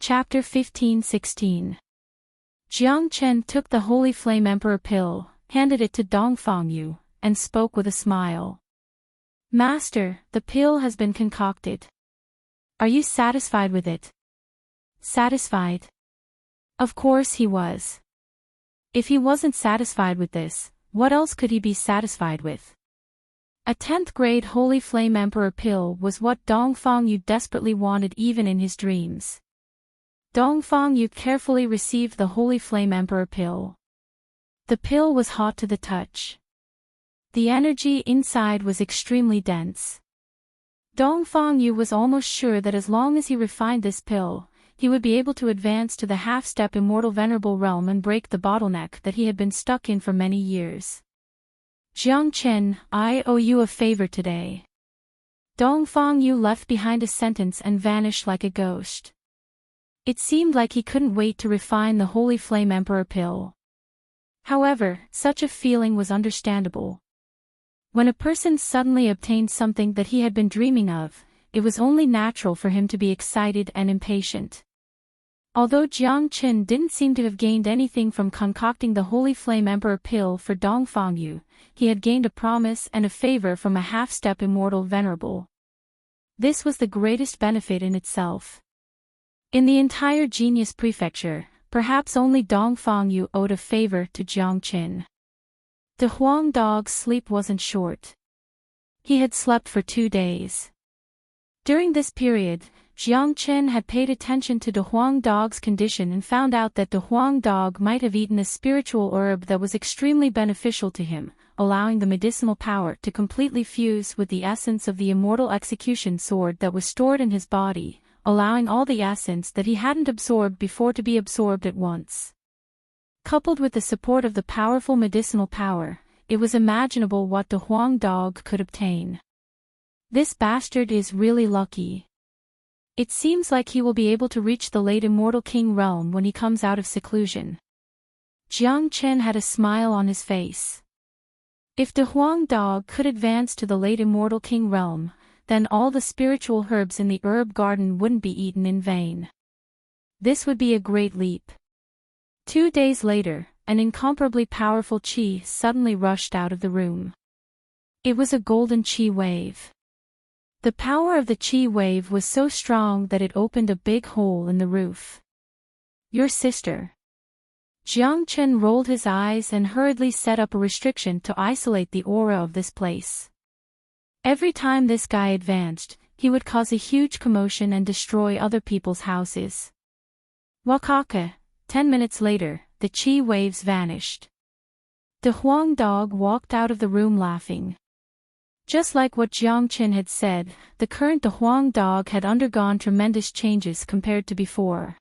Chapter 15-16. Jiang Chen took the Holy Flame Emperor pill, handed it to Dongfang Yu, and spoke with a smile. Master, the pill has been concocted. Are you satisfied with it? Satisfied? Of course he was. If he wasn't satisfied with this, what else could he be satisfied with? A 10th grade Holy Flame Emperor pill was what Dongfang Yu desperately wanted even in his dreams. Dongfang Yu carefully received the Holy Flame Emperor pill. The pill was hot to the touch. The energy inside was extremely dense. Dongfang Yu was almost sure that as long as he refined this pill, he would be able to advance to the half-step immortal venerable realm and break the bottleneck that he had been stuck in for many years. Jiang Chen, I owe you a favor today. Dongfang Yu left behind a sentence and vanished like a ghost. It seemed like he couldn't wait to refine the Holy Flame Emperor pill. However, such a feeling was understandable. When a person suddenly obtained something that he had been dreaming of, it was only natural for him to be excited and impatient. Although Jiang Chen didn't seem to have gained anything from concocting the Holy Flame Emperor pill for Dongfang Yu, he had gained a promise and a favor from a half-step immortal venerable. This was the greatest benefit in itself. In the entire Genius Prefecture, perhaps only Dongfang Yu owed a favor to Jiang Chen. The Huang dog's sleep wasn't short. He had slept for 2 days. During this period, Jiang Chen had paid attention to the Huang dog's condition and found out that the Huang dog might have eaten a spiritual herb that was extremely beneficial to him, allowing the medicinal power to completely fuse with the essence of the immortal execution sword that was stored in his body, allowing all the essence that he hadn't absorbed before to be absorbed at once. Coupled with the support of the powerful medicinal power, it was imaginable what the Huang dog could obtain. This bastard is really lucky. It seems like he will be able to reach the late immortal king realm when he comes out of seclusion. Jiang Chen had a smile on his face. If the Huang dog could advance to the late immortal king realm, then all the spiritual herbs in the herb garden wouldn't be eaten in vain. This would be a great leap. 2 days later, an incomparably powerful qi suddenly rushed out of the room. It was a golden qi wave. The power of the qi wave was so strong that it opened a big hole in the roof. Your sister. Jiang Chen rolled his eyes and hurriedly set up a restriction to isolate the aura of this place. Every time this guy advanced, he would cause a huge commotion and destroy other people's houses. Wakaka, 10 minutes later, the qi waves vanished. The Huang dog walked out of the room laughing. Just like what Jiang Chen had said, the current the Huang dog had undergone tremendous changes compared to before.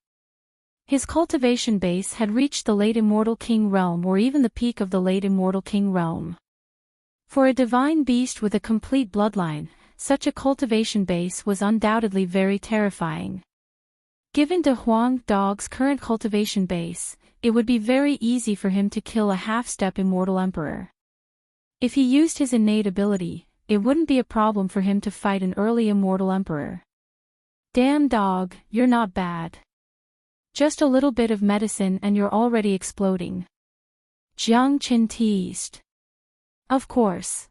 His cultivation base had reached the late immortal king realm or even the peak of the late immortal king realm. For a divine beast with a complete bloodline, such a cultivation base was undoubtedly very terrifying. Given the Huang dog's current cultivation base, it would be very easy for him to kill a half-step immortal emperor. If he used his innate ability, it wouldn't be a problem for him to fight an early immortal emperor. Damn dog, you're not bad. Just a little bit of medicine and you're already exploding. Jiang Chen teased. Of course.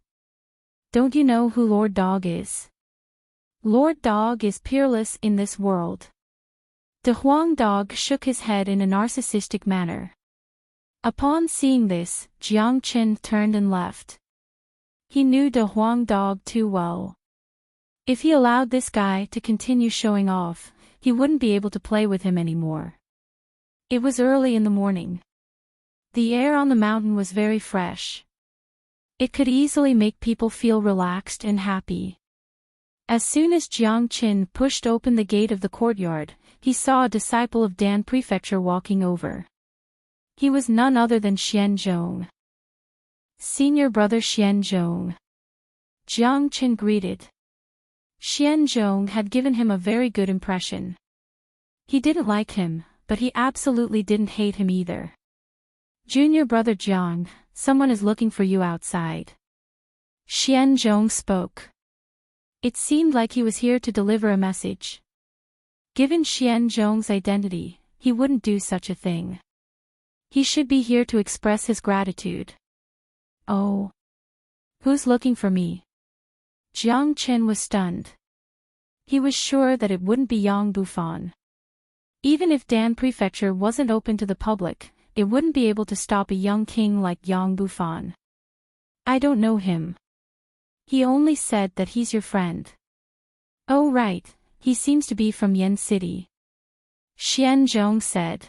Don't you know who Lord Dog is? Lord Dog is peerless in this world. The Huang dog shook his head in a narcissistic manner. Upon seeing this, Jiang Chen turned and left. He knew the Huang dog too well. If he allowed this guy to continue showing off, he wouldn't be able to play with him anymore. It was early in the morning. The air on the mountain was very fresh. It could easily make people feel relaxed and happy. As soon as Jiang Chen pushed open the gate of the courtyard, he saw a disciple of Dan Prefecture walking over. He was none other than Xian Zhong. Senior brother Xian Zhong. Jiang Chen greeted. Xian Zhong had given him a very good impression. He didn't like him, but he absolutely didn't hate him either. Junior brother Jiang, someone is looking for you outside. Xian Zhong spoke. It seemed like he was here to deliver a message. Given Xian Zhong's identity, he wouldn't do such a thing. He should be here to express his gratitude. Oh. Who's looking for me? Jiang Chen was stunned. He was sure that it wouldn't be Yang Bufan. Even if Dan Prefecture wasn't open to the public, it wouldn't be able to stop a young king like Yang Bufan. I don't know him. He only said that he's your friend. Oh right, he seems to be from Yen City. Xian Zhong said.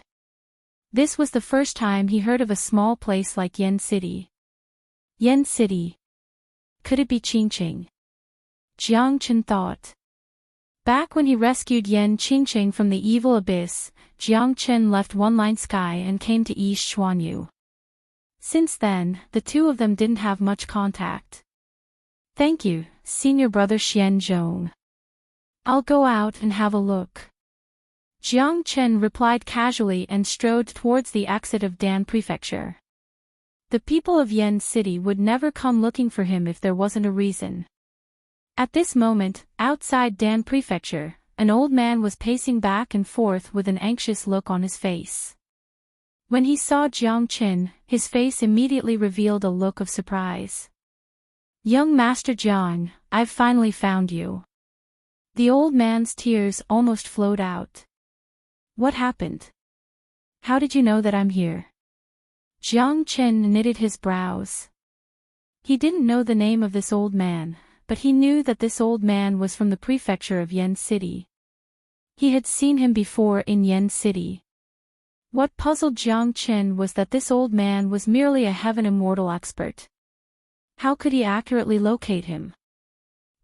This was the first time he heard of a small place like Yen City. Yen City. Could it be Qingqing? Jiang Chen thought. Back when he rescued Yen Qingqing from the evil abyss, Jiang Chen left One Line Sky and came to East Xuanyu. Since then, the two of them didn't have much contact. Thank you, senior brother Xian Zhong. I'll go out and have a look. Jiang Chen replied casually and strode towards the exit of Dan Prefecture. The people of Yen City would never come looking for him if there wasn't a reason. At this moment, outside Dan Prefecture, an old man was pacing back and forth with an anxious look on his face. When he saw Jiang Chen, his face immediately revealed a look of surprise. Young Master Jiang, I've finally found you. The old man's tears almost flowed out. What happened? How did you know that I'm here? Jiang Chen knitted his brows. He didn't know the name of this old man, but he knew that this old man was from the prefecture of Yen City. He had seen him before in Yen City. What puzzled Jiang Chen was that this old man was merely a heaven immortal expert. How could he accurately locate him?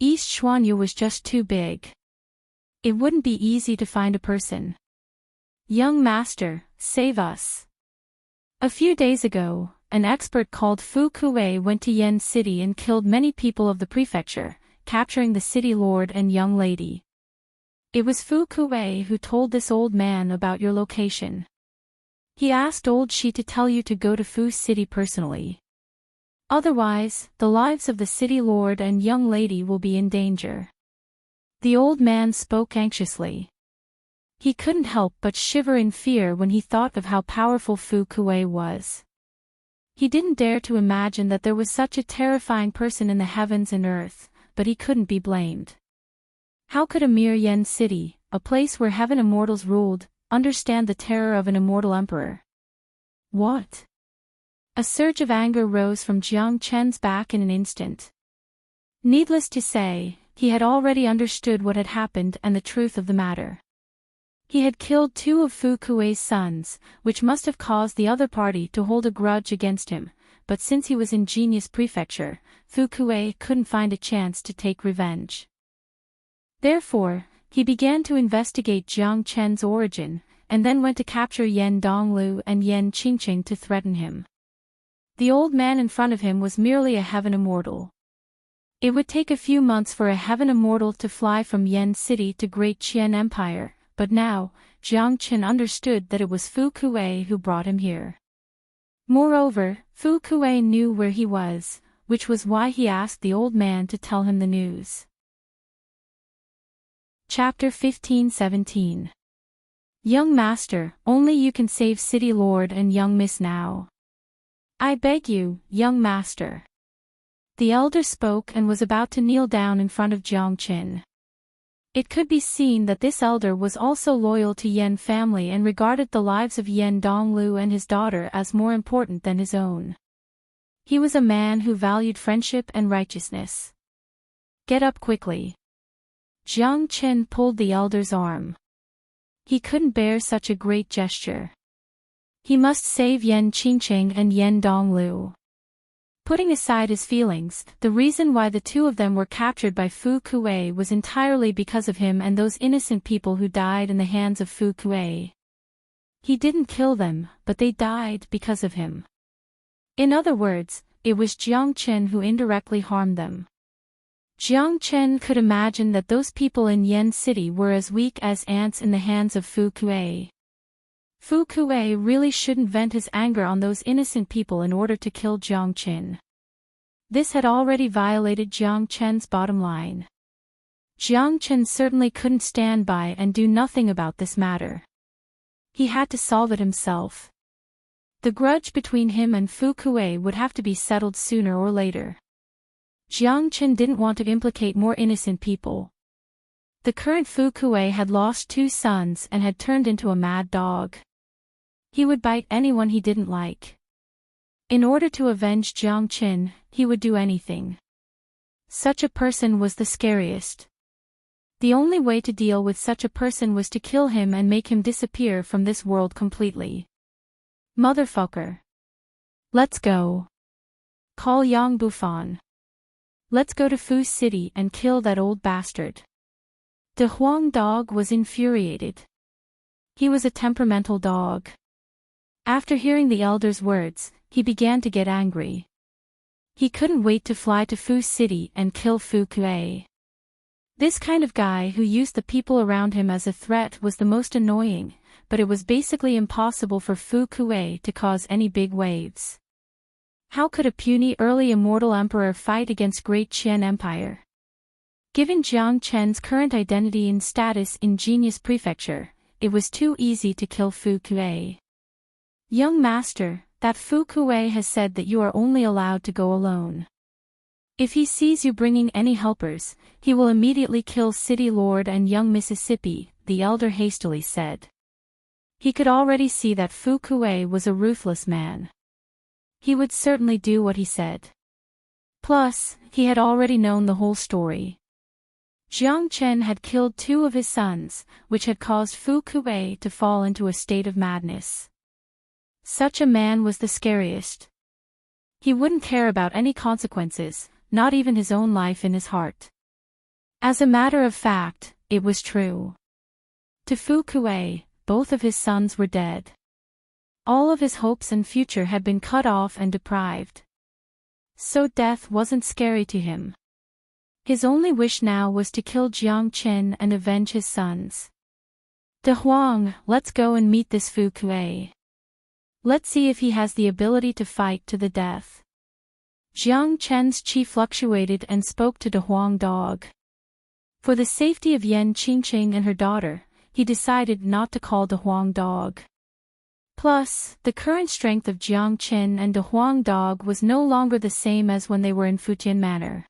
East Xuanyu was just too big. It wouldn't be easy to find a person. Young master, save us. A few days ago, an expert called Fu Kuei went to Yen City and killed many people of the prefecture, capturing the city lord and young lady. It was Fu Kuei who told this old man about your location. He asked old Shi to tell you to go to Fu City personally. Otherwise, the lives of the city lord and young lady will be in danger. The old man spoke anxiously. He couldn't help but shiver in fear when he thought of how powerful Fu Kuei was. He didn't dare to imagine that there was such a terrifying person in the heavens and earth, but he couldn't be blamed. How could a mere Yen City, a place where heaven immortals ruled, understand the terror of an immortal emperor? What? A surge of anger rose from Jiang Chen's back in an instant. Needless to say, he had already understood what had happened and the truth of the matter. He had killed two of Fu Kuei's sons, which must have caused the other party to hold a grudge against him, but since he was in Genius Prefecture, Fu Kuei couldn't find a chance to take revenge. Therefore, he began to investigate Jiang Chen's origin, and then went to capture Yen Donglu and Yen Qingqing to threaten him. The old man in front of him was merely a heaven immortal. It would take a few months for a heaven immortal to fly from Yen City to Great Qian Empire, but now, Jiang Chen understood that it was Fu Kuei who brought him here. Moreover, Fu Kuei knew where he was, which was why he asked the old man to tell him the news. Chapter 15-17. Young Master, only you can save City Lord and young Miss now. I beg you, young Master. The elder spoke and was about to kneel down in front of Jiang Chen. It could be seen that this elder was also loyal to Yen family and regarded the lives of Yen Donglu and his daughter as more important than his own. He was a man who valued friendship and righteousness. Get up quickly. Jiang Chen pulled the elder's arm. He couldn't bear such a great gesture. He must save Yen Qingqing and Yen Donglu. Putting aside his feelings, the reason why the two of them were captured by Fu Kuei was entirely because of him and those innocent people who died in the hands of Fu Kuei. He didn't kill them, but they died because of him. In other words, it was Jiang Chen who indirectly harmed them. Jiang Chen could imagine that those people in Yen City were as weak as ants in the hands of Fu Kuei. Fu Kuei really shouldn't vent his anger on those innocent people in order to kill Jiang Chen. This had already violated Jiang Chen's bottom line. Jiang Chen certainly couldn't stand by and do nothing about this matter. He had to solve it himself. The grudge between him and Fu Kuei would have to be settled sooner or later. Jiang Chen didn't want to implicate more innocent people. The current Fu Kuei had lost 2 sons and had turned into a mad dog. He would bite anyone he didn't like. In order to avenge Jiang Chen, he would do anything. Such a person was the scariest. The only way to deal with such a person was to kill him and make him disappear from this world completely. Motherfucker. Let's go. Call Yang Bufan. Let's go to Fu City and kill that old bastard. The Huang dog was infuriated. He was a temperamental dog. After hearing the elder's words, he began to get angry. He couldn't wait to fly to Fu City and kill Fu Kuei. This kind of guy who used the people around him as a threat was the most annoying, but it was basically impossible for Fu Kuei to cause any big waves. How could a puny early immortal emperor fight against Great Qian Empire? Given Jiang Chen's current identity and status in Genius Prefecture, it was too easy to kill Fu Kuei. Young master, that Fu Kuei has said that you are only allowed to go alone. If he sees you bringing any helpers, he will immediately kill City Lord and young Mississippi, the elder hastily said. He could already see that Fu Kuei was a ruthless man. He would certainly do what he said. Plus, he had already known the whole story. Jiang Chen had killed 2 of his sons, which had caused Fu Kuei to fall into a state of madness. Such a man was the scariest. He wouldn't care about any consequences, not even his own life in his heart. As a matter of fact, it was true. To Fu Kuei, both of his sons were dead. All of his hopes and future had been cut off and deprived. So death wasn't scary to him. His only wish now was to kill Jiang Chen and avenge his sons. De Huang, let's go and meet this Fu Kuei. Let's see if he has the ability to fight to the death. Jiang Chen's chi fluctuated and spoke to De Huang dog. For the safety of Yan Qingqing and her daughter, he decided not to call De Huang dog. Plus, the current strength of Jiang Chen and De Huang dog was no longer the same as when they were in Futian Manor.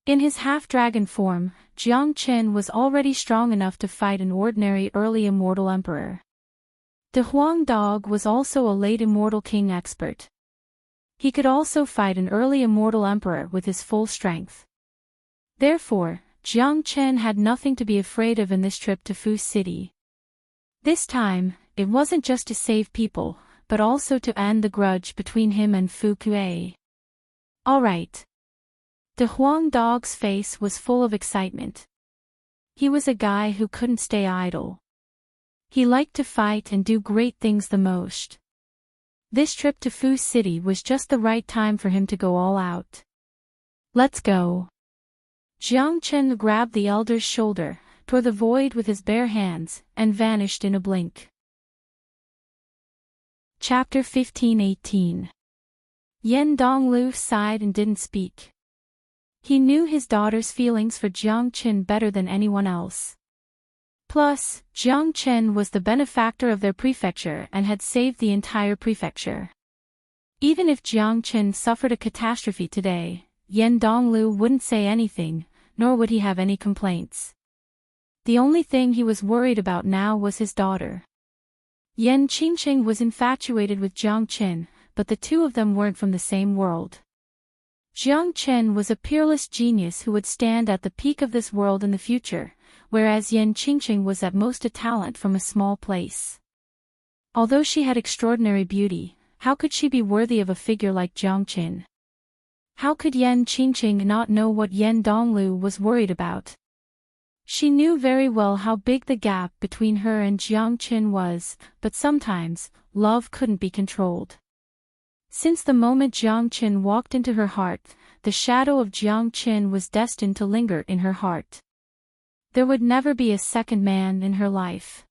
In his half-dragon form, Jiang Chen was already strong enough to fight an ordinary early immortal emperor. De Huang dog was also a late immortal king expert. He could also fight an early immortal emperor with his full strength. Therefore, Jiang Chen had nothing to be afraid of in this trip to Fu City. This time, it wasn't just to save people, but also to end the grudge between him and Fu Kuei. Alright. De Huang dog's face was full of excitement. He was a guy who couldn't stay idle. He liked to fight and do great things the most. This trip to Fu City was just the right time for him to go all out. Let's go. Jiang Chen grabbed the elder's shoulder, tore the void with his bare hands, and vanished in a blink. Chapter 15-18. Yen Donglu sighed and didn't speak. He knew his daughter's feelings for Jiang Chen better than anyone else. Plus, Jiang Chen was the benefactor of their prefecture and had saved the entire prefecture. Even if Jiang Chen suffered a catastrophe today, Yen Donglu wouldn't say anything, nor would he have any complaints. The only thing he was worried about now was his daughter. Yan Qingqing was infatuated with Jiang Chen, but the two of them weren't from the same world. Jiang Chen was a peerless genius who would stand at the peak of this world in the future, whereas Yan Qingqing was at most a talent from a small place. Although she had extraordinary beauty, how could she be worthy of a figure like Jiang Chen? How could Yan Qingqing not know what Yen Donglu was worried about? She knew very well how big the gap between her and Jiang Chen was, but sometimes, love couldn't be controlled. Since the moment Jiang Chen walked into her heart, the shadow of Jiang Chen was destined to linger in her heart. There would never be a second man in her life.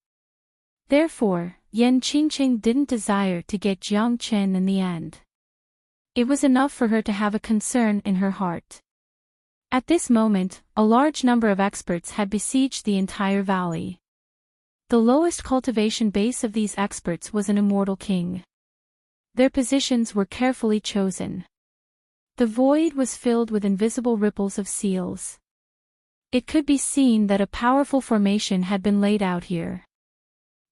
Therefore, Yan Qingqing didn't desire to get Jiang Chen in the end. It was enough for her to have a concern in her heart. At this moment, a large number of experts had besieged the entire valley. The lowest cultivation base of these experts was an immortal king. Their positions were carefully chosen. The void was filled with invisible ripples of seals. It could be seen that a powerful formation had been laid out here.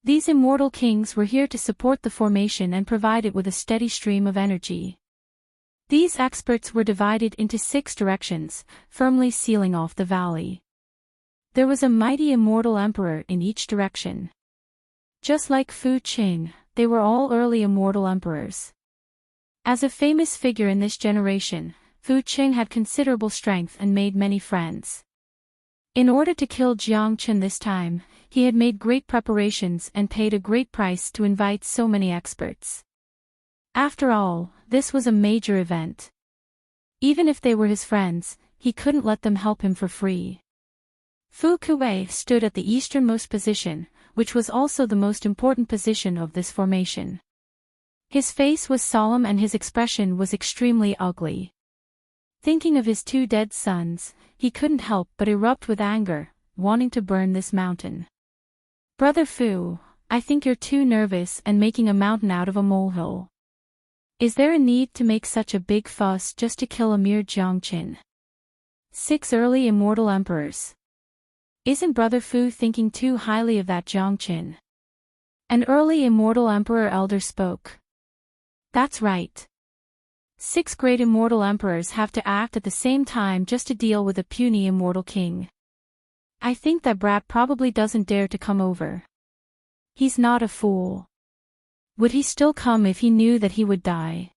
These immortal kings were here to support the formation and provide it with a steady stream of energy. These experts were divided into 6 directions, firmly sealing off the valley. There was a mighty immortal emperor in each direction. Just like Fu Qing, they were all early immortal emperors. As a famous figure in this generation, Fu Qing had considerable strength and made many friends. In order to kill Jiang Qin this time, he had made great preparations and paid a great price to invite so many experts. After all, this was a major event. Even if they were his friends, he couldn't let them help him for free. Fu Kuei stood at the easternmost position, which was also the most important position of this formation. His face was solemn and his expression was extremely ugly. Thinking of his 2 dead sons, he couldn't help but erupt with anger, wanting to burn this mountain. Brother Fu, I think you're too nervous and making a mountain out of a molehill. Is there a need to make such a big fuss just to kill a mere Jiang Qin? 6 early immortal emperors. Isn't Brother Fu thinking too highly of that Jiang Qin? An early immortal emperor elder spoke. That's right. 6 great immortal emperors have to act at the same time just to deal with a puny immortal king. I think that brat probably doesn't dare to come over. He's not a fool. Would he still come if he knew that he would die?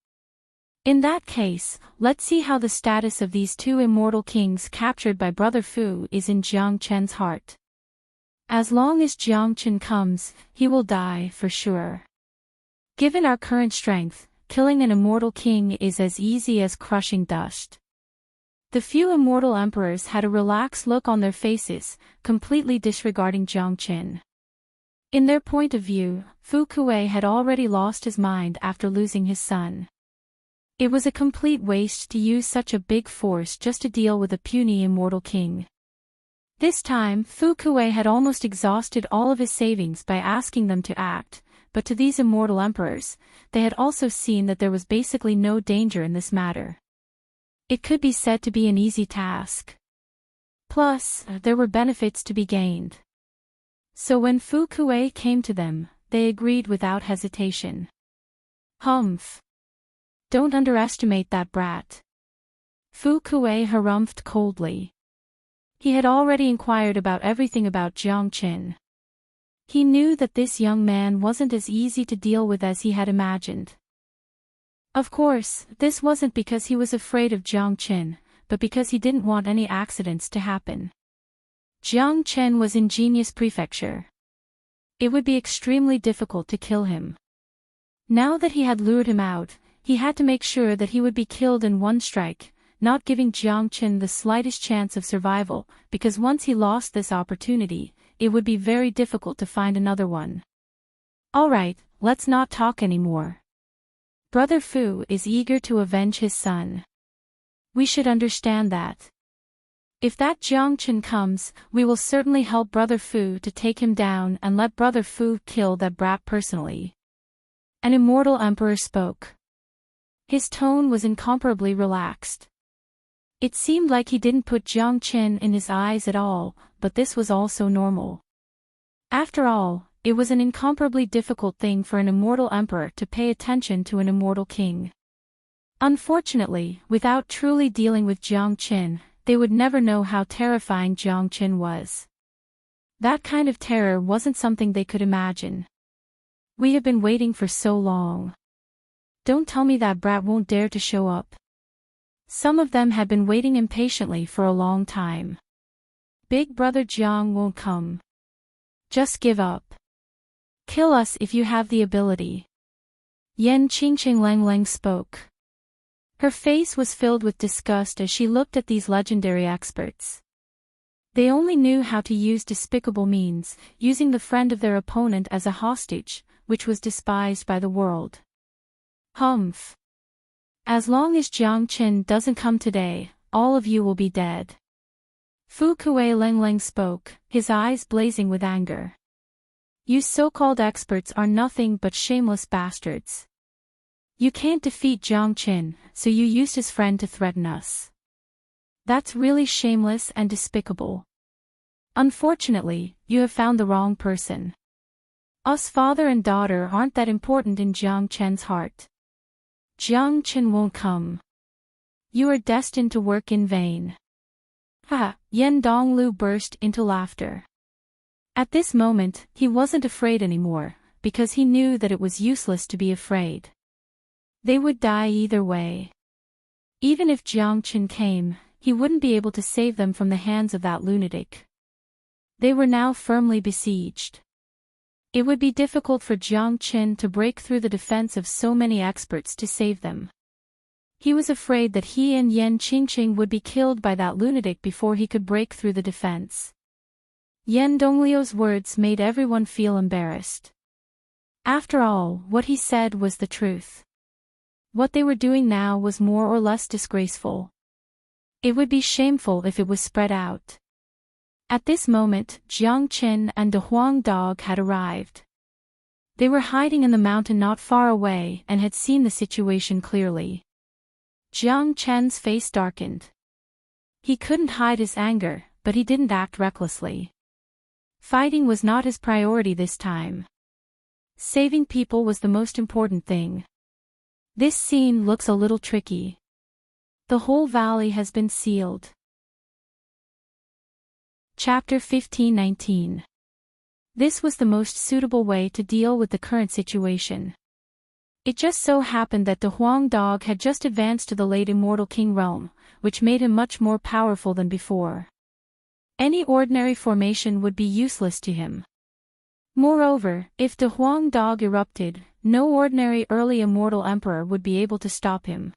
In that case, let's see how the status of these 2 immortal kings captured by Brother Fu is in Jiang Chen's heart. As long as Jiang Chen comes, he will die for sure. Given our current strength, killing an immortal king is as easy as crushing dust. The few immortal emperors had a relaxed look on their faces, completely disregarding Jiang Qin. In their point of view, Fu Kuei had already lost his mind after losing his son. It was a complete waste to use such a big force just to deal with a puny immortal king. This time, Fu Kuei had almost exhausted all of his savings by asking them to act, but to these immortal emperors, they had also seen that there was basically no danger in this matter. It could be said to be an easy task. Plus, there were benefits to be gained. So when Fu Kuei came to them, they agreed without hesitation. Humph. Don't underestimate that brat. Fu Kuei harumphed coldly. He had already inquired about everything about Jiang Qin. He knew that this young man wasn't as easy to deal with as he had imagined. Of course, this wasn't because he was afraid of Jiang Qin, but because he didn't want any accidents to happen. Jiang Qin was in Genius Prefecture. It would be extremely difficult to kill him. Now that he had lured him out, he had to make sure that he would be killed in one strike, not giving Jiang Qin the slightest chance of survival, because once he lost this opportunity, it would be very difficult to find another one. Alright, let's not talk anymore. Brother Fu is eager to avenge his son. We should understand that. If that Jiang Qin comes, we will certainly help Brother Fu to take him down and let Brother Fu kill that brat personally. An immortal emperor spoke. His tone was incomparably relaxed. It seemed like he didn't put Jiang Qin in his eyes at all, but this was also normal. After all, it was an incomparably difficult thing for an immortal emperor to pay attention to an immortal king. Unfortunately, without truly dealing with Jiang Qin, they would never know how terrifying Jiang Qin was. That kind of terror wasn't something they could imagine. We have been waiting for so long. Don't tell me that brat won't dare to show up. Some of them had been waiting impatiently for a long time. Big brother Jiang won't come. Just give up. Kill us if you have the ability. Yan Qingqing spoke. Her face was filled with disgust as she looked at these legendary experts. They only knew how to use despicable means, using the friend of their opponent as a hostage, which was despised by the world. Humph. As long as Jiang Qin doesn't come today, all of you will be dead. Fu Kuei Lengleng spoke, his eyes blazing with anger. You so-called experts are nothing but shameless bastards. You can't defeat Jiang Qin, so you used his friend to threaten us. That's really shameless and despicable. Unfortunately, you have found the wrong person. Us father and daughter aren't that important in Jiang Chen's heart. Jiang Qin won't come. You are destined to work in vain. Ha! Yen Donglu burst into laughter. At this moment, he wasn't afraid anymore, because he knew that it was useless to be afraid. They would die either way. Even if Jiang Qin came, he wouldn't be able to save them from the hands of that lunatic. They were now firmly besieged. It would be difficult for Jiang Qin to break through the defense of so many experts to save them. He was afraid that he and Yen Qingqing would be killed by that lunatic before he could break through the defense. Yen Donglio's words made everyone feel embarrassed. After all, what he said was the truth. What they were doing now was more or less disgraceful. It would be shameful if it was spread out. At this moment, Jiang Qin and the Huang dog had arrived. They were hiding in the mountain not far away and had seen the situation clearly. Jiang Chen's face darkened. He couldn't hide his anger, but he didn't act recklessly. Fighting was not his priority this time. Saving people was the most important thing. This scene looks a little tricky. The whole valley has been sealed. Chapter 15:19. This was the most suitable way to deal with the current situation. It just so happened that the Huang dog had just advanced to the late immortal king realm, which made him much more powerful than before. Any ordinary formation would be useless to him. Moreover, if the Huang dog erupted, no ordinary early immortal emperor would be able to stop him.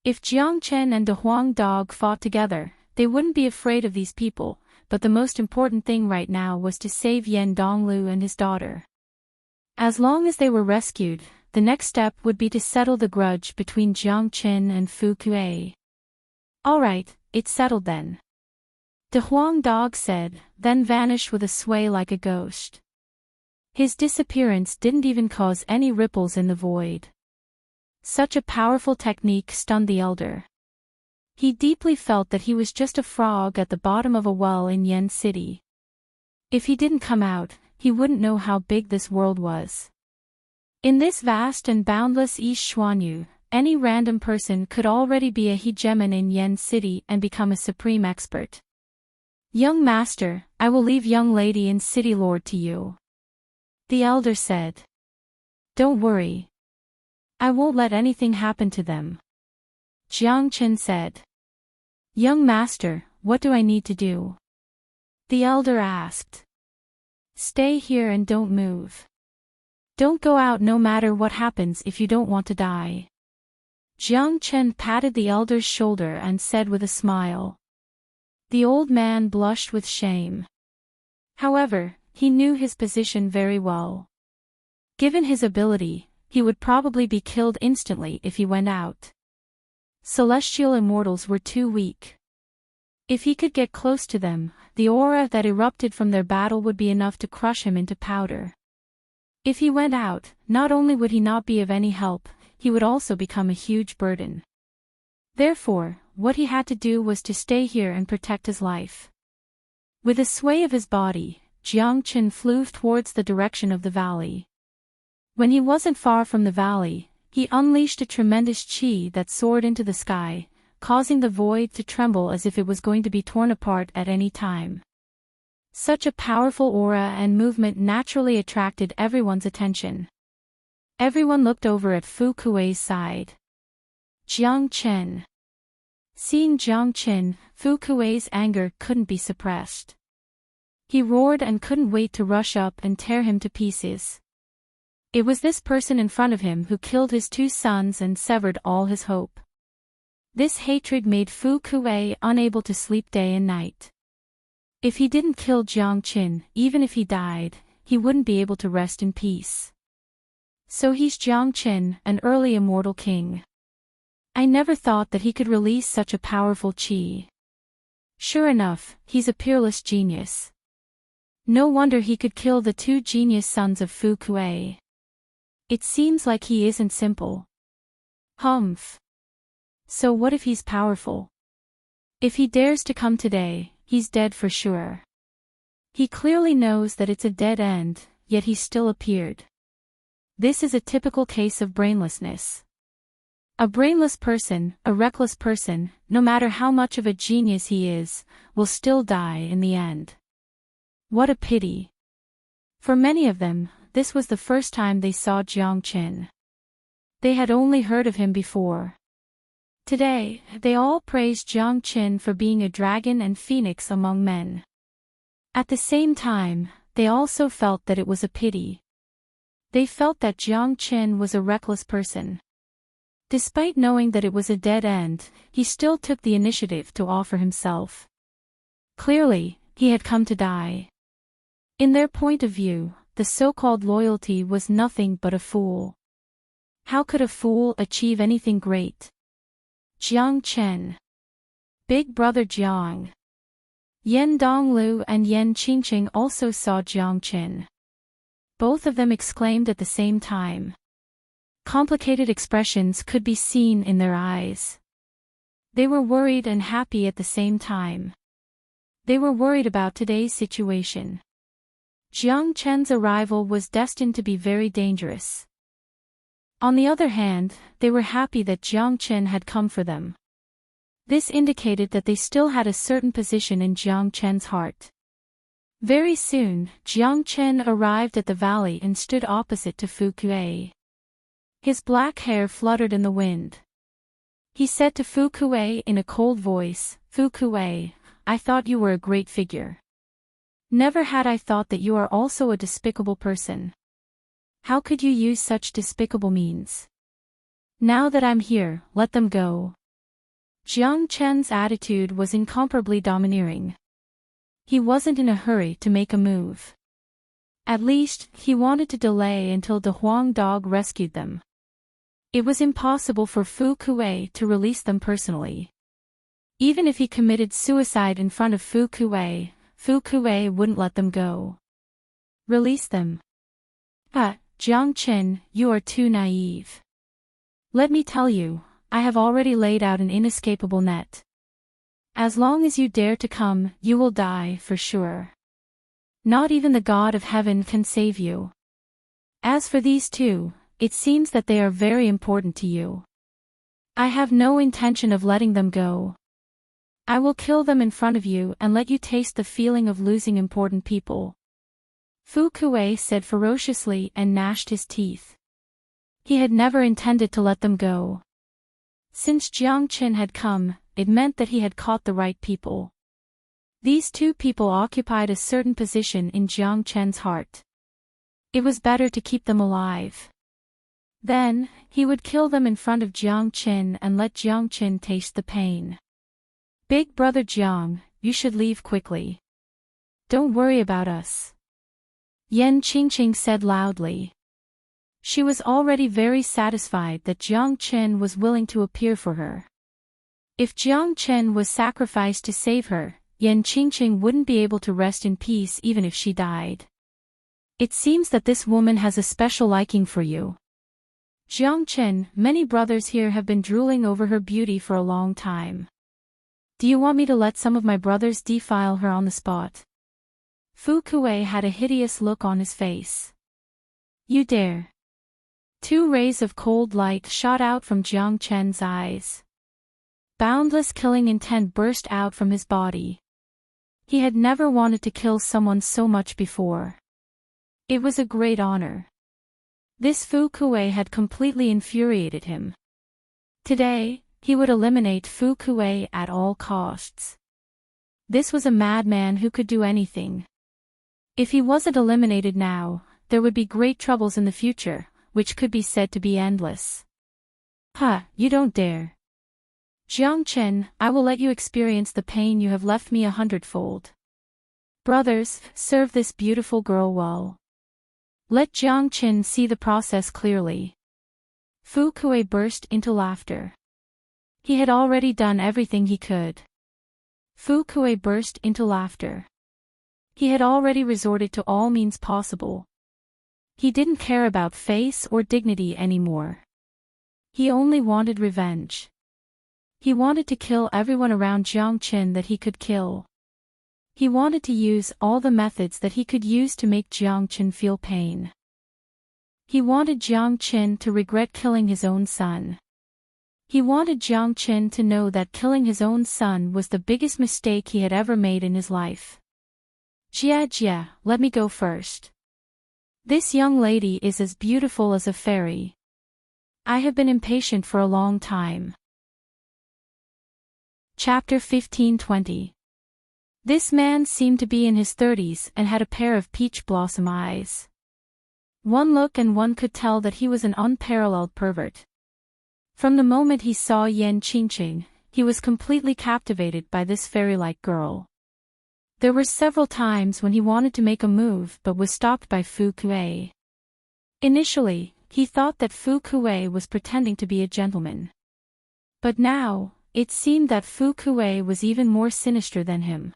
If Jiang Chen and the Huang dog fought together, they wouldn't be afraid of these people, but the most important thing right now was to save Yen Donglu and his daughter. As long as they were rescued, the next step would be to settle the grudge between Jiang Qin and Fu Kuei. Alright, it's settled then. The Huang dog said, then vanished with a sway like a ghost. His disappearance didn't even cause any ripples in the void. Such a powerful technique stunned the elder. He deeply felt that he was just a frog at the bottom of a well in Yen City. If he didn't come out, he wouldn't know how big this world was. In this vast and boundless East Xuanyu, any random person could already be a hegemon in Yen City and become a supreme expert. Young master, I will leave young lady and city lord to you. The elder said. Don't worry. I won't let anything happen to them. Jiang Qin said. Young master, what do I need to do? The elder asked. Stay here and don't move. Don't go out no matter what happens if you don't want to die. Jiang Qin patted the elder's shoulder and said with a smile. The old man blushed with shame. However, he knew his position very well. Given his ability, he would probably be killed instantly if he went out. Celestial immortals were too weak. If he could get close to them, the aura that erupted from their battle would be enough to crush him into powder. If he went out, not only would he not be of any help, he would also become a huge burden. Therefore, what he had to do was to stay here and protect his life. With a sway of his body, Jiang Qin flew towards the direction of the valley. When he wasn't far from the valley, he unleashed a tremendous qi that soared into the sky, causing the void to tremble as if it was going to be torn apart at any time. Such a powerful aura and movement naturally attracted everyone's attention. Everyone looked over at Fu Kuei's side. Jiang Qin. Seeing Jiang Qin, Fu Kuei's anger couldn't be suppressed. He roared and couldn't wait to rush up and tear him to pieces. It was this person in front of him who killed his two sons and severed all his hope. This hatred made Fu Kuei unable to sleep day and night. If he didn't kill Jiang Qin, even if he died, he wouldn't be able to rest in peace. So he's Jiang Qin, an early immortal king. I never thought that he could release such a powerful chi. Sure enough, he's a peerless genius. No wonder he could kill the two genius sons of Fu Kuei. It seems like he isn't simple. Humph. So what if he's powerful? If he dares to come today, he's dead for sure. He clearly knows that it's a dead end, yet he still appeared. This is a typical case of brainlessness. A brainless person, a reckless person, no matter how much of a genius he is, will still die in the end. What a pity. For many of them, this was the first time they saw Jiang Qin. They had only heard of him before. Today, they all praised Jiang Qin for being a dragon and phoenix among men. At the same time, they also felt that it was a pity. They felt that Jiang Qin was a reckless person. Despite knowing that it was a dead end, he still took the initiative to offer himself. Clearly, he had come to die. In their point of view, the so-called loyalty was nothing but a fool. How could a fool achieve anything great? Jiang Chen. Big brother Jiang. Yan Donglu and Yan Qingqing also saw Jiang Qin. Both of them exclaimed at the same time. Complicated expressions could be seen in their eyes. They were worried and happy at the same time. They were worried about today's situation. Jiang Chen's arrival was destined to be very dangerous. On the other hand, they were happy that Jiang Qin had come for them. This indicated that they still had a certain position in Jiang Chen's heart. Very soon, Jiang Qin arrived at the valley and stood opposite to Fu Kuei. His black hair fluttered in the wind. He said to Fu Kuei in a cold voice, "Fu Kuei, I thought you were a great figure. Never had I thought that you are also a despicable person. How could you use such despicable means? Now that I'm here, let them go." Jiang Chen's attitude was incomparably domineering. He wasn't in a hurry to make a move. At least, he wanted to delay until the Huang dog rescued them. It was impossible for Fu Kuei to release them personally. Even if he committed suicide in front of Fu Kuei wouldn't let them go. Release them. Jiang Qin, you are too naive. Let me tell you, I have already laid out an inescapable net. As long as you dare to come, you will die for sure. Not even the God of heaven can save you. As for these two, it seems that they are very important to you. I have no intention of letting them go. I will kill them in front of you and let you taste the feeling of losing important people. Fu Kuei said ferociously and gnashed his teeth. He had never intended to let them go. Since Jiang Qin had come, it meant that he had caught the right people. These two people occupied a certain position in Jiang Chen's heart. It was better to keep them alive. Then, he would kill them in front of Jiang Qin and let Jiang Qin taste the pain. Big brother Jiang, you should leave quickly. Don't worry about us. Yan Qingqing said loudly. She was already very satisfied that Jiang Qin was willing to appear for her. If Jiang Qin was sacrificed to save her, Yan Qingqing wouldn't be able to rest in peace even if she died. It seems that this woman has a special liking for you. Jiang Qin, many brothers here have been drooling over her beauty for a long time. Do you want me to let some of my brothers defile her on the spot? Fu Kuei had a hideous look on his face. You dare. Two rays of cold light shot out from Jiang Chen's eyes. Boundless killing intent burst out from his body. He had never wanted to kill someone so much before. It was a great honor. This Fu Kuei had completely infuriated him. Today, he would eliminate Fu Kuei at all costs. This was a madman who could do anything. If he wasn't eliminated now, there would be great troubles in the future, which could be said to be endless. You don't dare. Jiang Qin, I will let you experience the pain you have left me 100-fold. Brothers, serve this beautiful girl well. Let Jiang Qin see the process clearly. Fu Kuei burst into laughter. He had already done everything he could. Fu Kuei burst into laughter. He had already resorted to all means possible. He didn't care about face or dignity anymore. He only wanted revenge. He wanted to kill everyone around Jiang Qin that he could kill. He wanted to use all the methods that he could use to make Jiang Qin feel pain. He wanted Jiang Qin to regret killing his own son. He wanted Jiang Qin to know that killing his own son was the biggest mistake he had ever made in his life. Jia, let me go first. This young lady is as beautiful as a fairy. I have been impatient for a long time. Chapter 15:20. This man seemed to be in his 30s and had a pair of peach blossom eyes. One look and one could tell that he was an unparalleled pervert. From the moment he saw Yan Qingqing, he was completely captivated by this fairy-like girl. There were several times when he wanted to make a move but was stopped by Fu Kuei. Initially, he thought that Fu Kuei was pretending to be a gentleman. But now, it seemed that Fu Kuei was even more sinister than him.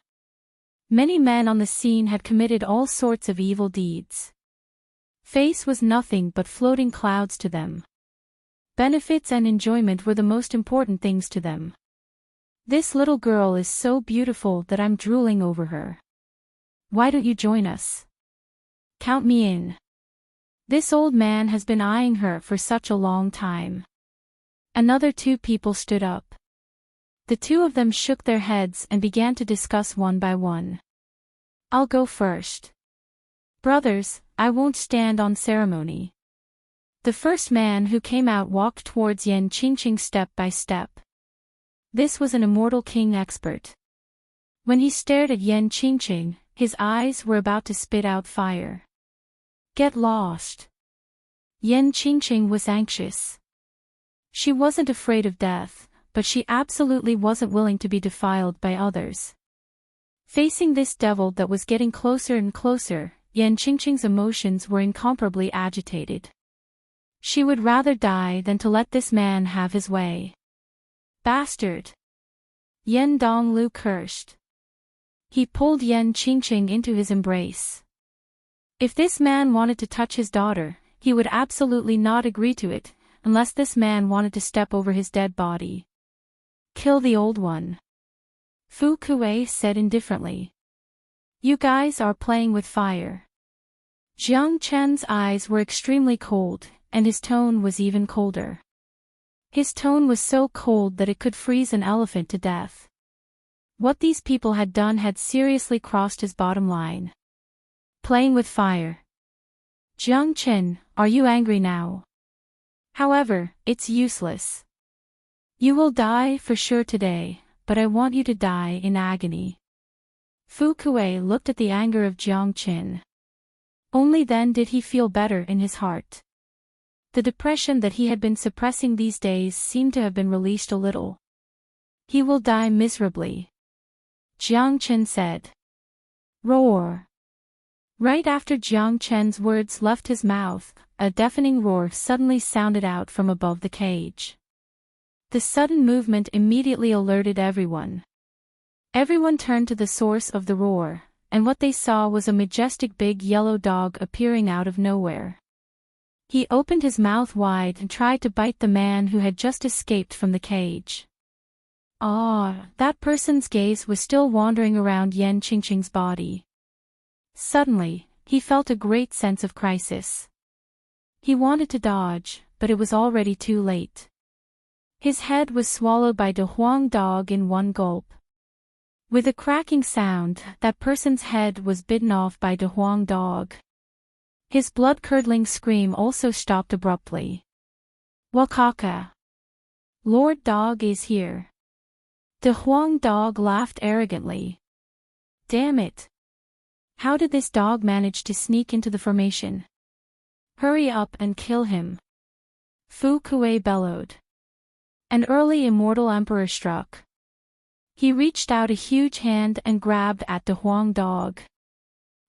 Many men on the scene had committed all sorts of evil deeds. Face was nothing but floating clouds to them. Benefits and enjoyment were the most important things to them. This little girl is so beautiful that I'm drooling over her. Why don't you join us? Count me in. This old man has been eyeing her for such a long time. Another two people stood up. The two of them shook their heads and began to discuss one by one. I'll go first. Brothers, I won't stand on ceremony. The first man who came out walked towards Yan Qingqing step by step. This was an immortal king expert. When he stared at Yan Qingqing, his eyes were about to spit out fire. Get lost. Yan Qingqing was anxious. She wasn't afraid of death, but she absolutely wasn't willing to be defiled by others. Facing this devil that was getting closer and closer, Yan Qingqing's emotions were incomparably agitated. She would rather die than to let this man have his way. Bastard! Yan Donglu cursed. He pulled Yan Qingqing into his embrace. If this man wanted to touch his daughter, he would absolutely not agree to it, unless this man wanted to step over his dead body. Kill the old one. Fu Kuei said indifferently. You guys are playing with fire. Jiang Chen's eyes were extremely cold, and his tone was even colder. His tone was so cold that it could freeze an elephant to death. What these people had done had seriously crossed his bottom line. Playing with fire. Jiang Chen, are you angry now? However, it's useless. You will die for sure today, but I want you to die in agony. Fu Kuei looked at the anger of Jiang Qin. Only then did he feel better in his heart. The depression that he had been suppressing these days seemed to have been released a little. He will die miserably. Jiang Qin said. Roar. Right after Jiang Chen's words left his mouth, a deafening roar suddenly sounded out from above the cage. The sudden movement immediately alerted everyone. Everyone turned to the source of the roar, and what they saw was a majestic big yellow dog appearing out of nowhere. He opened his mouth wide and tried to bite the man who had just escaped from the cage. That person's gaze was still wandering around Yan Qingqing's body. Suddenly, he felt a great sense of crisis. He wanted to dodge, but it was already too late. His head was swallowed by the Huang dog in one gulp. With a cracking sound, that person's head was bitten off by the Huang dog. His blood-curdling scream also stopped abruptly. Wakaka! Lord Dog is here. The Huang dog laughed arrogantly. Damn it! How did this dog manage to sneak into the formation? Hurry up and kill him! Fu Kuei bellowed. An early immortal emperor struck. He reached out a huge hand and grabbed at the Huang dog.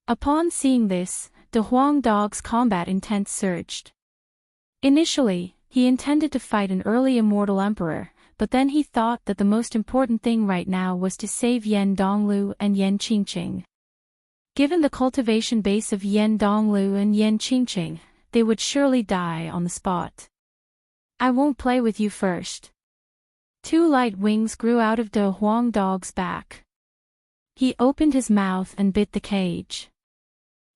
Upon seeing this, the Huang dog's combat intent surged. Initially, he intended to fight an early immortal emperor, but then he thought that the most important thing right now was to save Yan Donglu and Yan Qingqing. Given the cultivation base of Yan Donglu and Yan Qingqing, they would surely die on the spot. I won't play with you first. Two light wings grew out of De Huang Dog's back. He opened his mouth and bit the cage.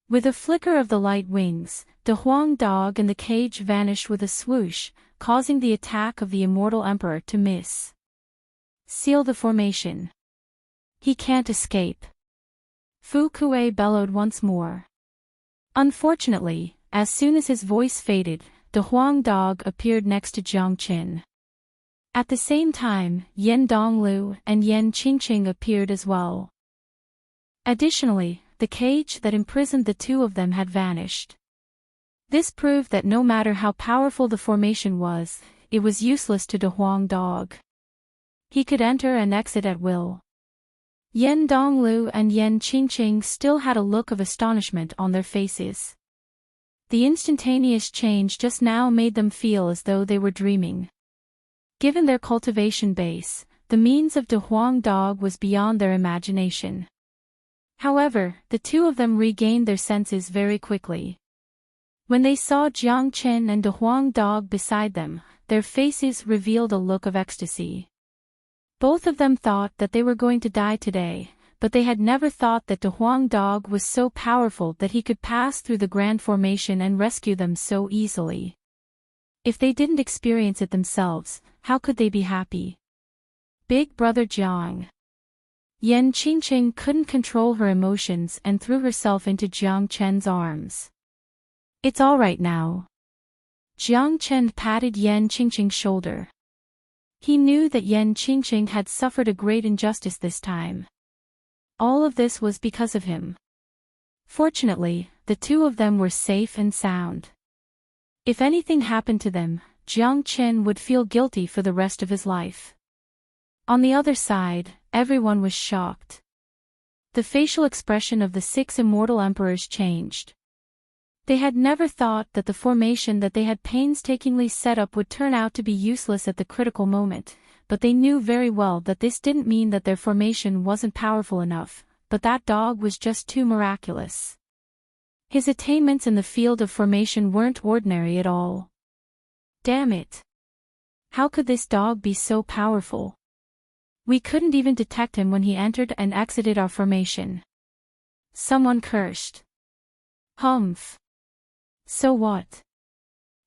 With a flicker of the light wings, De Huang Dog and the cage vanished with a swoosh, causing the attack of the immortal emperor to miss. Seal the formation. He can't escape. Fu Kuei bellowed once more. Unfortunately, as soon as his voice faded, De Huang Dog appeared next to Jiang Qin. At the same time, Yan Donglu and Yan Qingqing appeared as well. Additionally, the cage that imprisoned the two of them had vanished. This proved that no matter how powerful the formation was, it was useless to De Huang Dog. He could enter and exit at will. Yan Donglu and Yan Qingqing still had a look of astonishment on their faces. The instantaneous change just now made them feel as though they were dreaming. Given their cultivation base, the means of De Huang Dog was beyond their imagination. However, the two of them regained their senses very quickly. When they saw Jiang Qin and De Huang Dog beside them, their faces revealed a look of ecstasy. Both of them thought that they were going to die today, but they had never thought that De Huang Dog was so powerful that he could pass through the grand formation and rescue them so easily. If they didn't experience it themselves, how could they be happy? Big brother Jiang. Yan Qingqing couldn't control her emotions and threw herself into Jiang Chen's arms. It's all right now. Jiang Chen patted Yan Qingqing's shoulder. He knew that Yan Qingqing had suffered a great injustice this time. All of this was because of him. Fortunately, the two of them were safe and sound. If anything happened to them, Jiang Chen would feel guilty for the rest of his life. On the other side, everyone was shocked. The facial expression of the 6 immortal emperors changed. They had never thought that the formation that they had painstakingly set up would turn out to be useless at the critical moment, but they knew very well that this didn't mean that their formation wasn't powerful enough, but that dog was just too miraculous. His attainments in the field of formation weren't ordinary at all. Damn it! How could this dog be so powerful? We couldn't even detect him when he entered and exited our formation. Someone cursed. Humph. So what?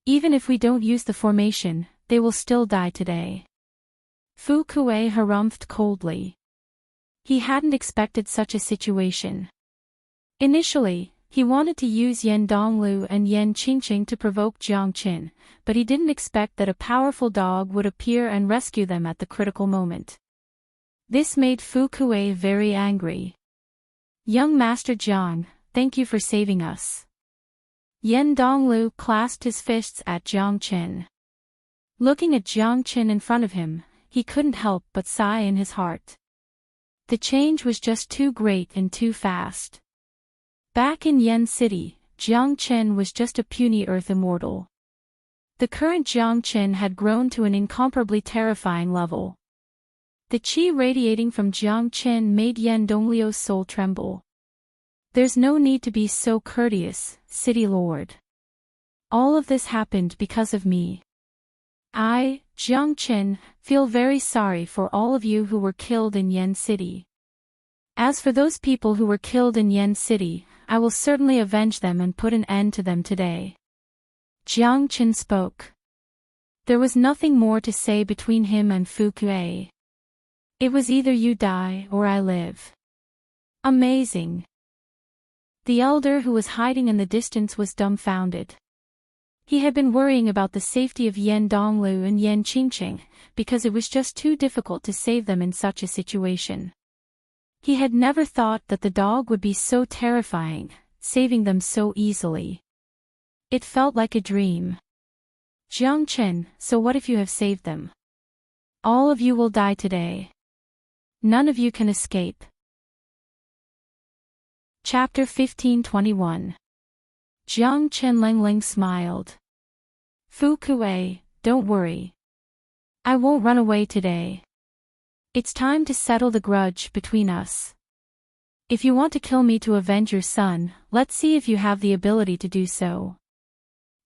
Even if we don't use the formation, they will still die today. Fu Kuei harumphed coldly. He hadn't expected such a situation. Initially, he wanted to use Yan Donglu and Yan Qingqing to provoke Jiang Qin, but he didn't expect that a powerful dog would appear and rescue them at the critical moment. This made Fu Kuei very angry. Young Master Jiang, thank you for saving us. Yan Donglu clasped his fists at Jiang Qin. Looking at Jiang Qin in front of him, he couldn't help but sigh in his heart. The change was just too great and too fast. Back in Yen City, Jiang Qin was just a puny earth immortal. The current Jiang Qin had grown to an incomparably terrifying level. The qi radiating from Jiang Qin made Yan Donglio's soul tremble. There's no need to be so courteous, city lord. All of this happened because of me. I, Jiang Qin, feel very sorry for all of you who were killed in Yen City. As for those people who were killed in Yen City, I will certainly avenge them and put an end to them today. Jiang Qin spoke. There was nothing more to say between him and Fu Kuei. It was either you die or I live. Amazing. The elder who was hiding in the distance was dumbfounded. He had been worrying about the safety of Yan Donglu and Yan Qingqing, because it was just too difficult to save them in such a situation. He had never thought that the dog would be so terrifying, saving them so easily. It felt like a dream. Jiang Qin, so what if you have saved them? All of you will die today. None of you can escape. Chapter 1521. Jiang Chen Lengling smiled. Fu Kuei, don't worry. I won't run away today. It's time to settle the grudge between us. If you want to kill me to avenge your son, let's see if you have the ability to do so.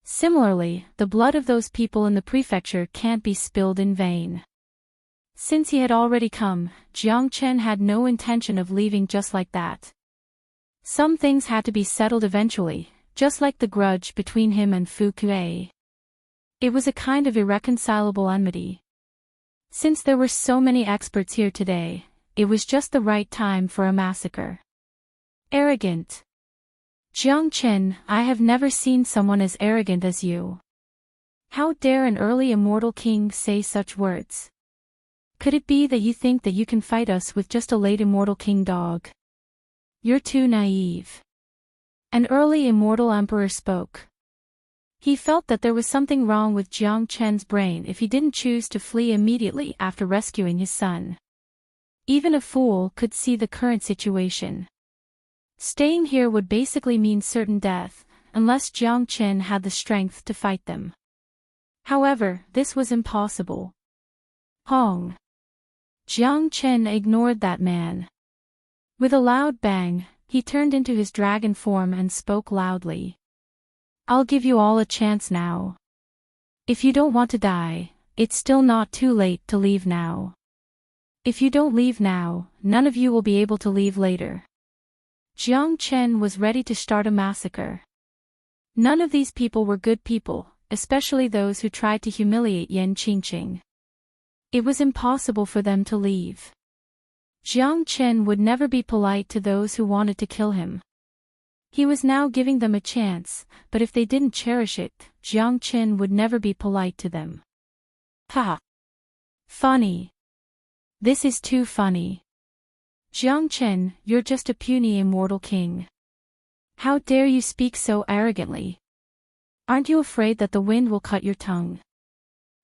Similarly, the blood of those people in the prefecture can't be spilled in vain. Since he had already come, Jiang Chen had no intention of leaving just like that. Some things had to be settled eventually, just like the grudge between him and Fu Kuei. It was a kind of irreconcilable enmity. Since there were so many experts here today, it was just the right time for a massacre. Arrogant. Jiang Chen, I have never seen someone as arrogant as you. How dare an early immortal king say such words? Could it be that you think that you can fight us with just a late immortal king dog? You're too naive. An early immortal emperor spoke. He felt that there was something wrong with Jiang Chen's brain if he didn't choose to flee immediately after rescuing his son. Even a fool could see the current situation. Staying here would basically mean certain death, unless Jiang Chen had the strength to fight them. However, this was impossible. Hong. Jiang Chen ignored that man. With a loud bang, he turned into his dragon form and spoke loudly. I'll give you all a chance now. If you don't want to die, it's still not too late to leave now. If you don't leave now, none of you will be able to leave later. Jiang Chen was ready to start a massacre. None of these people were good people, especially those who tried to humiliate Yan Qingqing. It was impossible for them to leave. Jiang Chen would never be polite to those who wanted to kill him. He was now giving them a chance, but if they didn't cherish it, Jiang Chen would never be polite to them. Ha! Funny. This is too funny. Jiang Chen, you're just a puny immortal king. How dare you speak so arrogantly? Aren't you afraid that the wind will cut your tongue?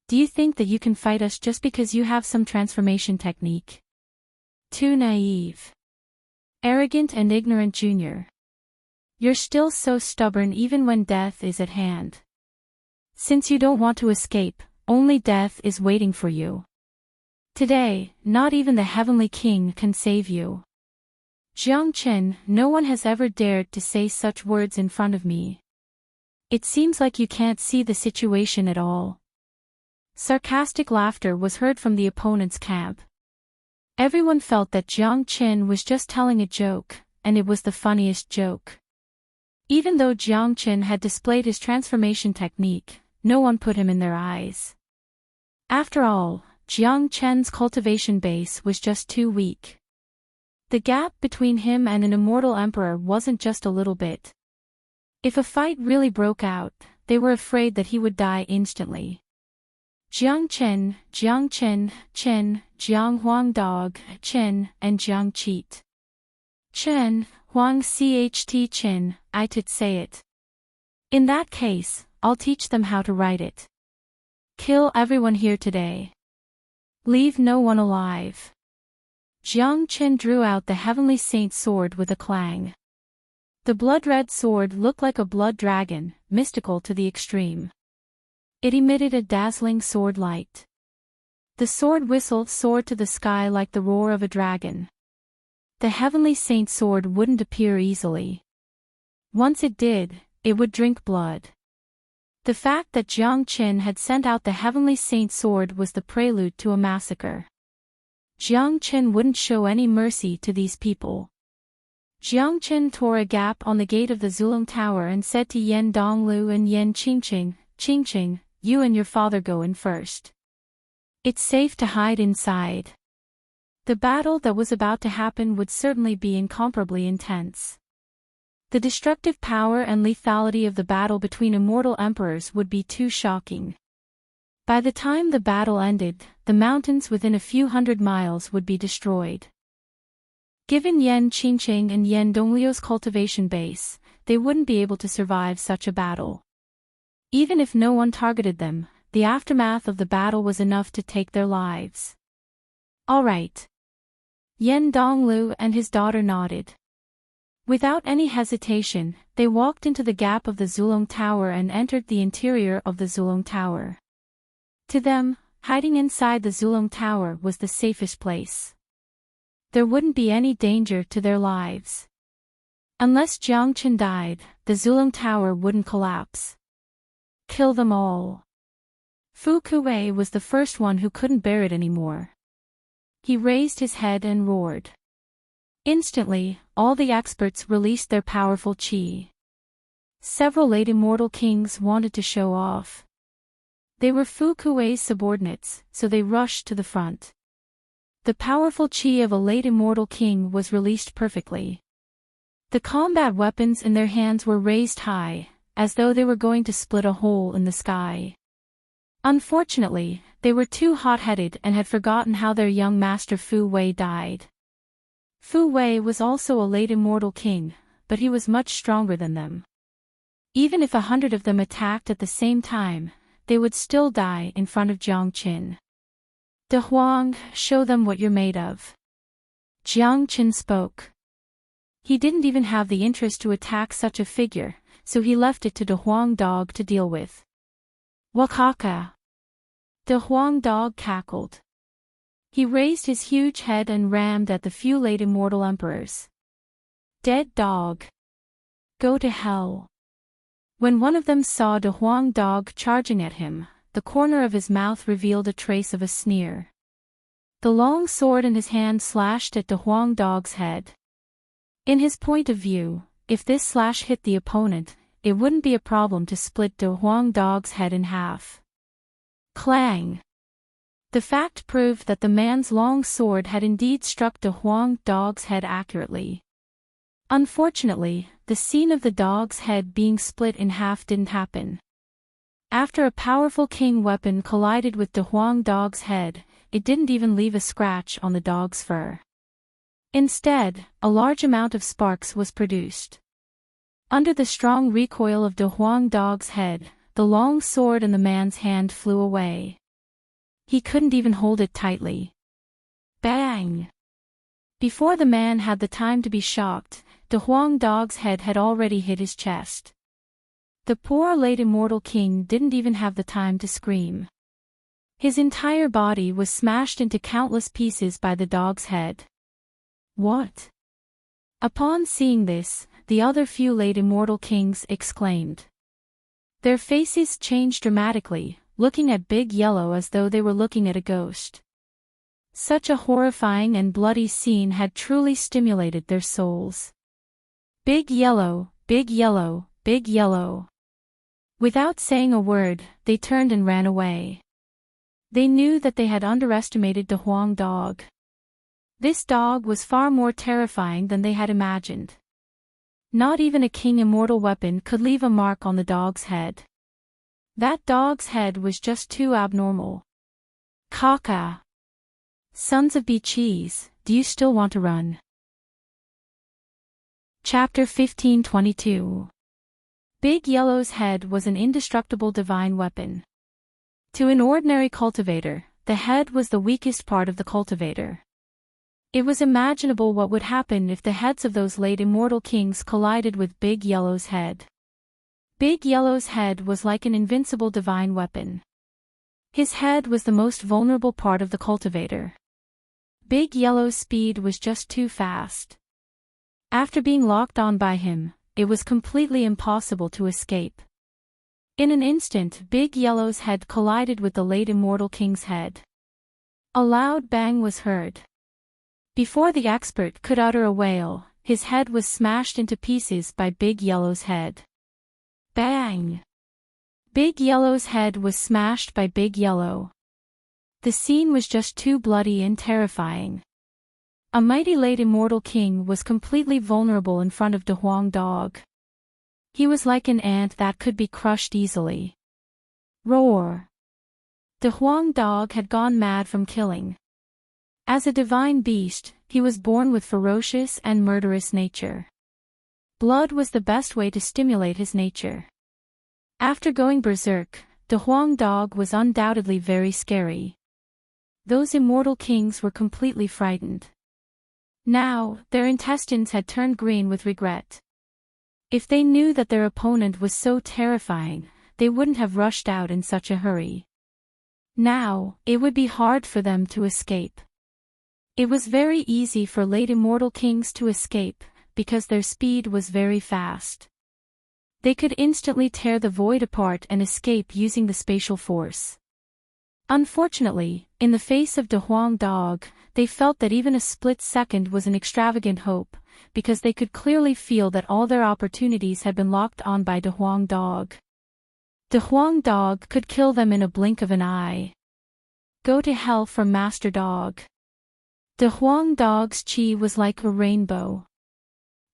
Do you think that you can fight us just because you have some transformation technique? Too naive. Arrogant and ignorant junior. You're still so stubborn even when death is at hand. Since you don't want to escape, only death is waiting for you. Today, not even the Heavenly King can save you. Jiang Chen, no one has ever dared to say such words in front of me. It seems like you can't see the situation at all. Sarcastic laughter was heard from the opponent's camp. Everyone felt that Jiang Chen was just telling a joke, and it was the funniest joke. Even though Jiang Chen had displayed his transformation technique, no one put him in their eyes. After all, Jiang Chen's cultivation base was just too weak. The gap between him and an immortal emperor wasn't just a little bit. If a fight really broke out, they were afraid that he would die instantly. Jiang Chen, Chen, Jiang Huang Dog, Chen, and Jiang Cheat. Chen, Huang Cht Chen, I could say it. In that case, I'll teach them how to write it. Kill everyone here today. Leave no one alive. Jiang Chen drew out the Heavenly Saint's sword with a clang. The blood-red sword looked like a blood dragon, mystical to the extreme. It emitted a dazzling sword light. The sword whistle soared to the sky like the roar of a dragon. The Heavenly Saint's sword wouldn't appear easily. Once it did, it would drink blood. The fact that Jiang Chen had sent out the Heavenly Saint's sword was the prelude to a massacre. Jiang Chen wouldn't show any mercy to these people. Jiang Chen tore a gap on the gate of the Zulong Tower and said to Yan Donglu and Yan Qingqing, Qingqing, you and your father go in first. It's safe to hide inside. The battle that was about to happen would certainly be incomparably intense. The destructive power and lethality of the battle between immortal emperors would be too shocking. By the time the battle ended, the mountains within a few hundred miles would be destroyed. Given Yan Qingqing and Yan Dongliu's cultivation base, they wouldn't be able to survive such a battle. Even if no one targeted them, the aftermath of the battle was enough to take their lives. All right. Yan Donglu and his daughter nodded. Without any hesitation, they walked into the gap of the Zulong Tower and entered the interior of the Zulong Tower. To them, Hiding inside the Zulong Tower was the safest place. There wouldn't be any danger to their lives. Unless Jiang Chen died, the Zulong Tower wouldn't collapse. Kill them all. Fu Kuwei was the first one who couldn't bear it anymore. He raised his head and roared. Instantly, all the experts released their powerful qi. Several late immortal kings wanted to show off. They were Fu Kuwei's subordinates, so they rushed to the front. The powerful qi of a late immortal king was released perfectly. The combat weapons in their hands were raised high, as though they were going to split a hole in the sky. Unfortunately, they were too hot-headed and had forgotten how their young master Fu Wei died. Fu Wei was also a late immortal king, but he was much stronger than them. Even if 100 of them attacked at the same time, they would still die in front of Jiang Chen. De Huang, show them what you're made of. Jiang Chen spoke. He didn't even have the interest to attack such a figure, so he left it to De Huang Dog to deal with. Wakaka. De Huang Dog cackled. He raised his huge head and rammed at the few late immortal emperors. Dead dog. Go to hell. When one of them saw De Huang Dog charging at him, the corner of his mouth revealed a trace of a sneer. The long sword in his hand slashed at De Huang Dog's head. In his point of view, if this slash hit the opponent, it wouldn't be a problem to split De Huang Dog's head in half. Clang! The fact proved that the man's long sword had indeed struck De Huang Dog's head accurately. Unfortunately, the scene of the dog's head being split in half didn't happen. After a powerful king weapon collided with De Huang Dog's head, it didn't even leave a scratch on the dog's fur. Instead, a large amount of sparks was produced. Under the strong recoil of De Huang Dog's head, the long sword in the man's hand flew away. He couldn't even hold it tightly. Bang! Before the man had the time to be shocked, De Huang Dog's head had already hit his chest. The poor late immortal king didn't even have the time to scream. His entire body was smashed into countless pieces by the dog's head. What? Upon seeing this, the other few late immortal kings exclaimed. Their faces changed dramatically, looking at Big Yellow as though they were looking at a ghost. Such a horrifying and bloody scene had truly stimulated their souls. Big Yellow, Big Yellow, Big Yellow. Without saying a word, they turned and ran away. They knew that they had underestimated De Huang Dog. This dog was far more terrifying than they had imagined. Not even a king immortal weapon could leave a mark on the dog's head. That dog's head was just too abnormal. Kaka. Sons of Cheese, do you still want to run? Chapter 1522. Big Yellow's head was an indestructible divine weapon. To an ordinary cultivator, the head was the weakest part of the cultivator. It was imaginable what would happen if the heads of those late immortal kings collided with Big Yellow's head. Big Yellow's head was like an invincible divine weapon. His head was the most vulnerable part of the cultivator. Big Yellow's speed was just too fast. After being locked on by him, it was completely impossible to escape. In an instant, Big Yellow's head collided with the late immortal king's head. A loud bang was heard. Before the expert could utter a wail, his head was smashed into pieces by Big Yellow's head. Bang! Big Yellow's head was smashed by Big Yellow. The scene was just too bloody and terrifying. A mighty late immortal king was completely vulnerable in front of De Huang Dog. He was like an ant that could be crushed easily. Roar! De Huang Dog had gone mad from killing. As a divine beast, he was born with ferocious and murderous nature. Blood was the best way to stimulate his nature. After going berserk, De Huang Dog was undoubtedly very scary. Those immortal kings were completely frightened. Now, their intestines had turned green with regret. If they knew that their opponent was so terrifying, they wouldn't have rushed out in such a hurry. Now, it would be hard for them to escape. It was very easy for late immortal kings to escape, because their speed was very fast. They could instantly tear the void apart and escape using the spatial force. Unfortunately, in the face of De Huang Dog, they felt that even a split second was an extravagant hope, because they could clearly feel that all their opportunities had been locked on by De Huang Dog. De Huang Dog could kill them in a blink of an eye. Go to hell from Master Dog. De Huang Dog's chi was like a rainbow.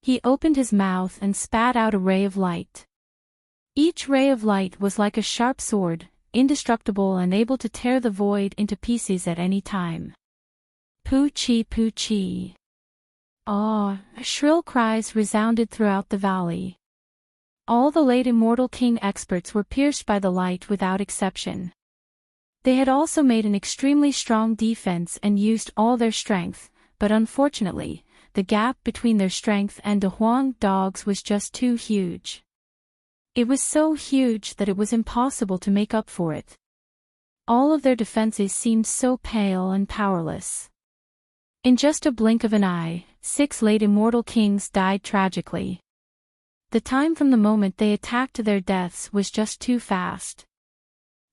He opened his mouth and spat out a ray of light. Each ray of light was like a sharp sword, indestructible and able to tear the void into pieces at any time. Poo-chi, poo-chi. Ah! Shrill cries resounded throughout the valley. All the late Immortal King experts were pierced by the light without exception. They had also made an extremely strong defense and used all their strength, but unfortunately, the gap between their strength and De Huang Dog's was just too huge. It was so huge that it was impossible to make up for it. All of their defenses seemed so pale and powerless. In just a blink of an eye, 6 late immortal kings died tragically. The time from the moment they attacked to their deaths was just too fast.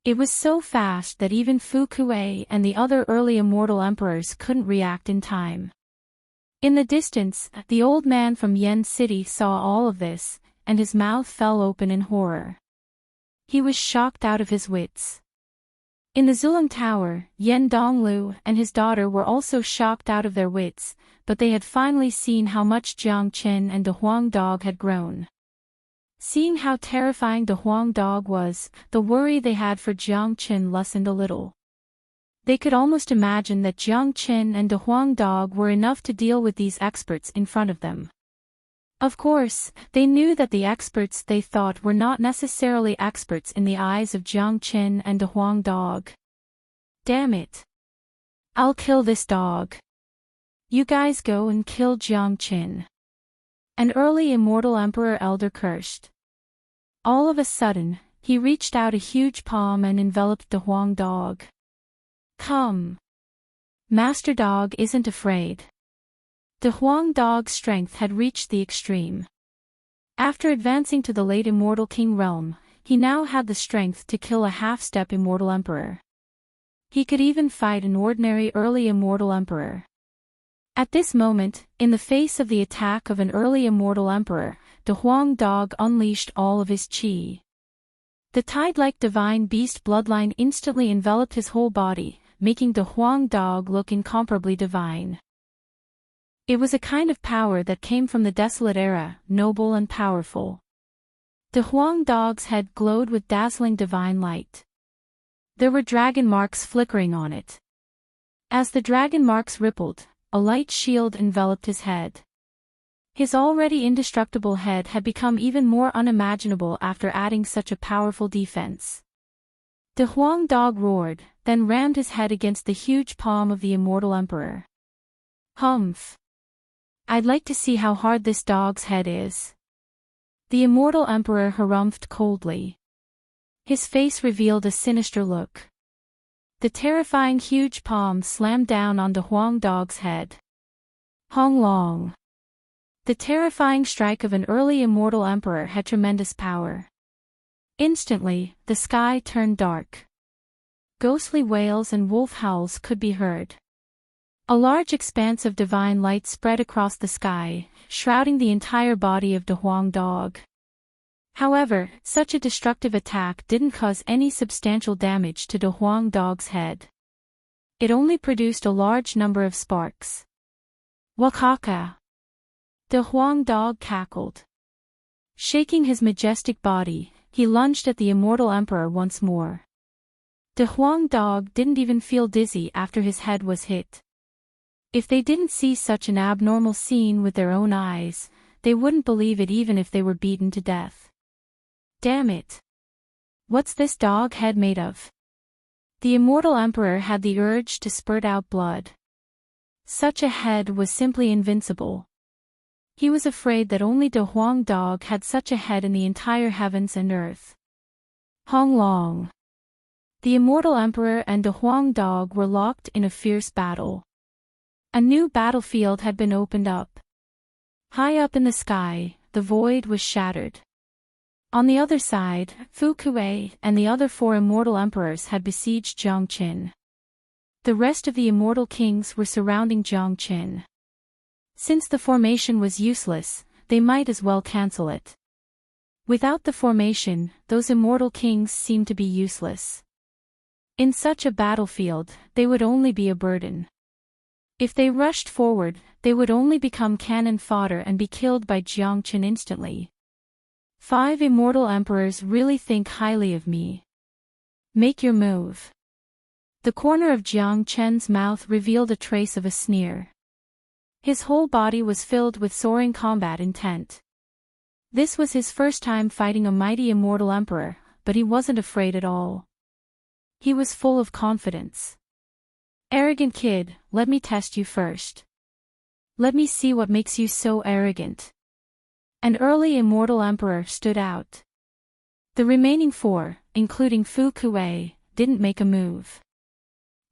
It was so fast that even Fu Kuei and the other early immortal emperors couldn't react in time. In the distance, the old man from Yen City saw all of this, and his mouth fell open in horror. He was shocked out of his wits. In the Zulong Tower, Yen Donglu and his daughter were also shocked out of their wits, but they had finally seen how much Jiang Chen and De Huang Dog had grown. Seeing how terrifying De Huang Dog was, the worry they had for Jiang Chen lessened a little. They could almost imagine that Jiang Chen and De Huang Dog were enough to deal with these experts in front of them. Of course, they knew that the experts they thought were not necessarily experts in the eyes of Jiang Chen and De Huang Dog. Damn it! I'll kill this dog. You guys go and kill Jiang Chen. An early immortal emperor elder cursed. All of a sudden, he reached out a huge palm and enveloped De Huang Dog. Come. Master Dog isn't afraid. De Huang Dog's strength had reached the extreme. After advancing to the late Immortal King realm, he now had the strength to kill a half-step Immortal Emperor. He could even fight an ordinary early Immortal Emperor. At this moment, in the face of the attack of an early Immortal Emperor, De Huang Dog unleashed all of his chi. The tide-like divine beast bloodline instantly enveloped his whole body, making De Huang Dog look incomparably divine. It was a kind of power that came from the desolate era, noble and powerful. De Huang Dog's head glowed with dazzling divine light. There were dragon marks flickering on it. As the dragon marks rippled, a light shield enveloped his head. His already indestructible head had become even more unimaginable after adding such a powerful defense. De Huang Dog roared, then rammed his head against the huge palm of the Immortal Emperor. Humph! I'd like to see how hard this dog's head is. The Immortal Emperor harumphed coldly. His face revealed a sinister look. The terrifying huge palm slammed down on De Huang Dog's head. Hong Long. The terrifying strike of an early immortal emperor had tremendous power. Instantly, the sky turned dark. Ghostly wails and wolf howls could be heard. A large expanse of divine light spread across the sky, shrouding the entire body of De Huang Dog. However, such a destructive attack didn't cause any substantial damage to De Huang Dog's head. It only produced a large number of sparks. Wakaka! De Huang Dog cackled. Shaking his majestic body, he lunged at the immortal emperor once more. De Huang Dog didn't even feel dizzy after his head was hit. If they didn't see such an abnormal scene with their own eyes, they wouldn't believe it even if they were beaten to death. Damn it! What's this dog head made of? The immortal emperor had the urge to spurt out blood. Such a head was simply invincible. He was afraid that only De Huang Dog had such a head in the entire heavens and earth. Hong Long. The immortal emperor and the Huang dog were locked in a fierce battle. A new battlefield had been opened up. High up in the sky, the void was shattered. On the other side, Fu Kuei and the other 4 immortal emperors had besieged Jiangqin. The rest of the immortal kings were surrounding Jiangqin. Since the formation was useless, they might as well cancel it. Without the formation, those immortal kings seemed to be useless. In such a battlefield, they would only be a burden. If they rushed forward, they would only become cannon fodder and be killed by Jiangqin instantly. 5 immortal emperors really think highly of me. Make your move. The corner of Jiangqin's mouth revealed a trace of a sneer. His whole body was filled with soaring combat intent. This was his first time fighting a mighty immortal emperor, but he wasn't afraid at all. He was full of confidence. Arrogant kid, let me test you first. Let me see what makes you so arrogant. An early immortal emperor stood out. The remaining 4, including Fu Kuei, didn't make a move.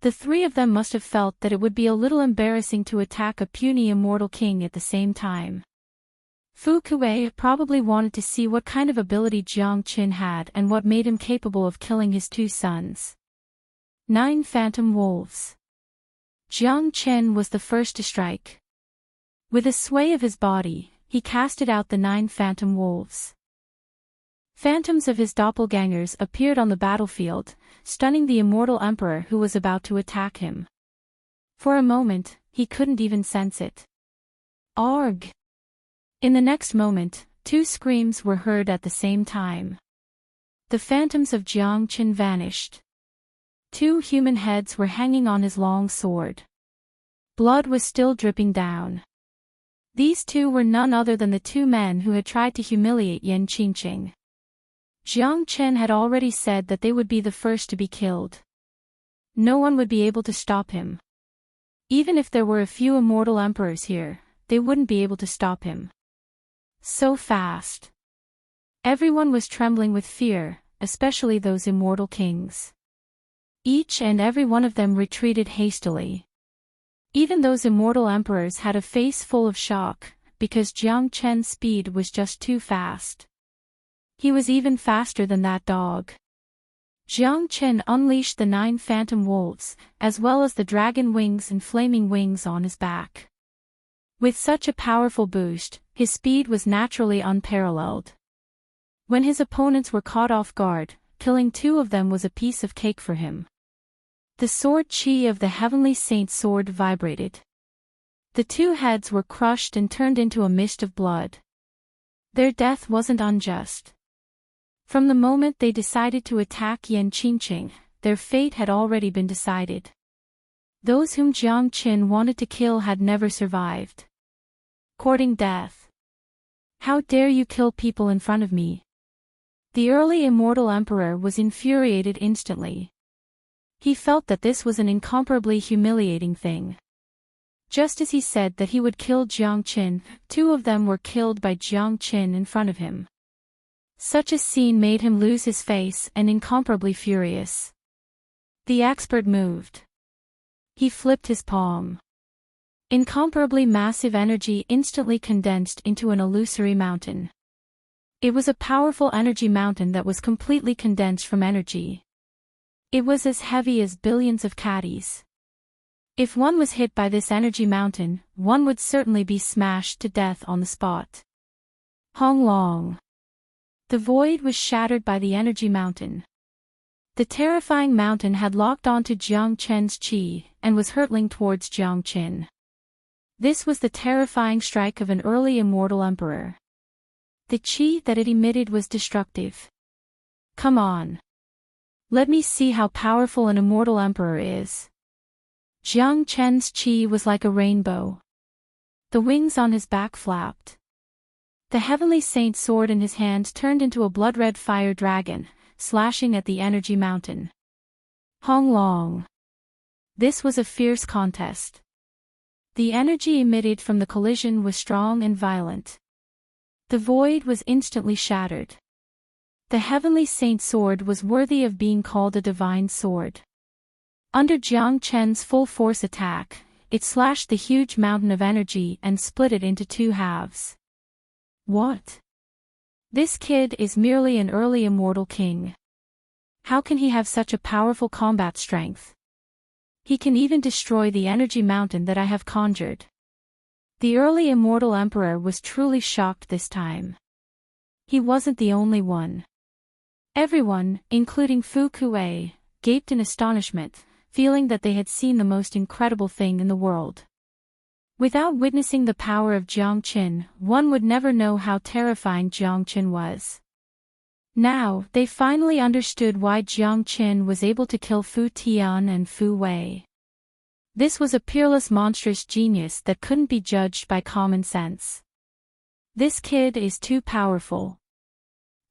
The 3 of them must have felt that it would be a little embarrassing to attack a puny immortal king at the same time. Fu Kuei probably wanted to see what kind of ability Jiangqin had and what made him capable of killing his 2 sons. 9 Phantom Wolves. Jiangqin was the first to strike. With a sway of his body, he casted out the 9 Phantom Wolves. Phantoms of his doppelgangers appeared on the battlefield, stunning the immortal emperor who was about to attack him. For a moment, he couldn't even sense it. Arg! In the next moment, 2 screams were heard at the same time. The phantoms of Jiangqin vanished. 2 human heads were hanging on his long sword. Blood was still dripping down. These 2 were none other than the 2 men who had tried to humiliate Yan Qingqing. Jiangqin had already said that they would be the first to be killed. No one would be able to stop him. Even if there were a few immortal emperors here, they wouldn't be able to stop him. So fast. Everyone was trembling with fear, especially those immortal kings. Each and every one of them retreated hastily. Even those immortal emperors had a face full of shock, because Jiangqin's speed was just too fast. He was even faster than that dog. Jiangqin unleashed the 9 phantom wolves, as well as the dragon wings and flaming wings on his back. With such a powerful boost, his speed was naturally unparalleled. When his opponents were caught off guard, killing 2 of them was a piece of cake for him. The sword chi of the heavenly saint's sword vibrated. The 2 heads were crushed and turned into a mist of blood. Their death wasn't unjust. From the moment they decided to attack Yan Qingqing, their fate had already been decided. Those whom Jiangqin wanted to kill had never survived. Courting death. How dare you kill people in front of me? The early immortal emperor was infuriated instantly. He felt that this was an incomparably humiliating thing. Just as he said that he would kill Jiangqin, 2 of them were killed by Jiangqin in front of him. Such a scene made him lose his face and incomparably furious. The expert moved. He flipped his palm. Incomparably massive energy instantly condensed into an illusory mountain. It was a powerful energy mountain that was completely condensed from energy. It was as heavy as billions of caddies. If one was hit by this energy mountain, one would certainly be smashed to death on the spot. Hong Long. The void was shattered by the energy mountain. The terrifying mountain had locked onto Jiangqin's chi, and was hurtling towards Jiangqin. This was the terrifying strike of an early immortal emperor. The chi that it emitted was destructive. Come on. Let me see how powerful an immortal emperor is. Jiangqin's chi was like a rainbow. The wings on his back flapped. The heavenly saint's sword in his hand turned into a blood-red fire dragon, slashing at the energy mountain. Hong Long. This was a fierce contest. The energy emitted from the collision was strong and violent. The void was instantly shattered. The heavenly saint sword was worthy of being called a divine sword. Under Jiang Chen's full force attack, it slashed the huge mountain of energy and split it into two halves. What? This kid is merely an early immortal king. How can he have such a powerful combat strength? He can even destroy the energy mountain that I have conjured. The early immortal emperor was truly shocked this time. He wasn't the only one. Everyone, including Fu Kuei, gaped in astonishment, feeling that they had seen the most incredible thing in the world. Without witnessing the power of Jiang Qin, one would never know how terrifying Jiang Qin was. Now, they finally understood why Jiang Qin was able to kill Fu Tian and Fu Wei. This was a peerless monstrous genius that couldn't be judged by common sense. This kid is too powerful.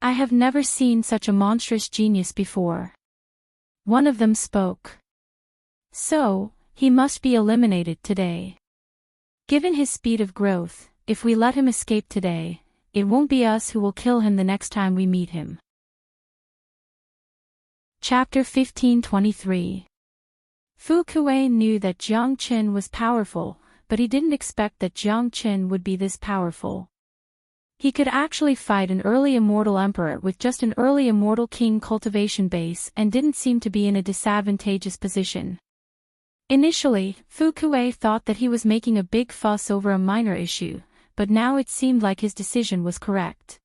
I have never seen such a monstrous genius before. One of them spoke. So, he must be eliminated today. Given his speed of growth, if we let him escape today, it won't be us who will kill him the next time we meet him. Chapter 1523. Fu Kuei knew that Jiang Qin was powerful, but he didn't expect that Jiang Qin would be this powerful. He could actually fight an early immortal emperor with just an early immortal king cultivation base and didn't seem to be in a disadvantageous position. Initially, Fu Kuei thought that he was making a big fuss over a minor issue, but now it seemed like his decision was correct.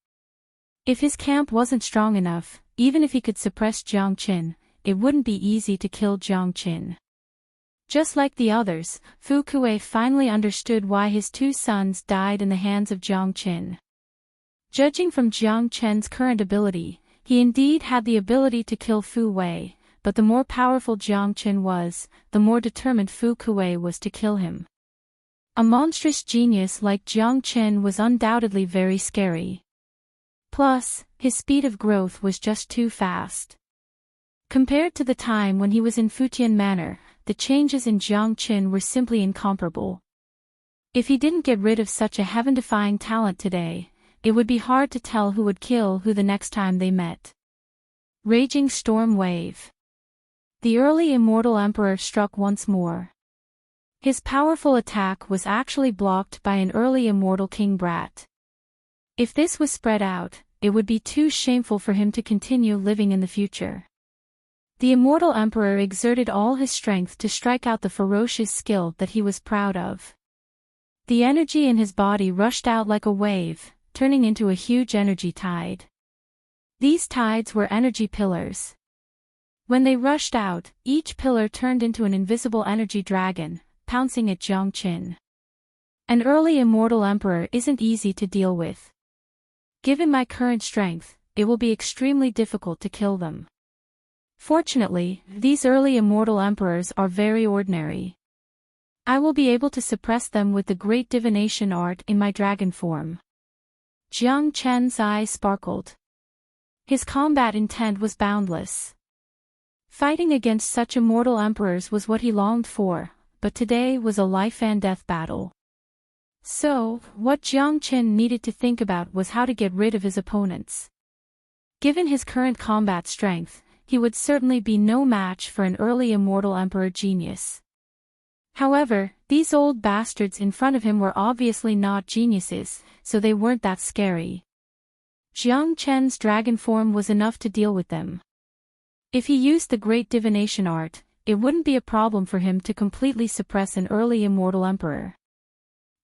If his camp wasn't strong enough, even if he could suppress Jiang Qin, it wouldn't be easy to kill Jiang Qin. Just like the others, Fu Kuei finally understood why his two sons died in the hands of Jiang Qin. Judging from Jiang Chen's current ability, he indeed had the ability to kill Fu Wei, but the more powerful Jiang Qin was, the more determined Fu Kuei was to kill him. A monstrous genius like Jiang Qin was undoubtedly very scary. Plus, his speed of growth was just too fast. Compared to the time when he was in Futian Manor, the changes in Jiang Qin were simply incomparable. If he didn't get rid of such a heaven-defying talent today, it would be hard to tell who would kill who the next time they met. Raging Storm Wave. The early immortal emperor struck once more. His powerful attack was actually blocked by an early immortal king brat. If this was spread out, it would be too shameful for him to continue living in the future. The immortal emperor exerted all his strength to strike out the ferocious skill that he was proud of. The energy in his body rushed out like a wave, turning into a huge energy tide. These tides were energy pillars. When they rushed out, each pillar turned into an invisible energy dragon, pouncing at Jiang Qin. An early immortal emperor isn't easy to deal with. Given my current strength, it will be extremely difficult to kill them. Fortunately, these early immortal emperors are very ordinary. I will be able to suppress them with the great divination art in my dragon form. Jiang Chen's eyes sparkled. His combat intent was boundless. Fighting against such immortal emperors was what he longed for, but today was a life-and-death battle. So, what Jiang Qin needed to think about was how to get rid of his opponents. Given his current combat strength, he would certainly be no match for an early immortal emperor genius. However, these old bastards in front of him were obviously not geniuses, so they weren't that scary. Jiang Chen's dragon form was enough to deal with them. If he used the great divination art, it wouldn't be a problem for him to completely suppress an early immortal emperor.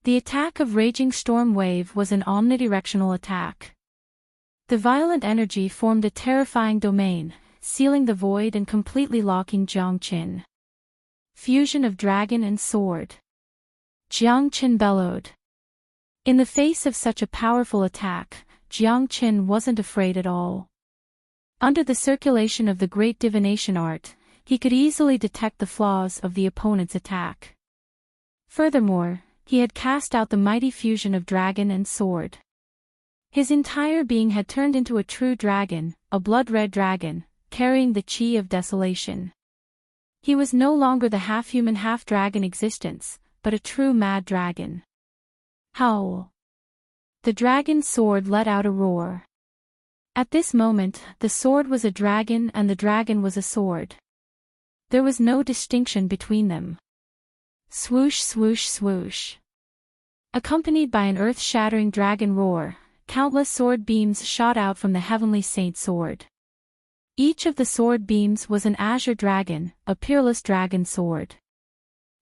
The attack of Raging Storm Wave was an omnidirectional attack. The violent energy formed a terrifying domain, sealing the void and completely locking Jiang Qin. Fusion of dragon and sword. Jiang Qin bellowed. In the face of such a powerful attack, Jiang Qin wasn't afraid at all. Under the circulation of the great divination art, he could easily detect the flaws of the opponent's attack. Furthermore, he had cast out the mighty fusion of dragon and sword. His entire being had turned into a true dragon, a blood-red dragon, carrying the chi of desolation. He was no longer the half-human half-dragon existence, but a true mad dragon. Howl! The dragon's sword let out a roar. At this moment, the sword was a dragon and the dragon was a sword. There was no distinction between them. Swoosh, swoosh, swoosh. Accompanied by an earth-shattering dragon roar, countless sword beams shot out from the heavenly saint sword. Each of the sword beams was an azure dragon, a peerless dragon sword.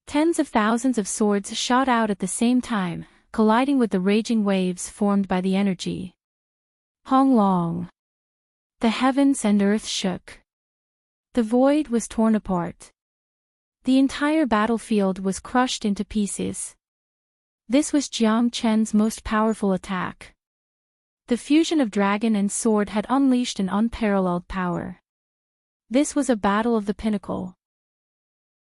Tens of thousands of swords shot out at the same time, colliding with the raging waves formed by the energy. Hong long. The heavens and earth shook. The void was torn apart. The entire battlefield was crushed into pieces. This was Jiang Chen's most powerful attack. The fusion of dragon and sword had unleashed an unparalleled power. This was a battle of the pinnacle.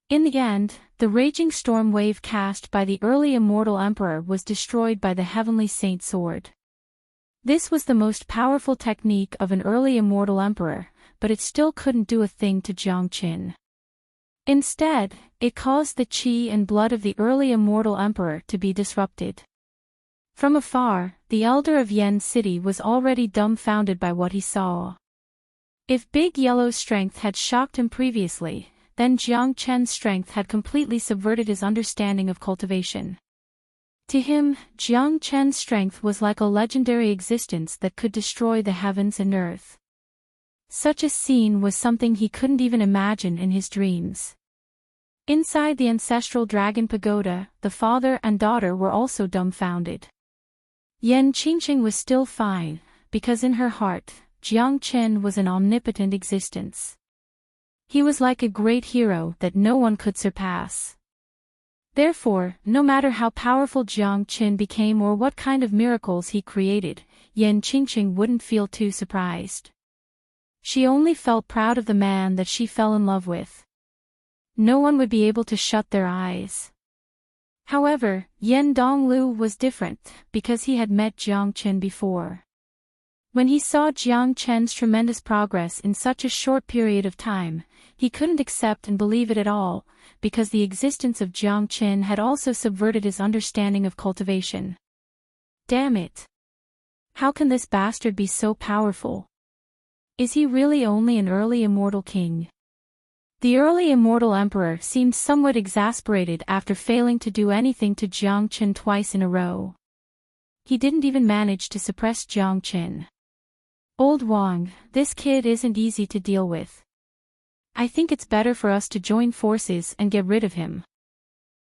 In the end, the raging storm wave cast by the early immortal emperor was destroyed by the heavenly saint sword. This was the most powerful technique of an early immortal emperor, but it still couldn't do a thing to Jiang Chen. Instead, it caused the qi and blood of the early immortal emperor to be disrupted. From afar, the elder of Yen City was already dumbfounded by what he saw. If Big Yellow's strength had shocked him previously, then Jiang Chen's strength had completely subverted his understanding of cultivation. To him, Jiang Chen's strength was like a legendary existence that could destroy the heavens and earth. Such a scene was something he couldn't even imagine in his dreams. Inside the ancestral dragon pagoda, the father and daughter were also dumbfounded. Yan Qingqing was still fine, because in her heart, Jiang Chen was an omnipotent existence. He was like a great hero that no one could surpass. Therefore, no matter how powerful Jiang Chen became or what kind of miracles he created, Yan Qingqing wouldn't feel too surprised. She only felt proud of the man that she fell in love with. No one would be able to shut their eyes. However, Yan Donglu was different, because he had met Jiang Chen before. When he saw Jiang Chen's tremendous progress in such a short period of time, he couldn't accept and believe it at all, because the existence of Jiang Chen had also subverted his understanding of cultivation. Damn it! How can this bastard be so powerful? Is he really only an early immortal king? The early immortal emperor seemed somewhat exasperated after failing to do anything to Jiang Chen twice in a row. He didn't even manage to suppress Jiang Chen. Old Wang, this kid isn't easy to deal with. I think it's better for us to join forces and get rid of him.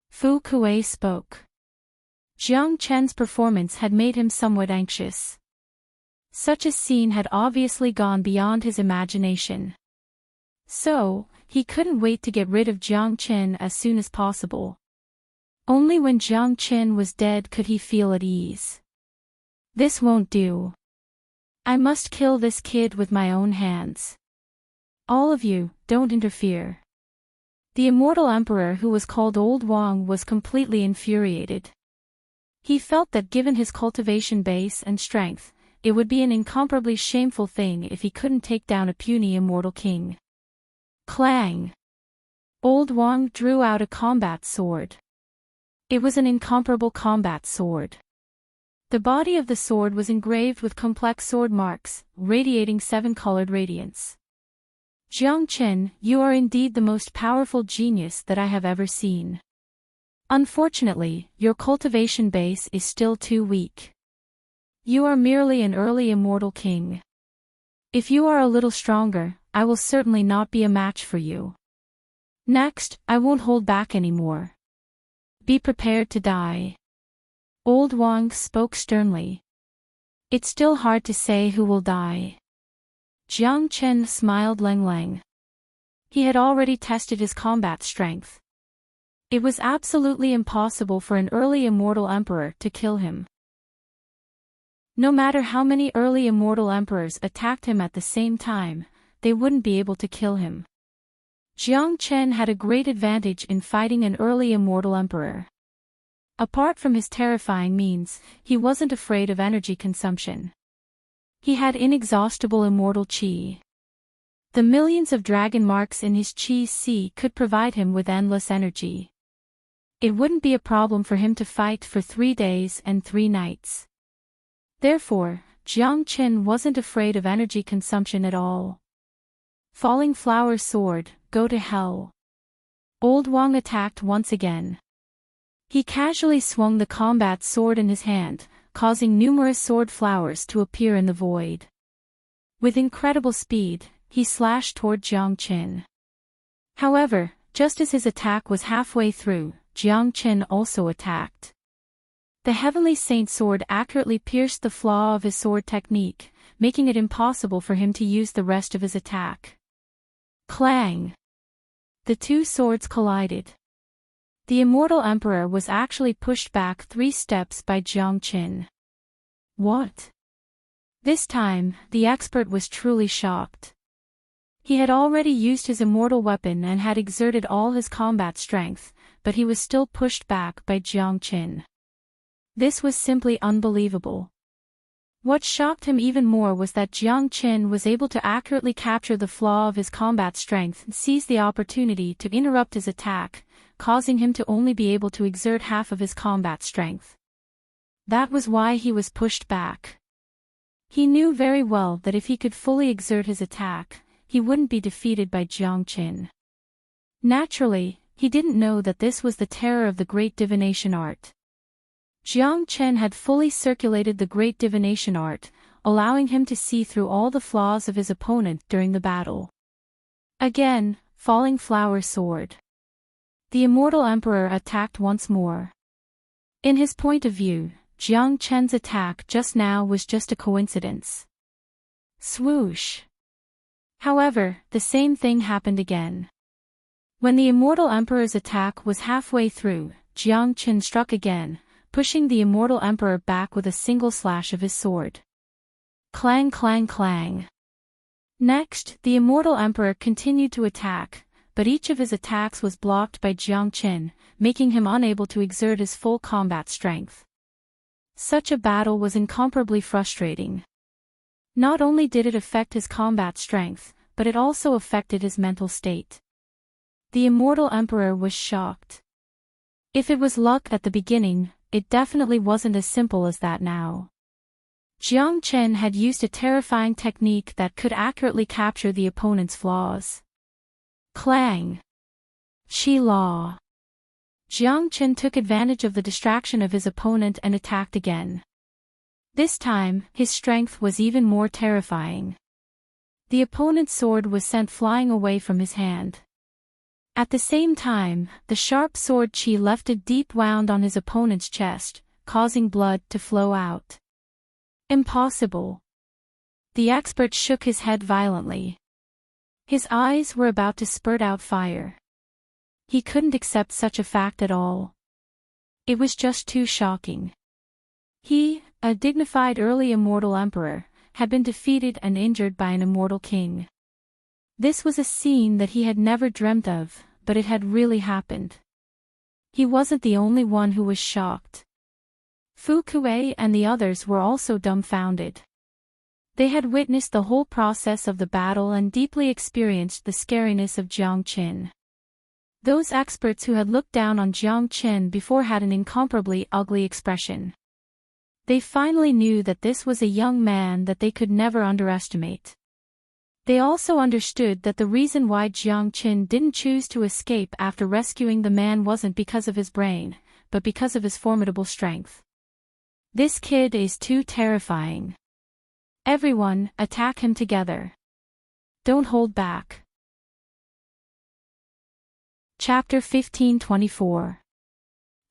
Fu Kuei spoke. Jiang Chen's performance had made him somewhat anxious. Such a scene had obviously gone beyond his imagination. So, he couldn't wait to get rid of Jiang Chen as soon as possible. Only when Jiang Chen was dead could he feel at ease. This won't do. I must kill this kid with my own hands. All of you, don't interfere. The immortal emperor who was called Old Wang was completely infuriated. He felt that given his cultivation base and strength, it would be an incomparably shameful thing if he couldn't take down a puny immortal king. Clang! Old Wang drew out a combat sword. It was an incomparable combat sword. The body of the sword was engraved with complex sword marks, radiating 7-colored radiance. Jiang Chen, you are indeed the most powerful genius that I have ever seen. Unfortunately, your cultivation base is still too weak. You are merely an early immortal king. If you are a little stronger, I will certainly not be a match for you. Next, I won't hold back anymore. Be prepared to die. Old Wang spoke sternly. It's still hard to say who will die. Jiang Chen smiled lang. He had already tested his combat strength. It was absolutely impossible for an early immortal emperor to kill him. No matter how many early immortal emperors attacked him at the same time, they wouldn't be able to kill him. Jiang Chen had a great advantage in fighting an early immortal emperor. Apart from his terrifying means, he wasn't afraid of energy consumption. He had inexhaustible immortal qi. The millions of dragon marks in his qi sea could provide him with endless energy. It wouldn't be a problem for him to fight for 3 days and 3 nights. Therefore, Jiang Qin wasn't afraid of energy consumption at all. Falling Flower Sword, go to hell. Old Wang attacked once again. He casually swung the combat sword in his hand, causing numerous sword flowers to appear in the void. With incredible speed, he slashed toward Jiang Qin. However, just as his attack was halfway through, Jiang Qin also attacked. The Heavenly Saint sword accurately pierced the flaw of his sword technique, making it impossible for him to use the rest of his attack. Clang! The two swords collided. The Immortal Emperor was actually pushed back 3 steps by Jiang Qin. What? This time, the expert was truly shocked. He had already used his immortal weapon and had exerted all his combat strength, but he was still pushed back by Jiang Qin. This was simply unbelievable. What shocked him even more was that Jiang Qin was able to accurately capture the flaw of his combat strength and seize the opportunity to interrupt his attack, causing him to only be able to exert half of his combat strength. That was why he was pushed back. He knew very well that if he could fully exert his attack, he wouldn't be defeated by Jiang Qin. Naturally, he didn't know that this was the terror of the great divination art. Jiang Qin had fully circulated the great divination art, allowing him to see through all the flaws of his opponent during the battle. Again, Falling Flower Sword. The Immortal Emperor attacked once more. In his point of view, Jiang Qin's attack just now was just a coincidence. Swoosh! However, the same thing happened again. When the Immortal Emperor's attack was halfway through, Jiang Qin struck again, pushing the Immortal Emperor back with a single slash of his sword. Clang clang clang. Next, the Immortal Emperor continued to attack, but each of his attacks was blocked by Jiang Qin, making him unable to exert his full combat strength. Such a battle was incomparably frustrating. Not only did it affect his combat strength, but it also affected his mental state. The Immortal Emperor was shocked. If it was luck at the beginning, it definitely wasn't as simple as that now. Jiang Qin had used a terrifying technique that could accurately capture the opponent's flaws. Clang! Qi Law. Jiang Qin took advantage of the distraction of his opponent and attacked again. This time, his strength was even more terrifying. The opponent's sword was sent flying away from his hand. At the same time, the sharp sword Qi left a deep wound on his opponent's chest, causing blood to flow out. Impossible. The expert shook his head violently. His eyes were about to spurt out fire. He couldn't accept such a fact at all. It was just too shocking. He, a dignified early immortal emperor, had been defeated and injured by an immortal king. This was a scene that he had never dreamt of, but it had really happened. He wasn't the only one who was shocked. Fu Kuei and the others were also dumbfounded. They had witnessed the whole process of the battle and deeply experienced the scariness of Jiang Qin. Those experts who had looked down on Jiang Qin before had an incomparably ugly expression. They finally knew that this was a young man that they could never underestimate. They also understood that the reason why Jiang Qin didn't choose to escape after rescuing the man wasn't because of his brain, but because of his formidable strength. This kid is too terrifying. Everyone, attack him together. Don't hold back. Chapter 1524.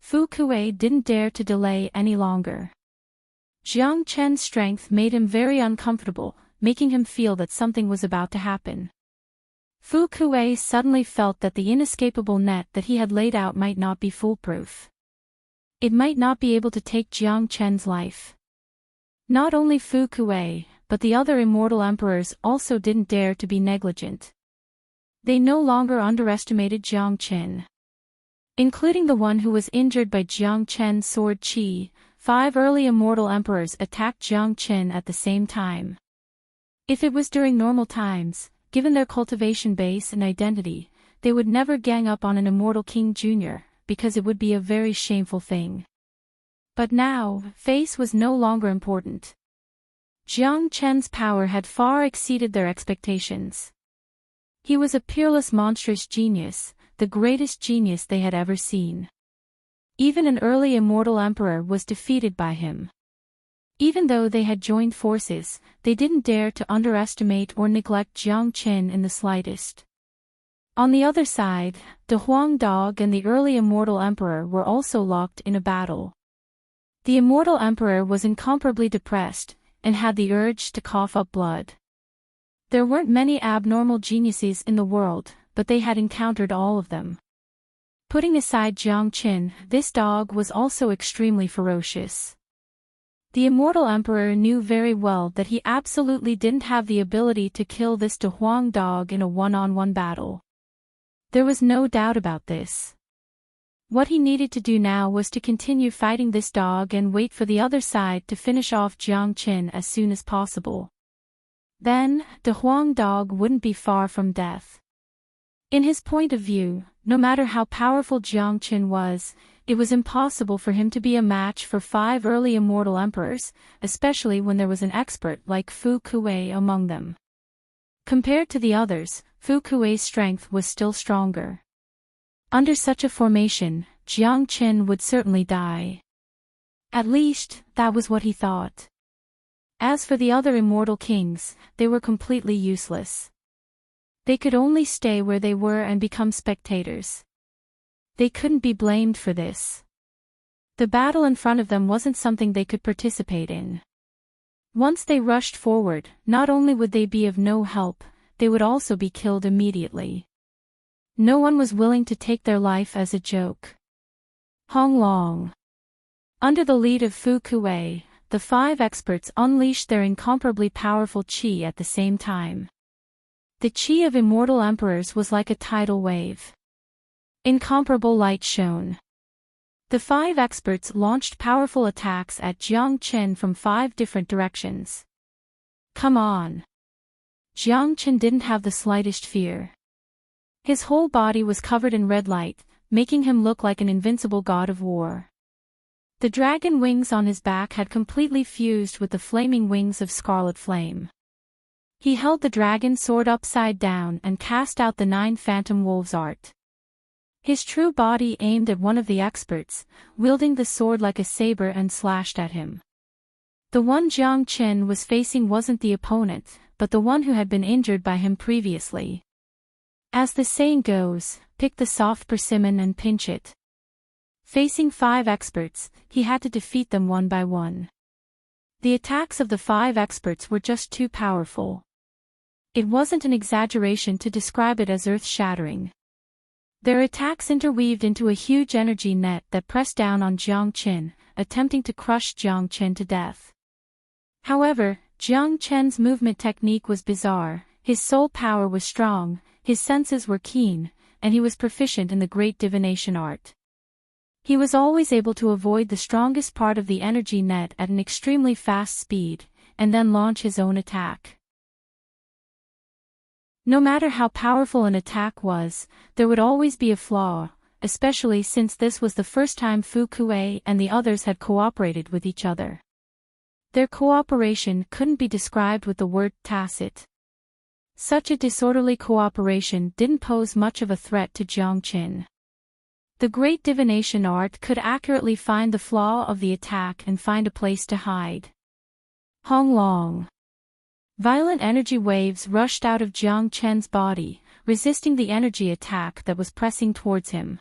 Fu Kuei didn't dare to delay any longer. Jiang Qin's strength made him very uncomfortable, making him feel that something was about to happen. Fu Kuei suddenly felt that the inescapable net that he had laid out might not be foolproof. It might not be able to take Jiang Qin's life. Not only Fu Kuei, but the other immortal emperors also didn't dare to be negligent. They no longer underestimated Jiang Qin. Including the one who was injured by Jiang Qin's sword Qi, 5 early immortal emperors attacked Jiang Qin at the same time. If it was during normal times, given their cultivation base and identity, they would never gang up on an immortal king jr., because it would be a very shameful thing. But now, face was no longer important. Jiang Chen's power had far exceeded their expectations. He was a peerless monstrous genius, the greatest genius they had ever seen. Even an early immortal emperor was defeated by him. Even though they had joined forces, they didn't dare to underestimate or neglect Jiang Chen in the slightest. On the other side, the Huang Dog and the early immortal emperor were also locked in a battle. The immortal emperor was incomparably depressed, and had the urge to cough up blood. There weren't many abnormal geniuses in the world, but they had encountered all of them. Putting aside Jiang Chen, this dog was also extremely ferocious. The immortal emperor knew very well that he absolutely didn't have the ability to kill this De Huang dog in a one-on-one battle. There was no doubt about this. What he needed to do now was to continue fighting this dog and wait for the other side to finish off Jiang Chen as soon as possible. Then, the Huang dog wouldn't be far from death. In his point of view, no matter how powerful Jiang Chen was, it was impossible for him to be a match for 5 early immortal emperors, especially when there was an expert like Fu Kuei among them. Compared to the others, Fu Kuei's strength was still stronger. Under such a formation, Jiang Chen would certainly die. At least, that was what he thought. As for the other immortal kings, they were completely useless. They could only stay where they were and become spectators. They couldn't be blamed for this. The battle in front of them wasn't something they could participate in. Once they rushed forward, not only would they be of no help, they would also be killed immediately. No one was willing to take their life as a joke. Hong Long. Under the lead of Fu Kuei, the 5 experts unleashed their incomparably powerful qi at the same time. The qi of immortal emperors was like a tidal wave. Incomparable light shone. The 5 experts launched powerful attacks at Jiang Chen from 5 different directions. Come on. Jiang Chen didn't have the slightest fear. His whole body was covered in red light, making him look like an invincible god of war. The dragon wings on his back had completely fused with the flaming wings of scarlet flame. He held the dragon sword upside down and cast out the 9 phantom wolves art. His true body aimed at one of the experts, wielding the sword like a saber and slashed at him. The one Jiang Chen was facing wasn't the opponent, but the one who had been injured by him previously. As the saying goes, pick the soft persimmon and pinch it. Facing 5 experts, he had to defeat them one by one. The attacks of the 5 experts were just too powerful. It wasn't an exaggeration to describe it as earth-shattering. Their attacks interweaved into a huge energy net that pressed down on Jiang Chen, attempting to crush Jiang Chen to death. However, Jiang Chen's movement technique was bizarre, his soul power was strong, his senses were keen, and he was proficient in the great divination art. He was always able to avoid the strongest part of the energy net at an extremely fast speed, and then launch his own attack. No matter how powerful an attack was, there would always be a flaw, especially since this was the first time Fu Kuei and the others had cooperated with each other. Their cooperation couldn't be described with the word tacit. Such a disorderly cooperation didn't pose much of a threat to Jiang Chen. The great divination art could accurately find the flaw of the attack and find a place to hide. Hong Long. Violent energy waves rushed out of Jiang Chen's body, resisting the energy attack that was pressing towards him.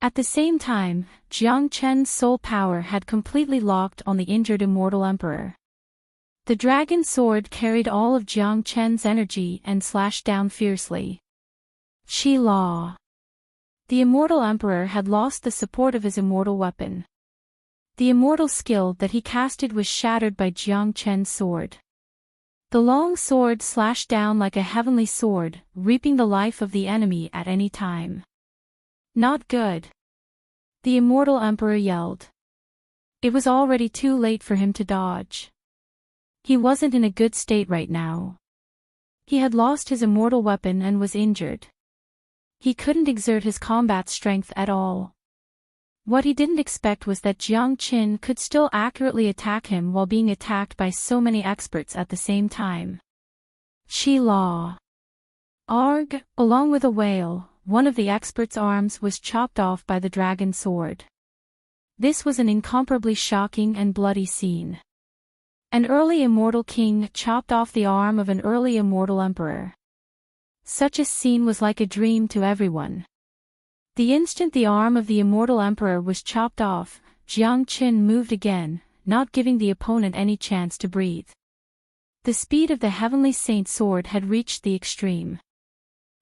At the same time, Jiang Chen's soul power had completely locked on the injured immortal emperor. The dragon sword carried all of Jiang Chen's energy and slashed down fiercely. Qi Law. The immortal emperor had lost the support of his immortal weapon. The immortal skill that he casted was shattered by Jiang Chen's sword. The long sword slashed down like a heavenly sword, reaping the life of the enemy at any time. Not good. The immortal emperor yelled. It was already too late for him to dodge. He wasn't in a good state right now. He had lost his immortal weapon and was injured. He couldn't exert his combat strength at all. What he didn't expect was that Jiang Qin could still accurately attack him while being attacked by so many experts at the same time. Qi Law. Arg, along with a wail, one of the expert's arms was chopped off by the dragon sword. This was an incomparably shocking and bloody scene. An early immortal king chopped off the arm of an early immortal emperor. Such a scene was like a dream to everyone. The instant the arm of the immortal emperor was chopped off, Jiang Qin moved again, not giving the opponent any chance to breathe. The speed of the heavenly saint's sword had reached the extreme.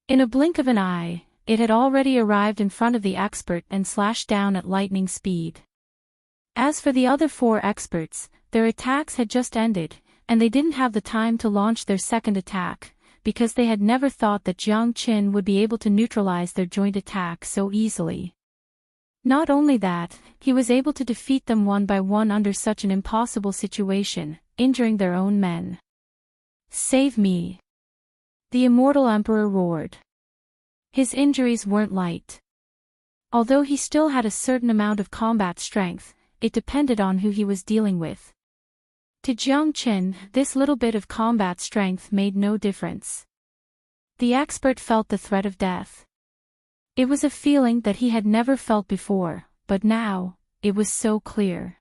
In a blink of an eye, it had already arrived in front of the expert and slashed down at lightning speed. As for the other 4 experts, their attacks had just ended, and they didn't have the time to launch their second attack, because they had never thought that Jiang Qin would be able to neutralize their joint attack so easily. Not only that, he was able to defeat them one by one under such an impossible situation, injuring their own men. "Save me!" the immortal emperor roared. His injuries weren't light. Although he still had a certain amount of combat strength, it depended on who he was dealing with. To Jiang Qin, this little bit of combat strength made no difference. The expert felt the threat of death. It was a feeling that he had never felt before, but now, it was so clear.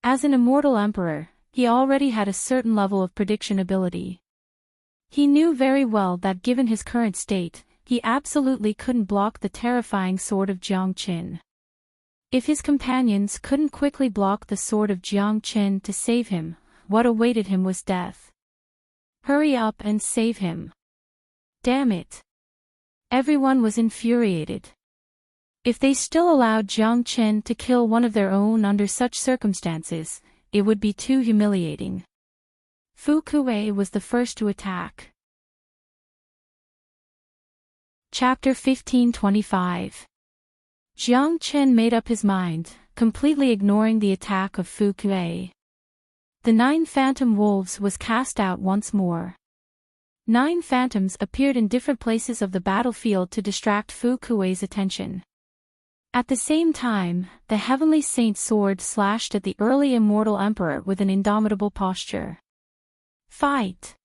As an immortal emperor, he already had a certain level of prediction ability. He knew very well that given his current state, he absolutely couldn't block the terrifying sword of Jiang Qin. If his companions couldn't quickly block the sword of Jiang Qin to save him, what awaited him was death. Hurry up and save him. Damn it. Everyone was infuriated. If they still allowed Jiang Qin to kill one of their own under such circumstances, it would be too humiliating. Fu Kuei was the first to attack. Chapter 1525. Jiang Qin made up his mind, completely ignoring the attack of Fu Kuei. The 9 phantom wolves was cast out once more. 9 phantoms appeared in different places of the battlefield to distract Fu Kuei's attention. At the same time, the heavenly saint's sword slashed at the early immortal emperor with an indomitable posture. Fight!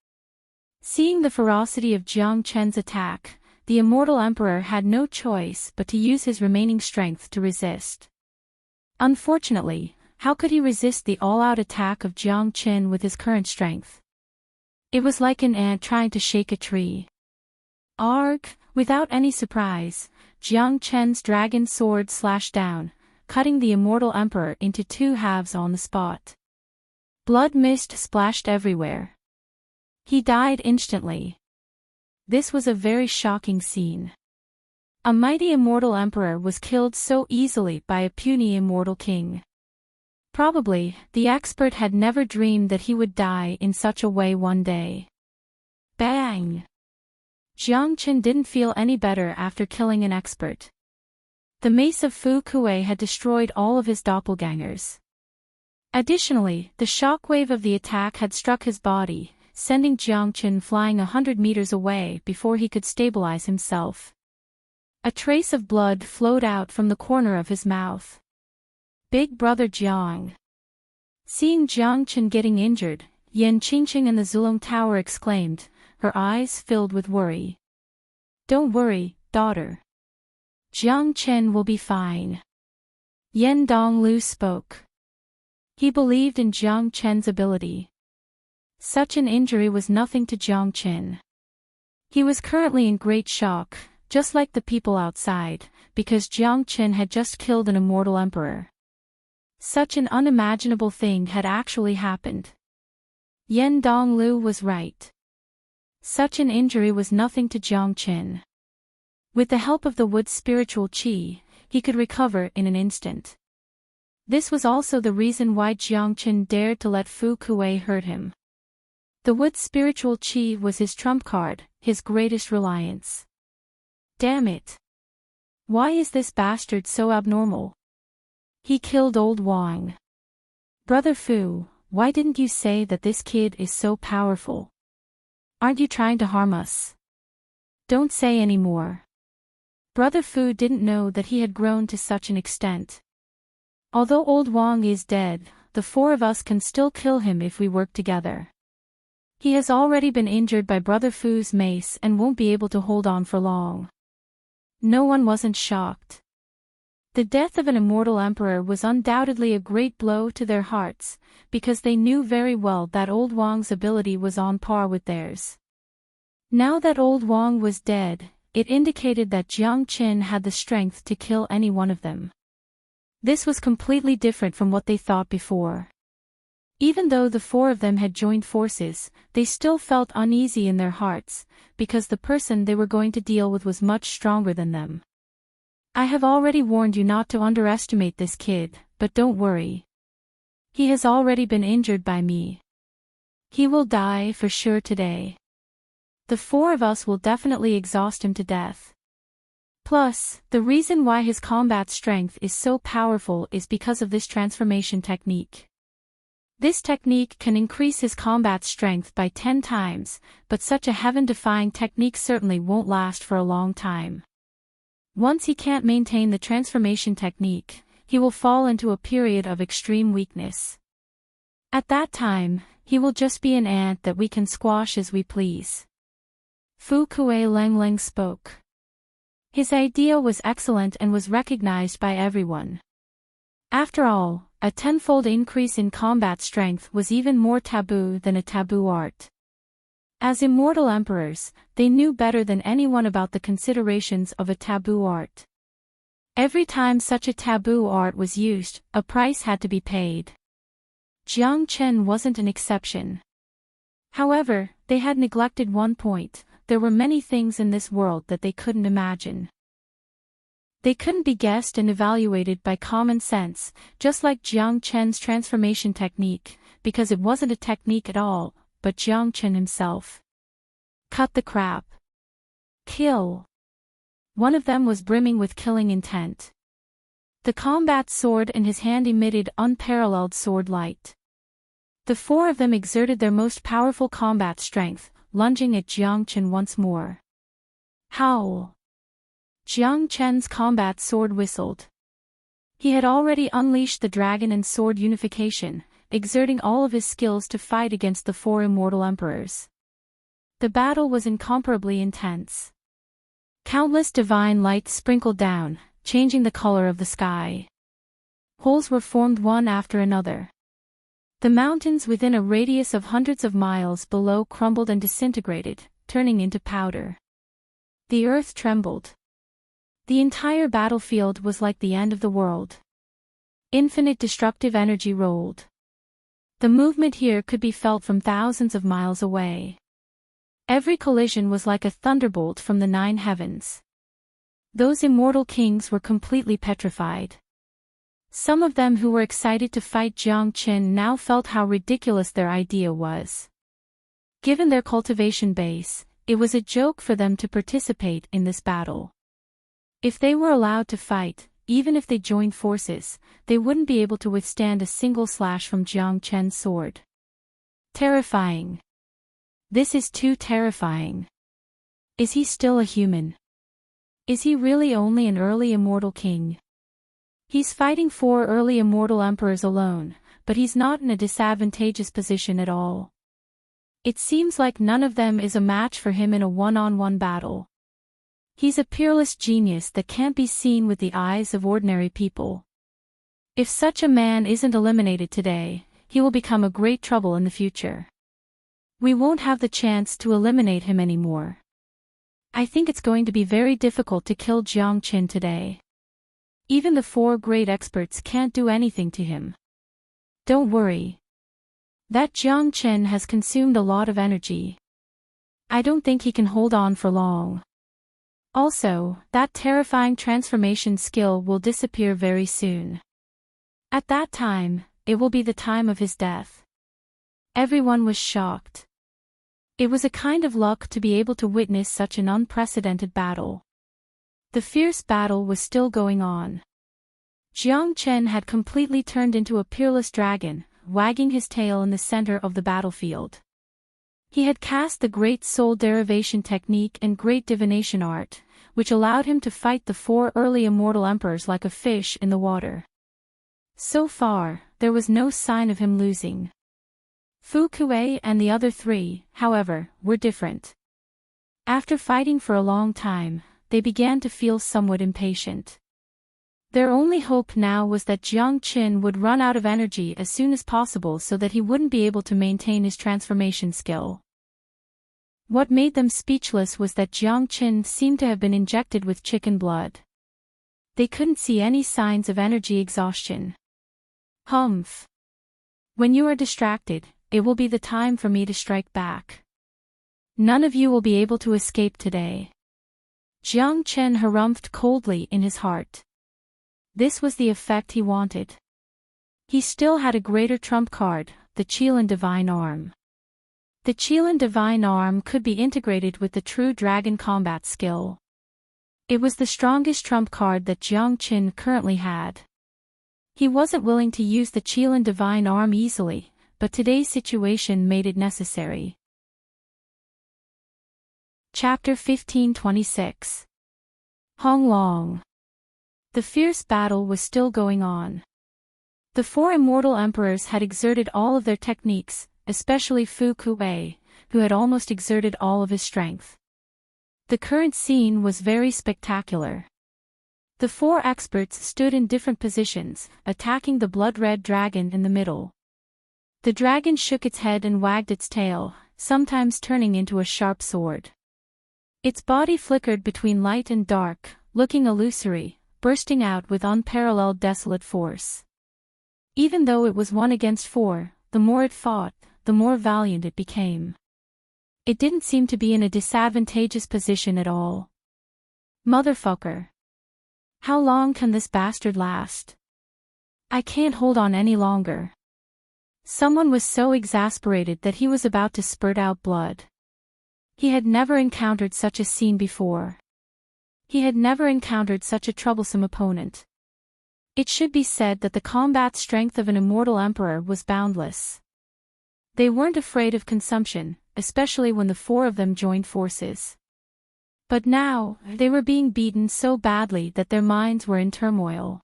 Seeing the ferocity of Jiang Qin's attack, the immortal emperor had no choice but to use his remaining strength to resist. Unfortunately, how could he resist the all-out attack of Jiang Qin with his current strength? It was like an ant trying to shake a tree. Arg! Without any surprise, Jiang Qin's dragon sword slashed down, cutting the immortal emperor into 2 halves on the spot. Blood mist splashed everywhere. He died instantly. This was a very shocking scene. A mighty immortal emperor was killed so easily by a puny immortal king. Probably, the expert had never dreamed that he would die in such a way one day. Bang! Jiang Qin didn't feel any better after killing an expert. The mace of Fu Kuei had destroyed all of his doppelgangers. Additionally, the shockwave of the attack had struck his body, sending Jiang Qin flying 100 meters away before he could stabilize himself. A trace of blood flowed out from the corner of his mouth. Big brother Jiang. Seeing Jiang Qin getting injured, Yan Qingqing in the Zulong Tower exclaimed, her eyes filled with worry. Don't worry, daughter. Jiang Qin will be fine. Yan Donglu spoke. He believed in Jiang Qin's ability. Such an injury was nothing to Jiang Qin. He was currently in great shock, just like the people outside, because Jiang Qin had just killed an immortal emperor. Such an unimaginable thing had actually happened. Yan Donglu was right. Such an injury was nothing to Jiang Qin. With the help of the wood's spiritual qi, he could recover in an instant. This was also the reason why Jiang Qin dared to let Fu Kuei hurt him. The wood's spiritual qi was his trump card, his greatest reliance. Damn it! Why is this bastard so abnormal? He killed old Wang. Brother Fu, why didn't you say that this kid is so powerful? Aren't you trying to harm us? Don't say any more. Brother Fu didn't know that he had grown to such an extent. Although old Wang is dead, the four of us can still kill him if we work together. He has already been injured by Brother Fu's mace and won't be able to hold on for long. No one wasn't shocked. The death of an immortal emperor was undoubtedly a great blow to their hearts, because they knew very well that old Wang's ability was on par with theirs. Now that old Wang was dead, it indicated that Jiang Qin had the strength to kill any one of them. This was completely different from what they thought before. Even though the four of them had joined forces, they still felt uneasy in their hearts, because the person they were going to deal with was much stronger than them. I have already warned you not to underestimate this kid, but don't worry. He has already been injured by me. He will die for sure today. The four of us will definitely exhaust him to death. Plus, the reason why his combat strength is so powerful is because of this transformation technique. This technique can increase his combat strength by 10 times, but such a heaven-defying technique certainly won't last for a long time. Once he can't maintain the transformation technique, he will fall into a period of extreme weakness. At that time, he will just be an ant that we can squash as we please. Fu Kuei-Leng spoke. His idea was excellent and was recognized by everyone. After all, a tenfold increase in combat strength was even more taboo than a taboo art. As immortal emperors, they knew better than anyone about the considerations of a taboo art. Every time such a taboo art was used, a price had to be paid. Jiang Chen wasn't an exception. However, they had neglected one point: there were many things in this world that they couldn't imagine. They couldn't be guessed and evaluated by common sense, just like Jiang Chen's transformation technique, because it wasn't a technique at all, but Jiang Chen himself. Cut the crap. Kill. One of them was brimming with killing intent. The combat sword in his hand emitted unparalleled sword light. The four of them exerted their most powerful combat strength, lunging at Jiang Chen once more. Howl. Jiang Chen's combat sword whistled. He had already unleashed the dragon and sword unification, exerting all of his skills to fight against the four immortal emperors. The battle was incomparably intense. Countless divine lights sprinkled down, changing the color of the sky. Holes were formed one after another. The mountains within a radius of hundreds of miles below crumbled and disintegrated, turning into powder. The earth trembled. The entire battlefield was like the end of the world. Infinite destructive energy rolled. The movement here could be felt from thousands of miles away. Every collision was like a thunderbolt from the 9 heavens. Those immortal kings were completely petrified. Some of them who were excited to fight Jiang Qin now felt how ridiculous their idea was. Given their cultivation base, it was a joke for them to participate in this battle. If they were allowed to fight, even if they joined forces, they wouldn't be able to withstand a single slash from Jiang Chen's sword. Terrifying. This is too terrifying. Is he still a human? Is he really only an early immortal king? He's fighting 4 early immortal emperors alone, but he's not in a disadvantageous position at all. It seems like none of them is a match for him in a one-on-one battle. He's a peerless genius that can't be seen with the eyes of ordinary people. If such a man isn't eliminated today, he will become a great trouble in the future. We won't have the chance to eliminate him anymore. I think it's going to be very difficult to kill Jiang Qin today. Even the 4 great experts can't do anything to him. Don't worry. That Jiang Qin has consumed a lot of energy. I don't think he can hold on for long. Also, that terrifying transformation skill will disappear very soon. At that time, it will be the time of his death. Everyone was shocked. It was a kind of luck to be able to witness such an unprecedented battle. The fierce battle was still going on. Jiang Chen had completely turned into a peerless dragon, wagging his tail in the center of the battlefield. He had cast the great soul derivation technique and great divination art, which allowed him to fight the 4 early immortal emperors like a fish in the water. So far, there was no sign of him losing. Fu Kuei and the other three, however, were different. After fighting for a long time, they began to feel somewhat impatient. Their only hope now was that Jiang Qin would run out of energy as soon as possible so that he wouldn't be able to maintain his transformation skill. What made them speechless was that Jiang Qin seemed to have been injected with chicken blood. They couldn't see any signs of energy exhaustion. Humph. When you are distracted, it will be the time for me to strike back. None of you will be able to escape today. Jiang Chen harumphed coldly in his heart. This was the effect he wanted. He still had a greater trump card, the Qilin Divine Arm. The Qilin Divine Arm could be integrated with the True Dragon combat skill. It was the strongest trump card that Jiang Qin currently had. He wasn't willing to use the Qilin Divine Arm easily, but today's situation made it necessary. Chapter 1526. Hong Long. The fierce battle was still going on. The four immortal emperors had exerted all of their techniques, especially Fu Kuei, who had almost exerted all of his strength. The current scene was very spectacular. The four experts stood in different positions, attacking the blood-red dragon in the middle. The dragon shook its head and wagged its tail, sometimes turning into a sharp sword. Its body flickered between light and dark, looking illusory, bursting out with unparalleled desolate force. Even though it was 1 against 4, the more it fought, the more valiant it became. It didn't seem to be in a disadvantageous position at all. Motherfucker. How long can this bastard last? I can't hold on any longer. Someone was so exasperated that he was about to spurt out blood. He had never encountered such a scene before. He had never encountered such a troublesome opponent. It should be said that the combat strength of an immortal emperor was boundless. They weren't afraid of consumption, especially when the four of them joined forces. But now, they were being beaten so badly that their minds were in turmoil.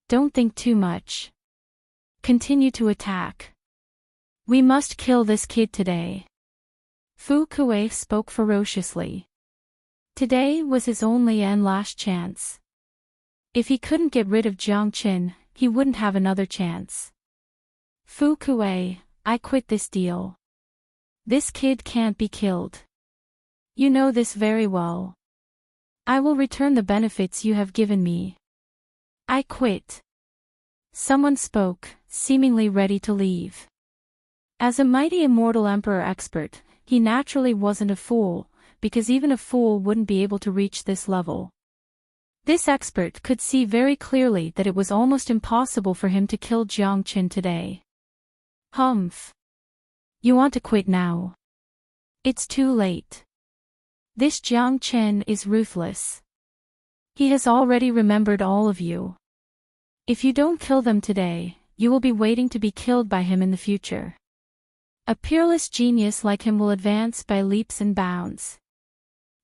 Don't think too much. Continue to attack. We must kill this kid today. Fu Kuei spoke ferociously. Today was his only and last chance. If he couldn't get rid of Jiang Qin, he wouldn't have another chance. Fu Kuei, I quit this deal. This kid can't be killed. You know this very well. I will return the benefits you have given me. I quit. Someone spoke, seemingly ready to leave. As a mighty immortal emperor expert, he naturally wasn't a fool, because even a fool wouldn't be able to reach this level. This expert could see very clearly that it was almost impossible for him to kill Jiang Qin today. Humph. You want to quit now? It's too late. This Jiang Qin is ruthless. He has already remembered all of you. If you don't kill them today, you will be waiting to be killed by him in the future. A peerless genius like him will advance by leaps and bounds.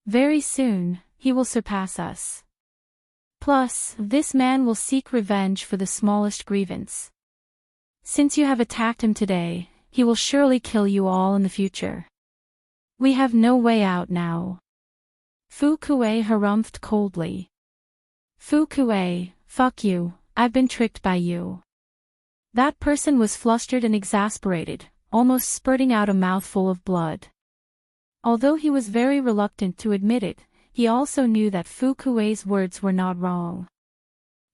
Very soon, he will surpass us. Plus, this man will seek revenge for the smallest grievance. Since you have attacked him today, he will surely kill you all in the future. We have no way out now. Fu Kuei harumphed coldly. Fu Kuei, fuck you, I've been tricked by you. That person was flustered and exasperated, almost spurting out a mouthful of blood. Although he was very reluctant to admit it, he also knew that Fu Kuei's words were not wrong.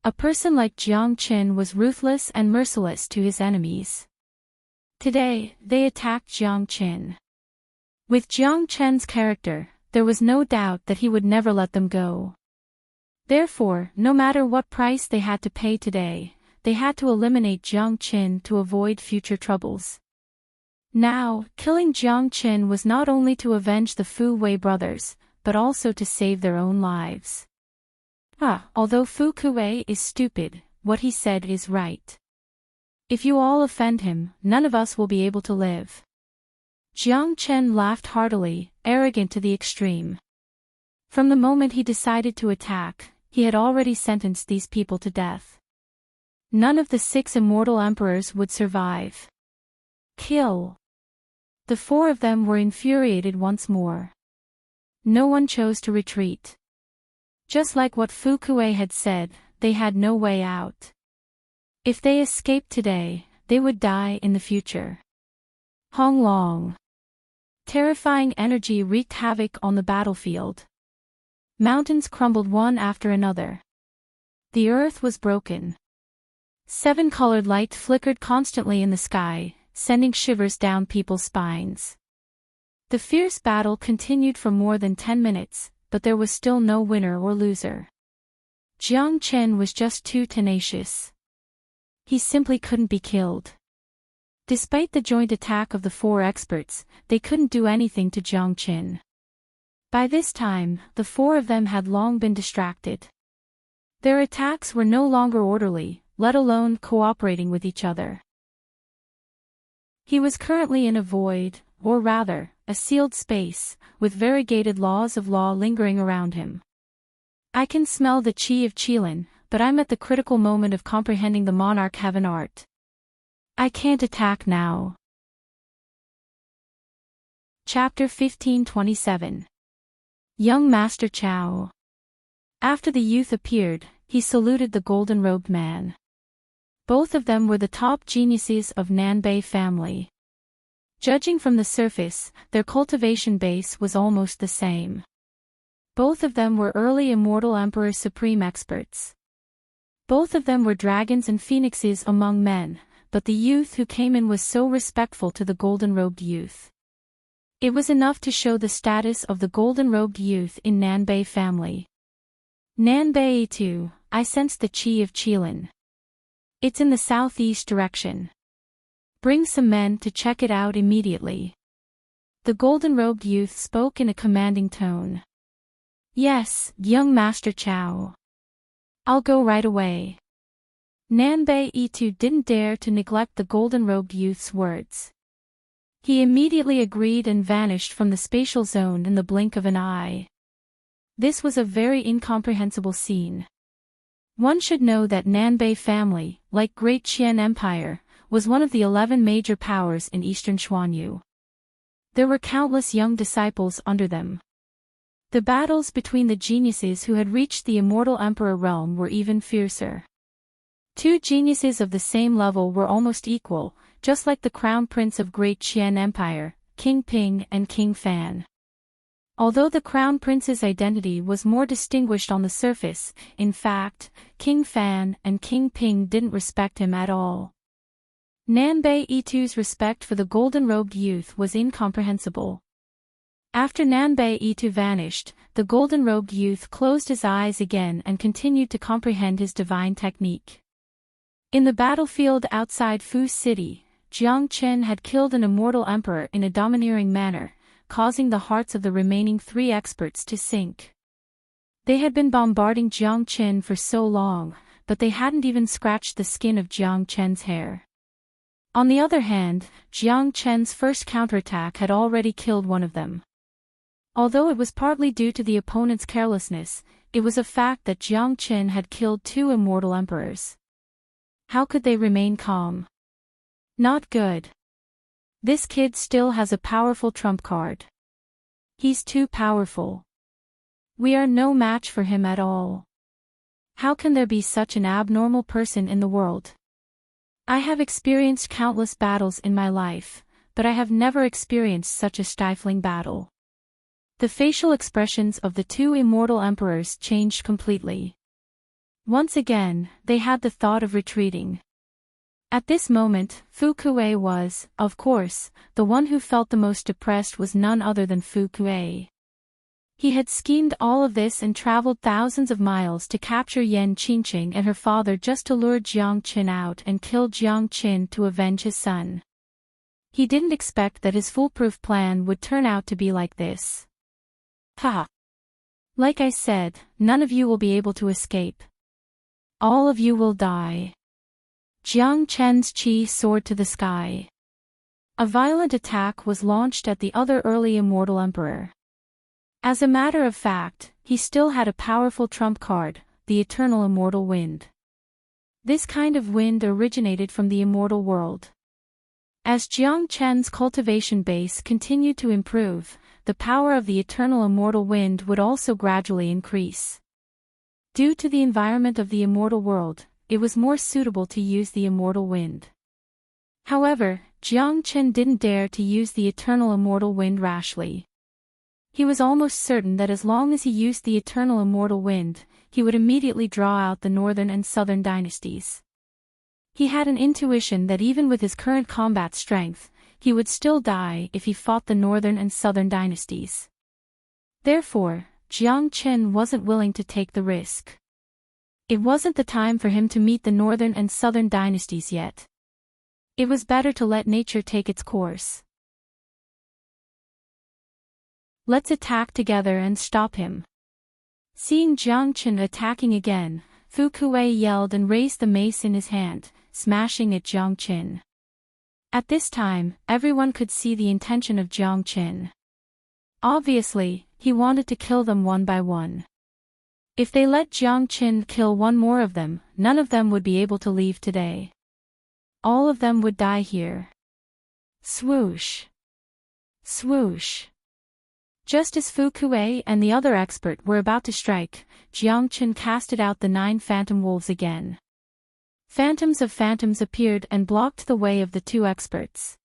A person like Jiang Qin was ruthless and merciless to his enemies. Today, they attacked Jiang Qin. With Jiang Qin's character, there was no doubt that he would never let them go. Therefore, no matter what price they had to pay today, they had to eliminate Jiang Qin to avoid future troubles. Now, killing Jiang Qin was not only to avenge the Fu Wei brothers, but also to save their own lives. Although Fu Kuei is stupid, what he said is right. If you all offend him, none of us will be able to live. Jiang Qin laughed heartily, arrogant to the extreme. From the moment he decided to attack, he had already sentenced these people to death. None of the 6 immortal emperors would survive. Kill. The 4 of them were infuriated once more. No one chose to retreat. Just like what Fukue had said, they had no way out. If they escaped today, they would die in the future. Hong Long. Terrifying energy wreaked havoc on the battlefield. Mountains crumbled one after another. The earth was broken. 7-colored light flickered constantly in the sky, sending shivers down people's spines. The fierce battle continued for more than 10 minutes, but there was still no winner or loser. Jiang Chen was just too tenacious. He simply couldn't be killed. Despite the joint attack of the 4 experts, they couldn't do anything to Jiang Chen. By this time, the 4 of them had long been distracted. Their attacks were no longer orderly, let alone cooperating with each other. He was currently in a void, or rather, a sealed space, with variegated laws of law lingering around him. I can smell the chi of Qilin, but I'm at the critical moment of comprehending the Monarch Heaven art. I can't attack now. Chapter 1527. Young Master Chao. After the youth appeared, he saluted the golden-robed man. Both of them were the top geniuses of Nanbei family. Judging from the surface, their cultivation base was almost the same. Both of them were early immortal Emperor Supreme experts. Both of them were dragons and phoenixes among men, but the youth who came in was so respectful to the golden-robed youth. It was enough to show the status of the golden-robed youth in Nanbei family. Nanbei too, I sensed the chi of Qilin. It's in the southeast direction. Bring some men to check it out immediately. The golden-robed youth spoke in a commanding tone. Yes, young Master Chao. I'll go right away. Nanbei Itu didn't dare to neglect the golden-robed youth's words. He immediately agreed and vanished from the spatial zone in the blink of an eye. This was a very incomprehensible scene. One should know that Nanbei family, like Great Qian Empire, was one of the 11 major powers in eastern Xuanyu. There were countless young disciples under them. The battles between the geniuses who had reached the immortal emperor realm were even fiercer. 2 geniuses of the same level were almost equal, just like the crown prince of Great Qian Empire, King Ping and King Fan. Although the crown prince's identity was more distinguished on the surface, in fact, King Fan and King Ping didn't respect him at all. Nanbei Itu's respect for the golden-robed youth was incomprehensible. After Nanbei Itu vanished, the golden-robed youth closed his eyes again and continued to comprehend his divine technique. In the battlefield outside Fu City, Jiang Chen had killed an immortal emperor in a domineering manner, causing the hearts of the remaining 3 experts to sink. They had been bombarding Jiang Chen for so long, but they hadn't even scratched the skin of Jiang Chen's hair. On the other hand, Jiang Chen's first counterattack had already killed one of them. Although it was partly due to the opponent's carelessness, it was a fact that Jiang Chen had killed 2 immortal emperors. How could they remain calm? Not good. This kid still has a powerful trump card. He's too powerful. We are no match for him at all. How can there be such an abnormal person in the world? I have experienced countless battles in my life, but I have never experienced such a stifling battle. The facial expressions of the 2 immortal emperors changed completely. Once again, they had the thought of retreating. At this moment, Fukue was, of course, the one who felt the most depressed was none other than Fukue. He had schemed all of this and traveled thousands of miles to capture Yan Qingqing and her father just to lure Jiang Chen out and kill Jiang Chen to avenge his son. He didn't expect that his foolproof plan would turn out to be like this. Ha! Like I said, none of you will be able to escape. All of you will die. Jiang Chen's chi soared to the sky. A violent attack was launched at the other early immortal emperor. As a matter of fact, he still had a powerful trump card, the eternal immortal wind. This kind of wind originated from the immortal world. As Jiang Chen's cultivation base continued to improve, the power of the eternal immortal wind would also gradually increase. Due to the environment of the immortal world, it was more suitable to use the immortal wind. However, Jiang Chen didn't dare to use the eternal immortal wind rashly. He was almost certain that as long as he used the eternal immortal wind, he would immediately draw out the northern and southern dynasties. He had an intuition that even with his current combat strength, he would still die if he fought the northern and southern dynasties. Therefore, Jiang Chen wasn't willing to take the risk. It wasn't the time for him to meet the northern and southern dynasties yet. It was better to let nature take its course. Let's attack together and stop him. Seeing Jiang Chen attacking again, Fu Kuei yelled and raised the mace in his hand, smashing at Jiang Chen. At this time, everyone could see the intention of Jiang Chen. Obviously, he wanted to kill them one by one. If they let Jiang Chen kill one more of them, none of them would be able to leave today. All of them would die here. Swoosh. Swoosh. Just as Fu Kuei and the other expert were about to strike, Jiang Chen casted out the 9 phantom wolves again. Phantoms of phantoms appeared and blocked the way of the 2 experts.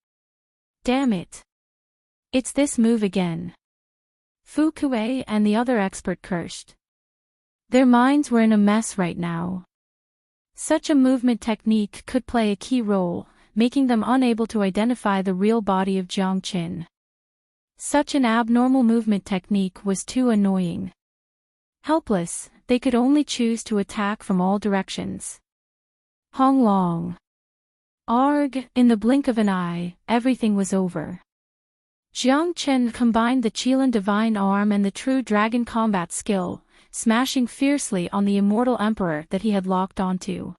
Damn it! It's this move again. Fu Kuei and the other expert cursed. Their minds were in a mess right now. Such a movement technique could play a key role, making them unable to identify the real body of Jiang Chen. Such an abnormal movement technique was too annoying. Helpless, they could only choose to attack from all directions. Hong Long. Arg, in the blink of an eye, everything was over. Jiang Chen combined the Qilin Divine Arm and the True Dragon combat skill, smashing fiercely on the immortal emperor that he had locked onto.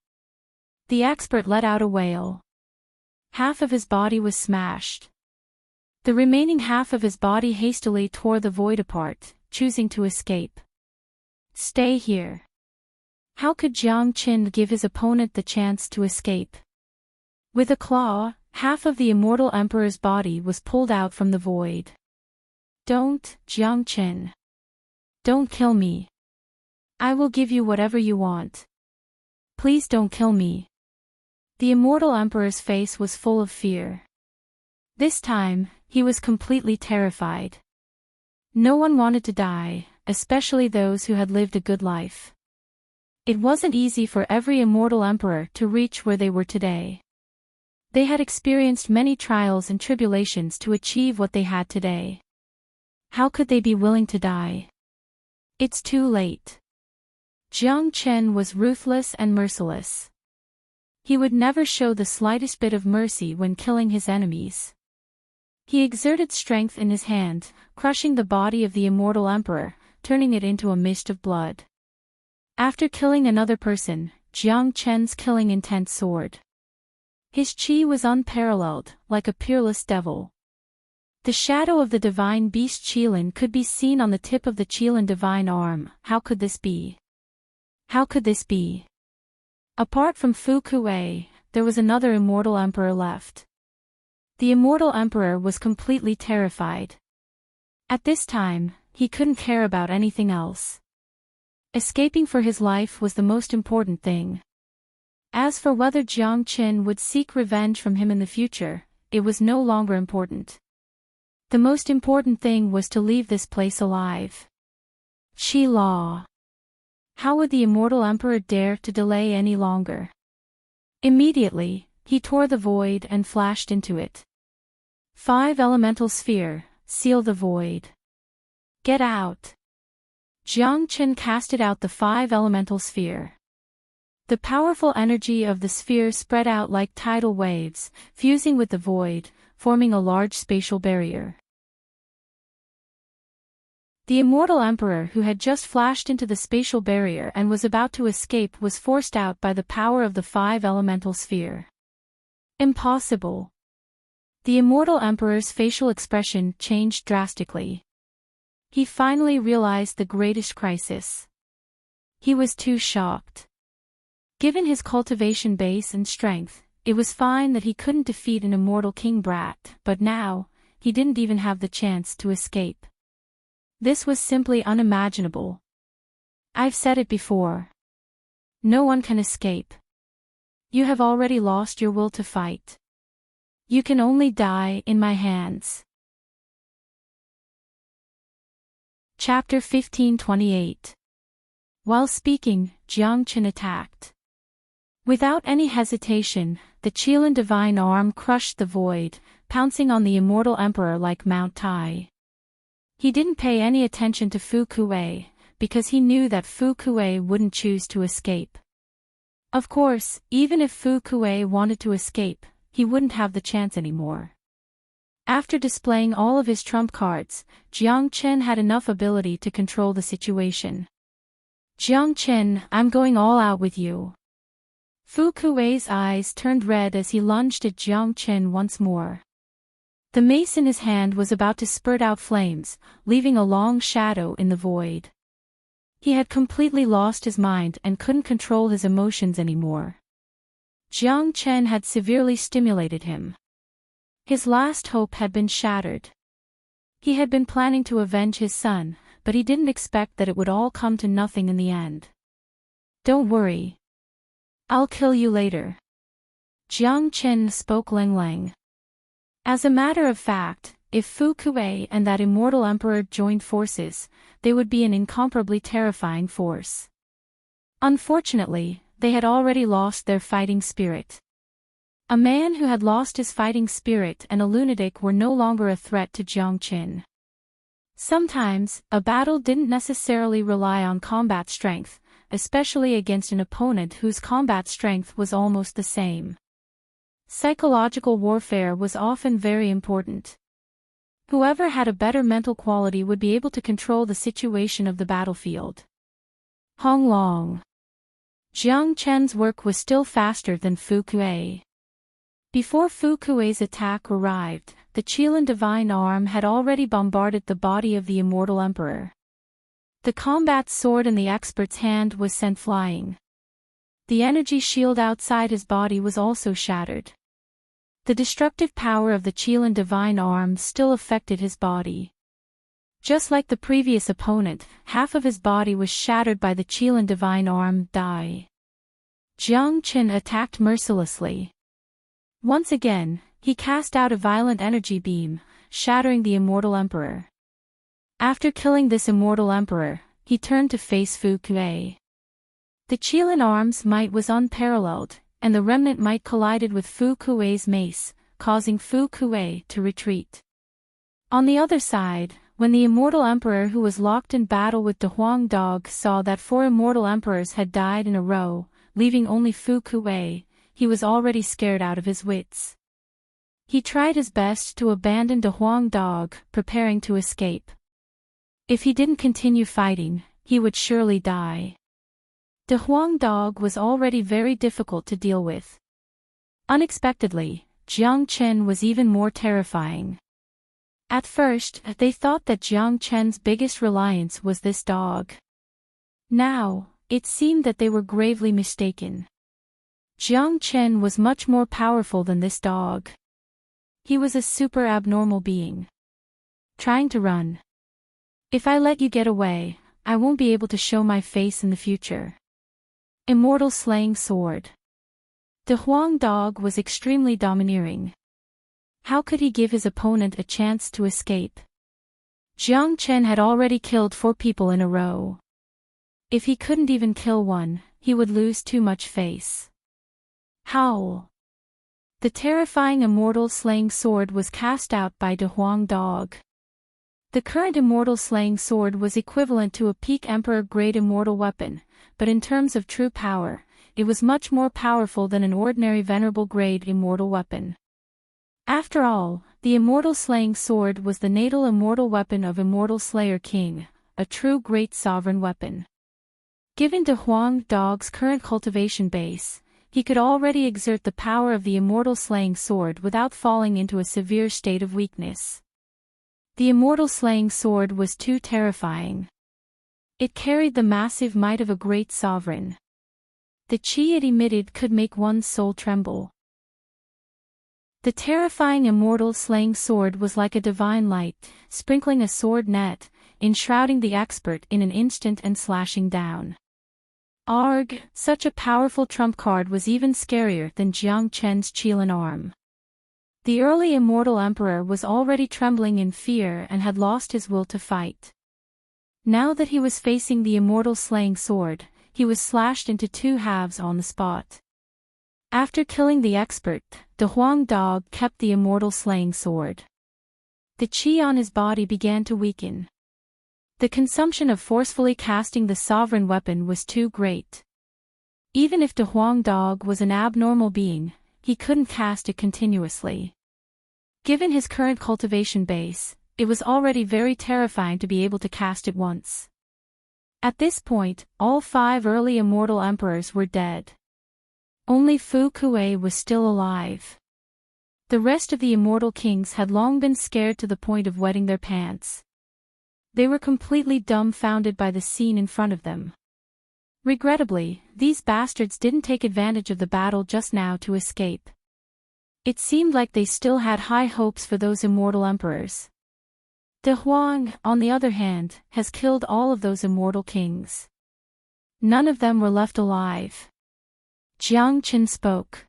The expert let out a wail. Half of his body was smashed. The remaining half of his body hastily tore the void apart, choosing to escape. Stay here. How could Jiang Chen give his opponent the chance to escape? With a claw, half of the immortal emperor's body was pulled out from the void. Don't, Jiang Chen. Don't kill me. I will give you whatever you want. Please don't kill me. The immortal emperor's face was full of fear. This time, he was completely terrified. No one wanted to die, especially those who had lived a good life. It wasn't easy for every immortal emperor to reach where they were today. They had experienced many trials and tribulations to achieve what they had today. How could they be willing to die? It's too late. Jiang Chen was ruthless and merciless. He would never show the slightest bit of mercy when killing his enemies. He exerted strength in his hand, crushing the body of the immortal emperor, turning it into a mist of blood. After killing another person, Jiang Chen's killing intent soared. His chi was unparalleled, like a peerless devil. The shadow of the divine beast Qilin could be seen on the tip of the Qilin divine arm. How could this be? How could this be? Apart from Fu Kuei, there was another immortal emperor left. The immortal emperor was completely terrified. At this time, he couldn't care about anything else. Escaping for his life was the most important thing. As for whether Jiang Chen would seek revenge from him in the future, it was no longer important. The most important thing was to leave this place alive. Qi Law. How would the immortal emperor dare to delay any longer? Immediately, he tore the void and flashed into it. 5 elemental sphere, seal the void. Get out. Jiang Chen casted out the 5 elemental sphere. The powerful energy of the sphere spread out like tidal waves, fusing with the void, forming a large spatial barrier. The immortal emperor who had just flashed into the spatial barrier and was about to escape was forced out by the power of the 5 elemental sphere. Impossible. The immortal emperor's facial expression changed drastically. He finally realized the greatest crisis. He was too shocked. Given his cultivation base and strength, it was fine that he couldn't defeat an immortal king brat, but now, he didn't even have the chance to escape. This was simply unimaginable. I've said it before. No one can escape. You have already lost your will to fight. You can only die in my hands. Chapter 15:28. While speaking, Jiang Qin attacked. Without any hesitation, the Qilin divine arm crushed the void, pouncing on the immortal emperor like Mount Tai. He didn't pay any attention to Fu Kuei, because he knew that Fu Kuei wouldn't choose to escape. Of course, even if Fu Kuei wanted to escape, he wouldn't have the chance anymore. After displaying all of his trump cards, Jiang Qin had enough ability to control the situation. Jiang Qin, I'm going all out with you. Fu Kuei's eyes turned red as he lunged at Jiang Qin once more. The mace in his hand was about to spurt out flames, leaving a long shadow in the void. He had completely lost his mind and couldn't control his emotions anymore. Jiang Qin had severely stimulated him. His last hope had been shattered. He had been planning to avenge his son, but he didn't expect that it would all come to nothing in the end. Don't worry. I'll kill you later. Jiang Qin spoke Lang. As a matter of fact, if Fu Kuei and that immortal emperor joined forces, they would be an incomparably terrifying force. Unfortunately, they had already lost their fighting spirit. A man who had lost his fighting spirit and a lunatic were no longer a threat to Jiang Qin. Sometimes, a battle didn't necessarily rely on combat strength, especially against an opponent whose combat strength was almost the same. Psychological warfare was often very important. Whoever had a better mental quality would be able to control the situation of the battlefield. Hong Long. Jiang Qin's work was still faster than Fu Kuei. Before Fu Kuei's attack arrived, the Qilin divine arm had already bombarded the body of the immortal emperor. The combat sword in the expert's hand was sent flying. The energy shield outside his body was also shattered. The destructive power of the Qilin divine arm still affected his body. Just like the previous opponent, half of his body was shattered by the Qilin divine arm. Jiang Qin attacked mercilessly. Once again, he cast out a violent energy beam, shattering the immortal emperor. After killing this immortal emperor, he turned to face Fu Kuei. The Qilin arm's might was unparalleled, and the remnant might collided with Fu Kuei's mace, causing Fu Kuei to retreat. On the other side, when the immortal emperor who was locked in battle with the Huang Dog saw that 4 immortal emperors had died in a row, leaving only Fu Kuei, he was already scared out of his wits. He tried his best to abandon the Huang Dog, preparing to escape. If he didn't continue fighting, he would surely die. The Huang Dog was already very difficult to deal with. Unexpectedly, Jiang Qin was even more terrifying. At first, they thought that Jiang Qin's biggest reliance was this dog. Now, it seemed that they were gravely mistaken. Jiang Qin was much more powerful than this dog. He was a super abnormal being. Trying to run. If I let you get away, I won't be able to show my face in the future. Immortal slaying sword. The Huang Dog was extremely domineering. How could he give his opponent a chance to escape? Jiang Qin had already killed 4 people in a row. If he couldn't even kill one, he would lose too much face. Howl. The terrifying immortal slaying sword was cast out by the Huang Dog. The current immortal slaying sword was equivalent to a peak emperor-grade immortal weapon, but in terms of true power, it was much more powerful than an ordinary venerable-grade immortal weapon. After all, the immortal slaying sword was the natal immortal weapon of Immortal Slayer King, a true great sovereign weapon. Given to Huang Dog's current cultivation base, he could already exert the power of the immortal slaying sword without falling into a severe state of weakness. The immortal slaying sword was too terrifying. It carried the massive might of a great sovereign. The chi it emitted could make one's soul tremble. The terrifying immortal slaying sword was like a divine light, sprinkling a sword net, enshrouding the expert in an instant and slashing down. Arg, such a powerful trump card was even scarier than Jiang Chen's Qilin arm. The early immortal emperor was already trembling in fear and had lost his will to fight. Now that he was facing the immortal slaying sword, he was slashed into two halves on the spot. After killing the expert, the Huang dog kept the immortal slaying sword. The qi on his body began to weaken. The consumption of forcefully casting the sovereign weapon was too great. Even if the Huang dog was an abnormal being, he couldn't cast it continuously. Given his current cultivation base, it was already very terrifying to be able to cast it once. At this point, all 5 early immortal emperors were dead. Only Fu Kuei was still alive. The rest of the immortal kings had long been scared to the point of wetting their pants. They were completely dumbfounded by the scene in front of them. Regrettably, these bastards didn't take advantage of the battle just now to escape. It seemed like they still had high hopes for those immortal emperors. De Huang, on the other hand, has killed all of those immortal kings. None of them were left alive. Jiang Qin spoke.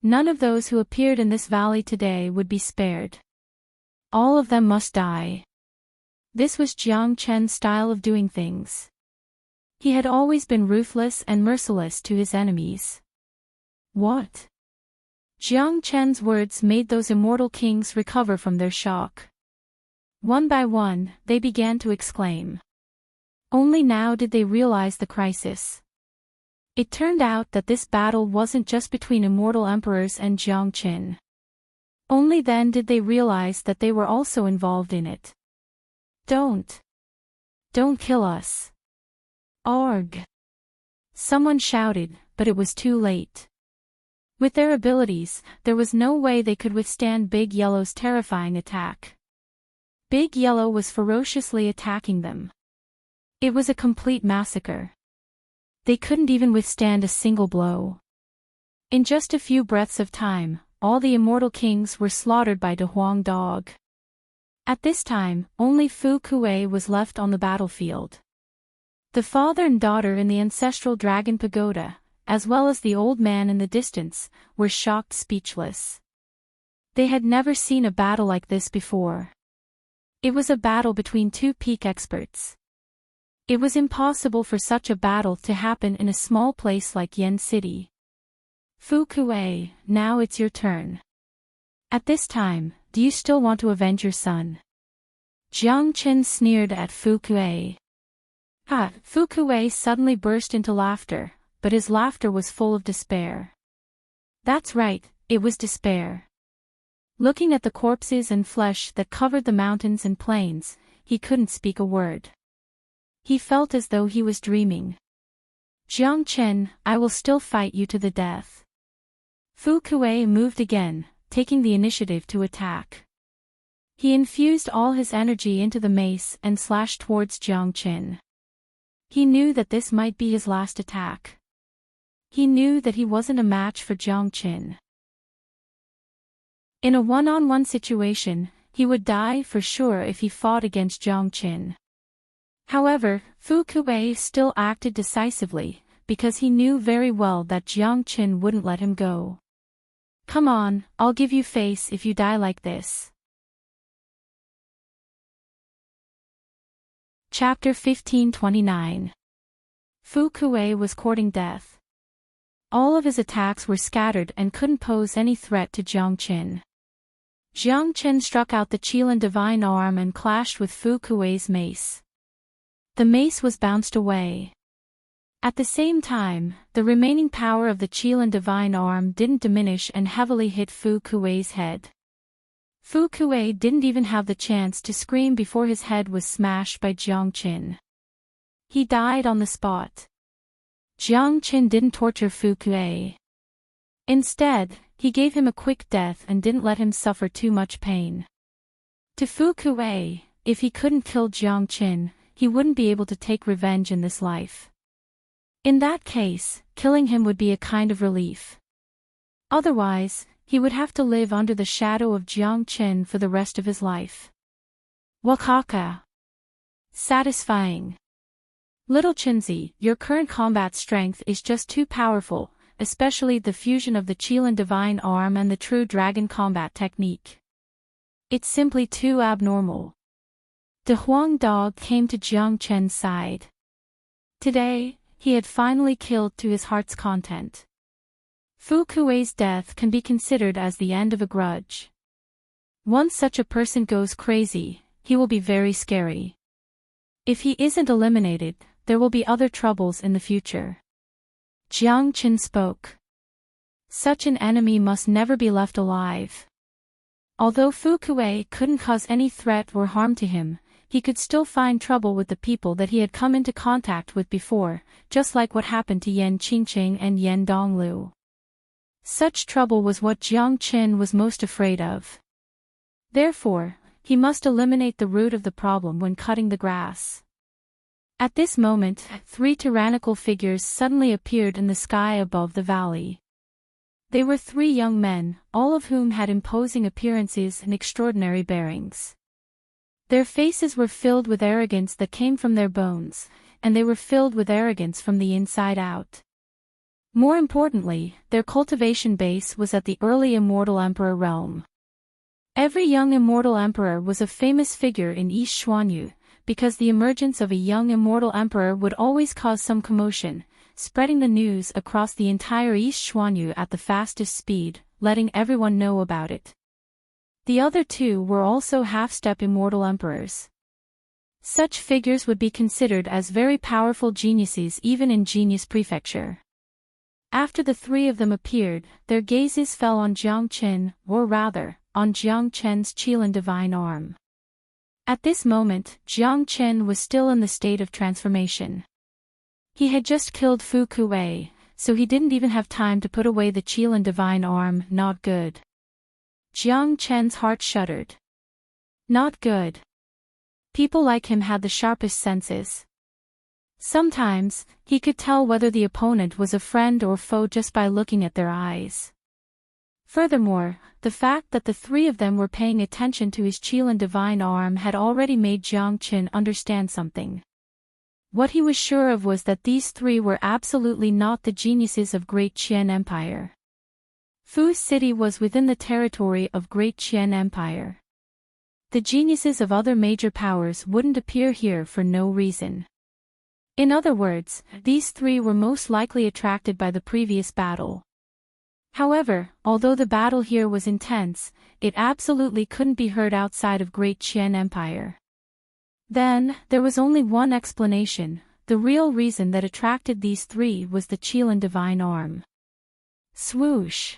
None of those who appeared in this valley today would be spared. All of them must die. This was Jiang Chen's style of doing things. He had always been ruthless and merciless to his enemies. What? Jiang Chen's words made those immortal kings recover from their shock. One by one, they began to exclaim. Only now did they realize the crisis. It turned out that this battle wasn't just between immortal emperors and Jiang Qin. Only then did they realize that they were also involved in it. Don't kill us. Arg! Someone shouted, but it was too late. With their abilities, there was no way they could withstand Big Yellow's terrifying attack. Big Yellow was ferociously attacking them. It was a complete massacre. They couldn't even withstand a single blow. In just a few breaths of time, all the immortal kings were slaughtered by De Huang dog. At this time, only Fu Kuei was left on the battlefield. The father and daughter in the ancestral dragon pagoda, as well as the old man in the distance, were shocked speechless. They had never seen a battle like this before. It was a battle between 2 peak experts. It was impossible for such a battle to happen in a small place like Yen City. Fu Kuei, now it's your turn. At this time, do you still want to avenge your son? Jiang Qin sneered at Fu Kuei. Ha! Fu Kuei suddenly burst into laughter, but his laughter was full of despair. That's right, it was despair. Looking at the corpses and flesh that covered the mountains and plains, he couldn't speak a word. He felt as though he was dreaming. Jiang Chen, I will still fight you to the death. Fu Kuei moved again, taking the initiative to attack. He infused all his energy into the mace and slashed towards Jiang Chen. He knew that this might be his last attack. He knew that he wasn't a match for Jiang Chen. In a one-on-one situation, he would die for sure if he fought against Jiang Chen. However, Fu Kuei still acted decisively, because he knew very well that Jiang Chen wouldn't let him go. Come on, I'll give you face if you die like this. Chapter 1529. Fu Kuei was courting death. All of his attacks were scattered and couldn't pose any threat to Jiang Chen. Jiang Chen struck out the Qilin divine arm and clashed with Fu Kuei's mace. The mace was bounced away. At the same time, the remaining power of the Qilin divine arm didn't diminish and heavily hit Fu Kuei's head. Fu Kuei didn't even have the chance to scream before his head was smashed by Jiang Chen. He died on the spot. Jiang Chen didn't torture Fu Kuei. Instead, he gave him a quick death and didn't let him suffer too much pain. To Fu Kuei, if he couldn't kill Jiang Chen, he wouldn't be able to take revenge in this life. In that case, killing him would be a kind of relief. Otherwise, he would have to live under the shadow of Jiang Chen for the rest of his life. Wakaka. Satisfying. Little Chenzi, your current combat strength is just too powerful, especially the fusion of the Qilin Divine Arm and the true dragon combat technique. It's simply too abnormal. De Huang Dog came to Jiang Chen's side. Today, he had finally killed to his heart's content. Fu Kuei's death can be considered as the end of a grudge. Once such a person goes crazy, he will be very scary. If he isn't eliminated, there will be other troubles in the future. Jiang Chen spoke. Such an enemy must never be left alive. Although Fu Kuei couldn't cause any threat or harm to him, he could still find trouble with the people that he had come into contact with before, just like what happened to Yan Qingqing and Yan Donglu. Such trouble was what Jiang Chen was most afraid of. Therefore, he must eliminate the root of the problem when cutting the grass. At this moment, 3 tyrannical figures suddenly appeared in the sky above the valley. They were 3 young men, all of whom had imposing appearances and extraordinary bearings. Their faces were filled with arrogance that came from their bones, and they were filled with arrogance from the inside out. More importantly, their cultivation base was at the early immortal emperor realm. Every young immortal emperor was a famous figure in East Xuanyu, because the emergence of a young immortal emperor would always cause some commotion, spreading the news across the entire East Xuanyu at the fastest speed, letting everyone know about it. The other 2 were also half-step immortal emperors. Such figures would be considered as very powerful geniuses even in Genius Prefecture. After the 3 of them appeared, their gazes fell on Jiang Chen, or rather, on Jiang Chen's Qilin Divine Arm. At this moment, Jiang Chen was still in the state of transformation. He had just killed Fu Kuei, so he didn't even have time to put away the Qilin Divine Arm. Not good. Jiang Chen's heart shuddered. Not good. People like him had the sharpest senses. Sometimes, he could tell whether the opponent was a friend or foe just by looking at their eyes. Furthermore, the fact that the 3 of them were paying attention to his Qilin Divine Arm had already made Jiang Chen understand something. What he was sure of was that these 3 were absolutely not the geniuses of Great Qian Empire. Fu City was within the territory of Great Qian Empire. The geniuses of other major powers wouldn't appear here for no reason. In other words, these 3 were most likely attracted by the previous battle. However, although the battle here was intense, it absolutely couldn't be heard outside of Great Qian Empire. Then, there was only one explanation: the real reason that attracted these 3 was the Qilin Divine Arm. Swoosh!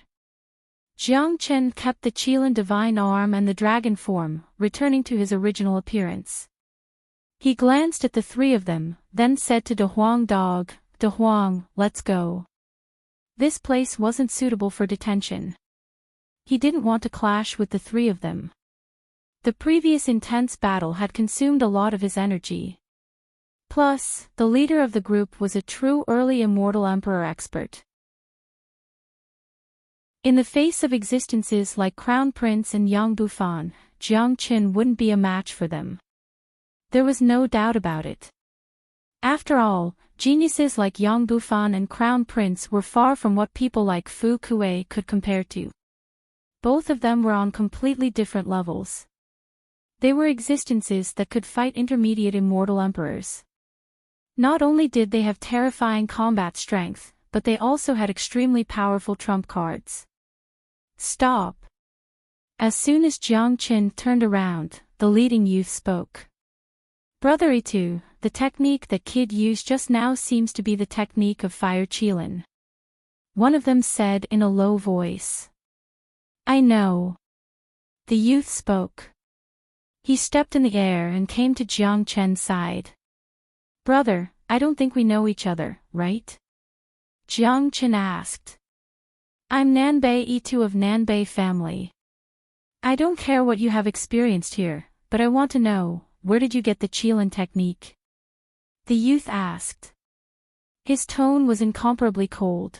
Jiang Chen kept the Qilin Divine Arm and the dragon form, returning to his original appearance. He glanced at the 3 of them, then said to De Huang Dog, "De Huang, let's go." This place wasn't suitable for detention. He didn't want to clash with the 3 of them. The previous intense battle had consumed a lot of his energy. Plus, the leader of the group was a true early immortal emperor expert. In the face of existences like Crown Prince and Yang Bufan, Jiang Chen wouldn't be a match for them. There was no doubt about it. After all, geniuses like Yang Bufan and Crown Prince were far from what people like Fu Kuei could compare to. Both of them were on completely different levels. They were existences that could fight intermediate immortal emperors. Not only did they have terrifying combat strength, but they also had extremely powerful trump cards. Stop! As soon as Jiang Chen turned around, the leading youth spoke. Brother Itu, the technique that Kid used just now seems to be the technique of Fire Qilin. One of them said in a low voice. I know. The youth spoke. He stepped in the air and came to Jiang Chen's side. Brother, I don't think we know each other, right? Jiang Chen asked. I'm Nanbei Itu of Nanbei family. I don't care what you have experienced here, but I want to know, where did you get the Qilin technique? The youth asked. His tone was incomparably cold.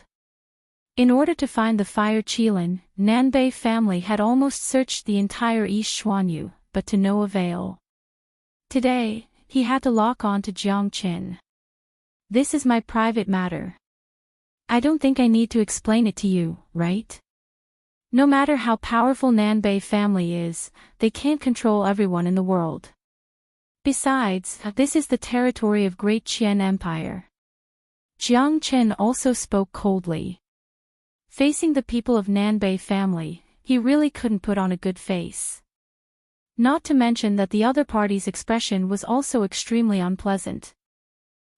In order to find the fire Qilin, Nanbei family had almost searched the entire East Xuanyu, but to no avail. Today, he had to lock on to Jiang Qin. This is my private matter. I don't think I need to explain it to you, right? No matter how powerful Nanbei family is, they can't control everyone in the world. Besides, this is the territory of Great Qian Empire. Jiang Qin also spoke coldly. Facing the people of Nanbei family, he really couldn't put on a good face. Not to mention that the other party's expression was also extremely unpleasant.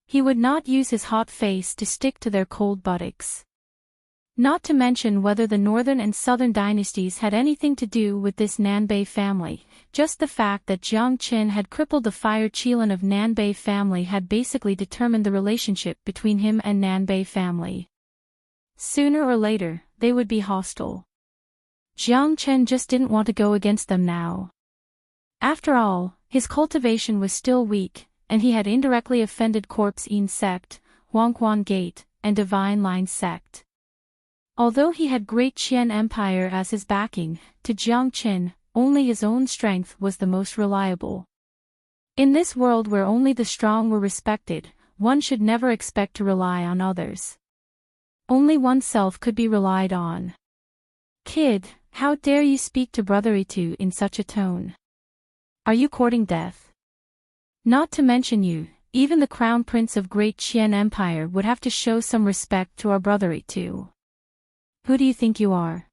He would not use his hot face to stick to their cold buttocks. Not to mention whether the northern and southern dynasties had anything to do with this Nanbei family, just the fact that Jiang Qin had crippled the fire Qilin of Nanbei family had basically determined the relationship between him and Nanbei family. Sooner or later, they would be hostile. Jiang Qin just didn't want to go against them now. After all, his cultivation was still weak, and he had indirectly offended Corpse Yin sect, Huangquan Gate, and Divine Line sect. Although he had Great Qian Empire as his backing, to Jiang Qin, only his own strength was the most reliable. In this world where only the strong were respected, one should never expect to rely on others. Only oneself could be relied on. Kid, how dare you speak to Brother Itu in such a tone? Are you courting death? Not to mention you, even the crown prince of Great Qian Empire would have to show some respect to our Brother Itu. Who do you think you are?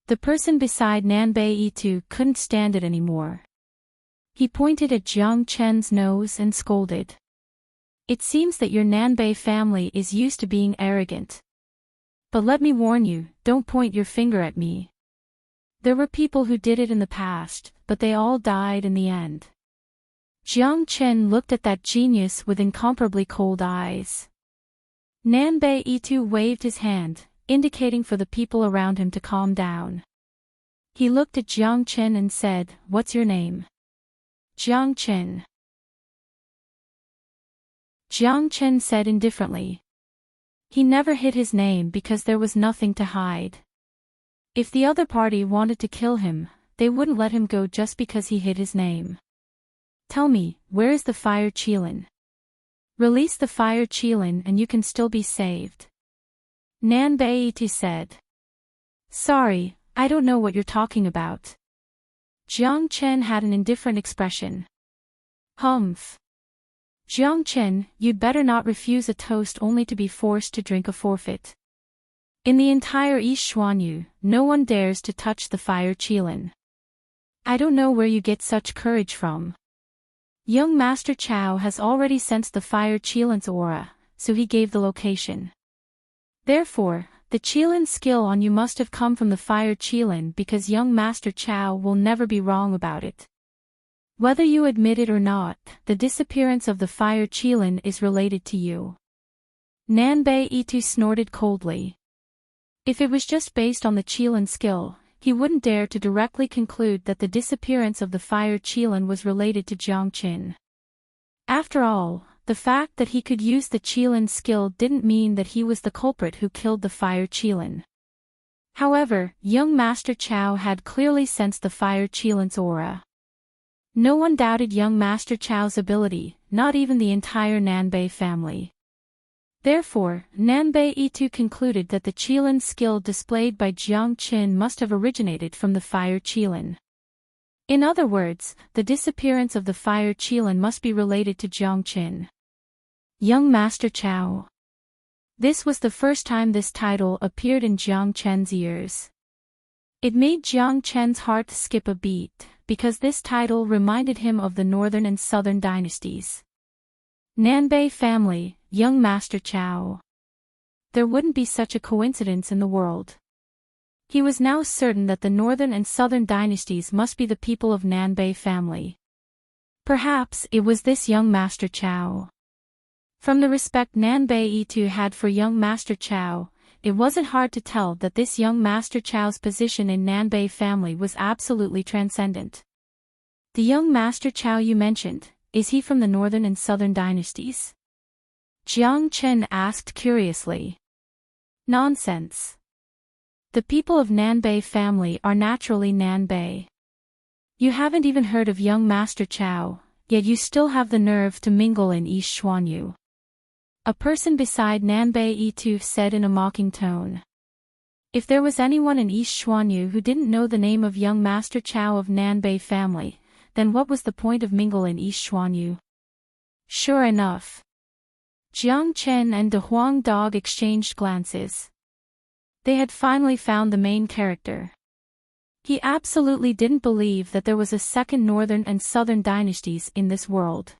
The person beside Nanbei Itu couldn't stand it anymore. He pointed at Jiang Chen's nose and scolded. It seems that your Nanbei family is used to being arrogant. But let me warn you, don't point your finger at me. There were people who did it in the past, but they all died in the end. Jiang Chen looked at that genius with incomparably cold eyes. Nanbei Itu waved his hand, indicating for the people around him to calm down. He looked at Jiang Chen and said, "What's your name?" Jiang Chen. Jiang Chen said indifferently. He never hid his name because there was nothing to hide. If the other party wanted to kill him, they wouldn't let him go just because he hid his name. Tell me, where is the fire Qilin? Release the fire Qilin and you can still be saved. Nanbei Itu said. Sorry, I don't know what you're talking about. Jiang Chen had an indifferent expression. Humph. Jiang Chen, you'd better not refuse a toast only to be forced to drink a forfeit. In the entire East Xuanyu, no one dares to touch the fire Qilin. I don't know where you get such courage from. Young Master Chao has already sensed the fire Qilin's aura, so he gave the location. Therefore, the Qilin skill on you must have come from the fire Qilin because young Master Chao will never be wrong about it. Whether you admit it or not, the disappearance of the fire Qilin is related to you. Nanbei Itu snorted coldly. If it was just based on the Qilin skill, he wouldn't dare to directly conclude that the disappearance of the fire Qilin was related to Jiang Qin. After all, the fact that he could use the Qilin skill didn't mean that he was the culprit who killed the fire Qilin. However, young Master Chao had clearly sensed the fire Qilin's aura. No one doubted young Master Chao's ability, not even the entire Nanbei family. Therefore, Nanbei Itu concluded that the Qilin skill displayed by Jiang Qin must have originated from the fire Qilin. In other words, the disappearance of the fire Qilin must be related to Jiang Qin. Young Master Chao. This was the first time this title appeared in Jiang Chen's ears. It made Jiang Chen's heart skip a beat, because this title reminded him of the northern and southern dynasties. Nanbei family, young Master Chao. There wouldn't be such a coincidence in the world. He was now certain that the northern and southern dynasties must be the people of Nanbei family. Perhaps it was this young Master Chao. From the respect Nanbei Itu had for young Master Chao, it wasn't hard to tell that this young Master Chao's position in Nanbei family was absolutely transcendent. The young Master Chao you mentioned, is he from the northern and southern dynasties? Jiang Chen asked curiously. Nonsense. The people of Nanbei family are naturally Nanbei. You haven't even heard of young Master Chao, yet you still have the nerve to mingle in East Xuanyu. A person beside Nanbei Yitu said in a mocking tone. If there was anyone in East Xuanyu who didn't know the name of young Master Chao of Nanbei family, then what was the point of mingle in East Xuanyu? Sure enough. Jiang Chen and De Huang Dog exchanged glances. They had finally found the main character. He absolutely didn't believe that there was a second northern and southern dynasties in this world.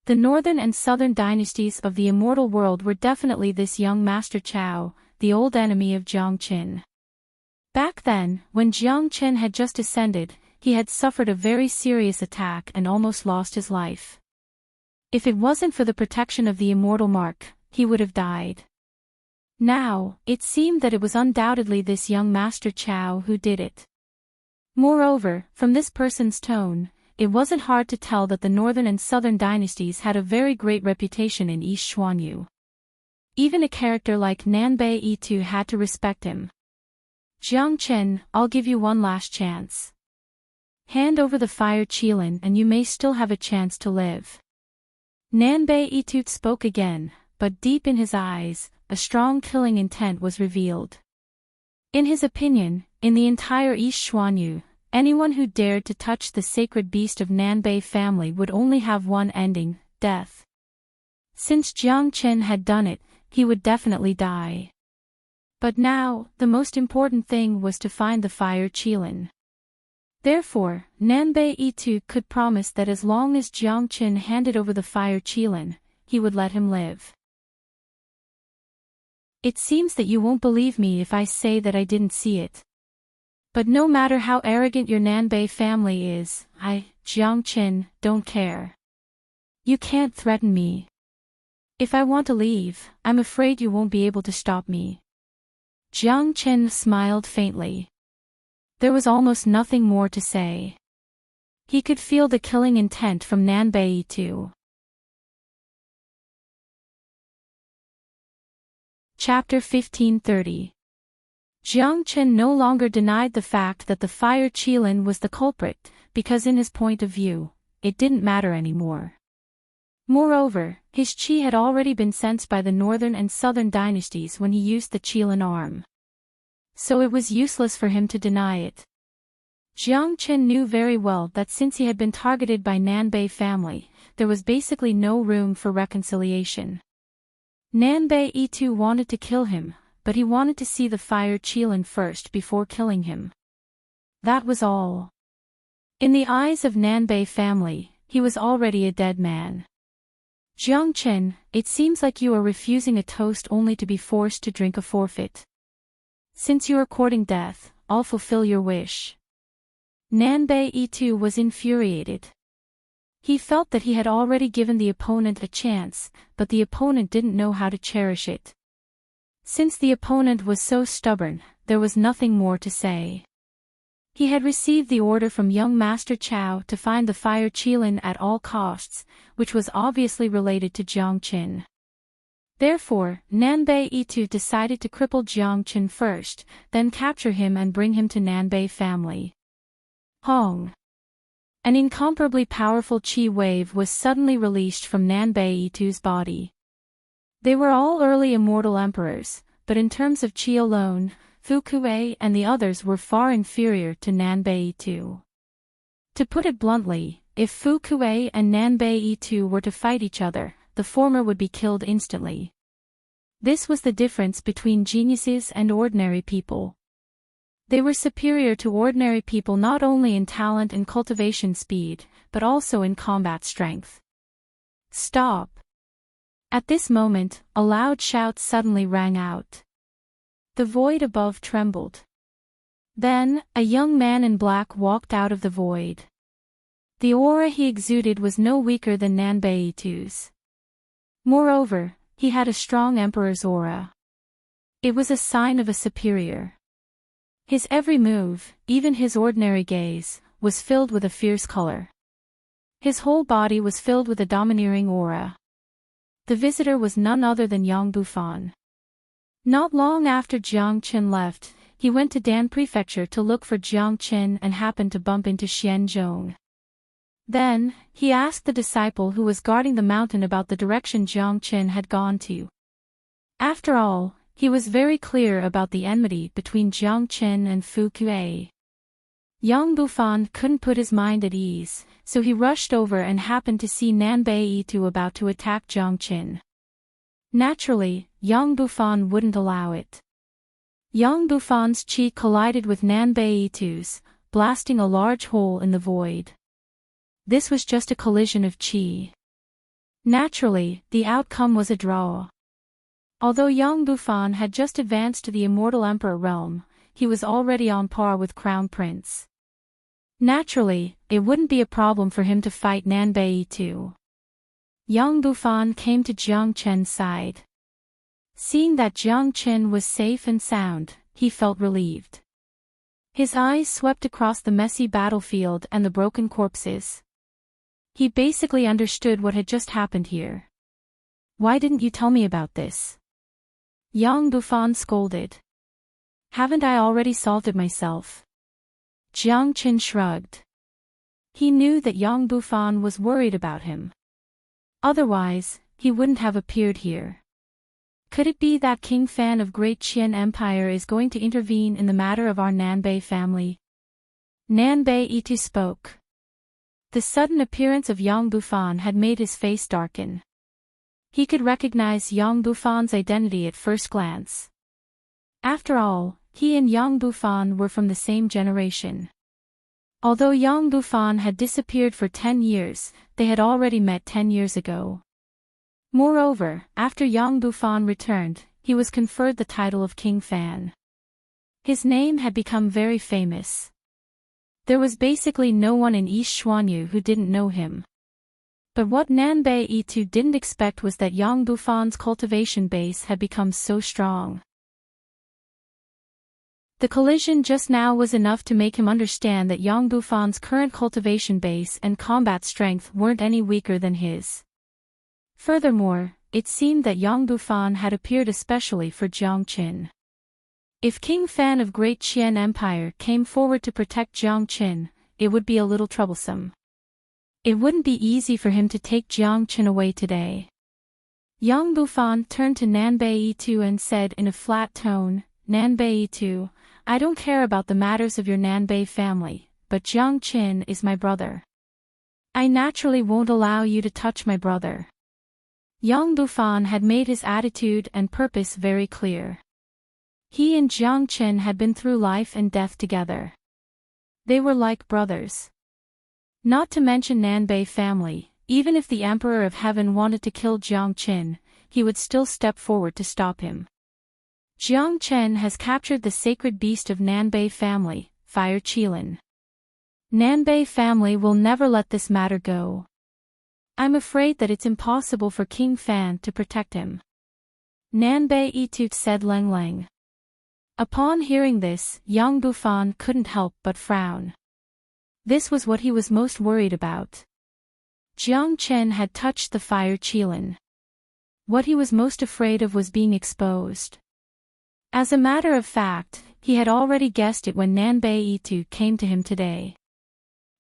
The northern and southern dynasties of the immortal world were definitely this young Master Chao, the old enemy of Jiang Chen. Back then, when Jiang Chen had just ascended, he had suffered a very serious attack and almost lost his life. If it wasn't for the protection of the immortal mark, he would have died. Now, it seemed that it was undoubtedly this young Master Chao who did it. Moreover, from this person's tone, it wasn't hard to tell that the northern and southern dynasties had a very great reputation in East Xuanyu. Even a character like Nanbei Yitu had to respect him. Jiang Chen, I'll give you one last chance. Hand over the fire qilin and you may still have a chance to live. Nanbei Yitu spoke again, but deep in his eyes, a strong killing intent was revealed. In his opinion, in the entire East Xuanyu, anyone who dared to touch the sacred beast of Nanbei family would only have one ending, death. Since Jiang Chen had done it, he would definitely die. But now, the most important thing was to find the fire qilin. Therefore, Nanbei Yitu could promise that as long as Jiang Chen handed over the fire qilin, he would let him live. It seems that you won't believe me if I say that I didn't see it. But no matter how arrogant your Nanbei family is, I, Jiang Chen, don't care. You can't threaten me. If I want to leave, I'm afraid you won't be able to stop me. Jiang Chen smiled faintly. There was almost nothing more to say. He could feel the killing intent from Nanbei Yitu. Chapter 1530. Jiang Chen no longer denied the fact that the fire qilin was the culprit, because in his point of view, it didn't matter anymore. Moreover, his qi had already been sensed by the northern and southern dynasties when he used the qilin arm. So it was useless for him to deny it. Jiang Chen knew very well that since he had been targeted by Nanbei family, there was basically no room for reconciliation. Nanbei Yitu wanted to kill him, but he wanted to see the fire qilin first before killing him. That was all. In the eyes of Nanbei family, he was already a dead man. Jiang Chen, it seems like you are refusing a toast only to be forced to drink a forfeit. Since you are courting death, I'll fulfill your wish. Nanbei Yitu was infuriated. He felt that he had already given the opponent a chance, but the opponent didn't know how to cherish it. Since the opponent was so stubborn, there was nothing more to say. He had received the order from young Master Chao to find the fire qilin at all costs, which was obviously related to Jiang Chen. Therefore, Nanbei Yitu decided to cripple Jiang Chen first, then capture him and bring him to Nanbei family. Hong! An incomparably powerful qi wave was suddenly released from Nanbei Yitu's body. They were all early immortal emperors, but in terms of qi alone, Fu Kuei and the others were far inferior to Nanbei Yitu. To put it bluntly, if Fu Kuei and Nanbei Yitu were to fight each other, the former would be killed instantly. This was the difference between geniuses and ordinary people. They were superior to ordinary people not only in talent and cultivation speed, but also in combat strength. Stop! At this moment, a loud shout suddenly rang out. The void above trembled. Then, a young man in black walked out of the void. The aura he exuded was no weaker than Nanbei Yitu's. Moreover, he had a strong emperor's aura. It was a sign of a superior. His every move, even his ordinary gaze, was filled with a fierce color. His whole body was filled with a domineering aura. The visitor was none other than Yang Bufan. Not long after Jiang Qin left, he went to Dan Prefecture to look for Jiang Qin and happened to bump into Xian Zhong. Then, he asked the disciple who was guarding the mountain about the direction Jiang Qin had gone to. After all, he was very clear about the enmity between Jiang Qin and Fu Kuei. Yang Bufan couldn't put his mind at ease, so he rushed over and happened to see Nanbei Yitu about to attack Jiang Qin. Naturally, Yang Bufan wouldn't allow it. Yang Bufan's chi collided with Nanbei Yitu's, blasting a large hole in the void. This was just a collision of chi. Naturally, the outcome was a draw. Although Yang Bufan had just advanced to the Immortal Emperor realm, he was already on par with Crown Prince. Naturally, it wouldn't be a problem for him to fight Nanbei Yitu. Yang Bufan came to Jiang Chen's side. Seeing that Jiang Qin was safe and sound, he felt relieved. His eyes swept across the messy battlefield and the broken corpses. He basically understood what had just happened here. Why didn't you tell me about this? Yang Bufan scolded. Haven't I already solved it myself? Jiang Qin shrugged. He knew that Yang Bufan was worried about him. Otherwise, he wouldn't have appeared here. Could it be that King Fan of Great Qian Empire is going to intervene in the matter of our Nanbei family? Nanbei Yitu spoke. The sudden appearance of Yang Bufan had made his face darken. He could recognize Yang Bufan's identity at first glance. After all, he and Yang Bufan were from the same generation. Although Yang Bufan had disappeared for 10 years, they had already met 10 years ago. Moreover, after Yang Bufan returned, he was conferred the title of King Fan. His name had become very famous. There was basically no one in East Xuanyu who didn't know him. But what Nanbei Yitu didn't expect was that Yang Bufan's cultivation base had become so strong. The collision just now was enough to make him understand that Yang Bufan's current cultivation base and combat strength weren't any weaker than his. Furthermore, it seemed that Yang Bufan had appeared especially for Jiang Qin. If King Fan of Great Qian Empire came forward to protect Jiang Qin, it would be a little troublesome. It wouldn't be easy for him to take Jiang Qin away today. Yang Bufan turned to Nanbei Yitu and said in a flat tone, Nanbei Yitu, I don't care about the matters of your Nanbei family, but Jiang Qin is my brother. I naturally won't allow you to touch my brother. Yang Bufan had made his attitude and purpose very clear. He and Jiang Qin had been through life and death together. They were like brothers. Not to mention Nanbei family, even if the Emperor of Heaven wanted to kill Jiang Qin, he would still step forward to stop him. Jiang Qin has captured the sacred beast of Nanbei family, Fire Qilin. Nanbei family will never let this matter go. I'm afraid that it's impossible for King Fan to protect him. Nanbei Yitu said Leng Leng. Upon hearing this, Yang Bufan couldn't help but frown. This was what he was most worried about. Jiang Qin had touched the Fire Qilin. What he was most afraid of was being exposed. As a matter of fact, he had already guessed it when Nanbei Yitu came to him today.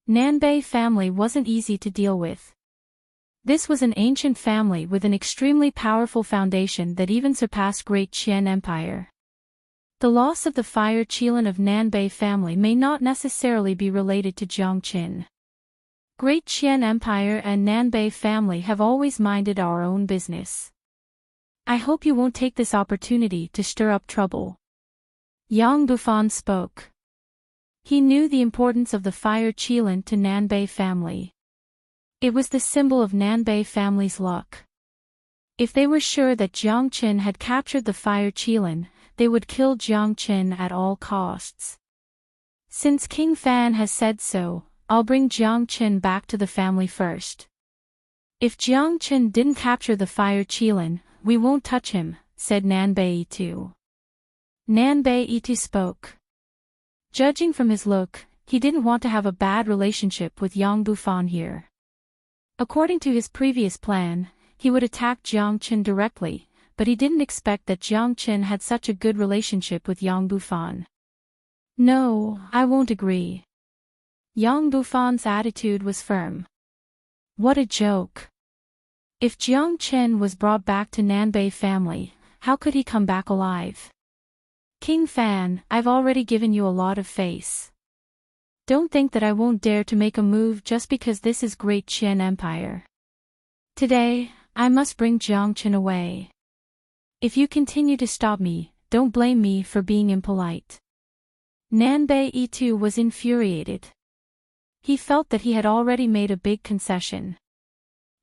Nanbei family wasn't easy to deal with. This was an ancient family with an extremely powerful foundation that even surpassed Great Qian Empire. The loss of the Fire Qilin of Nanbei family may not necessarily be related to Jiang Qin. Great Qian Empire and Nanbei family have always minded our own business. I hope you won't take this opportunity to stir up trouble. Yang Bufan spoke. He knew the importance of the Fire Qilin to Nanbei family. It was the symbol of Nanbei family's luck. If they were sure that Jiang Qin had captured the Fire Qilin, they would kill Jiang Qin at all costs. Since King Fan has said so, I'll bring Jiang Qin back to the family first. If Jiang Qin didn't capture the Fire Qilin, we won't touch him, said Nanbei Yitu. Nanbei Yitu spoke. Judging from his look, he didn't want to have a bad relationship with Yang Bufan here. According to his previous plan, he would attack Jiang Qin directly, but he didn't expect that Jiang Qin had such a good relationship with Yang Bufan. No, I won't agree. Yang Bufan's attitude was firm. What a joke. If Jiang Qin was brought back to Nanbei family, how could he come back alive? King Fan, I've already given you a lot of face. Don't think that I won't dare to make a move just because this is Great Qian Empire. Today, I must bring Jiang Qin away. If you continue to stop me, don't blame me for being impolite. Nanbei Yi was infuriated. He felt that he had already made a big concession.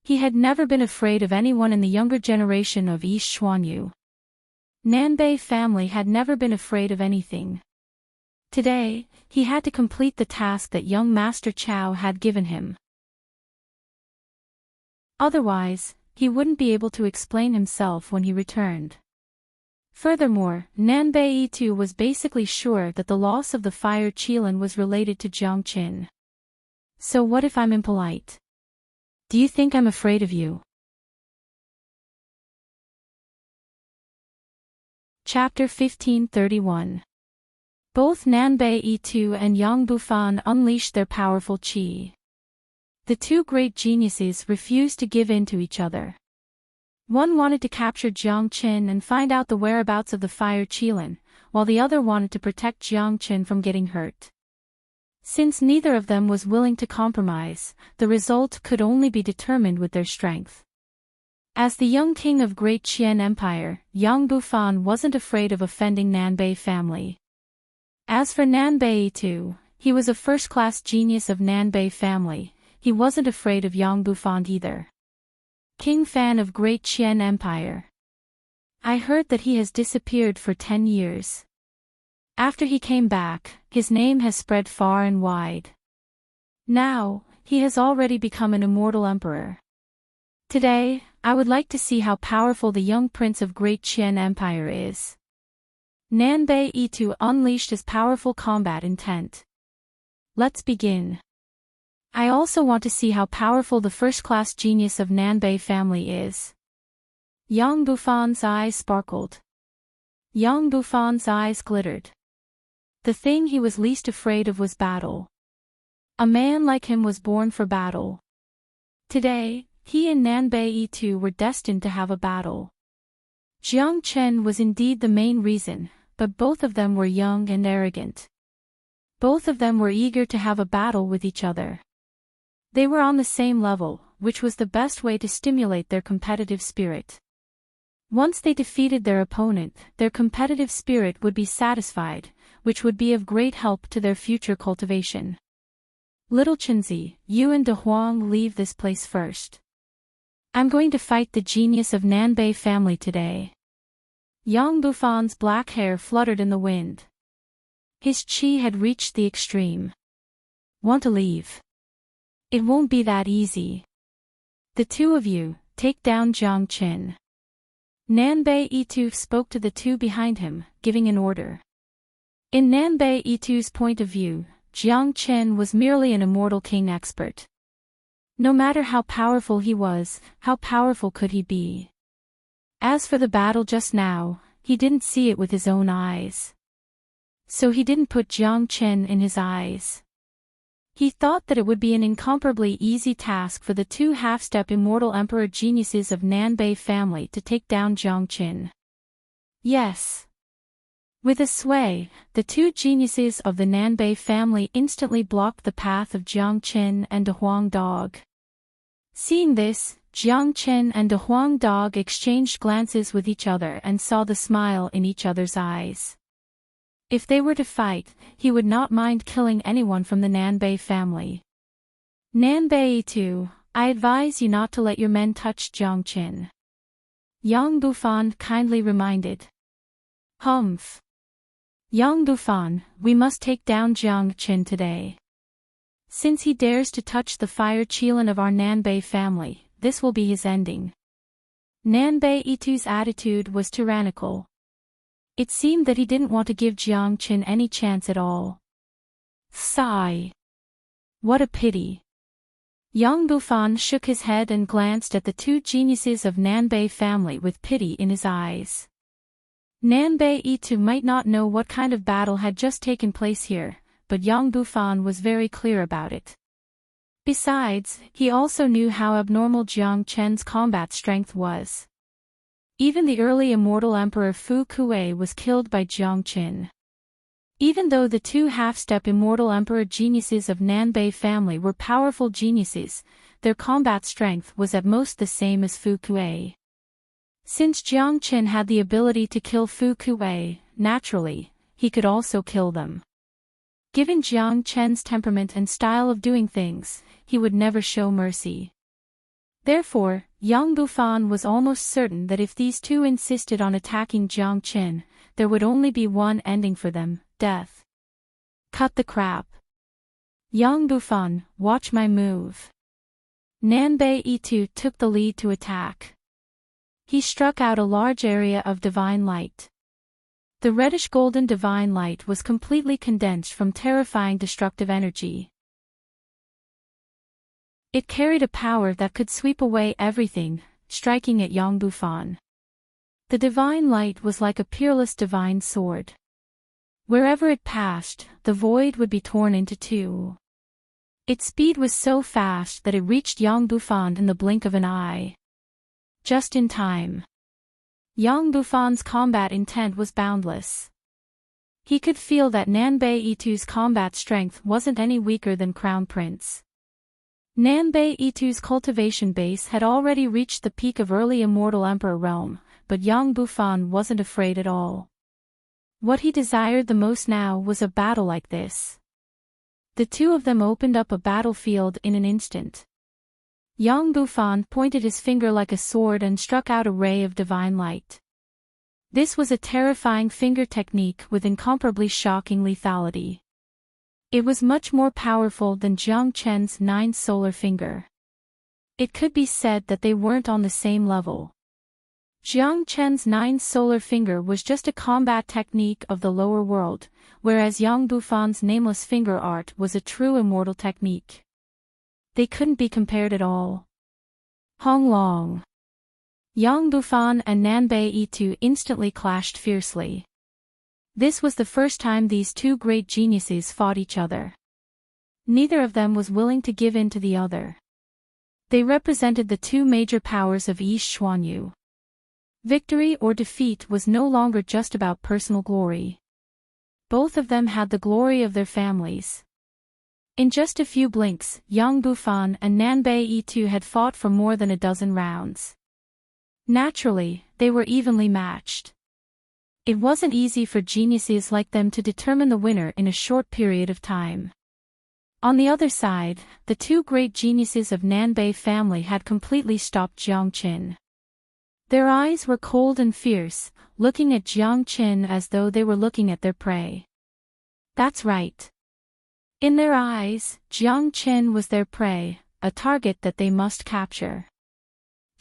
He had never been afraid of anyone in the younger generation of East Xuanyu. Nanbei family had never been afraid of anything. Today, he had to complete the task that young Master Chao had given him. Otherwise, he wouldn't be able to explain himself when he returned. Furthermore, Nanbei Yi was basically sure that the loss of the fire Qilin was related to Jiang Qin. So what if I'm impolite? Do you think I'm afraid of you? Chapter 1531. Both Nanbei Yi and Yang Bufan unleashed their powerful qi. The two great geniuses refused to give in to each other. One wanted to capture Jiang Qin and find out the whereabouts of the fire Qilin, while the other wanted to protect Jiang Qin from getting hurt. Since neither of them was willing to compromise, the result could only be determined with their strength. As the young king of Great Qian Empire, Yang Bufan wasn't afraid of offending Nanbei family. As for Nanbei Yi, he was a first-class genius of Nanbei family, he wasn't afraid of Yang Bufan either. King Fan of Great Qian Empire. I heard that he has disappeared for 10 years. After he came back, his name has spread far and wide. Now, he has already become an immortal emperor. Today, I would like to see how powerful the young prince of Great Qian Empire is. Nanbei Yi unleashed his powerful combat intent. Let's begin. I also want to see how powerful the first-class genius of Nanbei family is. Yang Bufan's eyes sparkled. Yang Bufan's eyes glittered. The thing he was least afraid of was battle. A man like him was born for battle. Today, he and Nanbei Yi were destined to have a battle. Jiang Qin was indeed the main reason, but both of them were young and arrogant. Both of them were eager to have a battle with each other. They were on the same level, which was the best way to stimulate their competitive spirit. Once they defeated their opponent, their competitive spirit would be satisfied, which would be of great help to their future cultivation. Little Chenzi, you and De Huang leave this place first. I'm going to fight the genius of Nanbei family today. Yang Bufan's black hair fluttered in the wind. His qi had reached the extreme. Want to leave? It won't be that easy. The two of you, take down Jiang Qin. Nanbei Yi spoke to the two behind him, giving an order. In Nanbei Yi's point of view, Jiang Qin was merely an immortal king expert. No matter how powerful he was, how powerful could he be? As for the battle just now, he didn't see it with his own eyes. So he didn't put Jiang Qin in his eyes. He thought that it would be an incomparably easy task for the two half-step immortal emperor geniuses of Nanbei family to take down Jiang Qin. Yes. With a sway, the two geniuses of the Nanbei family instantly blocked the path of Jiang Qin and De Huang Dog. Seeing this, Jiang Qin and De Huang Dog exchanged glances with each other and saw the smile in each other's eyes. If they were to fight, he would not mind killing anyone from the Nanbei family. Nanbei Yi, I advise you not to let your men touch Jiang Qin. Yang Bufan kindly reminded. Humph. Yang Bufan, we must take down Jiang Qin today. Since he dares to touch the fire Qilin of our Nanbei family, this will be his ending. Nanbei Yi's attitude was tyrannical. It seemed that he didn't want to give Jiang Qin any chance at all. Sigh. What a pity. Yang Bufan shook his head and glanced at the two geniuses of Nanbei family with pity in his eyes. Nanbei Itu might not know what kind of battle had just taken place here, but Yang Bufan was very clear about it. Besides, he also knew how abnormal Jiang Chen's combat strength was. Even the early immortal Emperor Fu Kuei was killed by Jiang Chen. Even though the two half-step immortal emperor geniuses of Nanbei family were powerful geniuses, their combat strength was at most the same as Fu Kuei. Since Jiang Chen had the ability to kill Fu Kuei, naturally, he could also kill them. Given Jiang Chen's temperament and style of doing things, he would never show mercy. Therefore, Yang Bufan was almost certain that if these two insisted on attacking Jiang Chen, there would only be one ending for them: death. Cut the crap. Yang Bufan, watch my move. Nanbei Itu took the lead to attack. He struck out a large area of divine light. The reddish-golden divine light was completely condensed from terrifying destructive energy. It carried a power that could sweep away everything, striking at Yang Bufan. The divine light was like a peerless divine sword. Wherever it passed, the void would be torn into two. Its speed was so fast that it reached Yang Bufan in the blink of an eye. Just in time. Yang Bufan's combat intent was boundless. He could feel that Nanbei Itu's combat strength wasn't any weaker than Crown Prince. Nanbei Itu's cultivation base had already reached the peak of early immortal emperor realm, but Yang Bufan wasn't afraid at all. What he desired the most now was a battle like this. The two of them opened up a battlefield in an instant. Yang Bufan pointed his finger like a sword and struck out a ray of divine light. This was a terrifying finger technique with incomparably shocking lethality. It was much more powerful than Jiang Chen's 9 solar finger. It could be said that they weren't on the same level. Jiang Chen's 9 solar finger was just a combat technique of the lower world, whereas Yang Bufan's nameless finger art was a true immortal technique. They couldn't be compared at all. Hong Long. Yang Bufan and Nanbei Itu instantly clashed fiercely. This was the first time these two great geniuses fought each other. Neither of them was willing to give in to the other. They represented the two major powers of East Xuanyu. Victory or defeat was no longer just about personal glory. Both of them had the glory of their families. In just a few blinks, Yang Bufan and Nanbei Itu had fought for more than a dozen rounds. Naturally, they were evenly matched. It wasn't easy for geniuses like them to determine the winner in a short period of time. On the other side, the two great geniuses of Nanbei family had completely stopped Jiang Chen. Their eyes were cold and fierce, looking at Jiang Chen as though they were looking at their prey. That's right. In their eyes, Jiang Chen was their prey, a target that they must capture.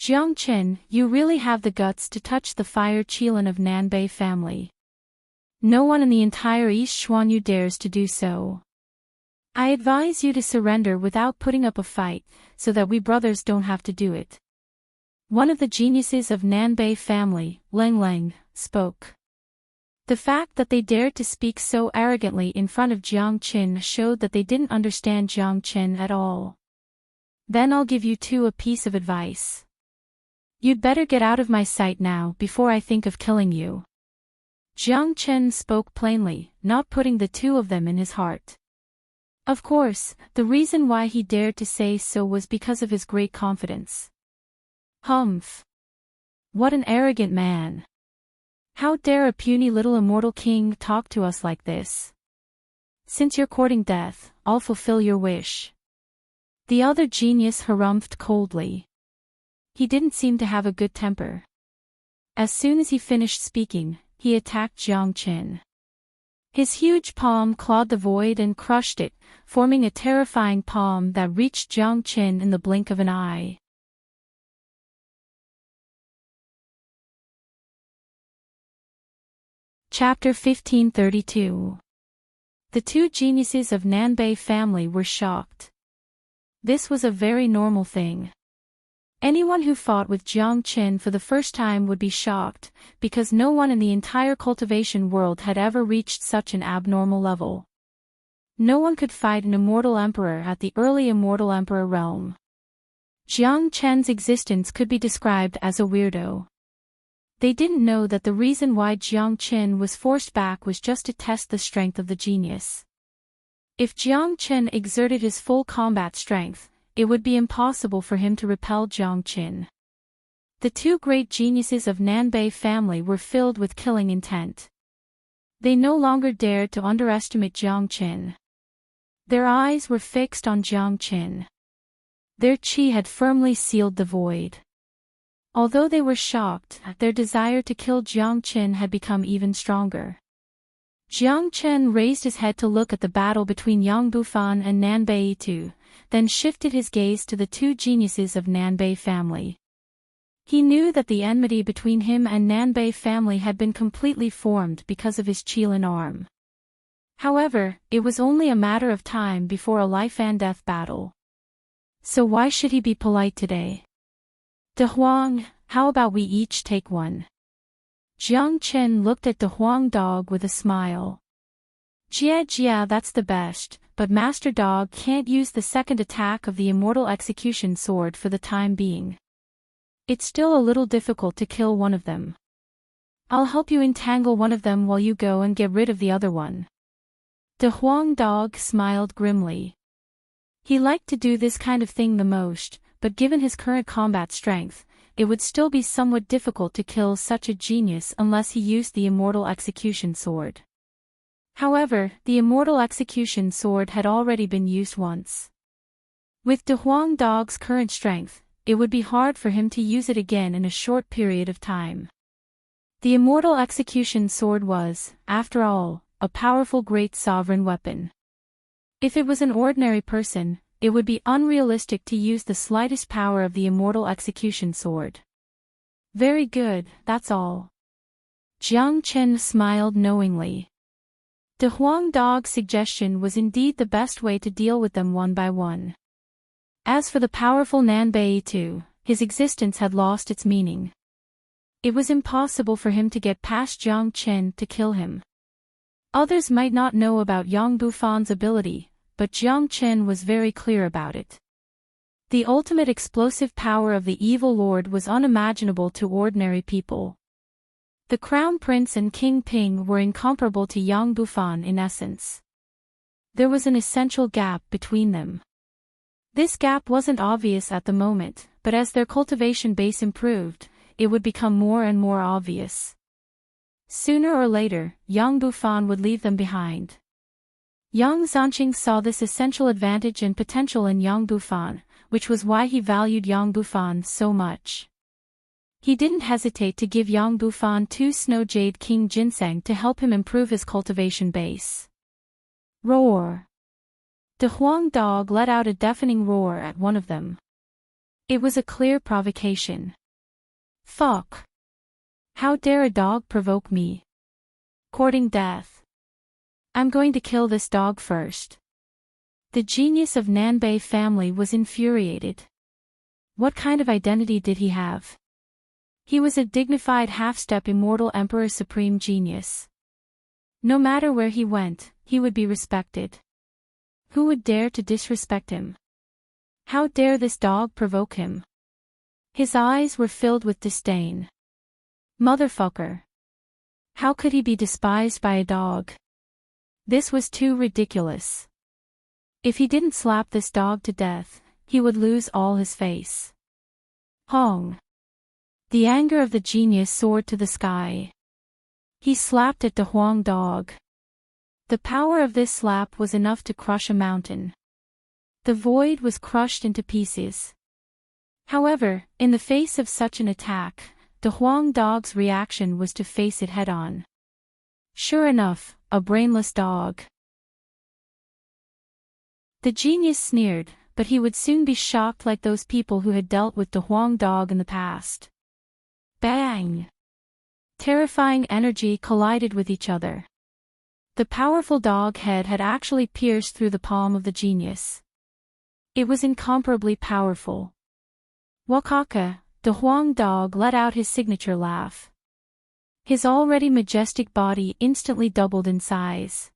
Jiang Chen, you really have the guts to touch the fire Qilin of Nanbei family. No one in the entire East Xuanyu dares to do so. I advise you to surrender without putting up a fight, so that we brothers don't have to do it. One of the geniuses of Nanbei family, Leng Leng, spoke. The fact that they dared to speak so arrogantly in front of Jiang Chen showed that they didn't understand Jiang Chen at all. Then I'll give you two a piece of advice. You'd better get out of my sight now before I think of killing you. Jiang Chen spoke plainly, not putting the two of them in his heart. Of course, the reason why he dared to say so was because of his great confidence. Humph! What an arrogant man! How dare a puny little immortal king talk to us like this? Since you're courting death, I'll fulfill your wish. The other genius harumphed coldly. He didn't seem to have a good temper. As soon as he finished speaking, he attacked Jiang Chen. His huge palm clawed the void and crushed it, forming a terrifying palm that reached Jiang Chen in the blink of an eye. Chapter 1532. The two geniuses of Nanbei family were shocked. This was a very normal thing. Anyone who fought with Jiang Qin for the first time would be shocked, because no one in the entire cultivation world had ever reached such an abnormal level. No one could fight an immortal emperor at the early immortal emperor realm. Jiang Chen's existence could be described as a weirdo. They didn't know that the reason why Jiang Qin was forced back was just to test the strength of the genius. If Jiang Qin exerted his full combat strength, it would be impossible for him to repel Jiang Qin. The two great geniuses of Nanbei family were filled with killing intent. They no longer dared to underestimate Jiang Qin. Their eyes were fixed on Jiang Qin. Their qi had firmly sealed the void. Although they were shocked, their desire to kill Jiang Qin had become even stronger. Jiang Qin raised his head to look at the battle between Yang Bufan and Nanbei Yitu, then shifted his gaze to the two geniuses of Nanbei family. He knew that the enmity between him and Nanbei family had been completely formed because of his qilin arm. However, it was only a matter of time before a life-and-death battle. So why should he be polite today? De Huang, how about we each take one? Jiang Qin looked at De Huang Dog with a smile. Jia, that's the best, but Master Dog can't use the second attack of the Immortal Execution Sword for the time being. It's still a little difficult to kill one of them. I'll help you entangle one of them while you go and get rid of the other one. De Huang Dog smiled grimly. He liked to do this kind of thing the most, but given his current combat strength, it would still be somewhat difficult to kill such a genius unless he used the Immortal Execution Sword. However, the Immortal Execution Sword had already been used once. With De Huang Dog's current strength, it would be hard for him to use it again in a short period of time. The Immortal Execution Sword was, after all, a powerful great sovereign weapon. If it was an ordinary person, it would be unrealistic to use the slightest power of the Immortal Execution Sword. Very good, that's all. Jiang Qin smiled knowingly. De Huang Dog's suggestion was indeed the best way to deal with them one by one. As for the powerful Nanbei Yitu, his existence had lost its meaning. It was impossible for him to get past Jiang Qin to kill him. Others might not know about Yang Bufan's ability, but Jiang Qin was very clear about it. The ultimate explosive power of the evil lord was unimaginable to ordinary people. The Crown Prince and King Ping were incomparable to Yang Bufan in essence. There was an essential gap between them. This gap wasn't obvious at the moment, but as their cultivation base improved, it would become more and more obvious. Sooner or later, Yang Bufan would leave them behind. Yang Zanqing saw this essential advantage and potential in Yang Bufan, which was why he valued Yang Bufan so much. He didn't hesitate to give Yang Bufan 2 Snow Jade King Ginseng to help him improve his cultivation base. Roar! De Huang Dog let out a deafening roar at one of them. It was a clear provocation. Fuck! How dare a dog provoke me? Courting death. I'm going to kill this dog first. The genius of Nanbei family was infuriated. What kind of identity did he have? He was a dignified half-step immortal emperor supreme genius. No matter where he went, he would be respected. Who would dare to disrespect him? How dare this dog provoke him? His eyes were filled with disdain. Motherfucker. How could he be despised by a dog? This was too ridiculous. If he didn't slap this dog to death, he would lose all his face. Hong. The anger of the genius soared to the sky. He slapped at the Huang Dog. The power of this slap was enough to crush a mountain. The void was crushed into pieces. However, in the face of such an attack, the Huang Dog's reaction was to face it head-on. Sure enough, a brainless dog. The genius sneered, but he would soon be shocked like those people who had dealt with the Huang Dog in the past. Bang! Terrifying energy collided with each other. The powerful dog head had actually pierced through the palm of the genius. It was incomparably powerful. Wakaka, the Huang dog, let out his signature laugh. His already majestic body instantly doubled in size.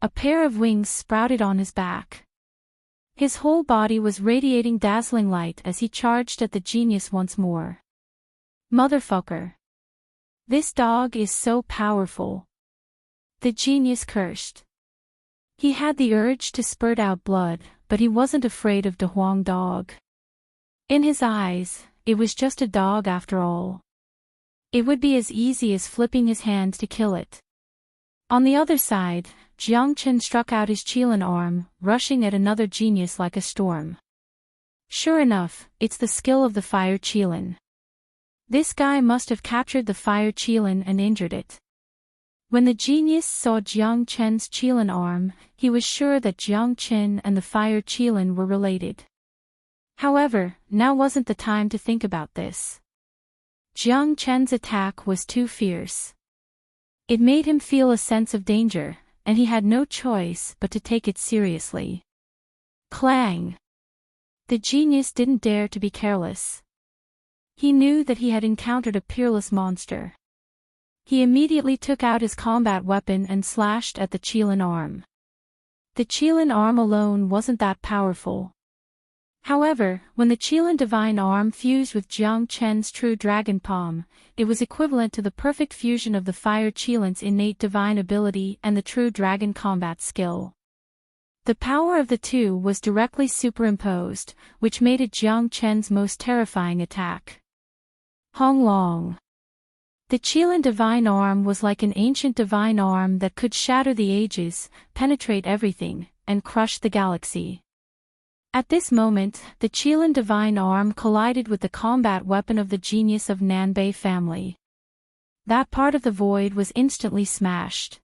A pair of wings sprouted on his back. His whole body was radiating dazzling light as he charged at the genius once more. Motherfucker. This dog is so powerful. The genius cursed. He had the urge to spurt out blood, but he wasn't afraid of the Huang dog. In his eyes, it was just a dog after all. It would be as easy as flipping his hand to kill it. On the other side, Jiang Chen struck out his Qilin arm, rushing at another genius like a storm. Sure enough, it's the skill of the fire Qilin. This guy must have captured the fire Qilin and injured it. When the genius saw Jiang Chen's Qilin arm, he was sure that Jiang Chen and the fire Qilin were related. However, now wasn't the time to think about this. Jiang Chen's attack was too fierce. It made him feel a sense of danger, and he had no choice but to take it seriously. Clang! The genius didn't dare to be careless. He knew that he had encountered a peerless monster. He immediately took out his combat weapon and slashed at the Qilin arm. The Qilin arm alone wasn't that powerful. However, when the Qilin divine arm fused with Jiang Chen's true dragon palm, it was equivalent to the perfect fusion of the fire Qilin's innate divine ability and the true dragon combat skill. The power of the two was directly superimposed, which made it Jiang Chen's most terrifying attack. Hong Long. The Qilin divine arm was like an ancient divine arm that could shatter the ages, penetrate everything, and crush the galaxy. At this moment, the Qilin divine arm collided with the combat weapon of the genius of Nanbei family. That part of the void was instantly smashed.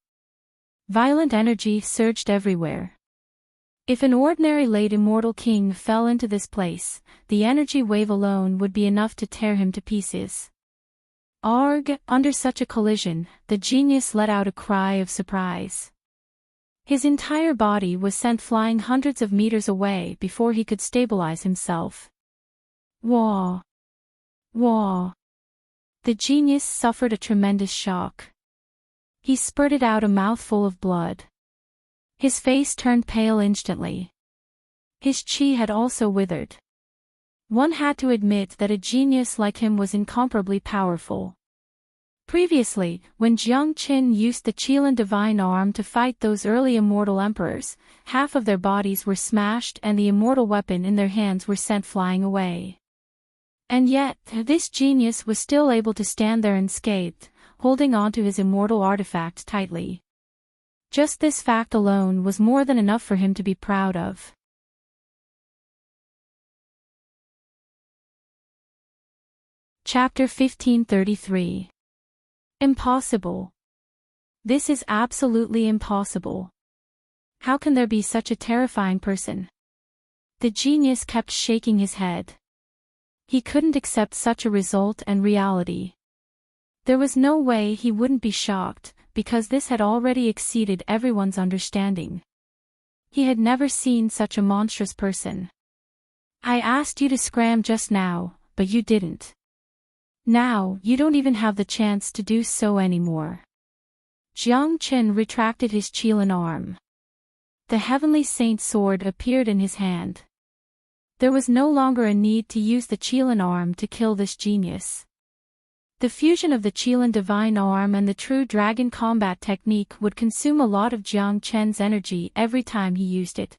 Violent energy surged everywhere. If an ordinary late immortal king fell into this place, the energy wave alone would be enough to tear him to pieces. Arg! Under such a collision, the genius let out a cry of surprise. His entire body was sent flying hundreds of meters away before he could stabilize himself. Wah! Wah! The genius suffered a tremendous shock. He spurted out a mouthful of blood. His face turned pale instantly. His chi had also withered. One had to admit that a genius like him was incomparably powerful. Previously, when Jiang Chen used the Qilin divine arm to fight those early immortal emperors, half of their bodies were smashed and the immortal weapon in their hands were sent flying away. And yet, this genius was still able to stand there unscathed, holding on to his immortal artifact tightly. Just this fact alone was more than enough for him to be proud of. Chapter 1533. Impossible. This is absolutely impossible. How can there be such a terrifying person? The genius kept shaking his head. He couldn't accept such a result and reality. There was no way he wouldn't be shocked, because this had already exceeded everyone's understanding. He had never seen such a monstrous person. I asked you to scram just now, but you didn't. Now, you don't even have the chance to do so anymore. Jiang Chen retracted his Qilin arm. The heavenly saint sword appeared in his hand. There was no longer a need to use the Qilin arm to kill this genius. The fusion of the Qilin divine arm and the true dragon combat technique would consume a lot of Jiang Chen's energy every time he used it.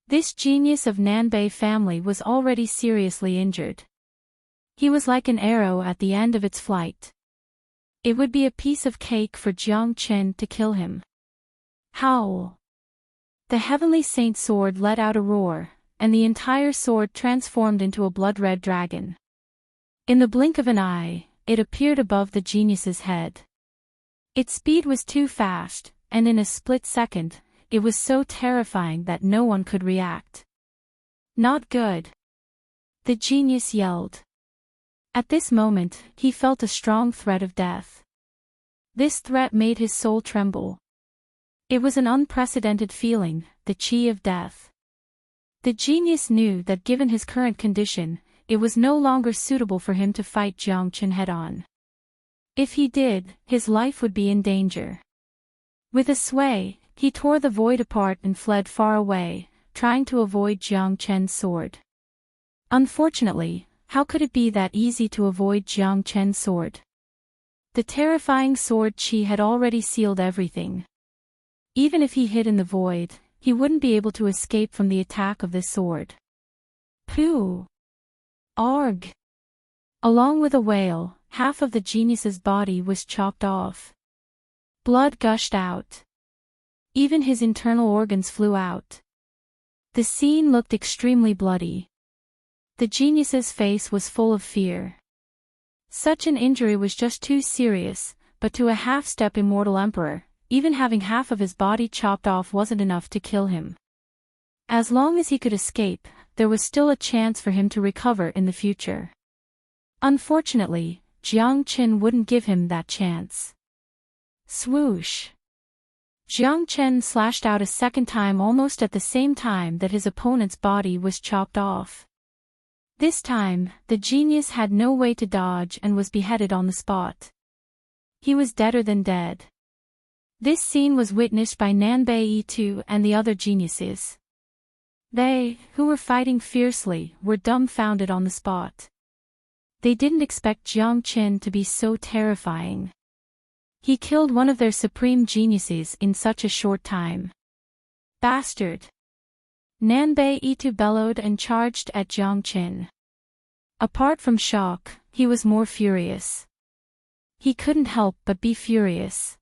This genius of Nanbei family was already seriously injured. He was like an arrow at the end of its flight. It would be a piece of cake for Jiang Chen to kill him. Howl! The heavenly saint sword let out a roar, and the entire sword transformed into a blood-red dragon. In the blink of an eye, it appeared above the genius's head. Its speed was too fast, and in a split second, it was so terrifying that no one could react. Not good! The genius yelled. At this moment, he felt a strong threat of death. This threat made his soul tremble. It was an unprecedented feeling, the chi of death. The genius knew that given his current condition, it was no longer suitable for him to fight Jiang Chen head-on. If he did, his life would be in danger. With a sway, he tore the void apart and fled far away, trying to avoid Jiang Chen's sword. Unfortunately, how could it be that easy to avoid Jiang Chen's sword? The terrifying sword chi had already sealed everything. Even if he hid in the void, he wouldn't be able to escape from the attack of this sword. Pooh! Arg! Along with a wail, half of the genius's body was chopped off. Blood gushed out. Even his internal organs flew out. The scene looked extremely bloody. The genius's face was full of fear. Such an injury was just too serious, but to a half-step immortal emperor, even having half of his body chopped off wasn't enough to kill him. As long as he could escape, there was still a chance for him to recover in the future. Unfortunately, Jiang Chen wouldn't give him that chance. Swoosh! Jiang Chen slashed out a second time almost at the same time that his opponent's body was chopped off. This time, the genius had no way to dodge and was beheaded on the spot. He was deader than dead. This scene was witnessed by Nanbei Yi and the other geniuses. They, who were fighting fiercely, were dumbfounded on the spot. They didn't expect Jiang Chen to be so terrifying. He killed one of their supreme geniuses in such a short time. Bastard! Nanbei Yi bellowed and charged at Jiang Chen. Apart from shock, he was more furious. He couldn't help but be furious.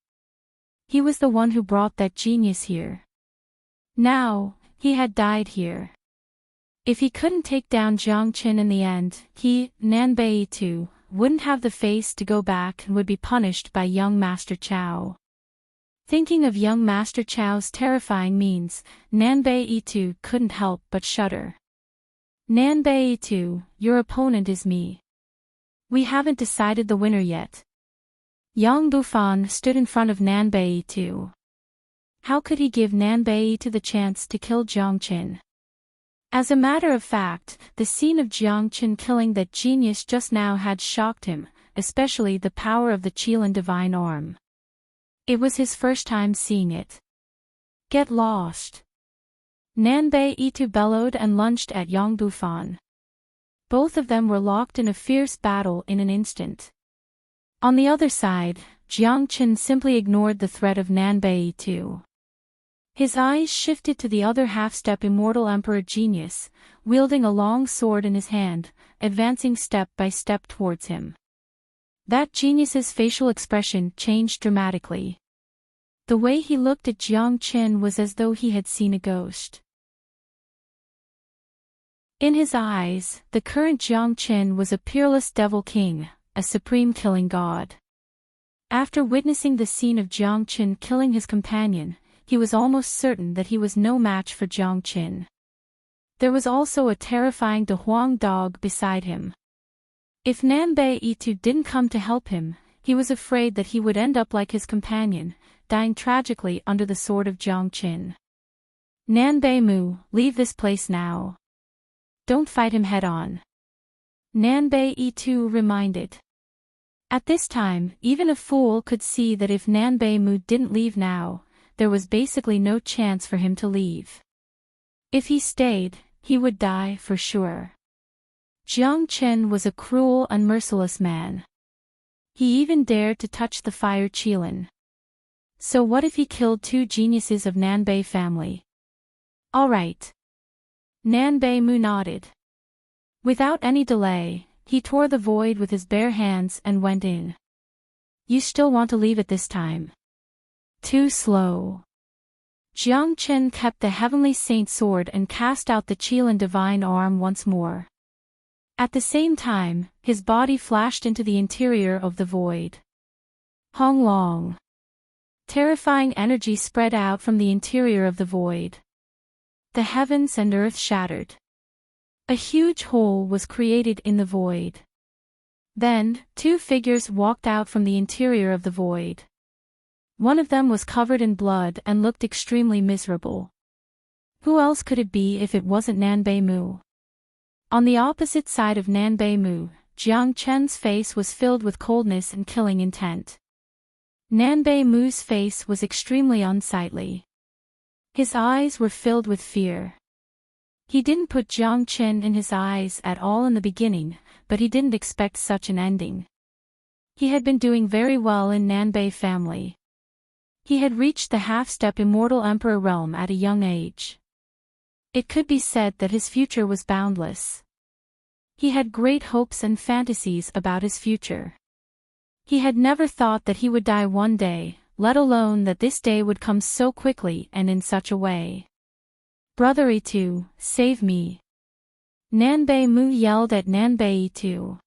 He was the one who brought that genius here. Now, he had died here. If he couldn't take down Jiang Chen in the end, he, Nanbei Yi, wouldn't have the face to go back and would be punished by young Master Chao. Thinking of young Master Chao's terrifying means, Nanbei Yi couldn't help but shudder. Nanbei Yi, your opponent is me. We haven't decided the winner yet. Yang Bufan stood in front of Nanbei Yi. How could he give Nanbei Yi the chance to kill Jiang Chen? As a matter of fact, the scene of Jiang Chen killing that genius just now had shocked him, especially the power of the Qilin divine arm. It was his first time seeing it. Get lost! Nanbei Yi bellowed and lunged at Yang Bufan. Both of them were locked in a fierce battle in an instant. On the other side, Jiang Chen simply ignored the threat of Nanbei Yi. His eyes shifted to the other half-step immortal emperor genius, wielding a long sword in his hand, advancing step by step towards him. That genius's facial expression changed dramatically. The way he looked at Jiang Chen was as though he had seen a ghost. In his eyes, the current Jiang Chen was a peerless devil king, a supreme killing god. After witnessing the scene of Jiang Chen killing his companion, he was almost certain that he was no match for Jiang Chen. There was also a terrifying De Huang dog beside him. If Nanbei Yi didn't come to help him, he was afraid that he would end up like his companion, dying tragically under the sword of Jiang Chen. Nanbei Mu, leave this place now. Don't fight him head-on. Nanbei Yi reminded. At this time, even a fool could see that if Nanbei Mu didn't leave now, there was basically no chance for him to leave. If he stayed, he would die for sure. Jiang Chen was a cruel and merciless man. He even dared to touch the fire Qilin. So what if he killed two geniuses of Nanbei family? All right. Nanbei Mu nodded. Without any delay, he tore the void with his bare hands and went in. You still want to leave at this time? Too slow. Jiang Chen kept the heavenly saint sword and cast out the Qilin divine arm once more. At the same time, his body flashed into the interior of the void. Hong Long. Terrifying energy spread out from the interior of the void. The heavens and earth shattered. A huge hole was created in the void. Then, two figures walked out from the interior of the void. One of them was covered in blood and looked extremely miserable. Who else could it be if it wasn't Nanbei Mu? On the opposite side of Nanbei Mu, Jiang Chen's face was filled with coldness and killing intent. Nanbei Mu's face was extremely unsightly. His eyes were filled with fear. He didn't put Jiang Chen in his eyes at all in the beginning, but he didn't expect such an ending. He had been doing very well in Nanbei family. He had reached the half-step immortal emperor realm at a young age. It could be said that his future was boundless. He had great hopes and fantasies about his future. He had never thought that he would die one day, let alone that this day would come so quickly and in such a way. Brother Itu, save me. Nanbei Mu yelled at Nanbei Itu.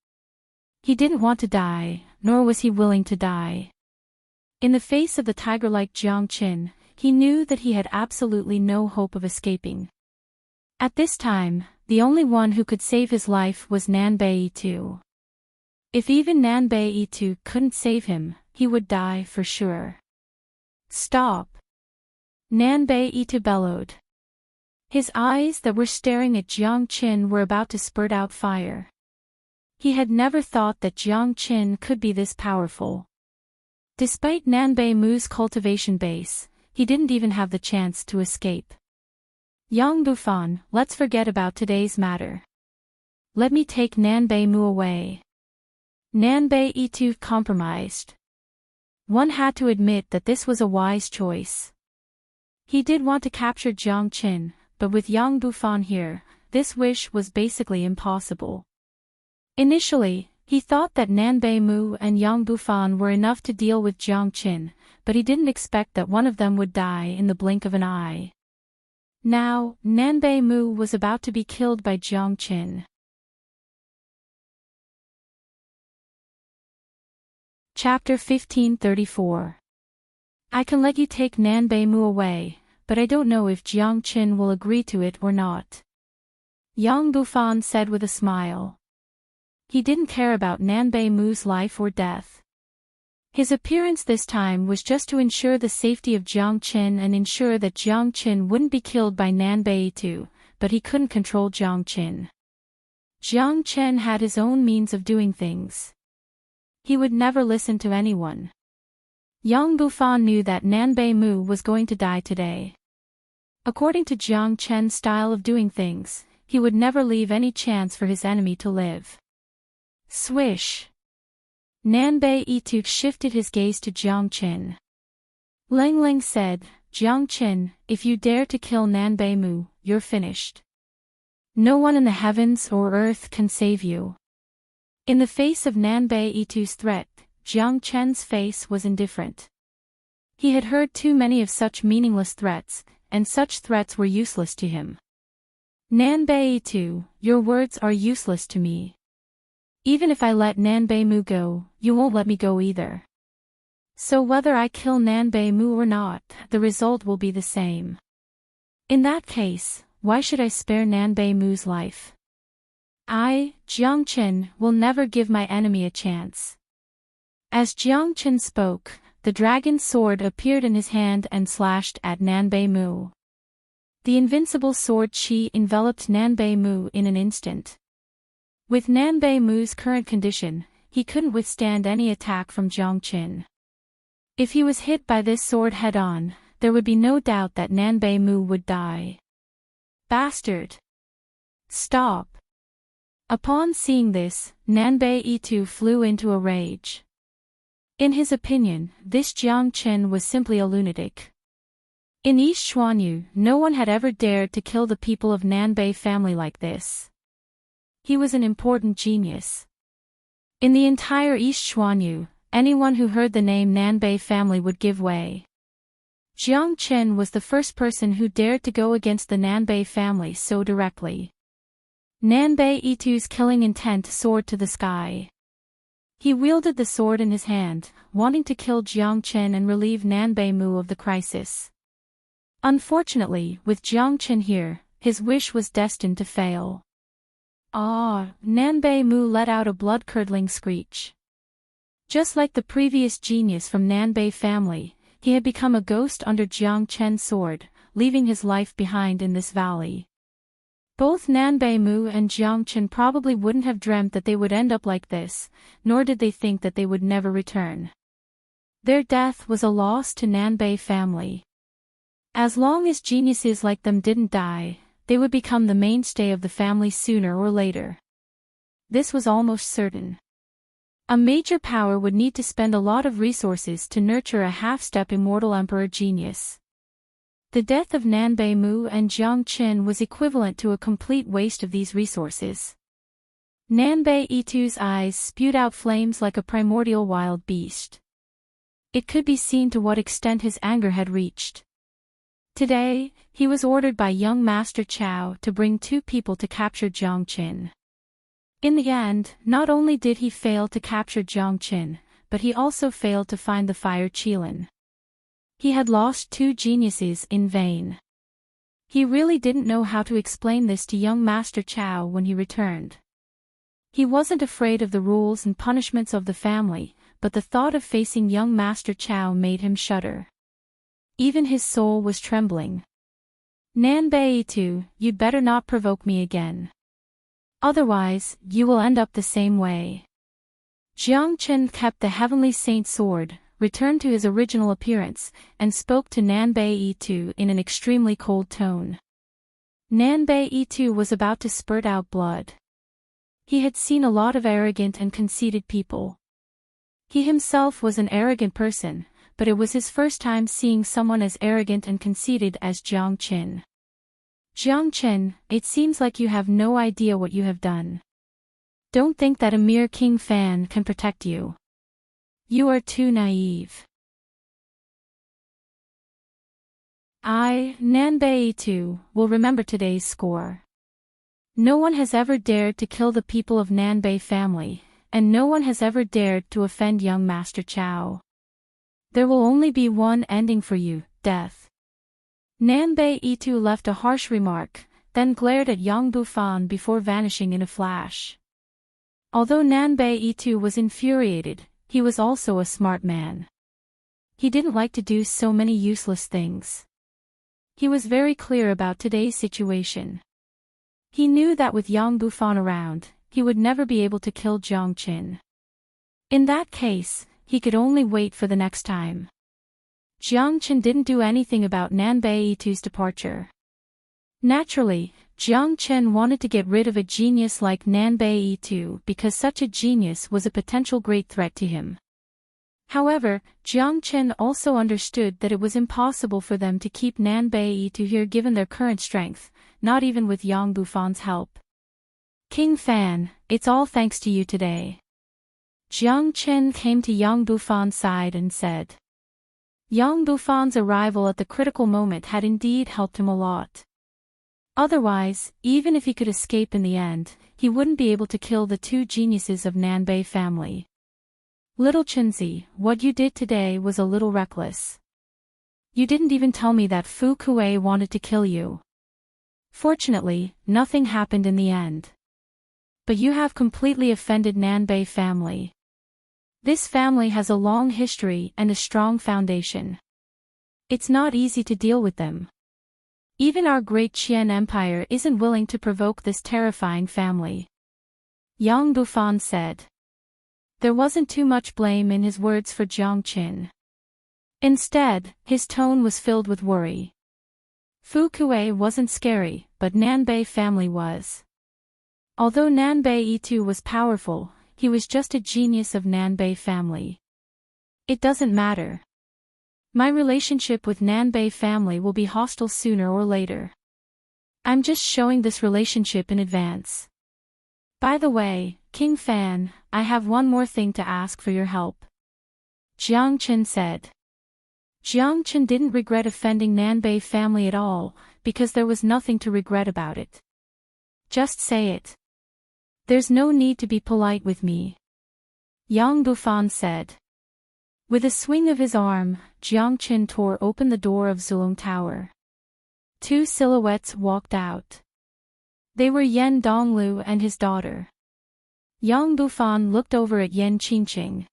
He didn't want to die, nor was he willing to die. In the face of the tiger-like Jiang Chen, he knew that he had absolutely no hope of escaping. At this time, the only one who could save his life was Nanbei Itu. If even Nanbei Itu couldn't save him, he would die for sure. Stop! Nanbei Itu bellowed. His eyes that were staring at Jiang Chen were about to spurt out fire. He had never thought that Jiang Chen could be this powerful. Despite Nanbei Mu's cultivation base, he didn't even have the chance to escape. Yang Bufan, let's forget about today's matter. Let me take Nanbei Mu away. Nanbei Itu compromised. One had to admit that this was a wise choice. He did want to capture Jiang Chen, but with Yang Bufan here, this wish was basically impossible. Initially, he thought that Nanbei Mu and Yang Bufan were enough to deal with Jiang Chen, but he didn't expect that one of them would die in the blink of an eye. Now, Nanbei Mu was about to be killed by Jiang Chen. Chapter 1534. I can let you take Nanbei Mu away, but I don't know if Jiang Chen will agree to it or not. Yang Bufan said with a smile. He didn't care about Nanbei Mu's life or death. His appearance this time was just to ensure the safety of Jiang Chen and ensure that Jiang Chen wouldn't be killed by Nanbei Itu, but he couldn't control Jiang Chen. Jiang Chen had his own means of doing things. He would never listen to anyone. Yang Bufan knew that Nanbei Mu was going to die today. According to Jiang Chen's style of doing things, he would never leave any chance for his enemy to live. Swish! Nanbei Itu shifted his gaze to Jiang Chen. Leng Leng said, Jiang Chen, if you dare to kill Nanbei Mu, you're finished. No one in the heavens or earth can save you. In the face of Nanbei Itu's threat, Jiang Chen's face was indifferent. He had heard too many of such meaningless threats, and such threats were useless to him. Nanbei Itu, your words are useless to me. Even if I let Nanbei Mu go, you won't let me go either. So whether I kill Nanbei Mu or not, the result will be the same. In that case, why should I spare Nanbei Mu's life? I, Jiang Chen, will never give my enemy a chance. As Jiang Chen spoke, the dragon's sword appeared in his hand and slashed at Nanbei Mu. The invincible sword qi enveloped Nanbei Mu in an instant. With Nanbei Mu's current condition, he couldn't withstand any attack from Jiang Chen. If he was hit by this sword head-on, there would be no doubt that Nanbei Mu would die. Bastard! Stop! Upon seeing this, Nanbei Itu flew into a rage. In his opinion, this Jiang Chen was simply a lunatic. In East Xuanyu, no one had ever dared to kill the people of Nanbei family like this. He was an important genius. In the entire East Xuanyu, anyone who heard the name Nanbei family would give way. Jiang Chen was the first person who dared to go against the Nanbei family so directly. Nanbei Itu's killing intent soared to the sky. He wielded the sword in his hand, wanting to kill Jiang Chen and relieve Nanbei Mu of the crisis. Unfortunately, with Jiang Chen here, his wish was destined to fail. Ah! Nanbei Mu let out a blood-curdling screech. Just like the previous genius from Nanbei family, he had become a ghost under Jiang Chen's sword, leaving his life behind in this valley. Both Nanbei Mu and Jiang Chen probably wouldn't have dreamt that they would end up like this, nor did they think that they would never return. Their death was a loss to Nanbei family. As long as geniuses like them didn't die, they would become the mainstay of the family sooner or later. This was almost certain. A major power would need to spend a lot of resources to nurture a half-step immortal emperor genius. The death of Nanbei Mu and Jiang Chen was equivalent to a complete waste of these resources. Nanbei Itu's eyes spewed out flames like a primordial wild beast. It could be seen to what extent his anger had reached. Today, he was ordered by young Master Chao to bring 2 people to capture Jiang Chen. In the end, not only did he fail to capture Jiang Chen, but he also failed to find the Fire Qilin. He had lost 2 geniuses in vain. He really didn't know how to explain this to young Master Chao when he returned. He wasn't afraid of the rules and punishments of the family, but the thought of facing young Master Chao made him shudder. Even his soul was trembling. Nanbei Itu, you'd better not provoke me again. Otherwise, you will end up the same way. Jiang Chen kept the Heavenly Saint sword, returned to his original appearance, and spoke to Nanbei Itu in an extremely cold tone. Nanbei Itu was about to spurt out blood. He had seen a lot of arrogant and conceited people. He himself was an arrogant person, but it was his first time seeing someone as arrogant and conceited as Jiang Chen. Jiang Chen, it seems like you have no idea what you have done. Don't think that a mere king fan can protect you. You are too naive. I, Nanbei Itu, will remember today's score. No one has ever dared to kill the people of Nanbei family, and no one has ever dared to offend young Master Chao. There will only be one ending for you, death. Nanbei Itu left a harsh remark, then glared at Yang Bufan before vanishing in a flash. Although Nanbei Itu was infuriated, he was also a smart man. He didn't like to do so many useless things. He was very clear about today's situation. He knew that with Yang Bufan around, he would never be able to kill Jiang Chen. In that case, he could only wait for the next time. Jiang Chen didn't do anything about Nanbei Itu's departure. Naturally, Jiang Chen wanted to get rid of a genius like Nanbei Itu because such a genius was a potential great threat to him. However, Jiang Chen also understood that it was impossible for them to keep Nanbei Itu here given their current strength, not even with Yang Bufan's help. King Fan, it's all thanks to you today. Jiang Chen came to Yang Bufan's side and said. Yang Bufan's arrival at the critical moment had indeed helped him a lot. Otherwise, even if he could escape in the end, he wouldn't be able to kill the 2 geniuses of Nanbei family. Little Chenzi, what you did today was a little reckless. You didn't even tell me that Fu Kuei wanted to kill you. Fortunately, nothing happened in the end. But you have completely offended Nanbei family. This family has a long history and a strong foundation. It's not easy to deal with them. Even our great Qian Empire isn't willing to provoke this terrifying family. Yang Bufan said. There wasn't too much blame in his words for Jiang Chen. Instead, his tone was filled with worry. Fu Kuei wasn't scary, but Nanbei family was. Although Nanbei Itu was powerful, he was just a genius of Nanbei family. It doesn't matter. My relationship with Nanbei family will be hostile sooner or later. I'm just showing this relationship in advance. By the way, King Fan, I have one more thing to ask for your help. Jiang Chen said. Jiang Chen didn't regret offending Nanbei family at all, because there was nothing to regret about it. Just say it. There's no need to be polite with me. Yang Bufan said. With a swing of his arm, Jiang Chen tore open the door of Zulong Tower. 2 silhouettes walked out. They were Yen Donglu and his daughter. Yang Bufan looked over at Yen Qingqing.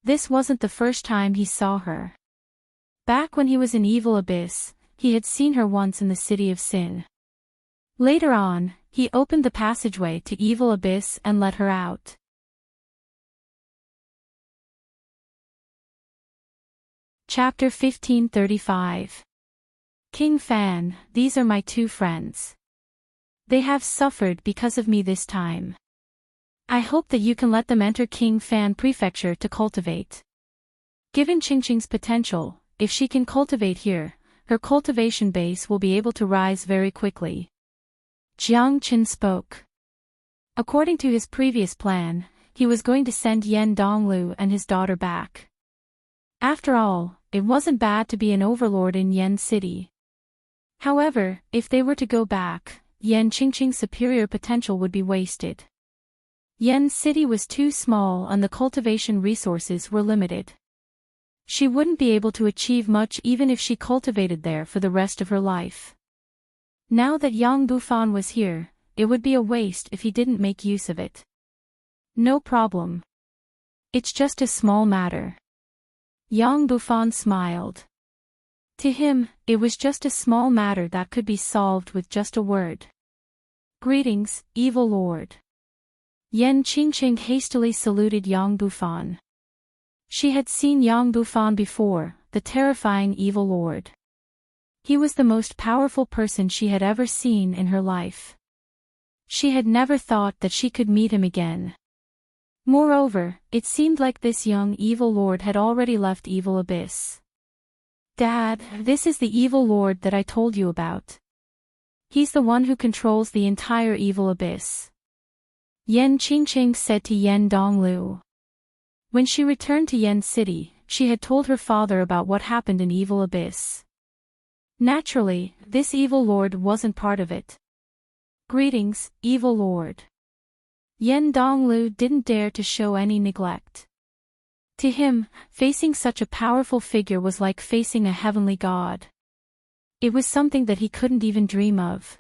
This wasn't the first time he saw her. Back when he was in Evil Abyss, he had seen her once in the city of sin. Later on, he opened the passageway to Evil Abyss and let her out. Chapter 1535. King Fan, these are my two friends. They have suffered because of me this time. I hope that you can let them enter King Fan Prefecture to cultivate. Given Qingqing's potential, if she can cultivate here, her cultivation base will be able to rise very quickly. Jiang Qin spoke. According to his previous plan, he was going to send Yan Donglu and his daughter back. After all, it wasn't bad to be an overlord in Yan City. However, if they were to go back, Yan Qingqing's superior potential would be wasted. Yan City was too small and the cultivation resources were limited. She wouldn't be able to achieve much even if she cultivated there for the rest of her life. Now that Yang Bufan was here, it would be a waste if he didn't make use of it. No problem. It's just a small matter. Yang Bufan smiled. To him, it was just a small matter that could be solved with just a word. Greetings, evil lord. Yan Qingqing hastily saluted Yang Bufan. She had seen Yang Bufan before, the terrifying evil lord. He was the most powerful person she had ever seen in her life. She had never thought that she could meet him again. Moreover, it seemed like this young evil lord had already left Evil Abyss. Dad, this is the evil lord that I told you about. He's the one who controls the entire Evil Abyss. Yan Qingqing said to Yan Donglu. When she returned to Yan City, she had told her father about what happened in Evil Abyss. Naturally, this evil lord wasn't part of it. Greetings, evil lord. Yan Donglu didn't dare to show any neglect. To him, facing such a powerful figure was like facing a heavenly god. It was something that he couldn't even dream of.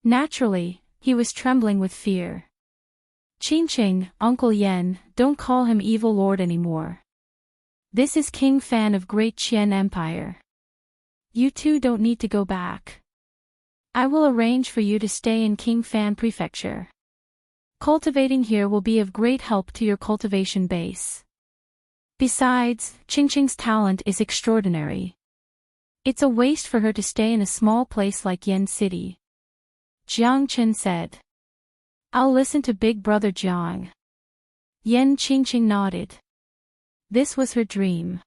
Naturally, he was trembling with fear. Qingqing, Uncle Yan, don't call him evil lord anymore. This is King Fan of Great Qian Empire. You two don't need to go back. I will arrange for you to stay in King Fan Prefecture. Cultivating here will be of great help to your cultivation base. Besides, Qingqing's talent is extraordinary. It's a waste for her to stay in a small place like Yan City. Jiang Qin said. I'll listen to Big Brother Jiang. Yan Qingqing nodded. This was her dream.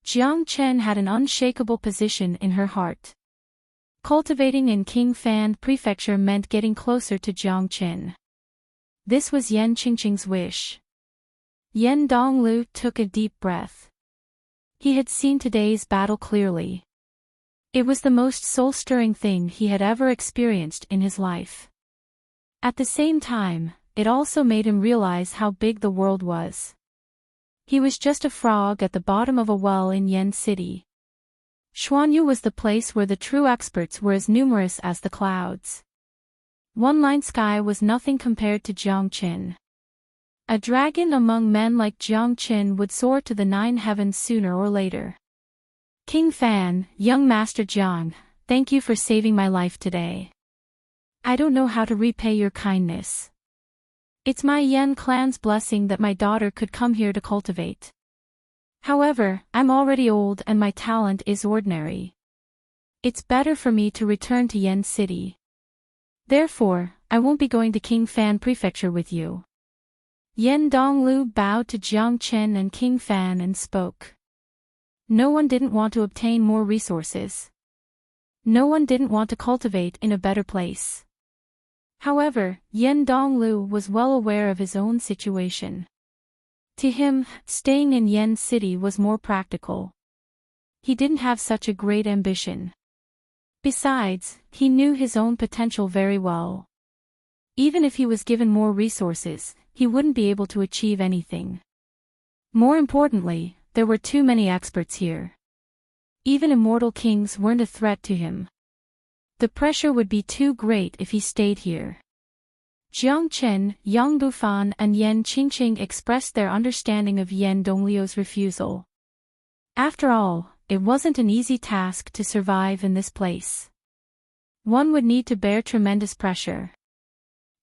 Jiang Chen had an unshakable position in her heart. Cultivating in King Fan Prefecture meant getting closer to Jiang Qin. This was Yan Qingqing's wish. Yan Donglu took a deep breath. He had seen today's battle clearly. It was the most soul-stirring thing he had ever experienced in his life. At the same time, it also made him realize how big the world was. He was just a frog at the bottom of a well in Yan City. Xuanyu was the place where the true experts were as numerous as the clouds. One-line sky was nothing compared to Jiang Qin. A dragon among men like Jiang Qin would soar to the 9 heavens sooner or later. King Fan, young Master Jiang, thank you for saving my life today. I don't know how to repay your kindness. It's my Yan clan's blessing that my daughter could come here to cultivate. However, I'm already old and my talent is ordinary. It's better for me to return to Yan City. Therefore, I won't be going to King Fan Prefecture with you. Yan Donglu bowed to Jiang Chen and King Fan and spoke. No one didn't want to obtain more resources. No one didn't want to cultivate in a better place. However, Yan Donglu was well aware of his own situation. To him, staying in Yan City was more practical. He didn't have such a great ambition. Besides, he knew his own potential very well. Even if he was given more resources, he wouldn't be able to achieve anything. More importantly, there were too many experts here. Even immortal kings weren't a threat to him. The pressure would be too great if he stayed here. Jiang Chen, Yang Bufan and Yan Qingqing expressed their understanding of Yan Donglio's refusal. After all, it wasn't an easy task to survive in this place. One would need to bear tremendous pressure.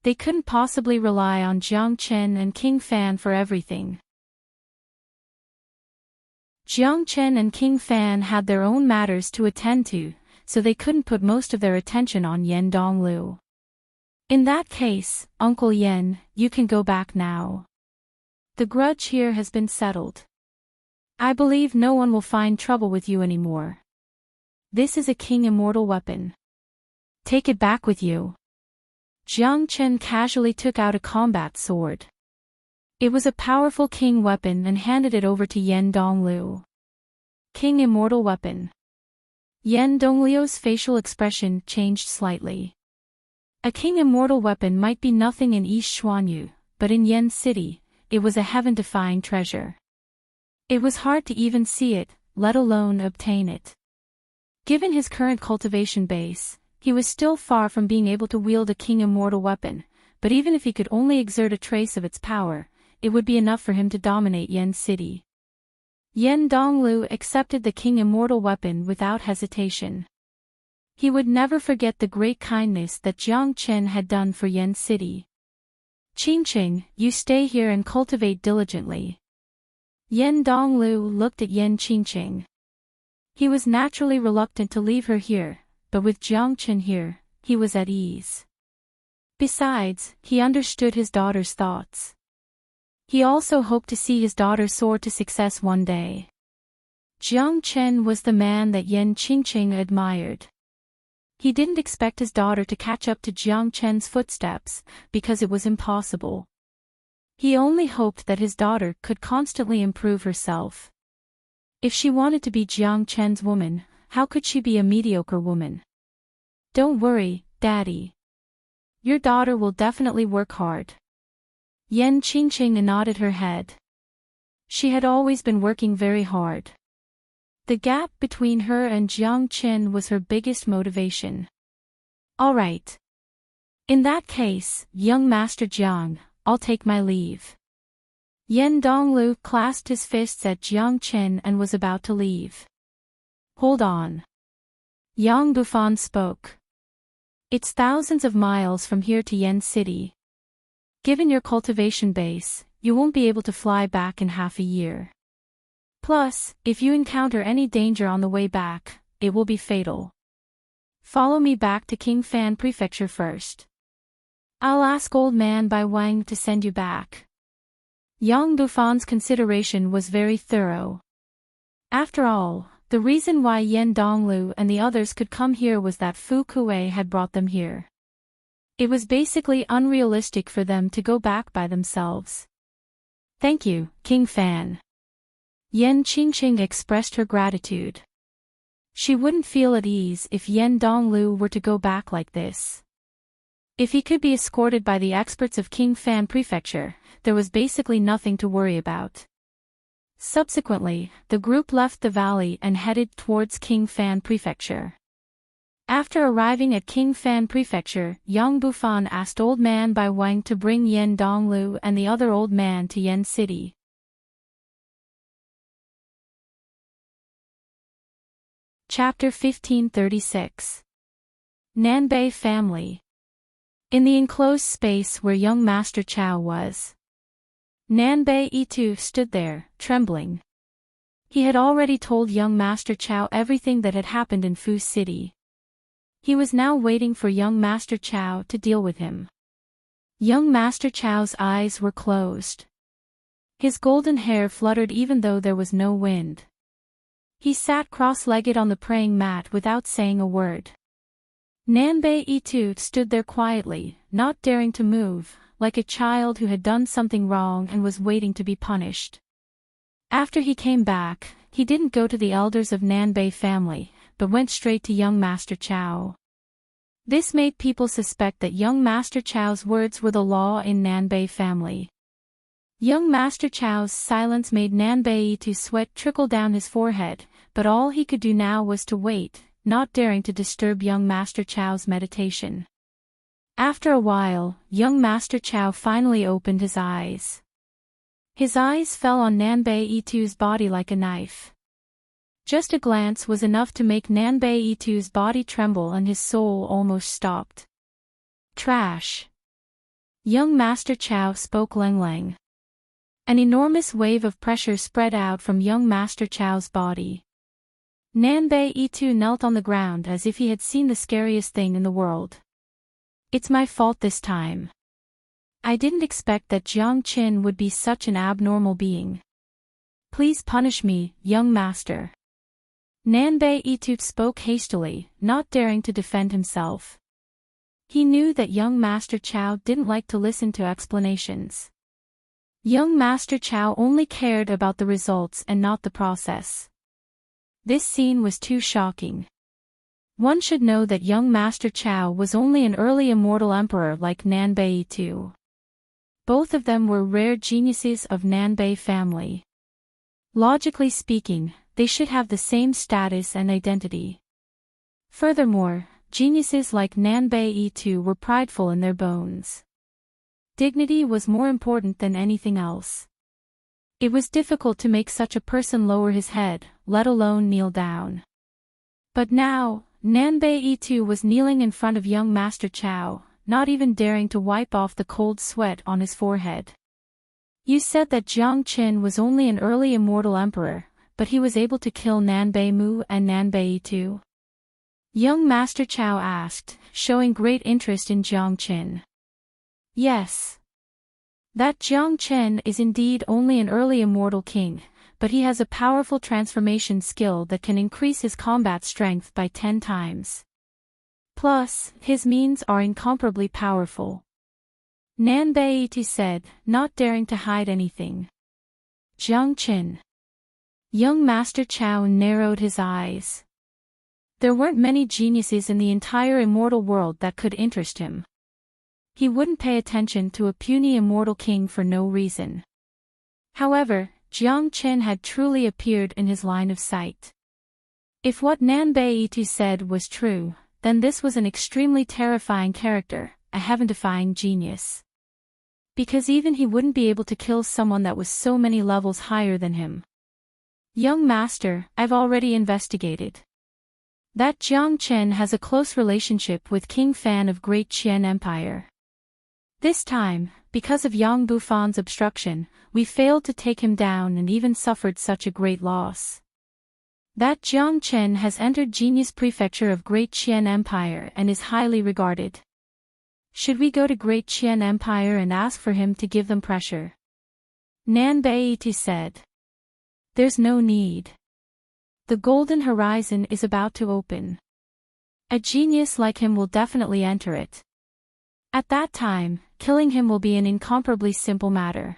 They couldn't possibly rely on Jiang Chen and King Fan for everything. Jiang Chen and King Fan had their own matters to attend to, so they couldn't put most of their attention on Yen Donglu. In that case, Uncle Yen, you can go back now. The grudge here has been settled. I believe no one will find trouble with you anymore. This is a king immortal weapon. Take it back with you. Jiang Chen casually took out a combat sword. It was a powerful king weapon and handed it over to Yen Donglu. King immortal weapon. Yen Dongliu's facial expression changed slightly. A king immortal weapon might be nothing in East Xuanyu, but in Yen City, it was a heaven-defying treasure. It was hard to even see it, let alone obtain it. Given his current cultivation base, he was still far from being able to wield a king immortal weapon, but even if he could only exert a trace of its power, it would be enough for him to dominate Yen City. Yen Donglu accepted the king immortal weapon without hesitation. He would never forget the great kindness that Jiang Chen had done for Yen City. Qingqing, you stay here and cultivate diligently. Yen Donglu looked at Yen Qingqing. He was naturally reluctant to leave her here, but with Jiang Chen here, he was at ease. Besides, he understood his daughter's thoughts. He also hoped to see his daughter soar to success one day. Jiang Chen was the man that Yen Qingqing admired. He didn't expect his daughter to catch up to Jiang Chen's footsteps, because it was impossible. He only hoped that his daughter could constantly improve herself. If she wanted to be Jiang Chen's woman, how could she be a mediocre woman? Don't worry, Daddy. Your daughter will definitely work hard. Yen Qingqing nodded her head. She had always been working very hard. The gap between her and Jiang Chen was her biggest motivation. All right. In that case, young Master Jiang, I'll take my leave. Yen Donglu clasped his fists at Jiang Chen and was about to leave. Hold on. Yang Bufan spoke. It's thousands of miles from here to Yen City. Given your cultivation base, you won't be able to fly back in half a year. Plus, if you encounter any danger on the way back, it will be fatal. Follow me back to King Fan Prefecture first. I'll ask Old Man Bai Wang to send you back. Yang Bufan's consideration was very thorough. After all, the reason why Yen Donglu and the others could come here was that Fu Kuei had brought them here. It was basically unrealistic for them to go back by themselves. Thank you, King Fan. Yen Qingqing expressed her gratitude. She wouldn't feel at ease if Yen Donglu were to go back like this. If he could be escorted by the experts of King Fan Prefecture, there was basically nothing to worry about. Subsequently, the group left the valley and headed towards King Fan Prefecture. After arriving at King Fan Prefecture, Yang Bufan asked Old Man Bai Wang to bring Yen Donglu and the other old man to Yen City. Chapter 1536. Nanbei Family. In the enclosed space where young Master Chao was, Nanbei Yitu stood there, trembling. He had already told young Master Chao everything that had happened in Fu City. He was now waiting for young Master Chao to deal with him. Young Master Chao's eyes were closed. His golden hair fluttered even though there was no wind. He sat cross-legged on the praying mat without saying a word. Nanbei Yitu stood there quietly, not daring to move, like a child who had done something wrong and was waiting to be punished. After he came back, he didn't go to the elders of Nanbei family, but went straight to young Master Chao. This made people suspect that young Master Chao's words were the law in Nanbei family. Young Master Chao's silence made Nanbei Yitu sweat trickle down his forehead, but all he could do now was to wait, not daring to disturb young Master Chao's meditation. After a while, young Master Chao finally opened his eyes. His eyes fell on Nanbei Yitu's body like a knife. Just a glance was enough to make Nanbei Itu's body tremble and his soul almost stopped. Trash. Young Master Chow spoke Lang. An enormous wave of pressure spread out from young Master Chow's body. Nanbei Itu knelt on the ground as if he had seen the scariest thing in the world. It's my fault this time. I didn't expect that Jiang Qin would be such an abnormal being. Please punish me, young master. Nanbei Itu spoke hastily, not daring to defend himself. He knew that young Master Chow didn't like to listen to explanations. Young Master Chow only cared about the results and not the process. This scene was too shocking. One should know that young Master Chow was only an early immortal emperor like Nanbei Itu. Both of them were rare geniuses of Nanbei family. Logically speaking, they should have the same status and identity. Furthermore, geniuses like Nanbei Itu were prideful in their bones. Dignity was more important than anything else. It was difficult to make such a person lower his head, let alone kneel down. But now, Nanbei Itu was kneeling in front of young Master Chow, not even daring to wipe off the cold sweat on his forehead. You said that Jiang Qin was only an early immortal emperor, but he was able to kill Nanbei Mu and Nanbei Itu? Young Master Chow asked, showing great interest in Jiang Qin. Yes. That Jiang Qin is indeed only an early immortal king, but he has a powerful transformation skill that can increase his combat strength by 10 times. Plus, his means are incomparably powerful. Nanbei Itu said, not daring to hide anything. Jiang Qin. Young Master Chow narrowed his eyes. There weren't many geniuses in the entire immortal world that could interest him. He wouldn't pay attention to a puny immortal king for no reason. However, Jiang Qin had truly appeared in his line of sight. If what Nanbei Itu said was true, then this was an extremely terrifying character, a heaven-defying genius. Because even he wouldn't be able to kill someone that was so many levels higher than him. Young master, I've already investigated. That Jiang Qin has a close relationship with King Fan of Great Qian Empire. This time, because of Yang Bufan's obstruction, we failed to take him down and even suffered such a great loss. That Jiang Qin has entered Genius Prefecture of Great Qian Empire and is highly regarded. Should we go to Great Qian Empire and ask for him to give them pressure? Nanbei Itu said. There's no need. The Golden Horizon is about to open. A genius like him will definitely enter it. At that time, killing him will be an incomparably simple matter.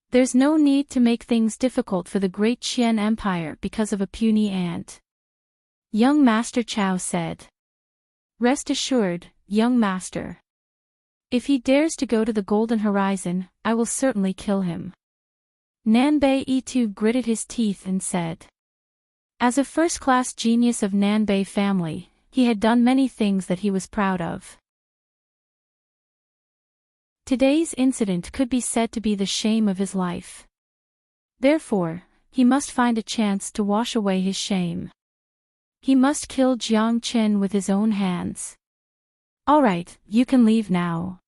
There's no need to make things difficult for the Great Qian Empire because of a puny ant. Young Master Chow said. Rest assured, young master. If he dares to go to the Golden Horizon, I will certainly kill him. Nanbei Itu gritted his teeth and said. As a first-class genius of Nanbei family, he had done many things that he was proud of. Today's incident could be said to be the shame of his life. Therefore, he must find a chance to wash away his shame. He must kill Jiang Qin with his own hands. All right, you can leave now.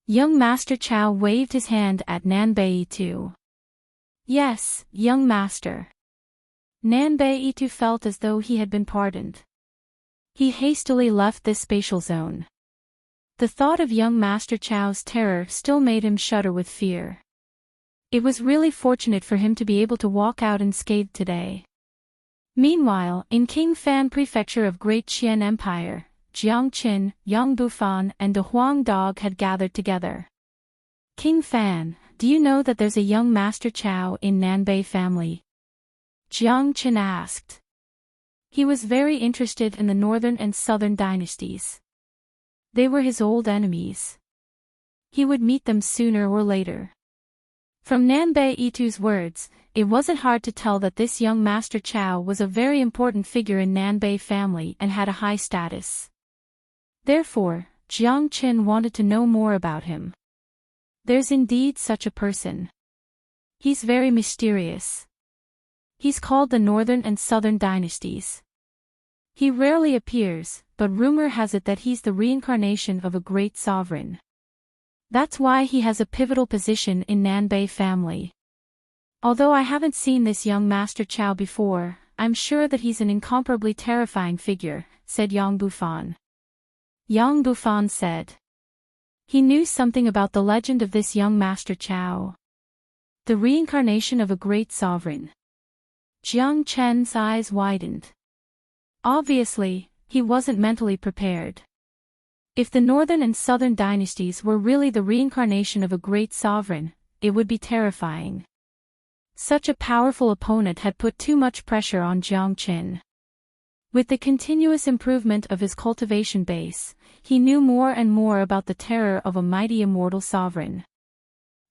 Young Master Chow waved his hand at Nanbei Itu. Yes, young master. Nanbei Itu felt as though he had been pardoned. He hastily left this spatial zone. The thought of young Master Chow's terror still made him shudder with fear. It was really fortunate for him to be able to walk out unscathed today. Meanwhile, in King Fan Prefecture of Great Qian Empire, Jiang Qin, Yang Bufan, and De Huang Dog had gathered together. King Fan, do you know that there's a young Master Chow in Nanbei family? Jiang Qin asked. He was very interested in the northern and southern dynasties. They were his old enemies. He would meet them sooner or later. From Nanbei Itu's words, it wasn't hard to tell that this young Master Chow was a very important figure in Nanbei family and had a high status. Therefore, Jiang Qin wanted to know more about him. There's indeed such a person. He's very mysterious. He's called the Northern and Southern Dynasties. He rarely appears, but rumor has it that he's the reincarnation of a great sovereign. That's why he has a pivotal position in Nanbei family. Although I haven't seen this young Master Chow before, I'm sure that he's an incomparably terrifying figure, said Yang Bufan. Yang Bufan said. He knew something about the legend of this young Master Chow. The reincarnation of a great sovereign. Jiang Chen's eyes widened. Obviously, he wasn't mentally prepared. If the Northern and Southern dynasties were really the reincarnation of a great sovereign, it would be terrifying. Such a powerful opponent had put too much pressure on Jiang Chen. With the continuous improvement of his cultivation base, he knew more and more about the terror of a mighty immortal sovereign.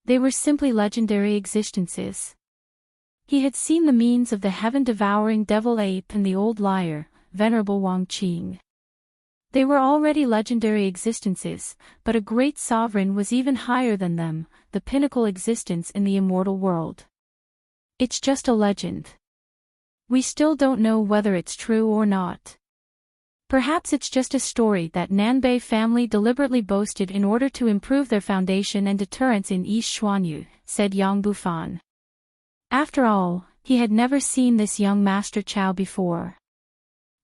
They were simply legendary existences. He had seen the means of the heaven-devouring devil ape and the old liar, Venerable Wang Qing. They were already legendary existences, but a great sovereign was even higher than them, the pinnacle existence in the immortal world. It's just a legend. We still don't know whether it's true or not. Perhaps it's just a story that Nanbei family deliberately boasted in order to improve their foundation and deterrence in East Xuanyu, said Yang Bufan. After all, he had never seen this young Master Chow before.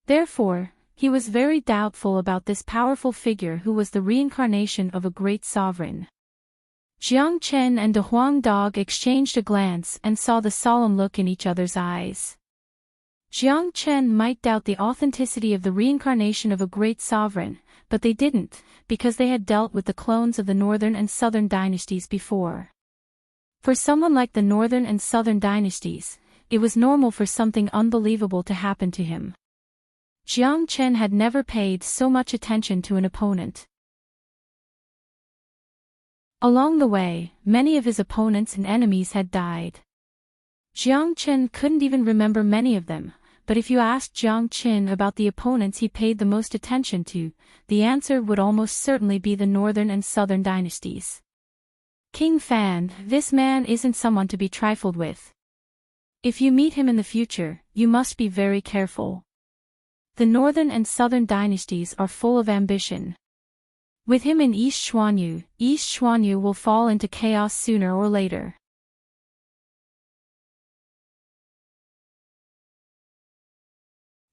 Therefore, he was very doubtful about this powerful figure who was the reincarnation of a great sovereign. Jiang Chen and De Huang Dog exchanged a glance and saw the solemn look in each other's eyes. Jiang Chen might doubt the authenticity of the reincarnation of a great sovereign, but they didn't, because they had dealt with the clones of the Northern and Southern dynasties before. For someone like the Northern and Southern dynasties, it was normal for something unbelievable to happen to him. Jiang Chen had never paid so much attention to an opponent. Along the way, many of his opponents and enemies had died. Jiang Chen couldn't even remember many of them, but if you asked Jiang Chen about the opponents he paid the most attention to, the answer would almost certainly be the Northern and Southern dynasties. King Fan, this man isn't someone to be trifled with. If you meet him in the future, you must be very careful. The Northern and Southern dynasties are full of ambition. With him in East Xuanyu will fall into chaos sooner or later.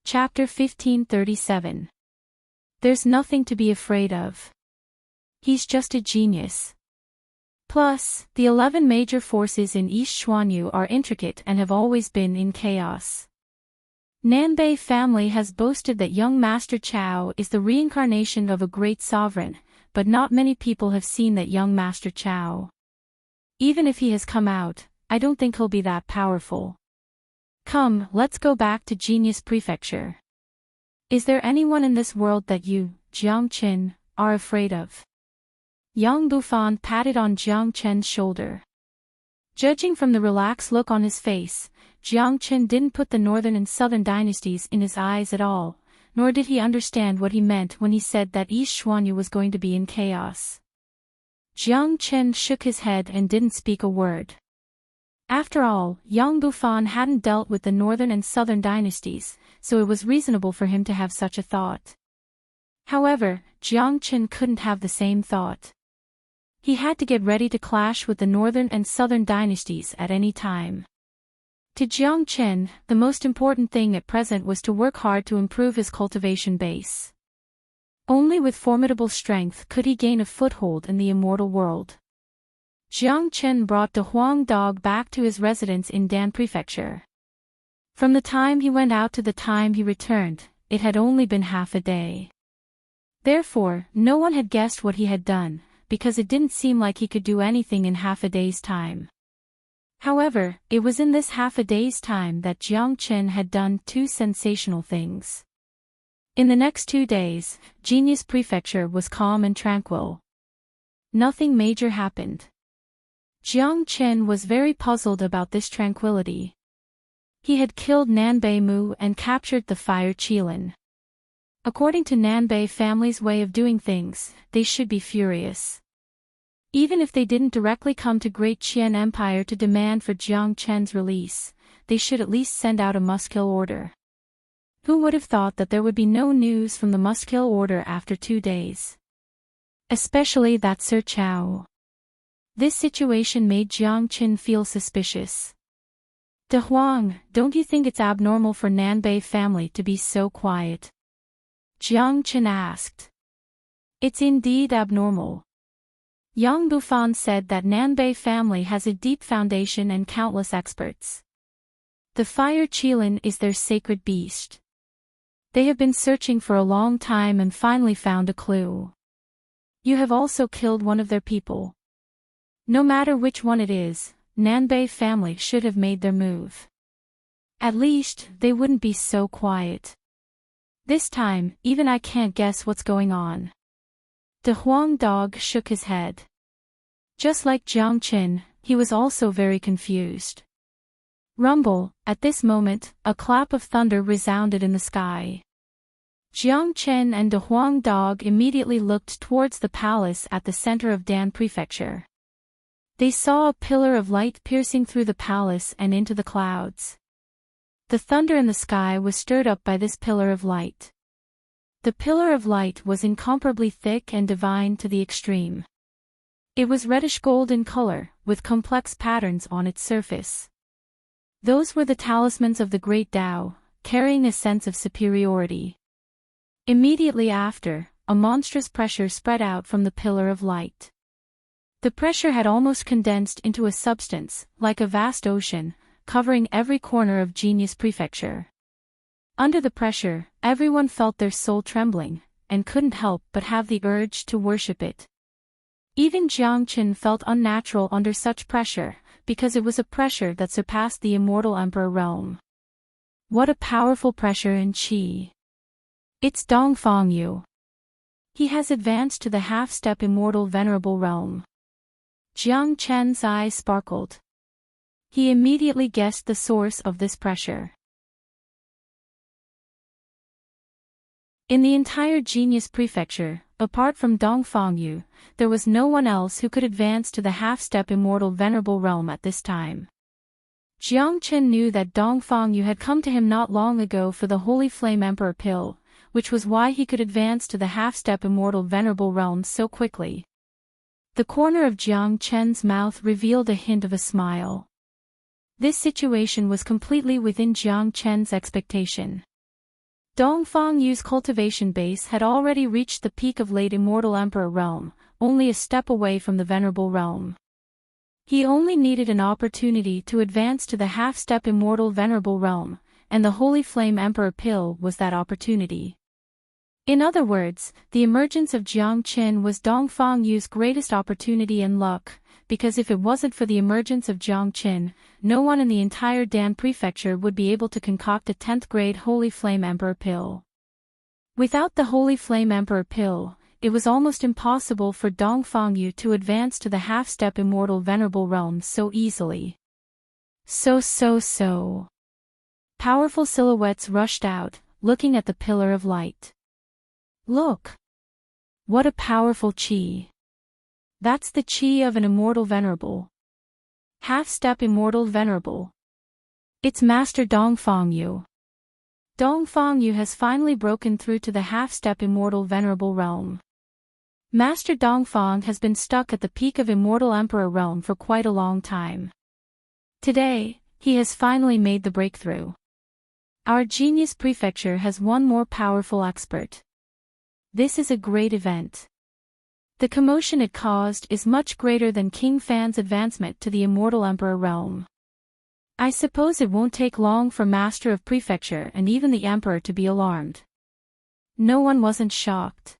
Chapter 1537. There's nothing to be afraid of. He's just a genius. Plus, the 11 major forces in East Xuanyu are intricate and have always been in chaos. Nanbei family has boasted that young Master Chow is the reincarnation of a great sovereign, but not many people have seen that young Master Chow. Even if he has come out, I don't think he'll be that powerful. Come, let's go back to Genius Prefecture. Is there anyone in this world that you, Jiang Chen, are afraid of? Yang Bufan patted on Jiang Chen's shoulder. Judging from the relaxed look on his face, Jiang Chen didn't put the Northern and Southern dynasties in his eyes at all, nor did he understand what he meant when he said that East Xuanyu was going to be in chaos. Jiang Chen shook his head and didn't speak a word. After all, Yang Bufan hadn't dealt with the Northern and Southern dynasties, so it was reasonable for him to have such a thought. However, Jiang Chen couldn't have the same thought. He had to get ready to clash with the Northern and Southern dynasties at any time. To Jiang Chen, the most important thing at present was to work hard to improve his cultivation base. Only with formidable strength could he gain a foothold in the immortal world. Jiang Chen brought De Huang Dog back to his residence in Dan Prefecture. From the time he went out to the time he returned, it had only been half a day. Therefore, no one had guessed what he had done, because it didn't seem like he could do anything in half a day's time. However, it was in this half a day's time that Jiang Chen had done two sensational things. In the next 2 days, Genius Prefecture was calm and tranquil. Nothing major happened. Jiang Chen was very puzzled about this tranquility. He had killed Nanbei Mu and captured the Fire Qilin. According to Nanbei family's way of doing things, they should be furious. Even if they didn't directly come to Great Qian Empire to demand for Jiang Chen's release, they should at least send out a must-kill order. Who would have thought that there would be no news from the must-kill order after 2 days? Especially that Sir Chao. This situation made Jiang Qin feel suspicious. De Huang, don't you think it's abnormal for Nanbei family to be so quiet? Jiang Qin asked. It's indeed abnormal. Yang Bufan said that Nanbei family has a deep foundation and countless experts. The fire qilin is their sacred beast. They have been searching for a long time and finally found a clue. You have also killed one of their people. No matter which one it is, Nanbei family should have made their move. At least, they wouldn't be so quiet. This time, even I can't guess what's going on. De Huang dog shook his head. Just like Jiang Qin, he was also very confused. Rumble, at this moment, a clap of thunder resounded in the sky. Jiang Chen and De Huang dog immediately looked towards the palace at the center of Dan Prefecture. They saw a pillar of light piercing through the palace and into the clouds. The thunder in the sky was stirred up by this pillar of light. The pillar of light was incomparably thick and divine to the extreme. It was reddish-gold in color, with complex patterns on its surface. Those were the talismans of the Great Tao, carrying a sense of superiority. Immediately after, a monstrous pressure spread out from the pillar of light. The pressure had almost condensed into a substance, like a vast ocean, covering every corner of Genius Prefecture. Under the pressure, everyone felt their soul trembling, and couldn't help but have the urge to worship it. Even Jiang Qin felt unnatural under such pressure, because it was a pressure that surpassed the immortal Emperor realm. What a powerful pressure in Qi. It's Dongfang Yu. He has advanced to the half-step immortal venerable realm. Jiang Chen's eyes sparkled. He immediately guessed the source of this pressure. In the entire Genius Prefecture, apart from Dongfang Yu, there was no one else who could advance to the half-step immortal venerable realm at this time. Jiang Chen knew that Dongfang Yu had come to him not long ago for the Holy Flame Emperor pill, which was why he could advance to the half-step immortal venerable realm so quickly. The corner of Jiang Chen's mouth revealed a hint of a smile. This situation was completely within Jiang Chen's expectation. Dongfang Yu's cultivation base had already reached the peak of late immortal emperor realm, only a step away from the venerable realm. He only needed an opportunity to advance to the half-step immortal venerable realm, and the Holy Flame Emperor pill was that opportunity. In other words, the emergence of Jiang Qin was Dongfang Yu's greatest opportunity and luck, because if it wasn't for the emergence of Jiang Qin, no one in the entire Dan Prefecture would be able to concoct a 10th grade Holy Flame Emperor pill. Without the Holy Flame Emperor pill, it was almost impossible for Dongfang Yu to advance to the half-step immortal venerable realm so easily. So. Powerful silhouettes rushed out, looking at the pillar of light. Look! What a powerful qi! That's the qi of an immortal venerable. Half-step immortal venerable. It's Master Dongfang Yu. Dongfang Yu has finally broken through to the half-step immortal venerable realm. Master Dongfang has been stuck at the peak of immortal emperor realm for quite a long time. Today, he has finally made the breakthrough. Our Genius Prefecture has one more powerful expert. This is a great event. The commotion it caused is much greater than King Fan's advancement to the immortal emperor realm. I suppose it won't take long for Master of Prefecture and even the Emperor to be alarmed. No one wasn't shocked.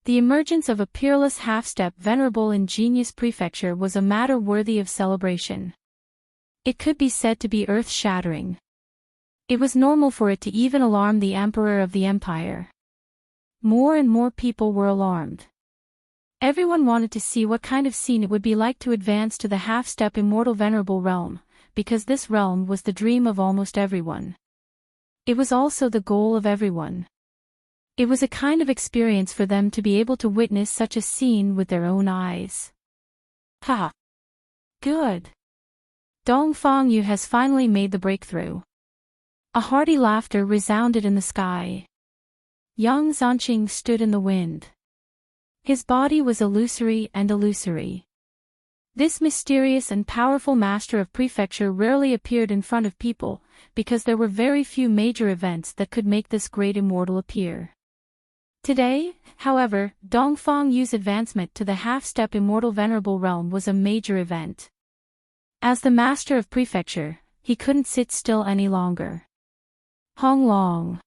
The emergence of a peerless half-step venerable in Genius Prefecture was a matter worthy of celebration. It could be said to be earth-shattering. It was normal for it to even alarm the Emperor of the Empire. More and more people were alarmed. Everyone wanted to see what kind of scene it would be like to advance to the half-step immortal venerable realm, because this realm was the dream of almost everyone. It was also the goal of everyone. It was a kind of experience for them to be able to witness such a scene with their own eyes. Ha! Good! Dongfang Yu has finally made the breakthrough. A hearty laughter resounded in the sky. Yang Zanqing stood in the wind. His body was illusory and illusory. This mysterious and powerful master of prefecture rarely appeared in front of people, because there were very few major events that could make this great immortal appear. Today, however, Dongfang Yu's advancement to the half-step immortal venerable realm was a major event. As the master of prefecture, he couldn't sit still any longer. Hong Long.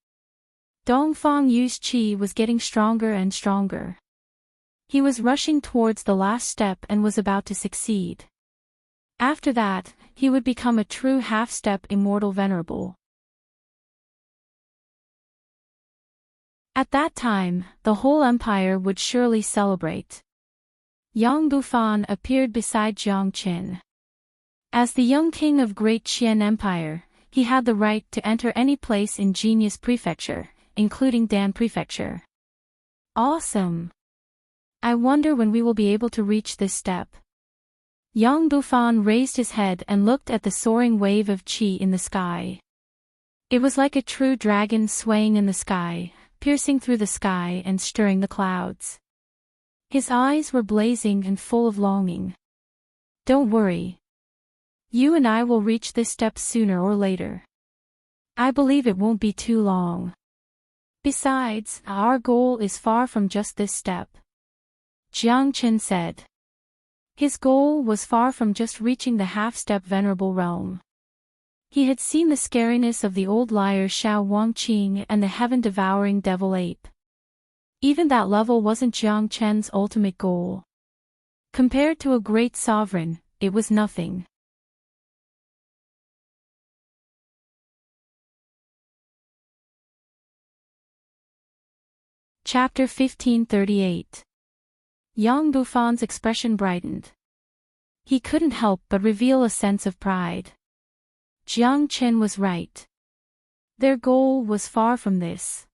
Dongfang Yu's qi was getting stronger and stronger. He was rushing towards the last step and was about to succeed. After that, he would become a true half-step immortal venerable. At that time, the whole empire would surely celebrate. Yang Bufan appeared beside Jiang Qin. As the young king of Great Qian Empire, he had the right to enter any place in Genius Prefecture, including Dan Prefecture. Awesome! I wonder when we will be able to reach this step. Yang Bufan raised his head and looked at the soaring wave of qi in the sky. It was like a true dragon swaying in the sky, piercing through the sky and stirring the clouds. His eyes were blazing and full of longing. Don't worry. You and I will reach this step sooner or later. I believe it won't be too long. Besides, our goal is far from just this step. Jiang Qin said. His goal was far from just reaching the half-step venerable realm. He had seen the scariness of the old liar Xiao Wangqing and the heaven-devouring devil ape. Even that level wasn't Jiang Qin's ultimate goal. Compared to a great sovereign, it was nothing. Chapter 1538. Yang Bufan's expression brightened. He couldn't help but reveal a sense of pride. Jiang Qin was right. Their goal was far from this.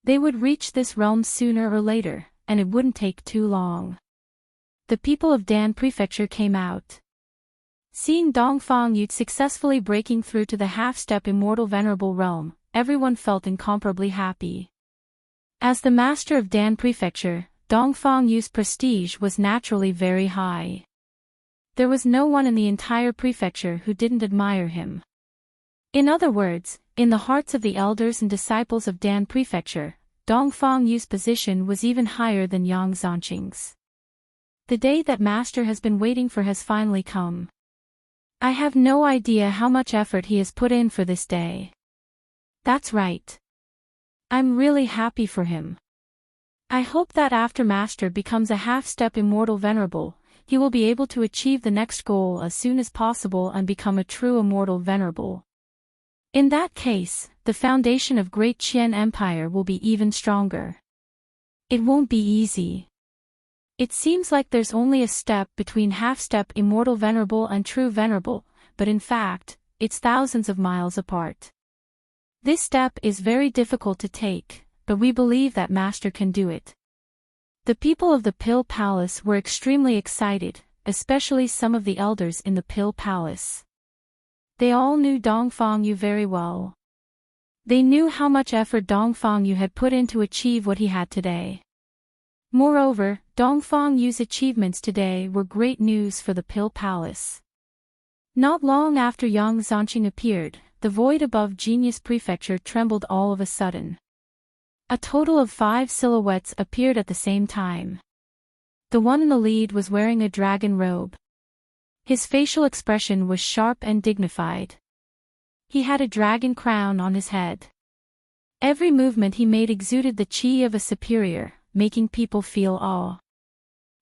They would reach this realm sooner or later, and it wouldn't take too long. The people of Dan Prefecture came out. Seeing Dongfang Yu successfully breaking through to the half-step immortal venerable realm, everyone felt incomparably happy. As the master of Dan Prefecture, Dongfang Yu's prestige was naturally very high. There was no one in the entire prefecture who didn't admire him. In other words, in the hearts of the elders and disciples of Dan Prefecture, Dongfang Yu's position was even higher than Yang Zanqing's. The day that master has been waiting for has finally come. I have no idea how much effort he has put in for this day. That's right. I'm really happy for him. I hope that after master becomes a half-step immortal venerable, he will be able to achieve the next goal as soon as possible and become a true immortal venerable. In that case, the foundation of Great Qian Empire will be even stronger. It won't be easy. It seems like there's only a step between half-step immortal venerable and true venerable, but in fact, it's thousands of miles apart. This step is very difficult to take, but we believe that master can do it. The people of the Pill Palace were extremely excited, especially some of the elders in the Pill Palace. They all knew Dongfang Yu very well. They knew how much effort Dongfang Yu had put in to achieve what he had today. Moreover, Dongfang Yu's achievements today were great news for the Pill Palace. Not long after Yang Zanqing appeared, the void above Genius Prefecture trembled all of a sudden. A total of 5 silhouettes appeared at the same time. The one in the lead was wearing a dragon robe. His facial expression was sharp and dignified. He had a dragon crown on his head. Every movement he made exuded the qi of a superior, making people feel awe.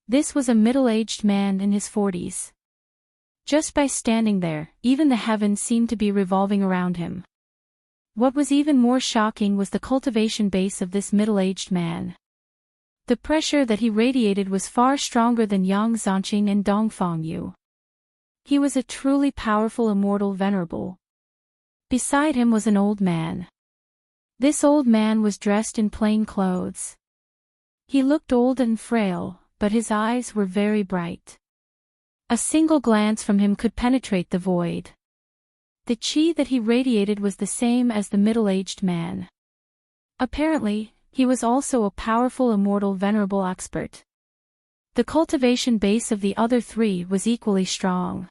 This was a middle-aged man in his 40s. Just by standing there, even the heavens seemed to be revolving around him. What was even more shocking was the cultivation base of this middle-aged man. The pressure that he radiated was far stronger than Yang Zanqing and Dongfang Yu. He was a truly powerful immortal venerable. Beside him was an old man. This old man was dressed in plain clothes. He looked old and frail, but his eyes were very bright. A single glance from him could penetrate the void. The chi that he radiated was the same as the middle-aged man. Apparently, he was also a powerful immortal venerable expert. The cultivation base of the other three was equally strong.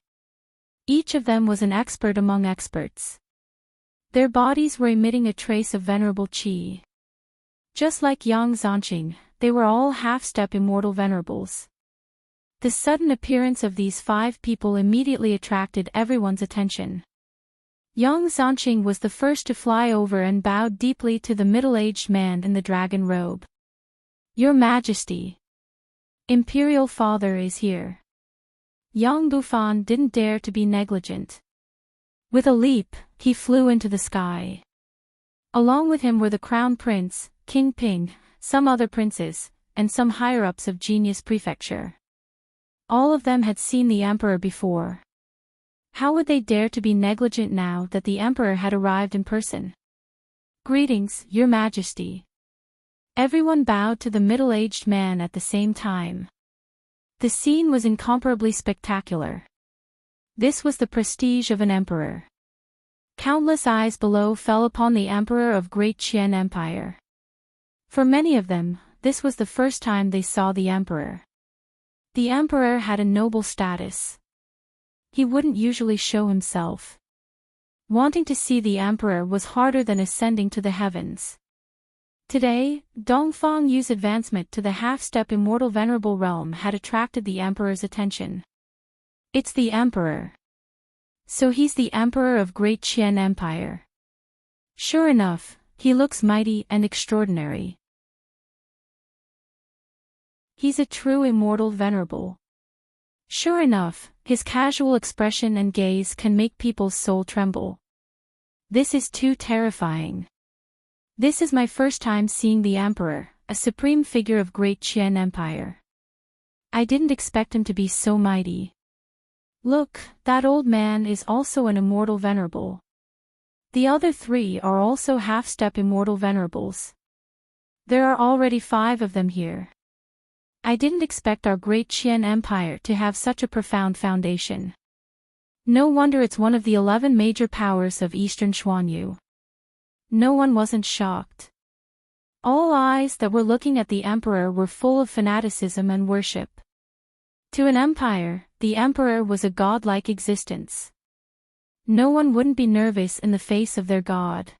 Each of them was an expert among experts. Their bodies were emitting a trace of venerable qi. Just like Yang Zanqing, they were all half-step immortal venerables. The sudden appearance of these 5 people immediately attracted everyone's attention. Yang Zanqing was the first to fly over and bowed deeply to the middle-aged man in the dragon robe. "Your Majesty. Imperial Father is here." Yang Bufan didn't dare to be negligent. With a leap, he flew into the sky. Along with him were the Crown Prince, King Ping, some other princes, and some higher-ups of Genius Prefecture. All of them had seen the Emperor before. How would they dare to be negligent now that the Emperor had arrived in person? "Greetings, Your Majesty." Everyone bowed to the middle-aged man at the same time. The scene was incomparably spectacular. This was the prestige of an emperor. Countless eyes below fell upon the Emperor of Great Qian Empire. For many of them, this was the first time they saw the Emperor. The Emperor had a noble status. He wouldn't usually show himself. Wanting to see the Emperor was harder than ascending to the heavens. Today, Dongfang Yu's advancement to the half-step immortal venerable realm had attracted the Emperor's attention. It's the Emperor. So he's the Emperor of Great Qian Empire. Sure enough, he looks mighty and extraordinary. He's a true immortal venerable. Sure enough, his casual expression and gaze can make people's soul tremble. This is too terrifying. This is my first time seeing the Emperor, a supreme figure of Great Qian Empire. I didn't expect him to be so mighty. Look, that old man is also an immortal venerable. The other 3 are also half-step immortal venerables. There are already 5 of them here. I didn't expect our Great Qian Empire to have such a profound foundation. No wonder it's one of the 11 major powers of Eastern Xuanyu. No one wasn't shocked. All eyes that were looking at the Emperor were full of fanaticism and worship. To an empire, the Emperor was a godlike existence. No one wouldn't be nervous in the face of their god.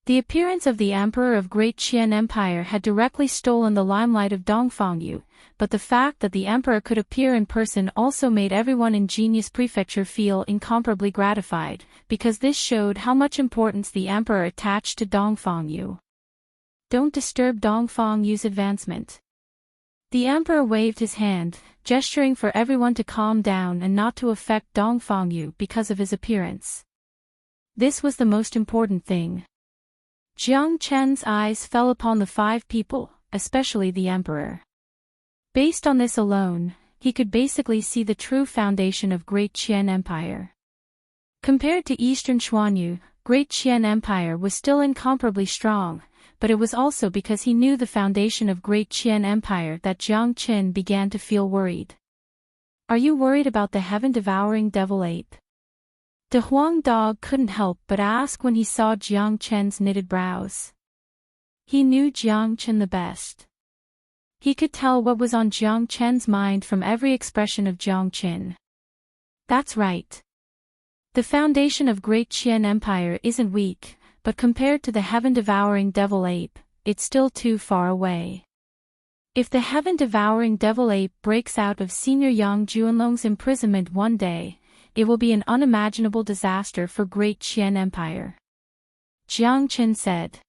The appearance of the Emperor of Great Qian Empire had directly stolen the limelight of Dongfang Yu, but the fact that the Emperor could appear in person also made everyone in Genius Prefecture feel incomparably gratified, because this showed how much importance the Emperor attached to Dongfang Yu. Don't disturb Dongfang Yu's advancement. The Emperor waved his hand, gesturing for everyone to calm down and not to affect Dongfang Yu because of his appearance. This was the most important thing. Jiang Chen's eyes fell upon the 5 people, especially the Emperor. Based on this alone, he could basically see the true foundation of Great Qian Empire. Compared to Eastern Xuanyu, Great Qian Empire was still incomparably strong, but it was also because he knew the foundation of Great Qian Empire that Jiang Chen began to feel worried. "Are you worried about the heaven-devouring devil ape?" De Huang Dog couldn't help but ask when he saw Jiang Chen's knitted brows. He knew Jiang Chen the best. He could tell what was on Jiang Chen's mind from every expression of Jiang Chen. That's right. The foundation of Great Qian Empire isn't weak, but compared to the heaven-devouring devil ape, it's still too far away. If the heaven-devouring devil ape breaks out of Senior Yang Juanlong's imprisonment one day, it will be an unimaginable disaster for Great Qian Empire. Jiang Chen said.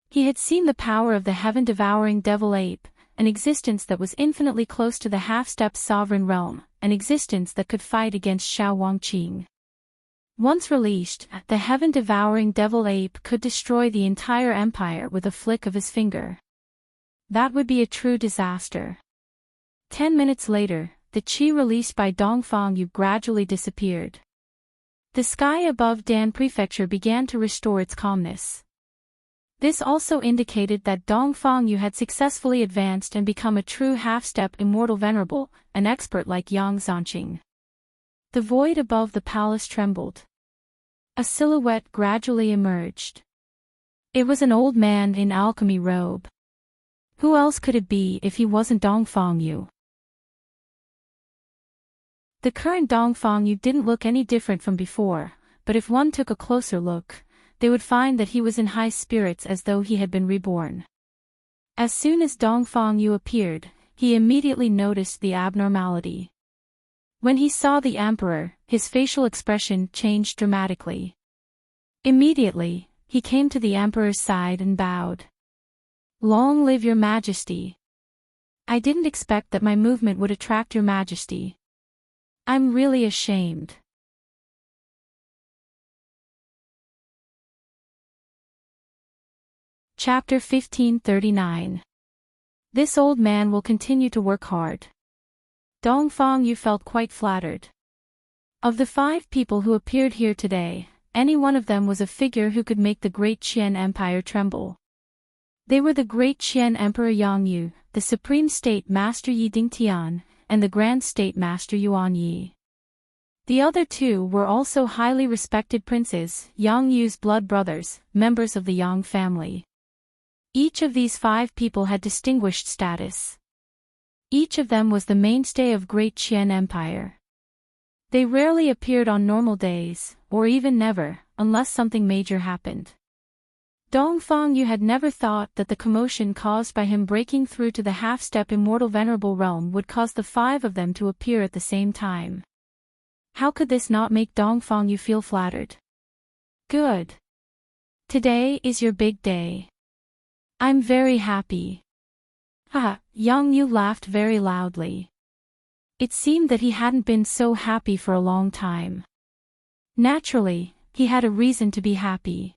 He had seen the power of the heaven-devouring devil ape, an existence that was infinitely close to the half-step sovereign realm, an existence that could fight against Xiao Wangqing. Once released, the heaven-devouring devil ape could destroy the entire empire with a flick of his finger. That would be a true disaster. 10 minutes later, the qi released by Dongfang Yu gradually disappeared. The sky above Dan Prefecture began to restore its calmness. This also indicated that Dongfang Yu had successfully advanced and become a true half-step immortal venerable, an expert like Yang Zanqing. The void above the palace trembled. A silhouette gradually emerged. It was an old man in alchemy robe. Who else could it be if he wasn't Dongfang Yu? The current Dongfang Yu didn't look any different from before, but if one took a closer look, they would find that he was in high spirits as though he had been reborn. As soon as Dongfang Yu appeared, he immediately noticed the abnormality. When he saw the emperor, his facial expression changed dramatically. Immediately, he came to the emperor's side and bowed. "Long live your majesty. I didn't expect that my movement would attract your majesty. I'm really ashamed." Chapter 1539. This old man will continue to work hard. Dongfang Yu felt quite flattered. Of the 5 people who appeared here today, any one of them was a figure who could make the great Qian Empire tremble. They were the great Qian Emperor Yang Yu, the Supreme State Master Yi Dingtian, and the Grand State Master Yuan Yi. The other 2 were also highly respected princes, Yang Yu's blood brothers, members of the Yang family. Each of these 5 people had distinguished status. Each of them was the mainstay of Great Qian Empire. They rarely appeared on normal days, or even never, unless something major happened. Dongfang Yu had never thought that the commotion caused by him breaking through to the half-step immortal venerable realm would cause the 5 of them to appear at the same time. How could this not make Dongfang Yu feel flattered? Good. Today is your big day. I'm very happy. Haha, Yang Yu laughed very loudly. It seemed that he hadn't been so happy for a long time. Naturally, he had a reason to be happy.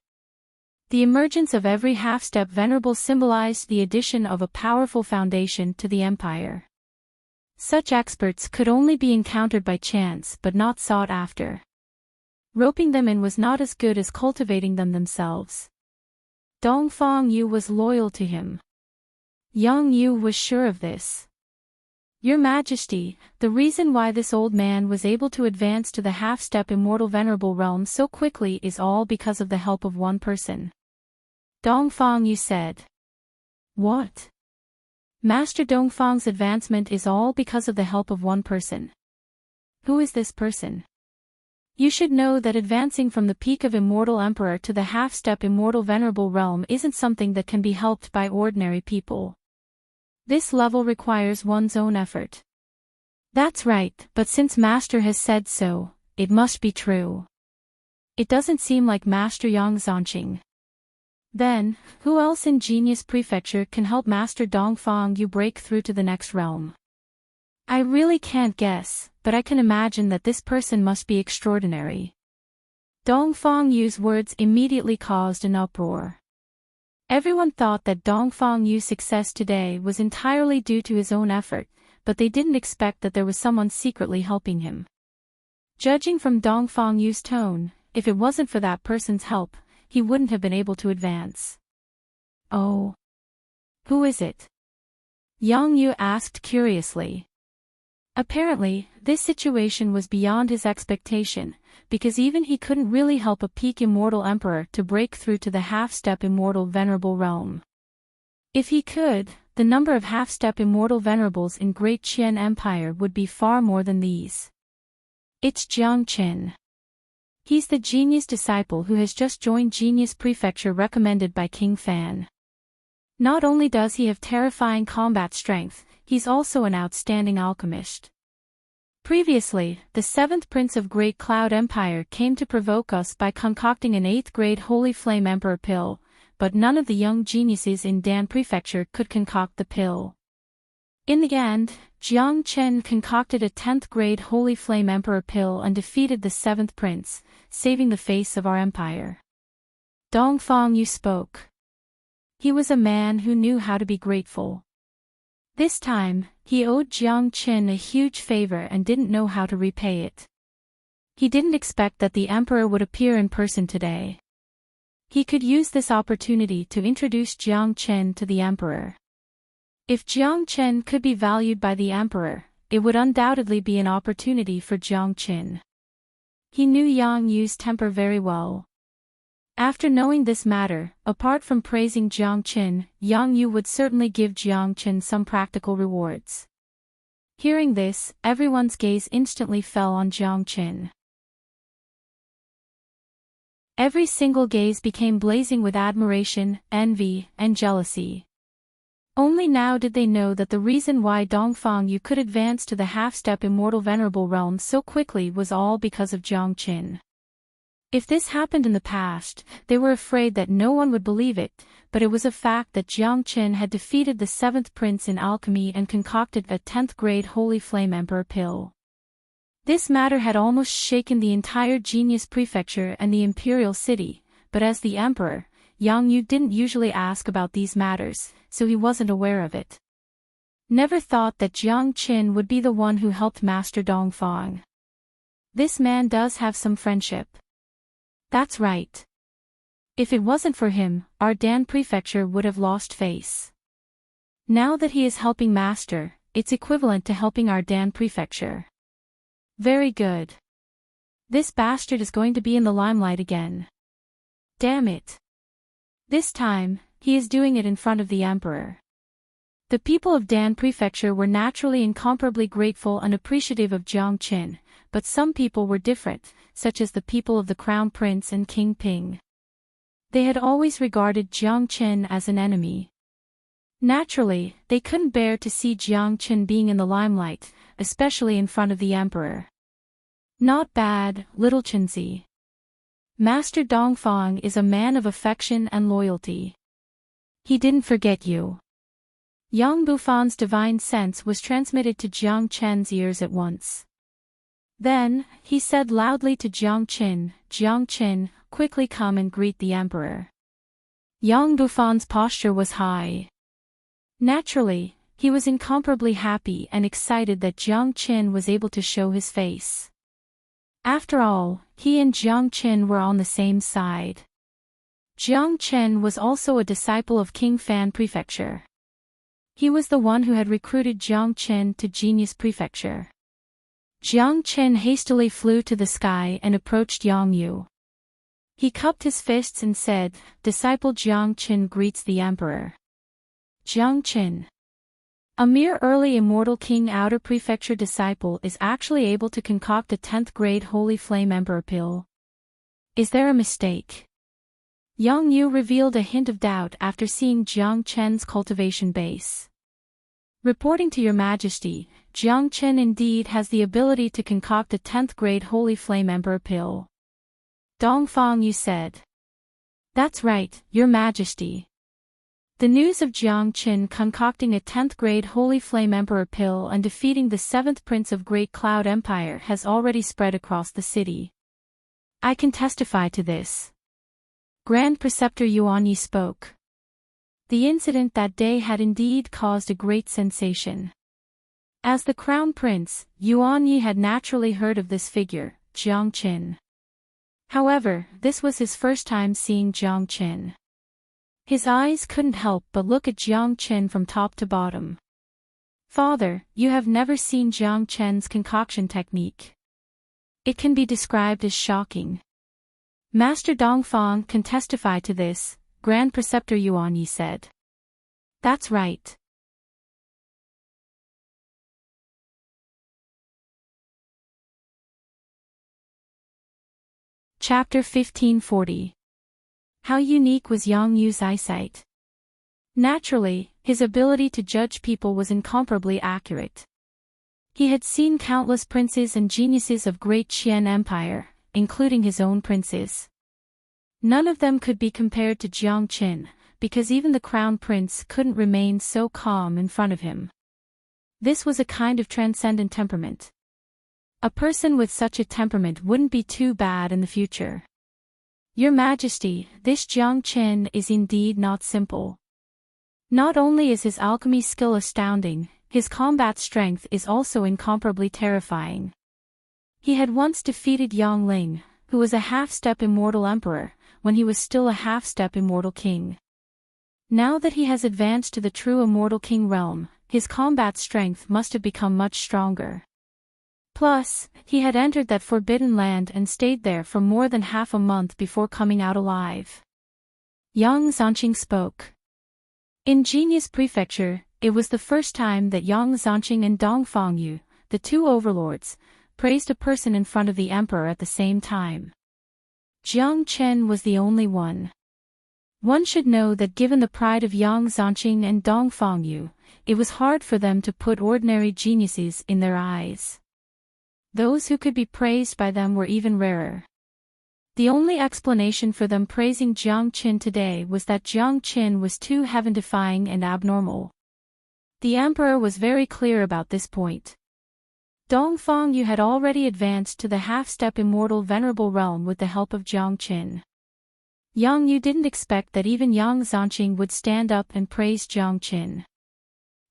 The emergence of every half-step venerable symbolized the addition of a powerful foundation to the empire. Such experts could only be encountered by chance but not sought after. Roping them in was not as good as cultivating them themselves. Dongfang Yu was loyal to him. Yang Yu was sure of this. Your Majesty, the reason why this old man was able to advance to the half-step immortal venerable realm so quickly is all because of the help of one person. Dongfang Yu said. What? Master Dongfang's advancement is all because of the help of one person. Who is this person? You should know that advancing from the peak of Immortal Emperor to the half-step Immortal Venerable Realm isn't something that can be helped by ordinary people. This level requires one's own effort. That's right, but since Master has said so, it must be true. It doesn't seem like Master Yang Zanqing. Then, who else in Genius Prefecture can help Master Dongfang Yu break through to the next realm? I really can't guess, but I can imagine that this person must be extraordinary. Dongfang Yu's words immediately caused an uproar. Everyone thought that Dongfang Yu's success today was entirely due to his own effort, but they didn't expect that there was someone secretly helping him. Judging from Dongfang Yu's tone, if it wasn't for that person's help, he wouldn't have been able to advance. Oh. Who is it? Yang Yu asked curiously. Apparently, this situation was beyond his expectation, because even he couldn't really help a peak immortal emperor to break through to the half-step immortal venerable realm. If he could, the number of half-step immortal venerables in Great Qian Empire would be far more than these. It's Jiang Qin. He's the genius disciple who has just joined Genius Prefecture recommended by King Fan. Not only does he have terrifying combat strength, he's also an outstanding alchemist. Previously, the 7th Prince of Great Cloud Empire came to provoke us by concocting an 8th-grade Holy Flame Emperor pill, but none of the young geniuses in Dan Prefecture could concoct the pill. In the end, Jiang Chen concocted a 10th-grade Holy Flame Emperor pill and defeated the 7th Prince, saving the face of our empire. Dongfang Yu spoke. He was a man who knew how to be grateful. This time, he owed Jiang Chen a huge favor and didn't know how to repay it. He didn't expect that the emperor would appear in person today. He could use this opportunity to introduce Jiang Chen to the emperor. If Jiang Chen could be valued by the emperor, it would undoubtedly be an opportunity for Jiang Chen. He knew Yang Yu's temper very well. After knowing this matter, apart from praising Jiang Chen, Yang Yu would certainly give Jiang Chen some practical rewards. Hearing this, everyone's gaze instantly fell on Jiang Chen. Every single gaze became blazing with admiration, envy, and jealousy. Only now did they know that the reason why Dongfang Yu could advance to the half-step immortal venerable realm so quickly was all because of Jiang Chen. If this happened in the past, they were afraid that no one would believe it, but it was a fact that Jiang Chen had defeated the 7th prince in alchemy and concocted a 10th grade Holy Flame Emperor pill. This matter had almost shaken the entire Genius Prefecture and the Imperial City, but as the emperor, Yang Yu didn't usually ask about these matters, so he wasn't aware of it. Never thought that Jiang Chen would be the one who helped Master Dongfang. This man does have some friendship. That's right. If it wasn't for him, our Dan Prefecture would have lost face. Now that he is helping Master, it's equivalent to helping our Dan Prefecture. Very good. This bastard is going to be in the limelight again. Damn it. This time, he is doing it in front of the emperor. The people of Dan Prefecture were naturally incomparably grateful and appreciative of Jiang Chen, but some people were different, such as the people of the Crown Prince and King Ping. They had always regarded Jiang Chen as an enemy. Naturally, they couldn't bear to see Jiang Chen being in the limelight, especially in front of the emperor. Not bad, little Chenzi. Master Dongfang is a man of affection and loyalty. He didn't forget you. Yang Bufan's divine sense was transmitted to Jiang Chen's ears at once. Then, he said loudly to Jiang Chen, quickly come and greet the emperor. Yang Bufan's posture was high. Naturally, he was incomparably happy and excited that Jiang Chen was able to show his face. After all, he and Jiang Chen were on the same side. Jiang Chen was also a disciple of King Fan Prefecture. He was the one who had recruited Jiang Chen to Genius Prefecture. Jiang Chen hastily flew to the sky and approached Yang Yu. He cupped his fists and said, Disciple Jiang Chen greets the emperor. Jiang Chen. A mere early immortal King Outer Prefecture disciple is actually able to concoct a 10th grade Holy Flame Emperor pill. Is there a mistake? Yang Yu revealed a hint of doubt after seeing Jiang Chen's cultivation base. Reporting to your majesty, Jiang Chen indeed has the ability to concoct a 10th grade Holy Flame Emperor pill. Dongfang Yu said. That's right, your majesty. The news of Jiang Chen concocting a 10th grade Holy Flame Emperor pill and defeating the 7th Prince of Great Cloud Empire has already spread across the city. I can testify to this. Grand Preceptor Yuan Yi spoke. The incident that day had indeed caused a great sensation. As the Crown Prince, Yuan Yi had naturally heard of this figure, Jiang Chen. However, this was his first time seeing Jiang Chen. His eyes couldn't help but look at Jiang Chen from top to bottom. Father, you have never seen Jiang Chen's concoction technique. It can be described as shocking. Master Dongfang can testify to this, Grand Preceptor Yuan Yi said. That's right. Chapter 1540. How unique was Yang Yu's eyesight? Naturally, his ability to judge people was incomparably accurate. He had seen countless princes and geniuses of great Qian Empire, including his own princes. None of them could be compared to Jiang Chen, because even the crown prince couldn't remain so calm in front of him. This was a kind of transcendent temperament. A person with such a temperament wouldn't be too bad in the future. Your Majesty, this Jiang Chen is indeed not simple. Not only is his alchemy skill astounding, his combat strength is also incomparably terrifying. He had once defeated Yang Ling, who was a half-step immortal emperor, when he was still a half-step immortal king. Now that he has advanced to the true immortal king realm, his combat strength must have become much stronger. Plus, he had entered that forbidden land and stayed there for more than half a month before coming out alive. Yang Zanqing spoke. In Genius Prefecture, it was the first time that Yang Zanqing and Dong Fangyu, the two overlords, praised a person in front of the emperor at the same time. Jiang Chen was the only one. One should know that given the pride of Yang Zanqing and Dong Fangyu, it was hard for them to put ordinary geniuses in their eyes. Those who could be praised by them were even rarer. The only explanation for them praising Jiang Qin today was that Jiang Qin was too heaven-defying and abnormal. The emperor was very clear about this point. Dong Fangyu had already advanced to the half-step immortal venerable realm with the help of Jiang Qin. Yang Yu didn't expect that even Yang Zanqing would stand up and praise Jiang Qin.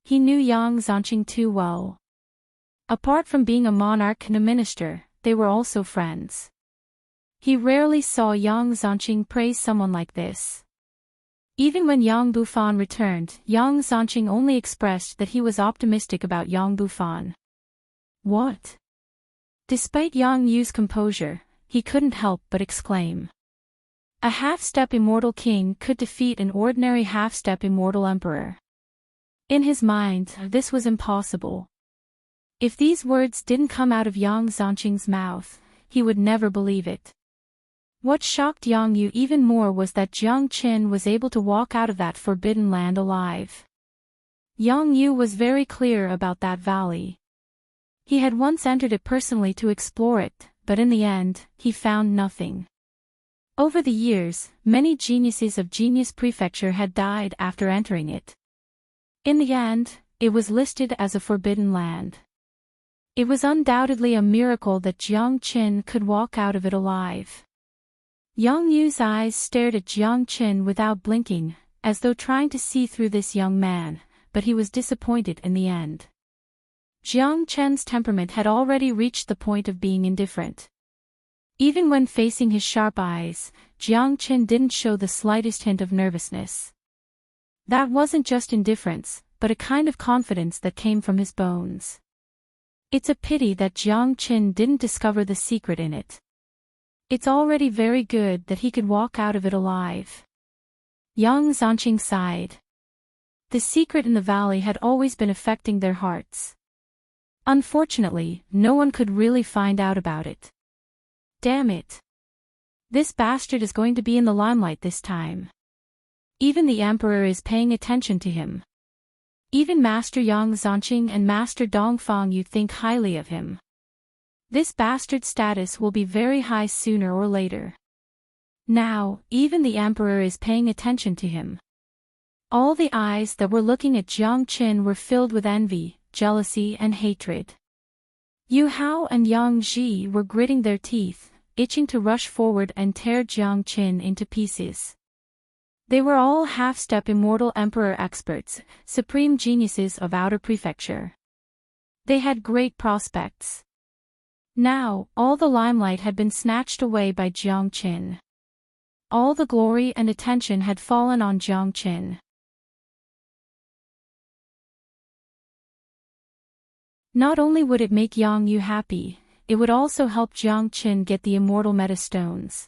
He knew Yang Zanqing too well. Apart from being a monarch and a minister, they were also friends. He rarely saw Yang Zanqing praise someone like this. Even when Yang Bufan returned, Yang Zanqing only expressed that he was optimistic about Yang Bufan. What? Despite Yang Yu's composure, he couldn't help but exclaim. A half-step immortal king could defeat an ordinary half-step immortal emperor. In his mind, this was impossible. If these words didn't come out of Yang Zanqing's mouth, he would never believe it. What shocked Yang Yu even more was that Jiang Qin was able to walk out of that forbidden land alive. Yang Yu was very clear about that valley. He had once entered it personally to explore it, but in the end, he found nothing. Over the years, many geniuses of Genius Prefecture had died after entering it. In the end, it was listed as a forbidden land. It was undoubtedly a miracle that Jiang Qin could walk out of it alive. Yang Yu's eyes stared at Jiang Qin without blinking, as though trying to see through this young man, but he was disappointed in the end. Jiang Qin's temperament had already reached the point of being indifferent. Even when facing his sharp eyes, Jiang Qin didn't show the slightest hint of nervousness. That wasn't just indifference, but a kind of confidence that came from his bones. It's a pity that Jiang Qin didn't discover the secret in it. It's already very good that he could walk out of it alive. Yang Zanqing sighed. The secret in the valley had always been affecting their hearts. Unfortunately, no one could really find out about it. Damn it. This bastard is going to be in the limelight this time. Even the emperor is paying attention to him. Even Master Yang Zanqing and Master Dong Fangyu think highly of him. This bastard's status will be very high sooner or later. Now, even the emperor is paying attention to him. All the eyes that were looking at Jiang Qin were filled with envy, jealousy and hatred. Yu Hao and Yang Ji were gritting their teeth, itching to rush forward and tear Jiang Qin into pieces. They were all half-step immortal emperor experts, supreme geniuses of Outer Prefecture. They had great prospects. Now, all the limelight had been snatched away by Jiang Qin. All the glory and attention had fallen on Jiang Qin. Not only would it make Yang Yu happy, it would also help Jiang Qin get the immortal metastones.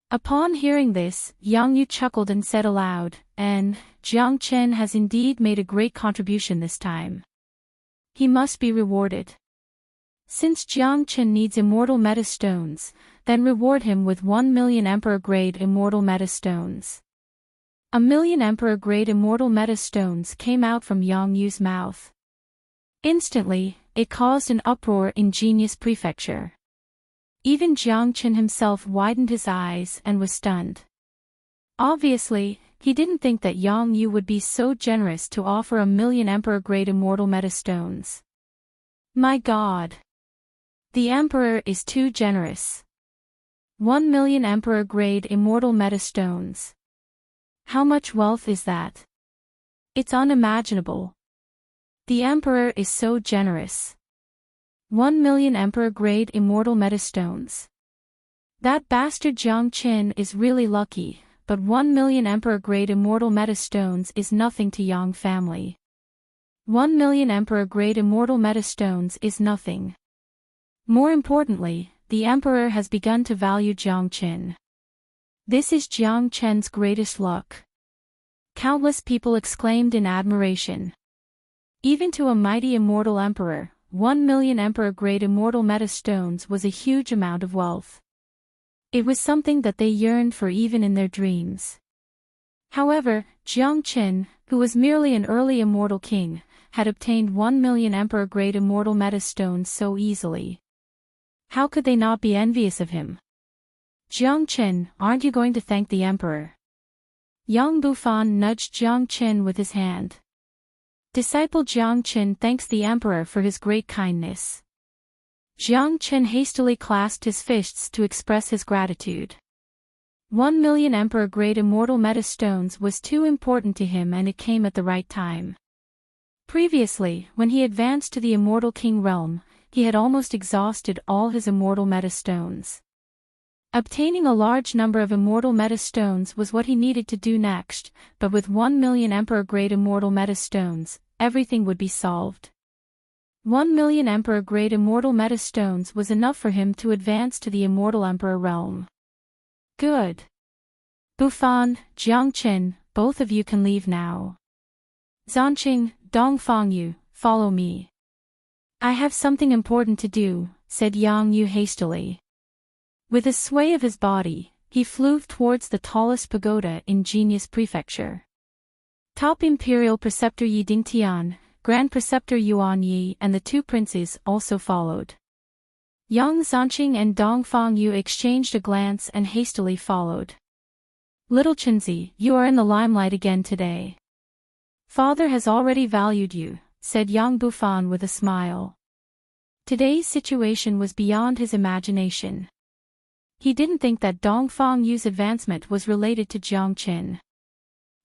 Upon hearing this, Yang Yu chuckled and said aloud, "And Jiang Qin has indeed made a great contribution this time. He must be rewarded. Since Jiang Qin needs immortal metastones, then reward him with 1,000,000 Emperor-grade immortal metastones." 1,000,000 Emperor-grade immortal metastones came out from Yang Yu's mouth. Instantly, it caused an uproar in Genius Prefecture. Even Jiang Qin himself widened his eyes and was stunned. Obviously, he didn't think that Yang Yu would be so generous to offer 1,000,000 Emperor-grade immortal metastones. My God! The Emperor is too generous. 1,000,000 Emperor-grade immortal metastones. How much wealth is that? It's unimaginable. The Emperor is so generous. 1,000,000 Emperor-grade immortal metastones. That bastard Jiang Qin is really lucky, but 1 million Emperor-grade immortal metastones is nothing to Yang family. 1 million Emperor-grade immortal metastones is nothing. More importantly, the Emperor has begun to value Jiang Qin. This is Jiang Chen's greatest luck. Countless people exclaimed in admiration. Even to a mighty immortal emperor, 1 million Emperor-grade immortal metastones was a huge amount of wealth. It was something that they yearned for even in their dreams. However, Jiang Qin, who was merely an early immortal king, had obtained 1 million Emperor-grade immortal metastones so easily. How could they not be envious of him? Jiang Qin, aren't you going to thank the emperor? Yang Bufan nudged Jiang Qin with his hand. Disciple Jiang Qin thanks the emperor for his great kindness. Jiang Qin hastily clasped his fists to express his gratitude. 1 million Emperor-grade immortal metastones was too important to him, and it came at the right time. Previously, when he advanced to the immortal king realm, he had almost exhausted all his immortal metastones. Obtaining a large number of immortal metastones was what he needed to do next, but with 1 million Emperor-grade immortal metastones, everything would be solved. 1 million Emperor-grade immortal metastones was enough for him to advance to the immortal emperor realm. Good. Bufan, Jiang Qin, both of you can leave now. Zanqing, Dongfangyu, follow me. I have something important to do, said Yang Yu hastily. With a sway of his body, he flew towards the tallest pagoda in Genius Prefecture. Top Imperial Preceptor Yi Dingtian, Grand Preceptor Yuan Yi and the two princes also followed. Yang Zanqing and Dongfangyu exchanged a glance and hastily followed. Little Chenzi, you are in the limelight again today. Father has already valued you, said Yang Bufan with a smile. Today's situation was beyond his imagination. He didn't think that Dongfangyu's advancement was related to Jiang Qin.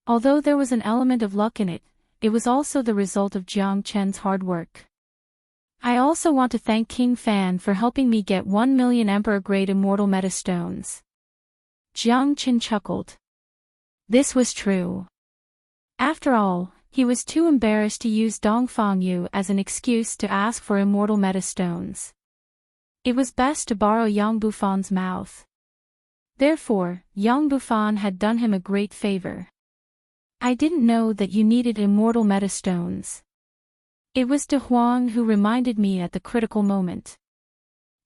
Although there was an element of luck in it, it was also the result of Jiang Qin's hard work. I also want to thank King Fan for helping me get 1 million Emperor-grade immortal metastones. Jiang Qin chuckled. This was true. After all, he was too embarrassed to use Dongfangyu as an excuse to ask for immortal metastones. It was best to borrow Yang Bufan's mouth. Therefore, Yang Bufan had done him a great favor. I didn't know that you needed immortal metastones. It was De Huang who reminded me at the critical moment,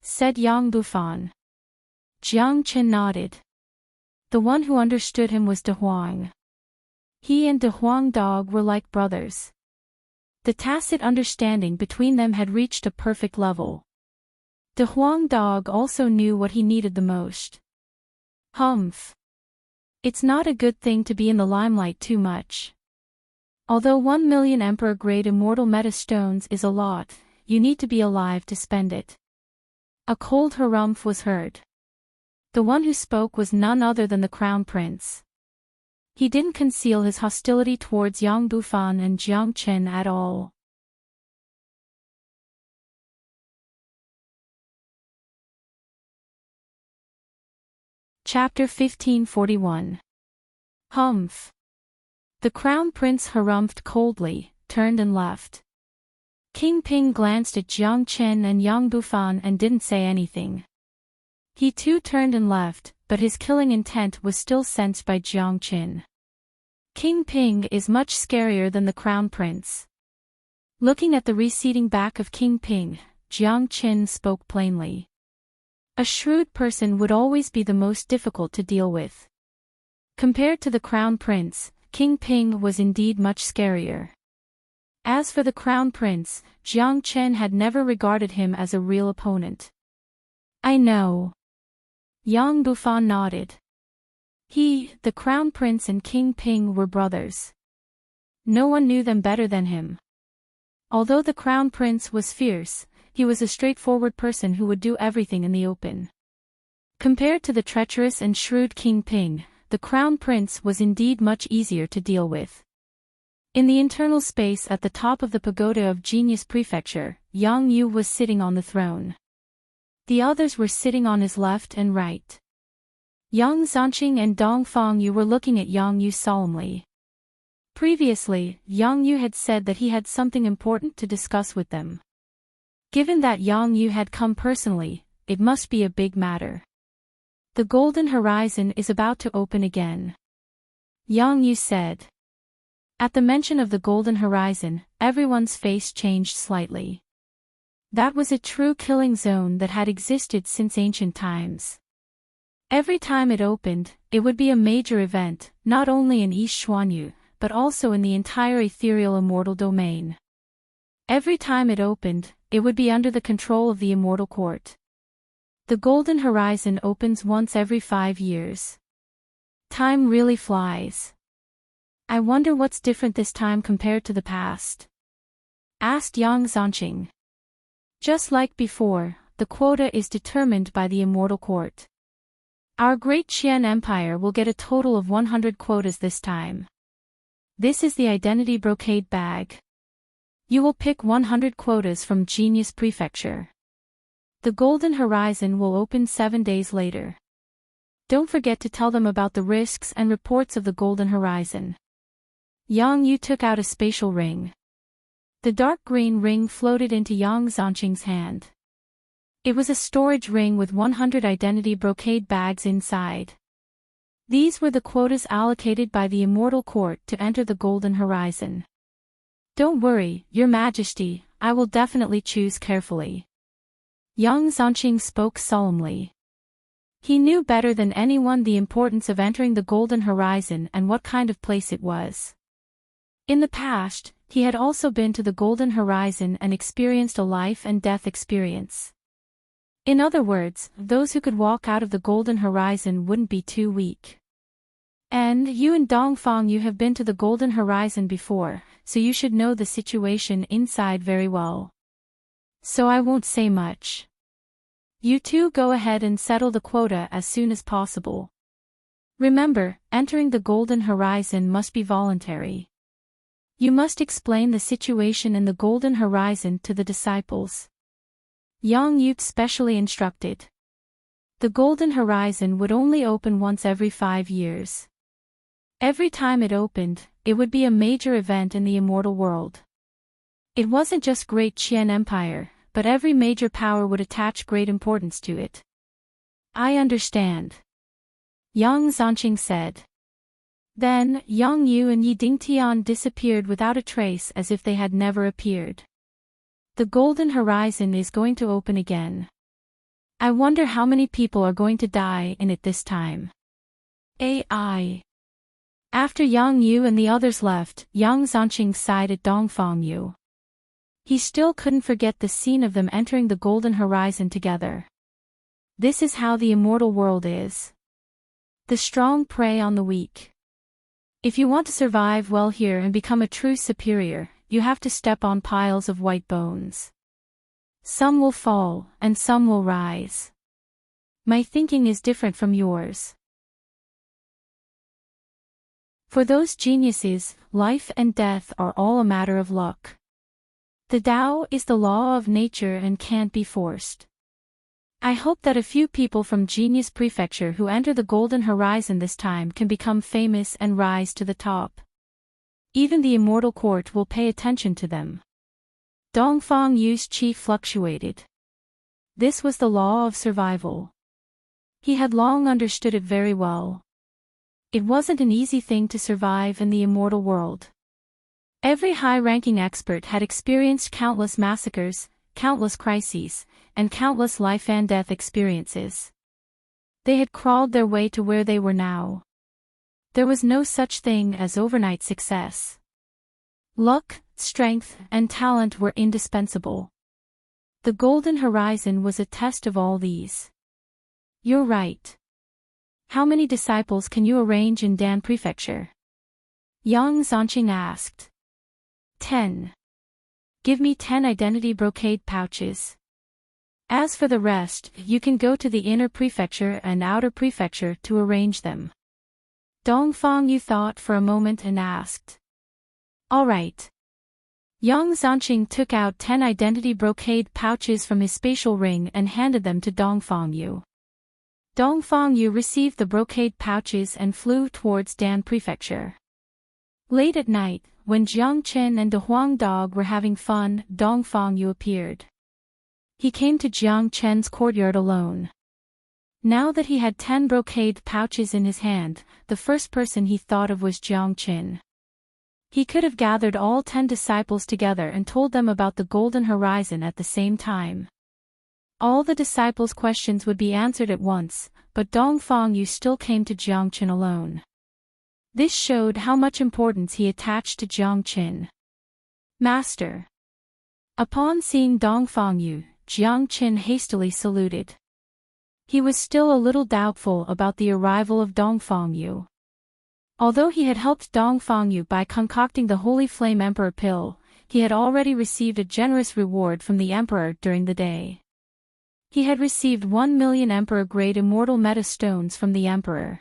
said Yang Bufan. Jiang Qin nodded. The one who understood him was De Huang. He and De Huang Dog were like brothers. The tacit understanding between them had reached a perfect level. De Huang Dog also knew what he needed the most. Humph. It's not a good thing to be in the limelight too much. Although 1 million Emperor-grade immortal metastones is a lot, you need to be alive to spend it. A cold harumph was heard. The one who spoke was none other than the Crown Prince. He didn't conceal his hostility towards Yang Bufan and Jiang Qin at all. Chapter 1541. Humph. The Crown Prince harumphed coldly, turned and left. King Ping glanced at Jiang Qin and Yang Bufan and didn't say anything. He too turned and left, but his killing intent was still sensed by Jiang Qin. King Ping is much scarier than the Crown Prince. Looking at the receding back of King Ping, Jiang Qin spoke plainly. A shrewd person would always be the most difficult to deal with. Compared to the Crown Prince, King Ping was indeed much scarier. As for the Crown Prince, Jiang Qin had never regarded him as a real opponent. I know. Yang Bufan nodded. He, the Crown Prince and King Ping were brothers. No one knew them better than him. Although the Crown Prince was fierce, he was a straightforward person who would do everything in the open. Compared to the treacherous and shrewd King Ping, the Crown Prince was indeed much easier to deal with. In the internal space at the top of the pagoda of Genius Prefecture, Yang Yu was sitting on the throne. The others were sitting on his left and right. Yang Zanqing and Dong Fangyu were looking at Yang Yu solemnly. Previously, Yang Yu had said that he had something important to discuss with them. Given that Yang Yu had come personally, it must be a big matter. The Golden Horizon is about to open again, Yang Yu said. At the mention of the Golden Horizon, everyone's face changed slightly. That was a true killing zone that had existed since ancient times. Every time it opened, it would be a major event, not only in East Xuanyu, but also in the entire ethereal immortal domain. Every time it opened, it would be under the control of the Immortal Court. The Golden Horizon opens once every 5 years. Time really flies. I wonder what's different this time compared to the past, asked Yang Zanqing. Just like before, the quota is determined by the Immortal Court. Our great Qian Empire will get a total of 100 quotas this time. This is the identity brocade bag. You will pick 100 quotas from Genius Prefecture. The Golden Horizon will open 7 days later. Don't forget to tell them about the risks and reports of the Golden Horizon. Yang Yu took out a spatial ring. The dark green ring floated into Yang Zanqing's hand. It was a storage ring with 100 identity brocade bags inside. These were the quotas allocated by the Immortal Court to enter the Golden Horizon. Don't worry, Your Majesty, I will definitely choose carefully. Yang Zanqing spoke solemnly. He knew better than anyone the importance of entering the Golden Horizon and what kind of place it was. In the past, he had also been to the Golden Horizon and experienced a life and death experience. In other words, those who could walk out of the Golden Horizon wouldn't be too weak. And you and Dongfang, you have been to the Golden Horizon before, so you should know the situation inside very well. So I won't say much. You two go ahead and settle the quota as soon as possible. Remember, entering the Golden Horizon must be voluntary. You must explain the situation in the Golden Horizon to the disciples. Yang Yu specially instructed. The Golden Horizon would only open once every 5 years. Every time it opened, it would be a major event in the immortal world. It wasn't just Great Qian Empire, but every major power would attach great importance to it. I understand, Yang Zanqing said. Then, Yang Yu and Yi Dingtian disappeared without a trace as if they had never appeared. The Golden Horizon is going to open again. I wonder how many people are going to die in it this time. AI. After Yang Yu and the others left, Yang Zanqing sighed at Dongfang Yu. He still couldn't forget the scene of them entering the Golden Horizon together. This is how the immortal world is. The strong prey on the weak. If you want to survive well here and become a true superior, you have to step on piles of white bones. Some will fall, and some will rise. My thinking is different from yours. For those geniuses, life and death are all a matter of luck. The Tao is the law of nature and can't be forced. I hope that a few people from Genius Prefecture who enter the Golden Horizon this time can become famous and rise to the top. Even the Immortal Court will pay attention to them. Dongfang Yu's chi fluctuated. This was the law of survival. He had long understood it very well. It wasn't an easy thing to survive in the immortal world. Every high-ranking expert had experienced countless massacres, countless crises, and countless life and death experiences. They had crawled their way to where they were now. There was no such thing as overnight success. Luck, strength, and talent were indispensable. The Golden Horizon was a test of all these. You're right. How many disciples can you arrange in Dan Prefecture? Yang Zanqing asked. 10. Give me 10 identity brocade pouches. As for the rest, you can go to the inner prefecture and outer prefecture to arrange them. Dongfang Yu thought for a moment and asked. All right. Yang Zanqing took out 10 identity brocade pouches from his spatial ring and handed them to Dongfang Yu. Dongfang Yu received the brocade pouches and flew towards Dan Prefecture. Late at night, when Jiang Chen and De Huang Dog were having fun, Dongfang Yu appeared. He came to Jiang Chen's courtyard alone. Now that he had 10 brocade pouches in his hand, the first person he thought of was Jiang Chen. He could have gathered all 10 disciples together and told them about the Golden Horizon at the same time. All the disciples' questions would be answered at once, but Dongfang Yu still came to Jiang Chen alone. This showed how much importance he attached to Jiang Chen. Master. Upon seeing Dongfang Yu, Jiang Chen hastily saluted. He was still a little doubtful about the arrival of Dongfang Yu. Although he had helped Dongfang Yu by concocting the Holy Flame Emperor pill, he had already received a generous reward from the Emperor during the day. He had received 1 million Emperor-grade immortal meta stones from the Emperor.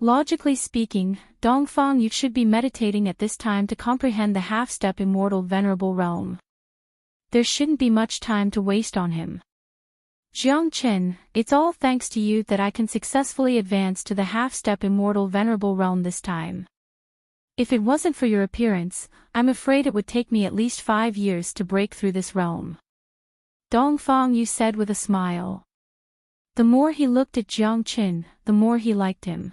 Logically speaking, Dongfang Yu should be meditating at this time to comprehend the half-step immortal venerable realm. There shouldn't be much time to waste on him. Jiang Chen, it's all thanks to you that I can successfully advance to the half-step immortal venerable realm this time. If it wasn't for your appearance, I'm afraid it would take me at least 5 years to break through this realm. Dongfang Yu said with a smile. The more he looked at Jiang Chen, the more he liked him.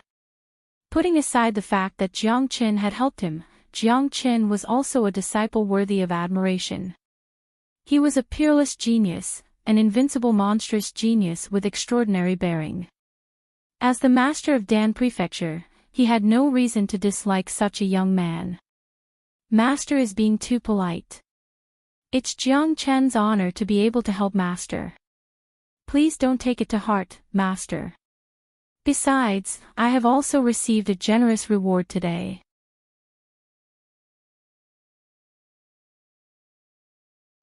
Putting aside the fact that Jiang Chen had helped him, Jiang Chen was also a disciple worthy of admiration. He was a peerless genius, an invincible monstrous genius with extraordinary bearing. As the master of Dan Prefecture, he had no reason to dislike such a young man. Master is being too polite. It's Jiang Chen's honor to be able to help Master. Please don't take it to heart, Master. Besides, I have also received a generous reward today.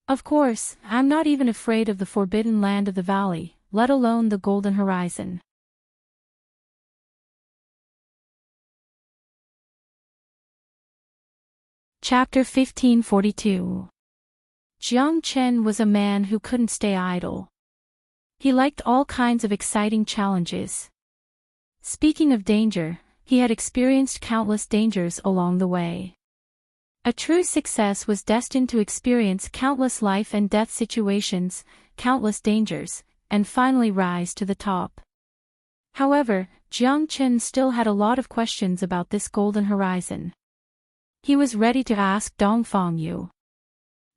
Of course, I'm not even afraid of the forbidden land of the valley, let alone the Golden Horizon. Chapter 1542. Jiang Chen was a man who couldn't stay idle. He liked all kinds of exciting challenges. Speaking of danger, he had experienced countless dangers along the way. A true success was destined to experience countless life and death situations, countless dangers, and finally rise to the top. However, Jiang Chen still had a lot of questions about this Golden Horizon. He was ready to ask Dongfang Yu.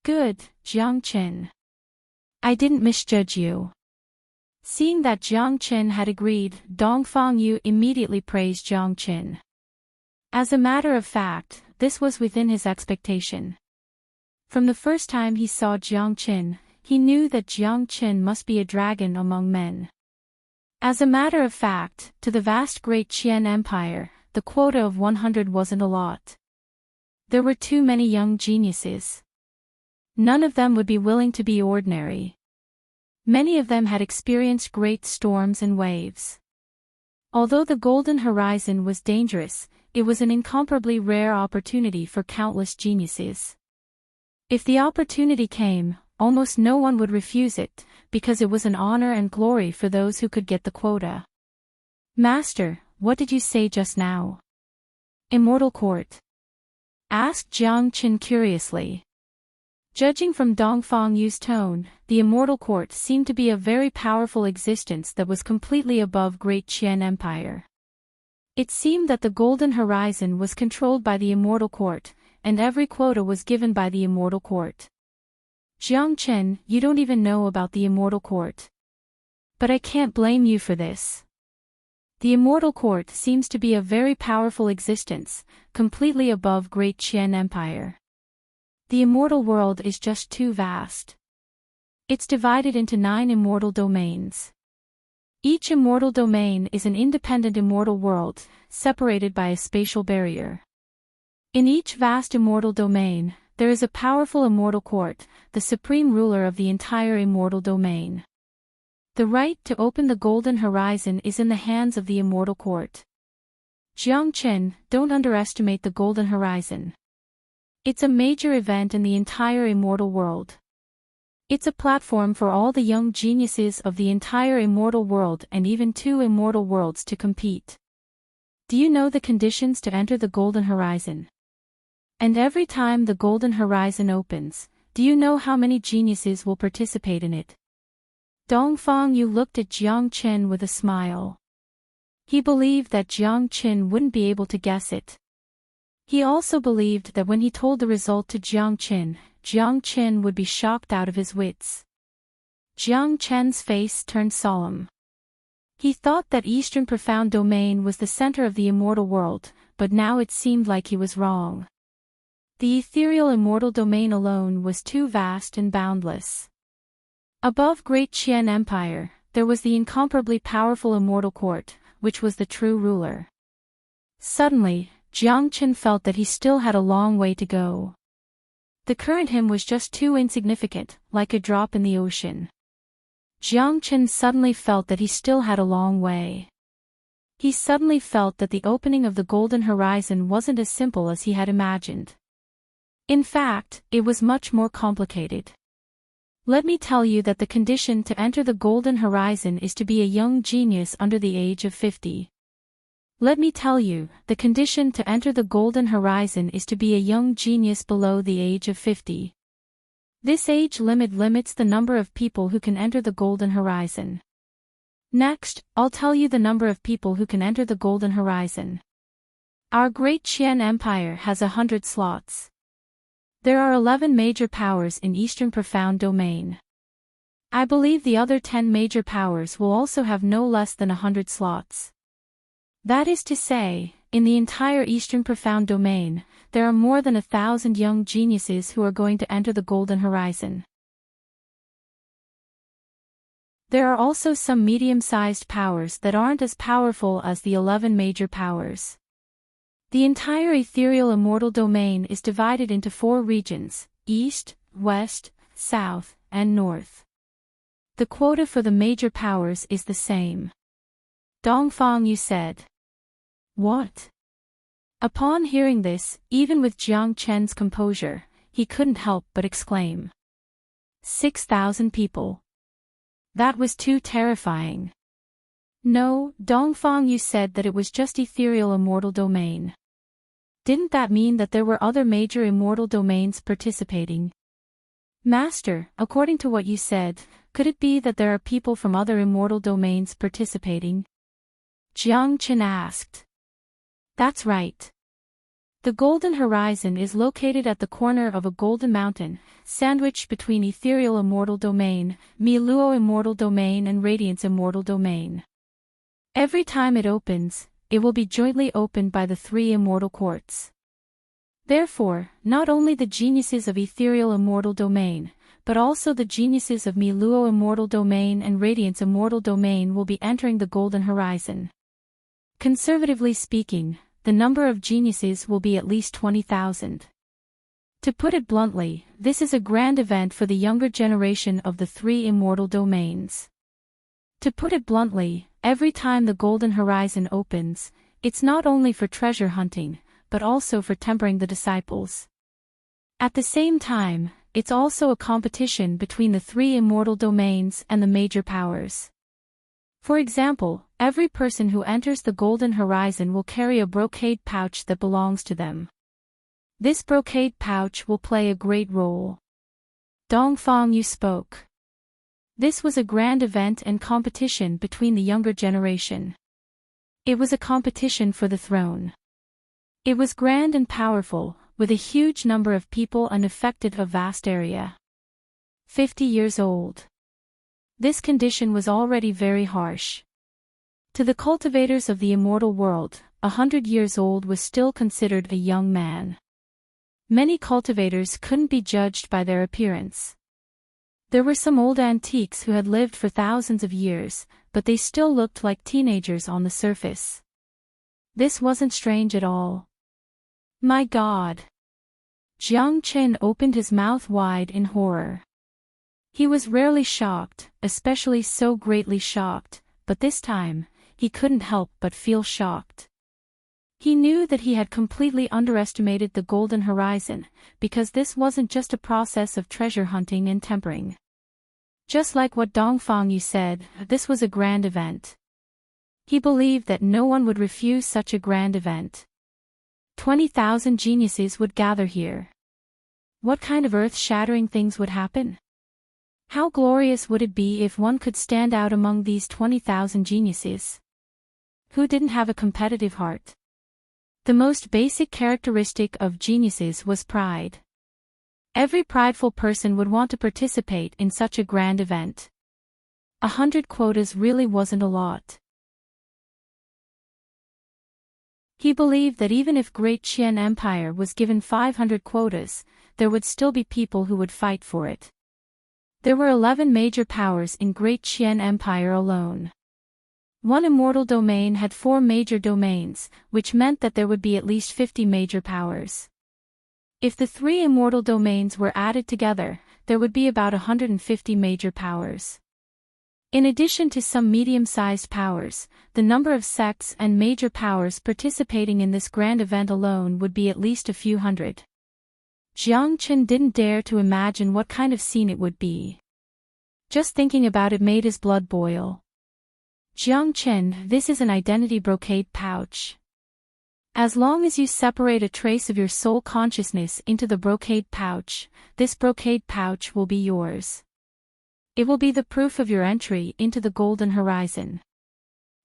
Good, Jiang Chen. I didn't misjudge you. Seeing that Jiang Chen had agreed, Dongfang Yu immediately praised Jiang Chen. As a matter of fact, this was within his expectation. From the first time he saw Jiang Chen, he knew that Jiang Chen must be a dragon among men. As a matter of fact, to the vast great Qian Empire, the quota of 100 wasn't a lot. There were too many young geniuses. None of them would be willing to be ordinary. Many of them had experienced great storms and waves. Although the Golden Horizon was dangerous, it was an incomparably rare opportunity for countless geniuses. If the opportunity came, almost no one would refuse it, because it was an honor and glory for those who could get the quota. Master, what did you say just now? Immortal Court? Asked Jiang Chen curiously. Judging from Dongfang Yu's tone, the Immortal Court seemed to be a very powerful existence that was completely above Great Qian Empire. It seemed that the Golden Horizon was controlled by the Immortal Court, and every quota was given by the Immortal Court. Jiang Chen, you don't even know about the Immortal Court. But I can't blame you for this. The Immortal Court seems to be a very powerful existence, completely above Great Qian Empire. The immortal world is just too vast. It's divided into 9 immortal domains. Each immortal domain is an independent immortal world, separated by a spatial barrier. In each vast immortal domain, there is a powerful immortal court, the supreme ruler of the entire immortal domain. The right to open the Golden Horizon is in the hands of the immortal court. Jiang Chen, don't underestimate the Golden Horizon. It's a major event in the entire immortal world. It's a platform for all the young geniuses of the entire immortal world and even 2 immortal worlds to compete. Do you know the conditions to enter the Golden Horizon? And every time the Golden Horizon opens, do you know how many geniuses will participate in it? Dongfang Yu looked at Jiang Chen with a smile. He believed that Jiang Chen wouldn't be able to guess it. He also believed that when he told the result to Jiang Chen would be shocked out of his wits. Jiang Chen's face turned solemn. He thought that Eastern Profound Domain was the center of the immortal world, but now it seemed like he was wrong. The ethereal immortal domain alone was too vast and boundless. Above Great Qian Empire, there was the incomparably powerful immortal court, which was the true ruler. Suddenly, Jiang Chen felt that he still had a long way to go. The current him was just too insignificant, like a drop in the ocean. Jiang Chen suddenly felt that he still had a long way. He suddenly felt that the opening of the Golden Horizon wasn't as simple as he had imagined. In fact, it was much more complicated. Let me tell you that the condition to enter the Golden Horizon is to be a young genius under the age of 50. Let me tell you, the condition to enter the Golden Horizon is to be a young genius below the age of 50. This age limit limits the number of people who can enter the Golden Horizon. Next, I'll tell you the number of people who can enter the Golden Horizon. Our Great Qian Empire has 100 slots. There are 11 major powers in Eastern Profound Domain. I believe the other 10 major powers will also have no less than 100 slots. That is to say, in the entire Eastern Profound Domain, there are more than 1,000 young geniuses who are going to enter the Golden Horizon. There are also some medium-sized powers that aren't as powerful as the 11 major powers. The entire ethereal immortal domain is divided into 4 regions: East, West, South, and North. The quota for the major powers is the same. Dongfang Yu said. What? Upon hearing this, even with Jiang Chen's composure, he couldn't help but exclaim. 6,000 people. That was too terrifying. No, Dongfang Yu said that it was just ethereal immortal domain. Didn't that mean that there were other major immortal domains participating? Master, according to what you said, could it be that there are people from other immortal domains participating? Jiang Chen asked. That's right. The Golden Horizon is located at the corner of a golden mountain, sandwiched between Ethereal Immortal Domain, Miluo Immortal Domain and Radiance Immortal Domain. Every time it opens, it will be jointly opened by the 3 immortal courts. Therefore, not only the geniuses of Ethereal Immortal Domain, but also the geniuses of Miluo Immortal Domain and Radiance Immortal Domain will be entering the Golden Horizon. Conservatively speaking, the number of geniuses will be at least 20,000. To put it bluntly, this is a grand event for the younger generation of the 3 immortal domains. To put it bluntly, every time the Golden Horizon opens, it's not only for treasure hunting, but also for tempering the disciples. At the same time, it's also a competition between the 3 immortal domains and the major powers. For example, every person who enters the Golden Horizon will carry a brocade pouch that belongs to them. This brocade pouch will play a great role. Dongfang Yu spoke. This was a grand event and competition between the younger generation. It was a competition for the throne. It was grand and powerful, with a huge number of people and affected a vast area. 50 years old. This condition was already very harsh. To the cultivators of the immortal world, 100 years old was still considered a young man. Many cultivators couldn't be judged by their appearance. There were some old antiques who had lived for thousands of years, but they still looked like teenagers on the surface. This wasn't strange at all. My God! Jiang Chen opened his mouth wide in horror. He was rarely shocked, especially so greatly shocked, but this time, he couldn't help but feel shocked. He knew that he had completely underestimated the Golden Horizon, because this wasn't just a process of treasure hunting and tempering. Just like what Dongfang Yu said, this was a grand event. He believed that no one would refuse such a grand event. 20,000 geniuses would gather here. What kind of earth-shattering things would happen? How glorious would it be if one could stand out among these 20,000 geniuses? Who didn't have a competitive heart? The most basic characteristic of geniuses was pride. Every prideful person would want to participate in such a grand event. 100 quotas really wasn't a lot. He believed that even if Great Qian Empire was given 500 quotas, there would still be people who would fight for it. There were 11 major powers in Great Qian Empire alone. One immortal domain had 4 major domains, which meant that there would be at least 50 major powers. If the 3 immortal domains were added together, there would be about 150 major powers. In addition to some medium-sized powers, the number of sects and major powers participating in this grand event alone would be at least a few hundred. Jiang Chen didn't dare to imagine what kind of scene it would be. Just thinking about it made his blood boil. Jiang Chen, this is an identity brocade pouch. As long as you separate a trace of your soul consciousness into the brocade pouch, this brocade pouch will be yours. It will be the proof of your entry into the golden horizon.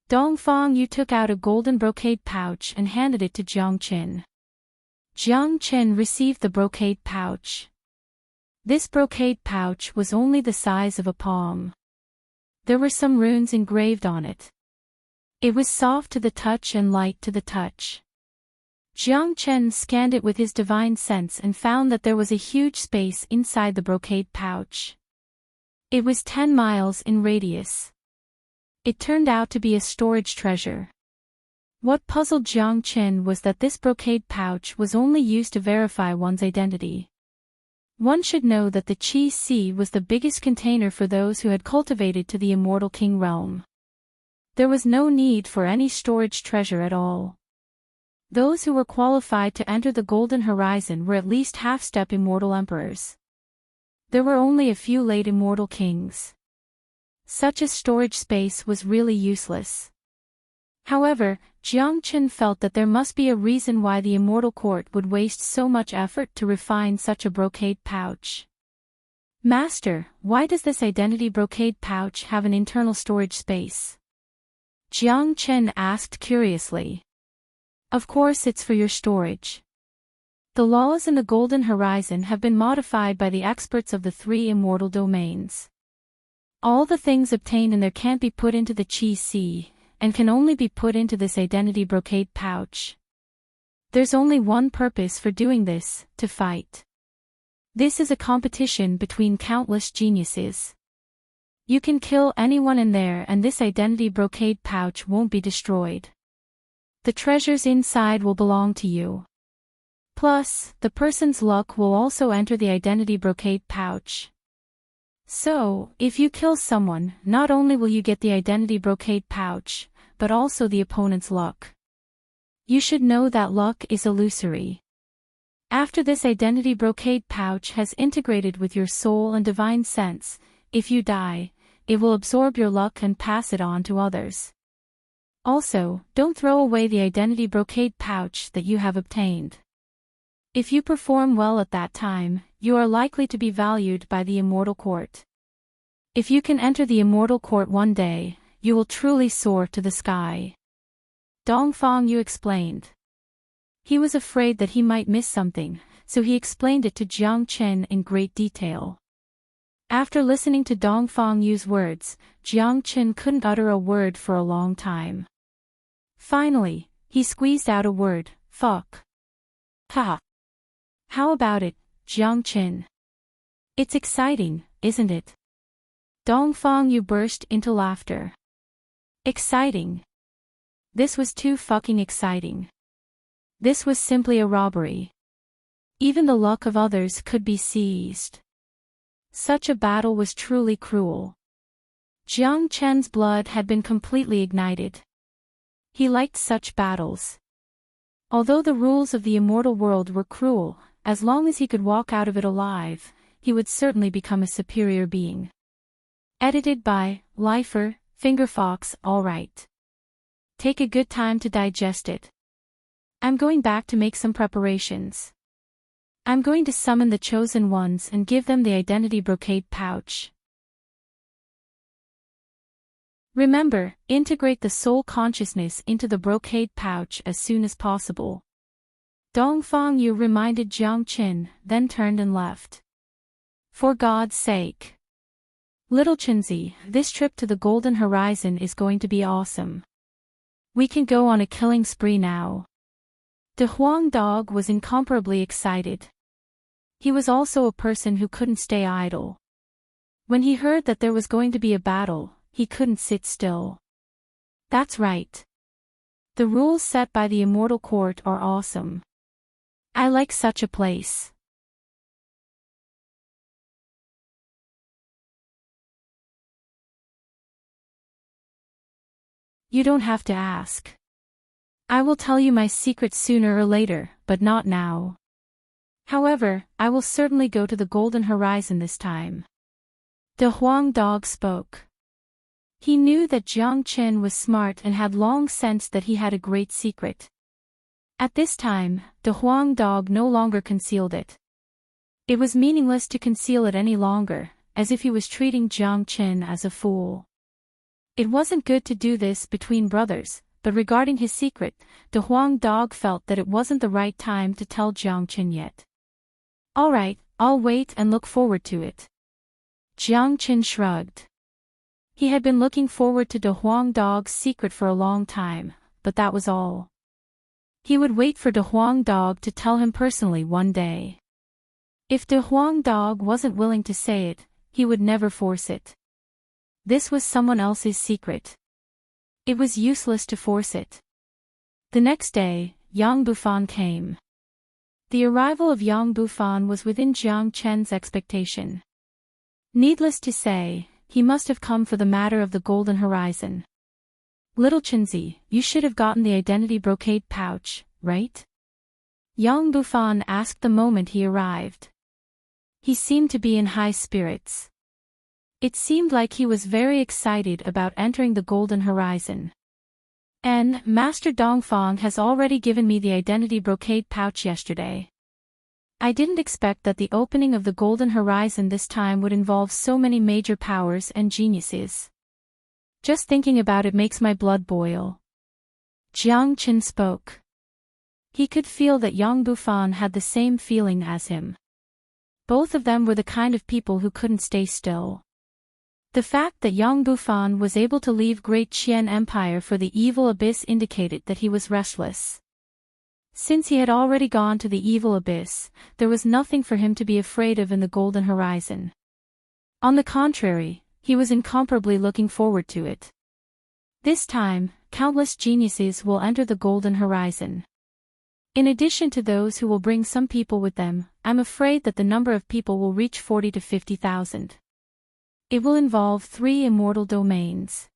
Dongfang Yu took out a golden brocade pouch and handed it to Jiang Chen. Jiang Chen received the brocade pouch. This brocade pouch was only the size of a palm. There were some runes engraved on it. It was soft to the touch and light to the touch. Jiang Chen scanned it with his divine sense and found that there was a huge space inside the brocade pouch. It was 10 miles in radius. It turned out to be a storage treasure. What puzzled Jiang Chen was that this brocade pouch was only used to verify one's identity. One should know that the Qi Sea was the biggest container for those who had cultivated to the immortal king realm. There was no need for any storage treasure at all. Those who were qualified to enter the golden horizon were at least half-step immortal emperors. There were only a few late immortal kings. Such a storage space was really useless. However, Jiang Chen felt that there must be a reason why the immortal court would waste so much effort to refine such a brocade pouch. Master, why does this identity brocade pouch have an internal storage space? Jiang Chen asked curiously. Of course it's for your storage. The laws in the Golden Horizon have been modified by the experts of the 3 immortal domains. All the things obtained in there can't be put into the Qi Sea, and can only be put into this identity brocade pouch. There's only one purpose for doing this, to fight. This is a competition between countless geniuses. You can kill anyone in there and this identity brocade pouch won't be destroyed. The treasures inside will belong to you. Plus, the person's luck will also enter the identity brocade pouch. So, if you kill someone, not only will you get the identity brocade pouch, but also the opponent's luck. You should know that luck is illusory. After this identity brocade pouch has integrated with your soul and divine sense, if you die, it will absorb your luck and pass it on to others. Also, don't throw away the identity brocade pouch that you have obtained. If you perform well at that time, you are likely to be valued by the immortal court. If you can enter the immortal court one day, you will truly soar to the sky. Dongfang Yu explained. He was afraid that he might miss something, so he explained it to Jiang Chen in great detail. After listening to Dongfang Yu's words, Jiang Chen couldn't utter a word for a long time. Finally, he squeezed out a word, fuck. Ha! How about it, Jiang Chen? It's exciting, isn't it? Dongfang Yu burst into laughter. Exciting. This was too fucking exciting. This was simply a robbery. Even the luck of others could be seized. Such a battle was truly cruel. Jiang Chen's blood had been completely ignited. He liked such battles. Although the rules of the immortal world were cruel, as long as he could walk out of it alive, he would certainly become a superior being. Edited by Lifer, Fingerfox. Alright. Take a good time to digest it. I'm going back to make some preparations. I'm going to summon the chosen ones and give them the identity brocade pouch. Remember, integrate the soul consciousness into the brocade pouch as soon as possible. Dongfang Yu reminded Jiang Qin, then turned and left. For God's sake. Little Chinzi, this trip to the Golden Horizon is going to be awesome. We can go on a killing spree now. De Huang Dog was incomparably excited. He was also a person who couldn't stay idle. When he heard that there was going to be a battle, he couldn't sit still. That's right. The rules set by the Immortal Court are awesome. I like such a place. You don't have to ask. I will tell you my secret sooner or later, but not now. However, I will certainly go to the Golden Horizon this time. De Huang Dog spoke. He knew that Jiang Qin was smart and had long sensed that he had a great secret. At this time, De Huang Dog no longer concealed it. It was meaningless to conceal it any longer, as if he was treating Jiang Qin as a fool. It wasn't good to do this between brothers, but regarding his secret, De Huang Dog felt that it wasn't the right time to tell Jiang Qin yet. Alright, I'll wait and look forward to it. Jiang Qin shrugged. He had been looking forward to De Huang Dog's secret for a long time, but that was all. He would wait for De Huang Dog to tell him personally one day. If De Huang Dog wasn't willing to say it, he would never force it. This was someone else's secret. It was useless to force it. The next day, Yang Bufan came. The arrival of Yang Bufan was within Jiang Chen's expectation. Needless to say, he must have come for the matter of the Golden Horizon. Little Chinzi, you should have gotten the identity brocade pouch, right? Yang Bufan asked the moment he arrived. He seemed to be in high spirits. It seemed like he was very excited about entering the Golden Horizon. And Master Dongfang has already given me the identity brocade pouch yesterday. I didn't expect that the opening of the Golden Horizon this time would involve so many major powers and geniuses. Just thinking about it makes my blood boil. Jiang Qin spoke. He could feel that Yang Bufan had the same feeling as him. Both of them were the kind of people who couldn't stay still. The fact that Yang Bufan was able to leave Great Qian Empire for the Evil Abyss indicated that he was restless. Since he had already gone to the Evil Abyss, there was nothing for him to be afraid of in the Golden Horizon. On the contrary, he was incomparably looking forward to it. This time, countless geniuses will enter the Golden Horizon. In addition to those who will bring some people with them, I'm afraid that the number of people will reach 40 to 50,000. It will involve 3 immortal domains.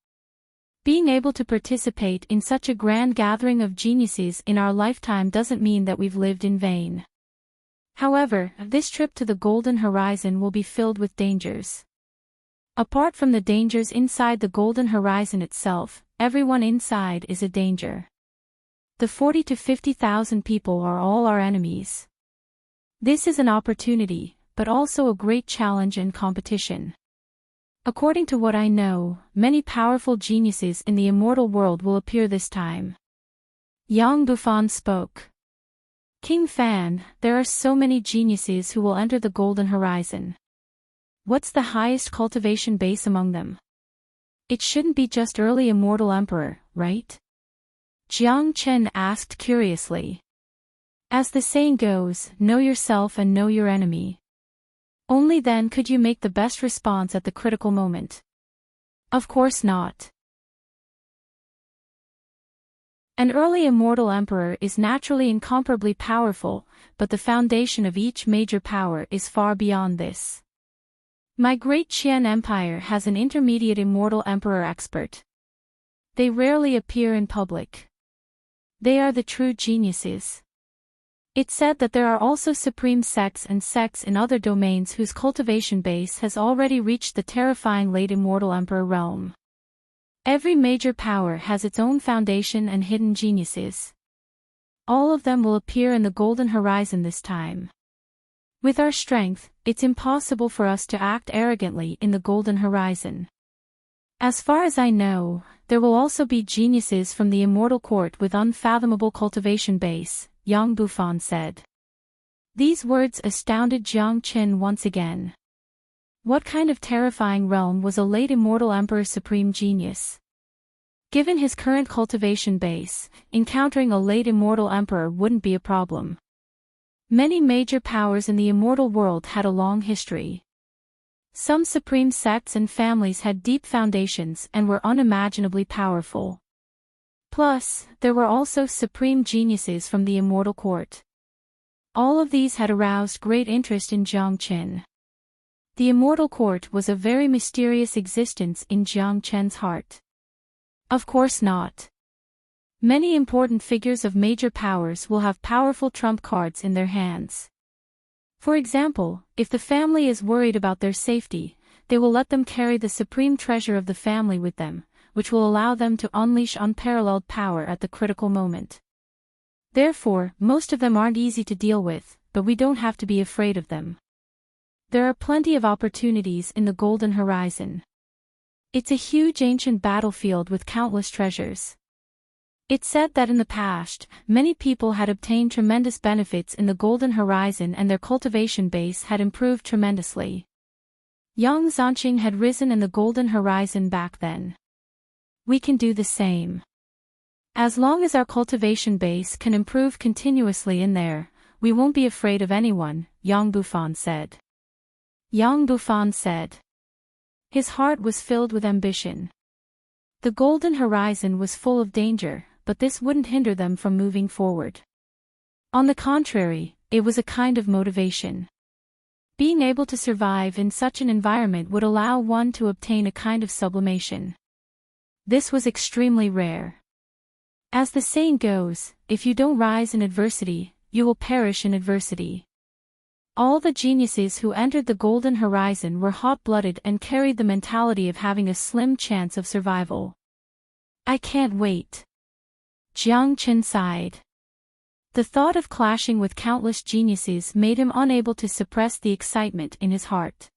Being able to participate in such a grand gathering of geniuses in our lifetime doesn't mean that we've lived in vain. However, this trip to the Golden Horizon will be filled with dangers. Apart from the dangers inside the Golden Horizon itself, everyone inside is a danger. The 40 to 50,000 people are all our enemies. This is an opportunity, but also a great challenge and competition. According to what I know, many powerful geniuses in the immortal world will appear this time. Yang Bufan spoke. King Fan, there are so many geniuses who will enter the Golden Horizon. What's the highest cultivation base among them? It shouldn't be just early immortal emperor, right? Jiang Chen asked curiously. As the saying goes, know yourself and know your enemy. Only then could you make the best response at the critical moment. Of course not. An early immortal emperor is naturally incomparably powerful, but the foundation of each major power is far beyond this. My Great Qian Empire has an intermediate immortal emperor expert. They rarely appear in public. They are the true geniuses. It said that there are also supreme sects and sects in other domains whose cultivation base has already reached the terrifying late immortal emperor realm. Every major power has its own foundation and hidden geniuses. All of them will appear in the golden horizon this time. With our strength, it's impossible for us to act arrogantly in the golden horizon. As far as I know, there will also be geniuses from the immortal court with unfathomable cultivation base, Yang Bufan said. These words astounded Jiang Qin once again. What kind of terrifying realm was a late immortal emperor's supreme genius? Given his current cultivation base, encountering a late immortal emperor wouldn't be a problem. Many major powers in the immortal world had a long history. Some supreme sects and families had deep foundations and were unimaginably powerful. Plus, there were also supreme geniuses from the immortal court. All of these had aroused great interest in Jiang Qin. The immortal court was a very mysterious existence in Jiang Qin's heart. Of course not. Many important figures of major powers will have powerful trump cards in their hands. For example, if the family is worried about their safety, they will let them carry the supreme treasure of the family with them, which will allow them to unleash unparalleled power at the critical moment. Therefore, most of them aren't easy to deal with, but we don't have to be afraid of them. There are plenty of opportunities in the golden horizon. It's a huge ancient battlefield with countless treasures. It said that in the past, many people had obtained tremendous benefits in the golden horizon and their cultivation base had improved tremendously. Yang Zanqing had risen in the golden horizon back then. We can do the same. As long as our cultivation base can improve continuously in there, we won't be afraid of anyone, Yang Bufan said. Yang Bufan said. His heart was filled with ambition. The golden horizon was full of danger, but this wouldn't hinder them from moving forward. On the contrary, it was a kind of motivation. Being able to survive in such an environment would allow one to obtain a kind of sublimation. This was extremely rare. As the saying goes, if you don't rise in adversity, you will perish in adversity. All the geniuses who entered the golden horizon were hot-blooded and carried the mentality of having a slim chance of survival. I can't wait. Jiang Qin sighed. The thought of clashing with countless geniuses made him unable to suppress the excitement in his heart.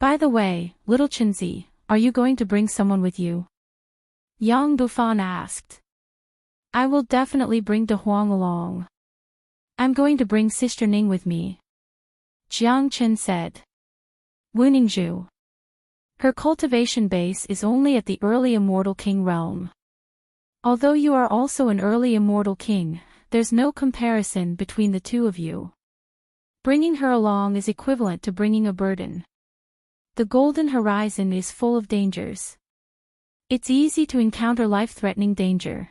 By the way, little Qinzi, are you going to bring someone with you? Yang Bufan asked. I will definitely bring De Huang along. I'm going to bring Sister Ning with me. Jiang Qin said. Wu Ningzhu. Her cultivation base is only at the early immortal king realm. Although you are also an early immortal king, there's no comparison between the two of you. Bringing her along is equivalent to bringing a burden. The golden horizon is full of dangers. It's easy to encounter life-threatening danger.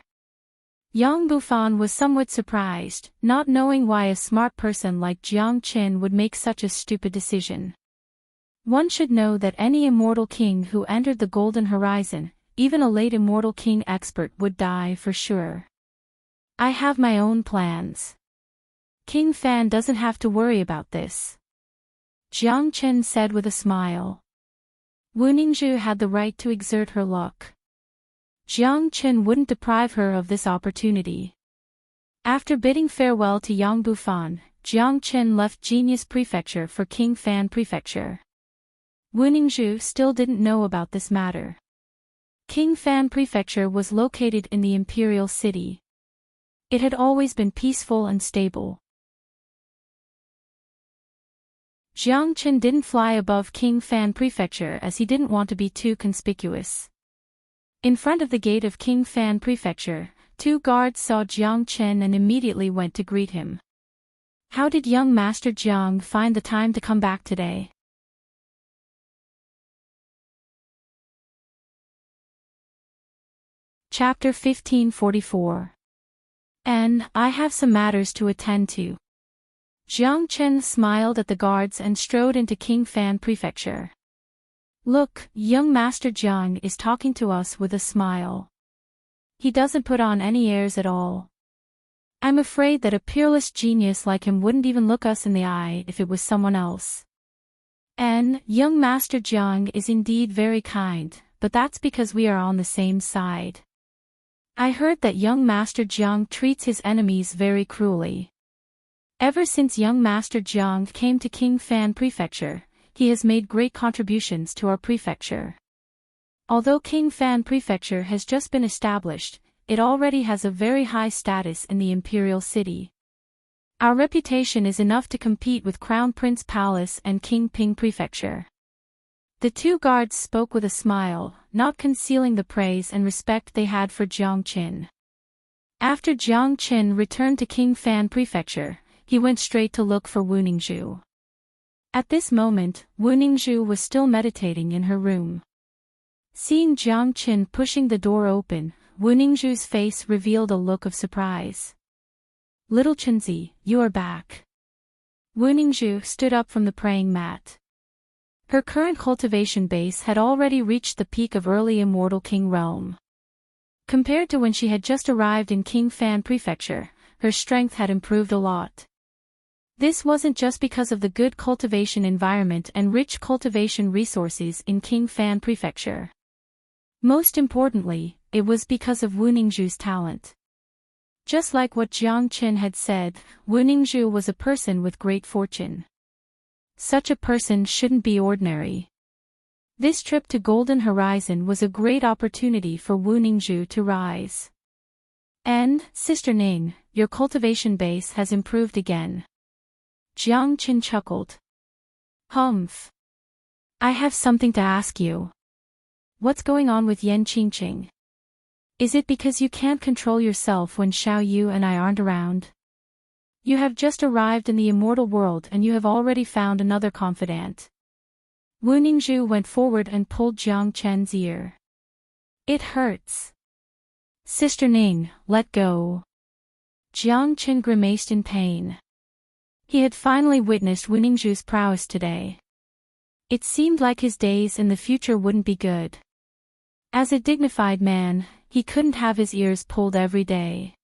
Yang Bufan was somewhat surprised, not knowing why a smart person like Jiang Qin would make such a stupid decision. One should know that any immortal king who entered the golden horizon, even a late immortal king expert, would die for sure. I have my own plans. King Fan doesn't have to worry about this. Jiang Qin said with a smile. Wu Ningzhu had the right to exert her luck. Jiang Qin wouldn't deprive her of this opportunity. After bidding farewell to Yang Bufan, Jiang Qin left Genius Prefecture for King Fan Prefecture. Wu Ningzhu still didn't know about this matter. King Fan Prefecture was located in the imperial city. It had always been peaceful and stable. Jiang Qin didn't fly above King Fan Prefecture as he didn't want to be too conspicuous. In front of the gate of King Fan Prefecture, two guards saw Jiang Qin and immediately went to greet him. How did young Master Jiang find the time to come back today? Chapter 1544. And I have some matters to attend to. Jiang Qin smiled at the guards and strode into King Fan Prefecture. Look, young Master Jiang is talking to us with a smile. He doesn't put on any airs at all. I'm afraid that a peerless genius like him wouldn't even look us in the eye if it was someone else. And young Master Jiang is indeed very kind, but that's because we are on the same side. I heard that young Master Jiang treats his enemies very cruelly. Ever since young Master Jiang came to King Fan Prefecture, he has made great contributions to our prefecture. Although King Fan Prefecture has just been established, it already has a very high status in the imperial city. Our reputation is enough to compete with Crown Prince Palace and King Ping Prefecture. The two guards spoke with a smile, not concealing the praise and respect they had for Jiang Qin. After Jiang Qin returned to King Fan Prefecture, he went straight to look for Wu Ningzhu. At this moment, Wu Ningzhu was still meditating in her room. Seeing Jiang Qin pushing the door open, Wu Ningzhu's face revealed a look of surprise. "Little Chenzi, you are back." Wu Ningzhu stood up from the praying mat. Her current cultivation base had already reached the peak of early immortal king realm. Compared to when she had just arrived in King Fan Prefecture, her strength had improved a lot. This wasn't just because of the good cultivation environment and rich cultivation resources in King Fan Prefecture. Most importantly, it was because of Wu Ningzhu's talent. Just like what Jiang Qin had said, Wu Ningzhu was a person with great fortune. Such a person shouldn't be ordinary. This trip to Golden Horizon was a great opportunity for Wu Ningzhu to rise. And, Sister Ning, your cultivation base has improved again. Jiang Qin chuckled. Humph. I have something to ask you. What's going on with Yan Qingqing? Is it because you can't control yourself when Xiao Yu and I aren't around? You have just arrived in the immortal world and you have already found another confidant. Wu Ningzhu went forward and pulled Jiang Qin's ear. It hurts. Sister Ning, let go. Jiang Qin grimaced in pain. He had finally witnessed Wu Ningzhu's prowess today. It seemed like his days in the future wouldn't be good. As a dignified man, he couldn't have his ears pulled every day.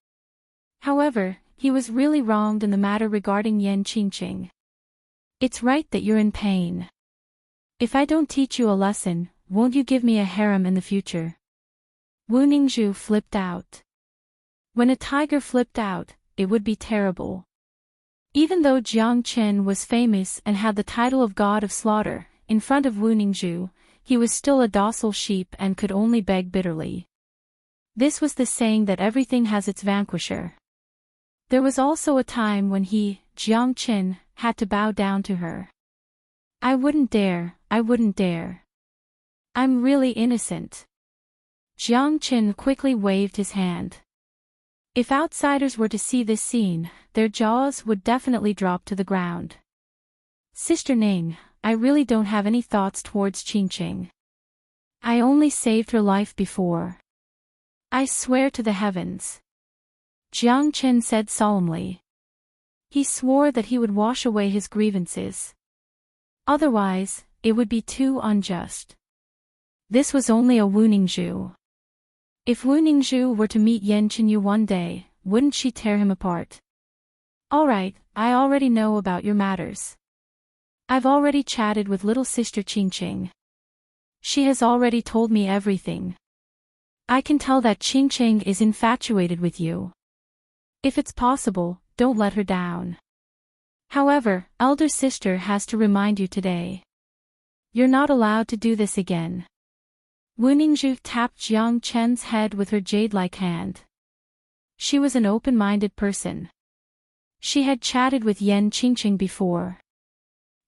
However, he was really wronged in the matter regarding Yan Qingqing. It's right that you're in pain. If I don't teach you a lesson, won't you give me a harem in the future? Wu Ningzhu flipped out. When a tiger flipped out, it would be terrible. Even though Jiang Qin was famous and had the title of God of Slaughter, in front of Wu Ningzhu, he was still a docile sheep and could only beg bitterly. This was the saying that everything has its vanquisher. There was also a time when he, Jiang Qin, had to bow down to her. I wouldn't dare, I wouldn't dare. I'm really innocent. Jiang Qin quickly waved his hand. If outsiders were to see this scene, their jaws would definitely drop to the ground. Sister Ning, I really don't have any thoughts towards Qingqing. I only saved her life before. I swear to the heavens. Jiang Qin said solemnly. He swore that he would wash away his grievances. Otherwise, it would be too unjust. This was only a Wu Ningzhu. If Wu Ningzhu were to meet Yan Qingyu one day, wouldn't she tear him apart? Alright, I already know about your matters. I've already chatted with little sister Qingqing. She has already told me everything. I can tell that Qingqing is infatuated with you. If it's possible, don't let her down. However, elder sister has to remind you today. You're not allowed to do this again. Wu Ningzhu tapped Jiang Qin's head with her jade-like hand. She was an open-minded person. She had chatted with Yan Qingqing before.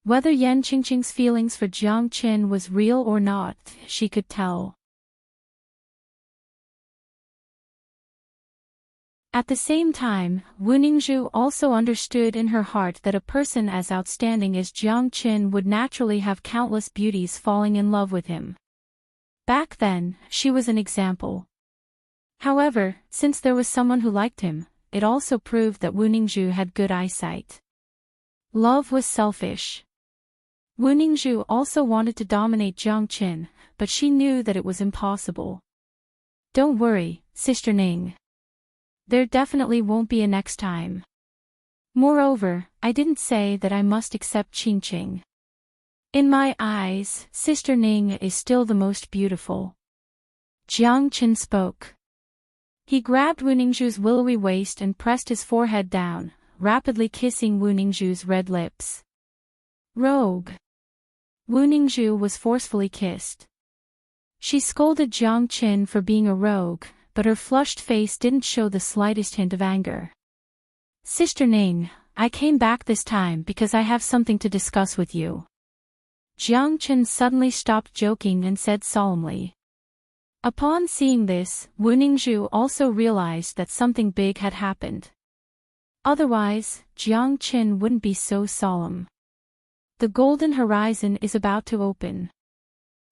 Whether Yan Qingqing's feelings for Jiang Qin was real or not, she could tell. At the same time, Wu Ningzhu also understood in her heart that a person as outstanding as Jiang Qin would naturally have countless beauties falling in love with him. Back then, she was an example. However, since there was someone who liked him, it also proved that Wu Ningzhu had good eyesight. Love was selfish. Wu Ningzhu also wanted to dominate Jiang Qin, but she knew that it was impossible. Don't worry, Sister Ning. There definitely won't be a next time. Moreover, I didn't say that I must accept Qingqing. In my eyes, Sister Ning is still the most beautiful. Jiang Chen spoke. He grabbed Wu Ningzhu's willowy waist and pressed his forehead down, rapidly kissing Wu Ningzhu's red lips. Rogue. Wu Ningzhu was forcefully kissed. She scolded Jiang Chen for being a rogue, but her flushed face didn't show the slightest hint of anger. Sister Ning, I came back this time because I have something to discuss with you. Jiang Chen suddenly stopped joking and said solemnly. Upon seeing this, Wu Ningzhu also realized that something big had happened. Otherwise, Jiang Chen wouldn't be so solemn. The golden horizon is about to open.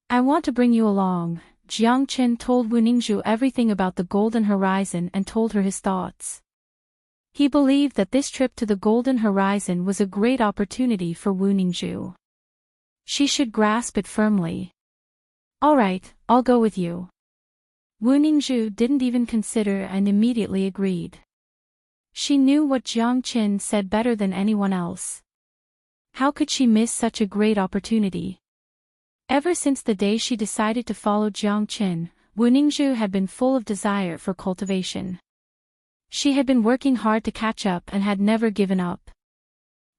I want to bring you along. Jiang Chen told Wu Ningzhu everything about the golden horizon and told her his thoughts. He believed that this trip to the golden horizon was a great opportunity for Wu Ningzhu. She should grasp it firmly. All right, I'll go with you. Wu Ningzhu didn't even consider and immediately agreed. She knew what Jiang Chen said better than anyone else. How could she miss such a great opportunity? Ever since the day she decided to follow Jiang Chen, Wu Ningzhu had been full of desire for cultivation. She had been working hard to catch up and had never given up.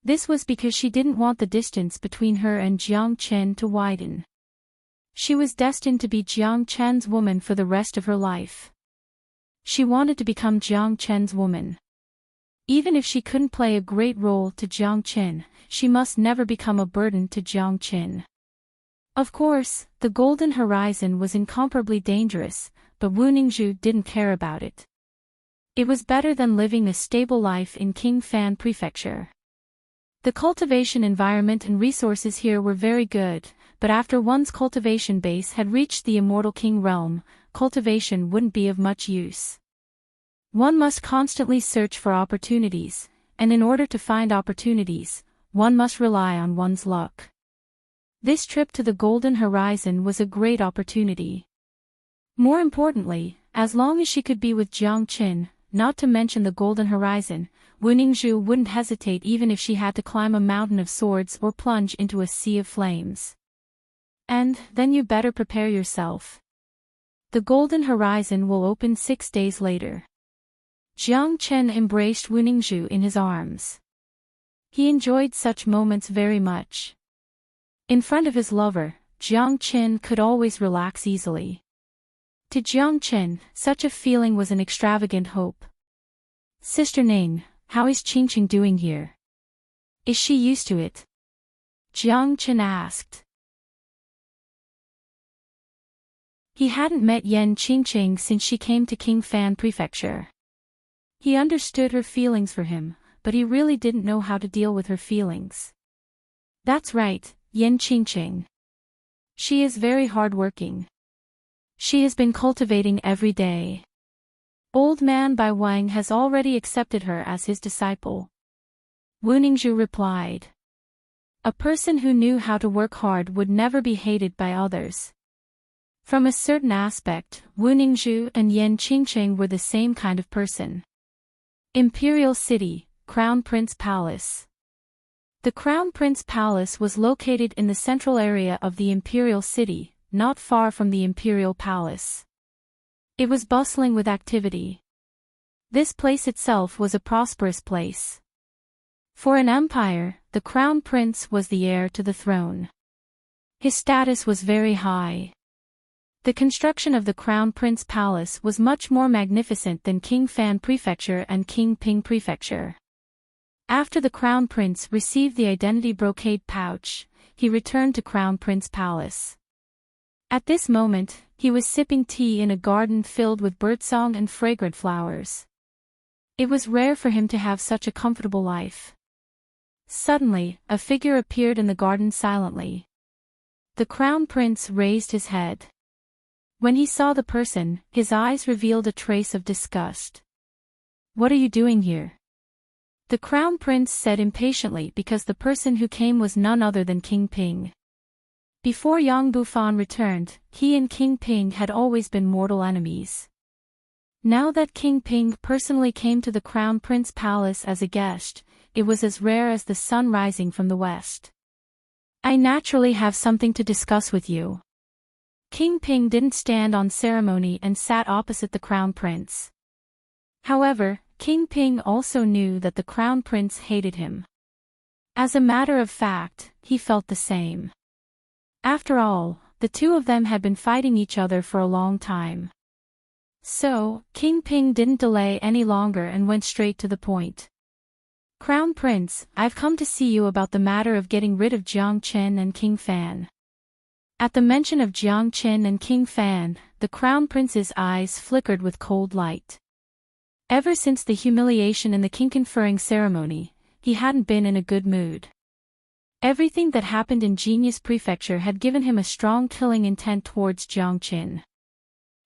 This was because she didn't want the distance between her and Jiang Chen to widen. She was destined to be Jiang Chen's woman for the rest of her life. She wanted to become Jiang Chen's woman. Even if she couldn't play a great role to Jiang Chen, she must never become a burden to Jiang Chen. Of course, the golden horizon was incomparably dangerous, but Wu Ningzhu didn't care about it. It was better than living a stable life in Qingfan Prefecture. The cultivation environment and resources here were very good, but after one's cultivation base had reached the immortal king realm, cultivation wouldn't be of much use. One must constantly search for opportunities, and in order to find opportunities, one must rely on one's luck. This trip to the golden horizon was a great opportunity. More importantly, as long as she could be with Jiang Chen, not to mention the golden horizon, Wu Ningzhu wouldn't hesitate even if she had to climb a mountain of swords or plunge into a sea of flames. And then you better prepare yourself. The golden horizon will open 6 days later. Jiang Chen embraced Wu Ningzhu in his arms. He enjoyed such moments very much. In front of his lover, Jiang Chen could always relax easily. To Jiang Chen, such a feeling was an extravagant hope. Sister Ning, how is Qingqing doing here? Is she used to it? Jiang Chen asked. He hadn't met Yan Qingqing since she came to Qingfan Prefecture. He understood her feelings for him, but he really didn't know how to deal with her feelings. That's right, Yan Qingqing. She is very hard-working. She has been cultivating every day. Old man Bai Wang has already accepted her as his disciple. Wu Ningzhu replied. A person who knew how to work hard would never be hated by others. From a certain aspect, Wu Ningzhu and Yan Qingqing were the same kind of person. Imperial City, Crown Prince Palace. The Crown Prince Palace was located in the central area of the Imperial City, not far from the Imperial Palace. It was bustling with activity. This place itself was a prosperous place. For an empire, the Crown Prince was the heir to the throne. His status was very high. The construction of the Crown Prince Palace was much more magnificent than Qingfan Prefecture and Qingping Prefecture. After the Crown Prince received the identity brocade pouch, he returned to Crown Prince Palace. At this moment, he was sipping tea in a garden filled with birdsong and fragrant flowers. It was rare for him to have such a comfortable life. Suddenly, a figure appeared in the garden silently. The Crown Prince raised his head. When he saw the person, his eyes revealed a trace of disgust. What are you doing here? The Crown Prince said impatiently because the person who came was none other than King Ping. Before Yang Bufan returned, he and King Ping had always been mortal enemies. Now that King Ping personally came to the Crown Prince Palace as a guest, it was as rare as the sun rising from the west. I naturally have something to discuss with you. King Ping didn't stand on ceremony and sat opposite the Crown Prince. However, King Ping also knew that the Crown Prince hated him. As a matter of fact, he felt the same. After all, the two of them had been fighting each other for a long time. So, King Ping didn't delay any longer and went straight to the point. Crown Prince, I've come to see you about the matter of getting rid of Jiang Chen and King Fan. At the mention of Jiang Chen and King Fan, the Crown Prince's eyes flickered with cold light. Ever since the humiliation in the king conferring ceremony, he hadn't been in a good mood. Everything that happened in Genius Prefecture had given him a strong killing intent towards Jiang Chen.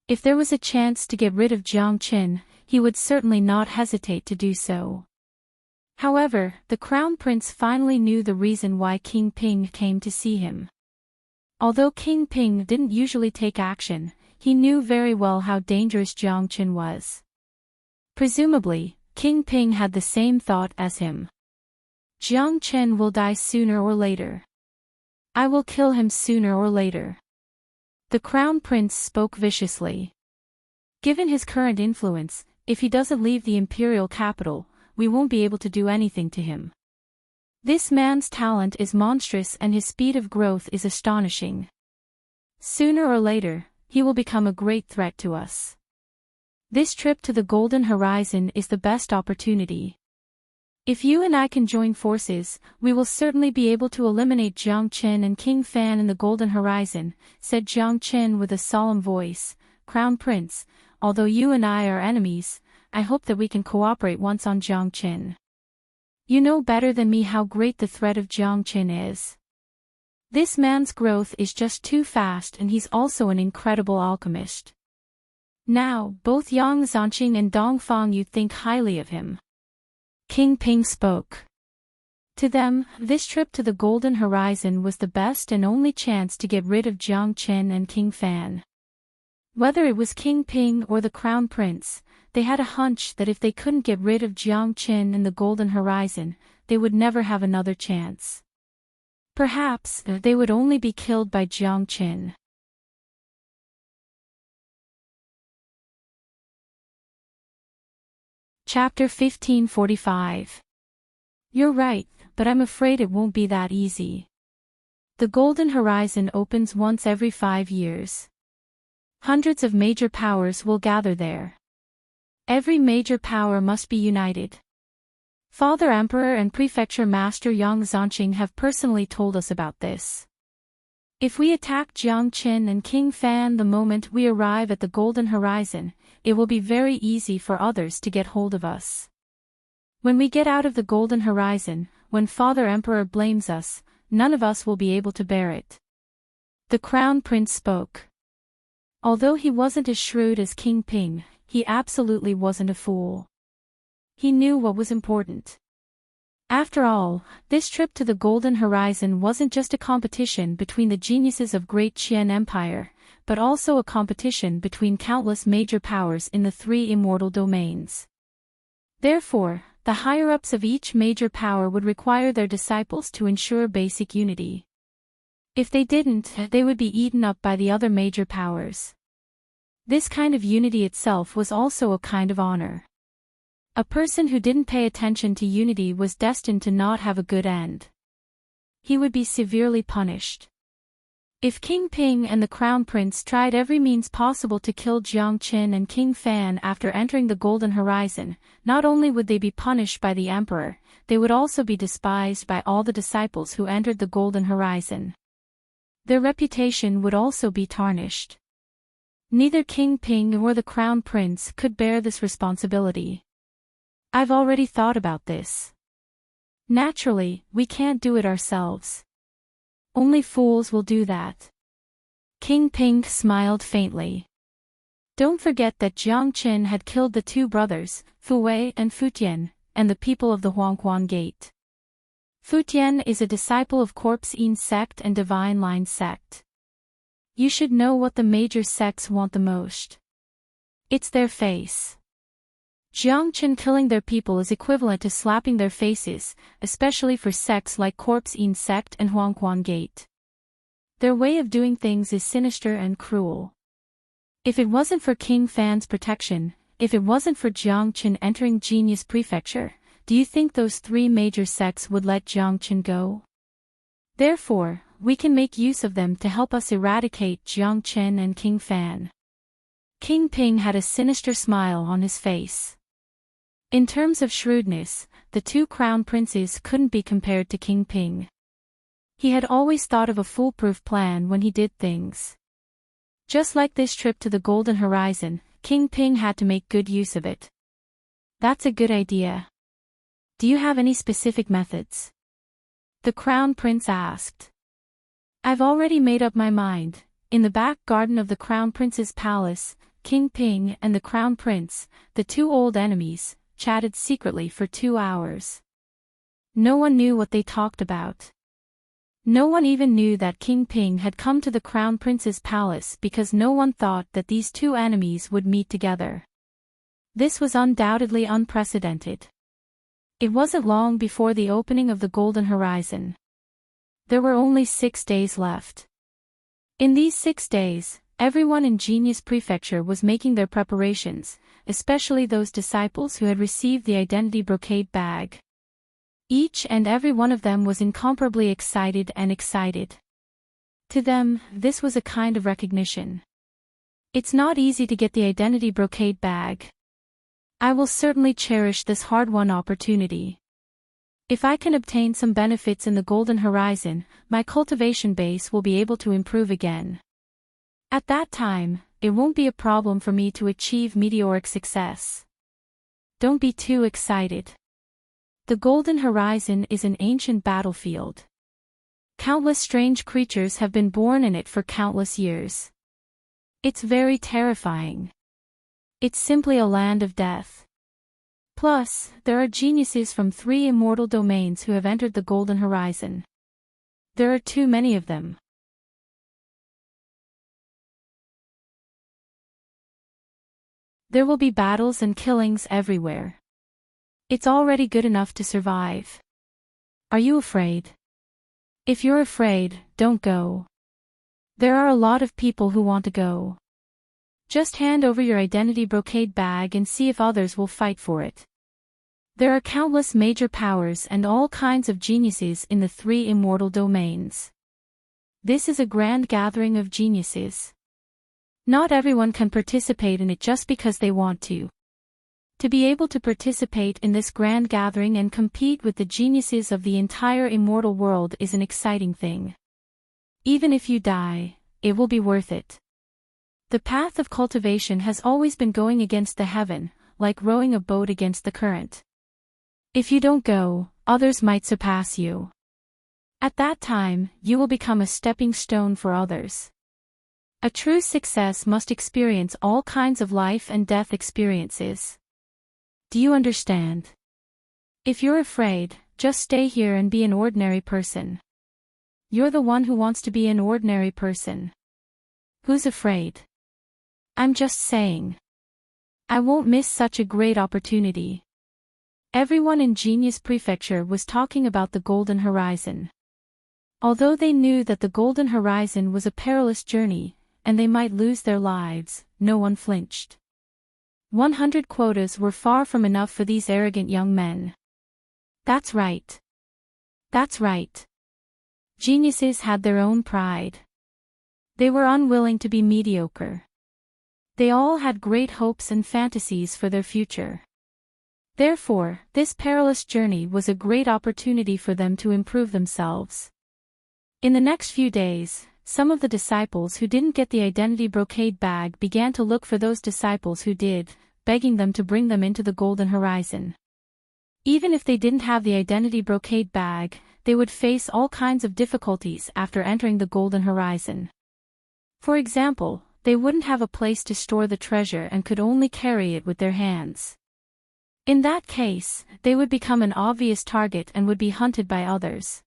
If there was a chance to get rid of Jiang Chen, he would certainly not hesitate to do so. However, the Crown Prince finally knew the reason why King Ping came to see him. Although King Ping didn't usually take action, he knew very well how dangerous Jiang Chen was. Presumably, King Ping had the same thought as him. Jiang Chen will die sooner or later. I will kill him sooner or later. The Crown Prince spoke viciously. Given his current influence, if he doesn't leave the imperial capital, we won't be able to do anything to him. This man's talent is monstrous and his speed of growth is astonishing. Sooner or later, he will become a great threat to us. This trip to the Golden Horizon is the best opportunity. If you and I can join forces, we will certainly be able to eliminate Jiang Chen and King Fan in the Golden Horizon, said Jiang Chen with a solemn voice. Crown Prince, although you and I are enemies, I hope that we can cooperate once on Jiang Chen. You know better than me how great the threat of Jiang Chen is. This man's growth is just too fast and he's also an incredible alchemist. Now, both Yang Zanqing and Dong Fangyu think highly of him. King Ping spoke. To them, this trip to the Golden Horizon was the best and only chance to get rid of Jiang Chen and King Fan. Whether it was King Ping or the Crown Prince, they had a hunch that if they couldn't get rid of Jiang Chen in the Golden Horizon, they would never have another chance. Perhaps, they would only be killed by Jiang Chen. Chapter 1545. You're right, but I'm afraid it won't be that easy. The Golden Horizon opens once every 5 years. Hundreds of major powers will gather there. Every major power must be united. Father Emperor and Prefecture Master Yang Zanqing have personally told us about this. If we attack Jiang Chen and King Fan the moment we arrive at the Golden Horizon, it will be very easy for others to get hold of us. When we get out of the Golden Horizon, when Father Emperor blames us, none of us will be able to bear it. The Crown Prince spoke. Although he wasn't as shrewd as King Ping, he absolutely wasn't a fool. He knew what was important. After all, this trip to the Golden Horizon wasn't just a competition between the geniuses of Great Qian Empire, but also a competition between countless major powers in the 3 immortal domains. Therefore, the higher-ups of each major power would require their disciples to ensure basic unity. If they didn't, they would be eaten up by the other major powers. This kind of unity itself was also a kind of honor. A person who didn't pay attention to unity was destined to not have a good end. He would be severely punished. If King Ping and the Crown Prince tried every means possible to kill Jiang Chen and King Fan after entering the Golden Horizon, not only would they be punished by the Emperor, they would also be despised by all the disciples who entered the Golden Horizon. Their reputation would also be tarnished. Neither King Ping nor the Crown Prince could bear this responsibility. I've already thought about this. Naturally, we can't do it ourselves. Only fools will do that. King Ping smiled faintly. Don't forget that Jiang Chen had killed the 2 brothers, Fu Wei and Fu Tian, and the people of the Huangquan Gate. Fu Tian is a disciple of Corpse Yin sect and Divine Line sect. You should know what the major sects want the most. It's their face. Jiangchen killing their people is equivalent to slapping their faces, especially for sects like Corpse In sect and Huangquan Gate. Their way of doing things is sinister and cruel. If it wasn't for King Fan's protection, if it wasn't for Jiangchen entering Genius Prefecture, do you think those three major sects would let Jiangchen go? Therefore, we can make use of them to help us eradicate Jiangchen and King Fan. King Ping had a sinister smile on his face. In terms of shrewdness, the two crown princes couldn't be compared to King Ping. He had always thought of a foolproof plan when he did things. Just like this trip to the Golden Horizon, King Ping had to make good use of it. That's a good idea. Do you have any specific methods? The Crown Prince asked. I've already made up my mind. In the back garden of the Crown Prince's palace, King Ping and the Crown Prince, the two old enemies, chatted secretly for 2 hours. No one knew what they talked about. No one even knew that King Ping had come to the Crown Prince's palace because no one thought that these two enemies would meet together. This was undoubtedly unprecedented. It wasn't long before the opening of the Golden Horizon. There were only 6 days left. In these 6 days, everyone in Genius Prefecture was making their preparations, especially those disciples who had received the identity brocade bag. Each and every one of them was incomparably excited. To them, this was a kind of recognition. It's not easy to get the identity brocade bag. I will certainly cherish this hard-won opportunity. If I can obtain some benefits in the Golden Horizon, my cultivation base will be able to improve again. At that time, it won't be a problem for me to achieve meteoric success. Don't be too excited. The Golden Horizon is an ancient battlefield. Countless strange creatures have been born in it for countless years. It's very terrifying. It's simply a land of death. Plus, there are geniuses from 3 immortal domains who have entered the Golden Horizon. There are too many of them. There will be battles and killings everywhere. It's already good enough to survive. Are you afraid? If you're afraid, don't go. There are a lot of people who want to go. Just hand over your identity brocade bag and see if others will fight for it. There are countless major powers and all kinds of geniuses in the 3 immortal domains. This is a grand gathering of geniuses. Not everyone can participate in it just because they want to. To be able to participate in this grand gathering and compete with the geniuses of the entire immortal world is an exciting thing. Even if you die, it will be worth it. The path of cultivation has always been going against the heaven, like rowing a boat against the current. If you don't go, others might surpass you. At that time, you will become a stepping stone for others. A true success must experience all kinds of life and death experiences. Do you understand? If you're afraid, just stay here and be an ordinary person. You're the one who wants to be an ordinary person. Who's afraid? I'm just saying. I won't miss such a great opportunity. Everyone in Genius Prefecture was talking about the Golden Horizon. Although they knew that the Golden Horizon was a perilous journey, and they might lose their lives, no one flinched. 100 quotas were far from enough for these arrogant young men. That's right. That's right. Geniuses had their own pride. They were unwilling to be mediocre. They all had great hopes and fantasies for their future. Therefore, this perilous journey was a great opportunity for them to improve themselves. In the next few days, some of the disciples who didn't get the identity brocade bag began to look for those disciples who did, begging them to bring them into the Golden Horizon. Even if they didn't have the identity brocade bag, they would face all kinds of difficulties after entering the Golden Horizon. For example, they wouldn't have a place to store the treasure and could only carry it with their hands. In that case, they would become an obvious target and would be hunted by others.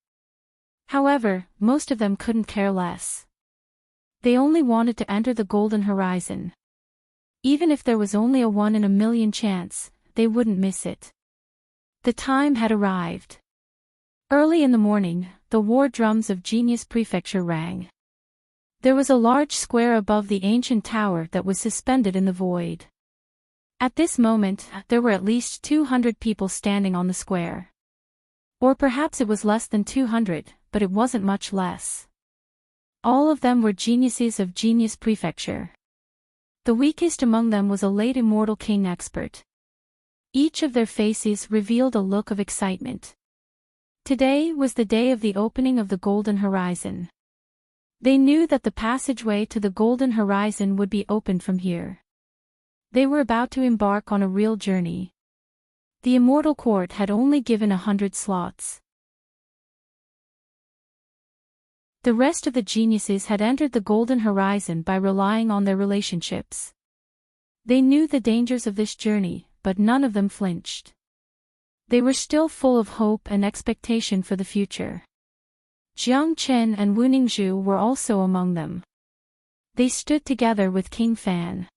However, most of them couldn't care less. They only wanted to enter the Golden Horizon. Even if there was only a 1 in a million chance, they wouldn't miss it. The time had arrived. Early in the morning, the war drums of Genius Prefecture rang. There was a large square above the ancient tower that was suspended in the void. At this moment, there were at least 200 people standing on the square. Or perhaps it was less than 200, but it wasn't much less. All of them were geniuses of Genius Prefecture. The weakest among them was a late immortal king expert. Each of their faces revealed a look of excitement. Today was the day of the opening of the Golden Horizon. They knew that the passageway to the Golden Horizon would be opened from here. They were about to embark on a real journey. The Immortal Court had only given 100 slots. The rest of the geniuses had entered the Golden Horizon by relying on their relationships. They knew the dangers of this journey, but none of them flinched. They were still full of hope and expectation for the future. Jiang Chen and Wu Ningzhu were also among them. They stood together with King Fan.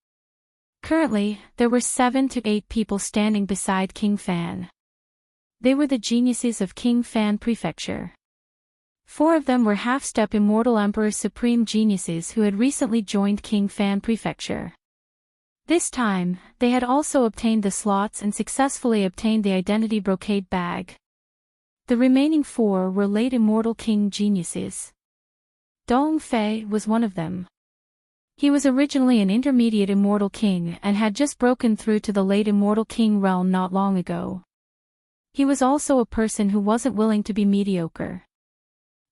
Currently, there were 7 to 8 people standing beside King Fan. They were the geniuses of King Fan Prefecture. 4 of them were half-step Immortal Emperor Supreme Geniuses who had recently joined King Fan Prefecture. This time, they had also obtained the slots and successfully obtained the Identity Brocade Bag. The remaining 4 were late Immortal King Geniuses. Dong Fei was one of them. He was originally an intermediate Immortal King and had just broken through to the late Immortal King realm not long ago. He was also a person who wasn't willing to be mediocre.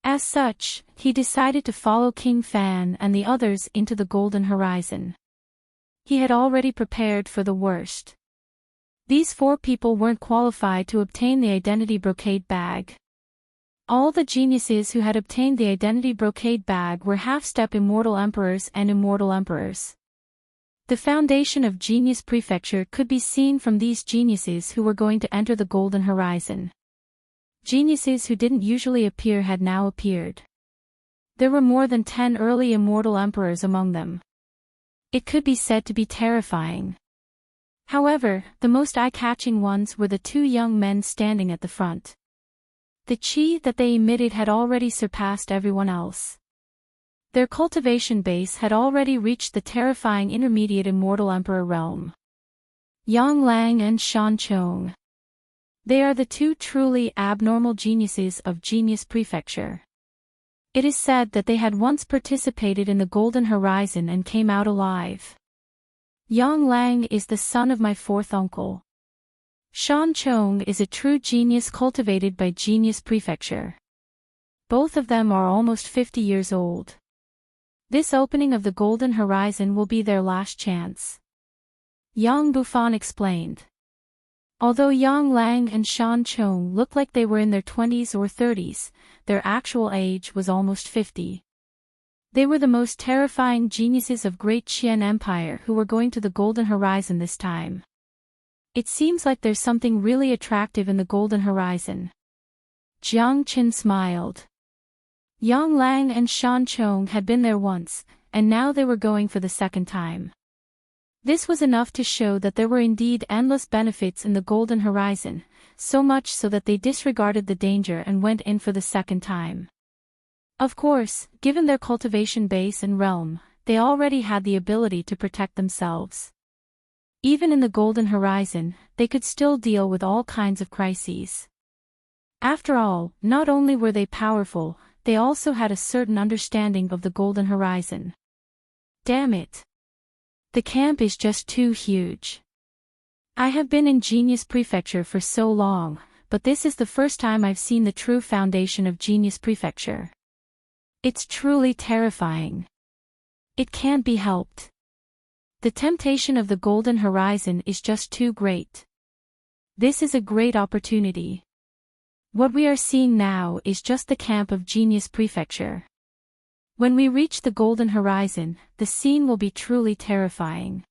As such, he decided to follow King Fan and the others into the Golden Horizon. He had already prepared for the worst. These 4 people weren't qualified to obtain the Identity Brocade Bag. All the geniuses who had obtained the Identity Brocade Bag were half-step Immortal Emperors and Immortal Emperors. The foundation of Genius Prefecture could be seen from these geniuses who were going to enter the Golden Horizon. Geniuses who didn't usually appear had now appeared. There were more than 10 early Immortal Emperors among them. It could be said to be terrifying. However, the most eye-catching ones were the 2 young men standing at the front. The chi that they emitted had already surpassed everyone else. Their cultivation base had already reached the terrifying intermediate Immortal Emperor realm. Yang Lang and Shan Chong. They are the 2 truly abnormal geniuses of Genius Prefecture. It is said that they had once participated in the Golden Horizon and came out alive. Yang Lang is the son of my 4th uncle. Shan Chong is a true genius cultivated by Genius Prefecture. Both of them are almost 50 years old. This opening of the Golden Horizon will be their last chance. Yang Bufan explained. Although Yang Lang and Shan Chong looked like they were in their 20s or 30s, their actual age was almost 50. They were the most terrifying geniuses of Great Qian Empire who were going to the Golden Horizon this time. It seems like there's something really attractive in the Golden Horizon. Jiang Qin smiled. Yang Lang and Shan Chong had been there once, and now they were going for the second time. This was enough to show that there were indeed endless benefits in the Golden Horizon, so much so that they disregarded the danger and went in for the second time. Of course, given their cultivation base and realm, they already had the ability to protect themselves. Even in the Golden Horizon, they could still deal with all kinds of crises. After all, not only were they powerful, they also had a certain understanding of the Golden Horizon. Damn it! The camp is just too huge. I have been in Genius Prefecture for so long, but this is the first time I've seen the true foundation of Genius Prefecture. It's truly terrifying. It can't be helped. The temptation of the Golden Horizon is just too great. This is a great opportunity. What we are seeing now is just the camp of Genius Prefecture. When we reach the Golden Horizon, the scene will be truly terrifying.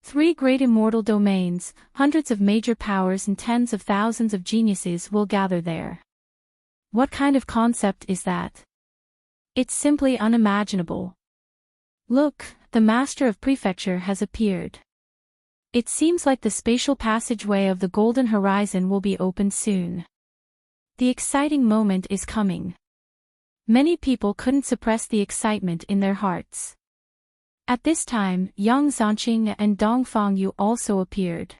3 great immortal domains, hundreds of major powers and tens of thousands of geniuses will gather there. What kind of concept is that? It's simply unimaginable. Look, the Master of Prefecture has appeared. It seems like the spatial passageway of the Golden Horizon will be opened soon. The exciting moment is coming. Many people couldn't suppress the excitement in their hearts. At this time, Yang Zanqing and Dong Fangyu also appeared.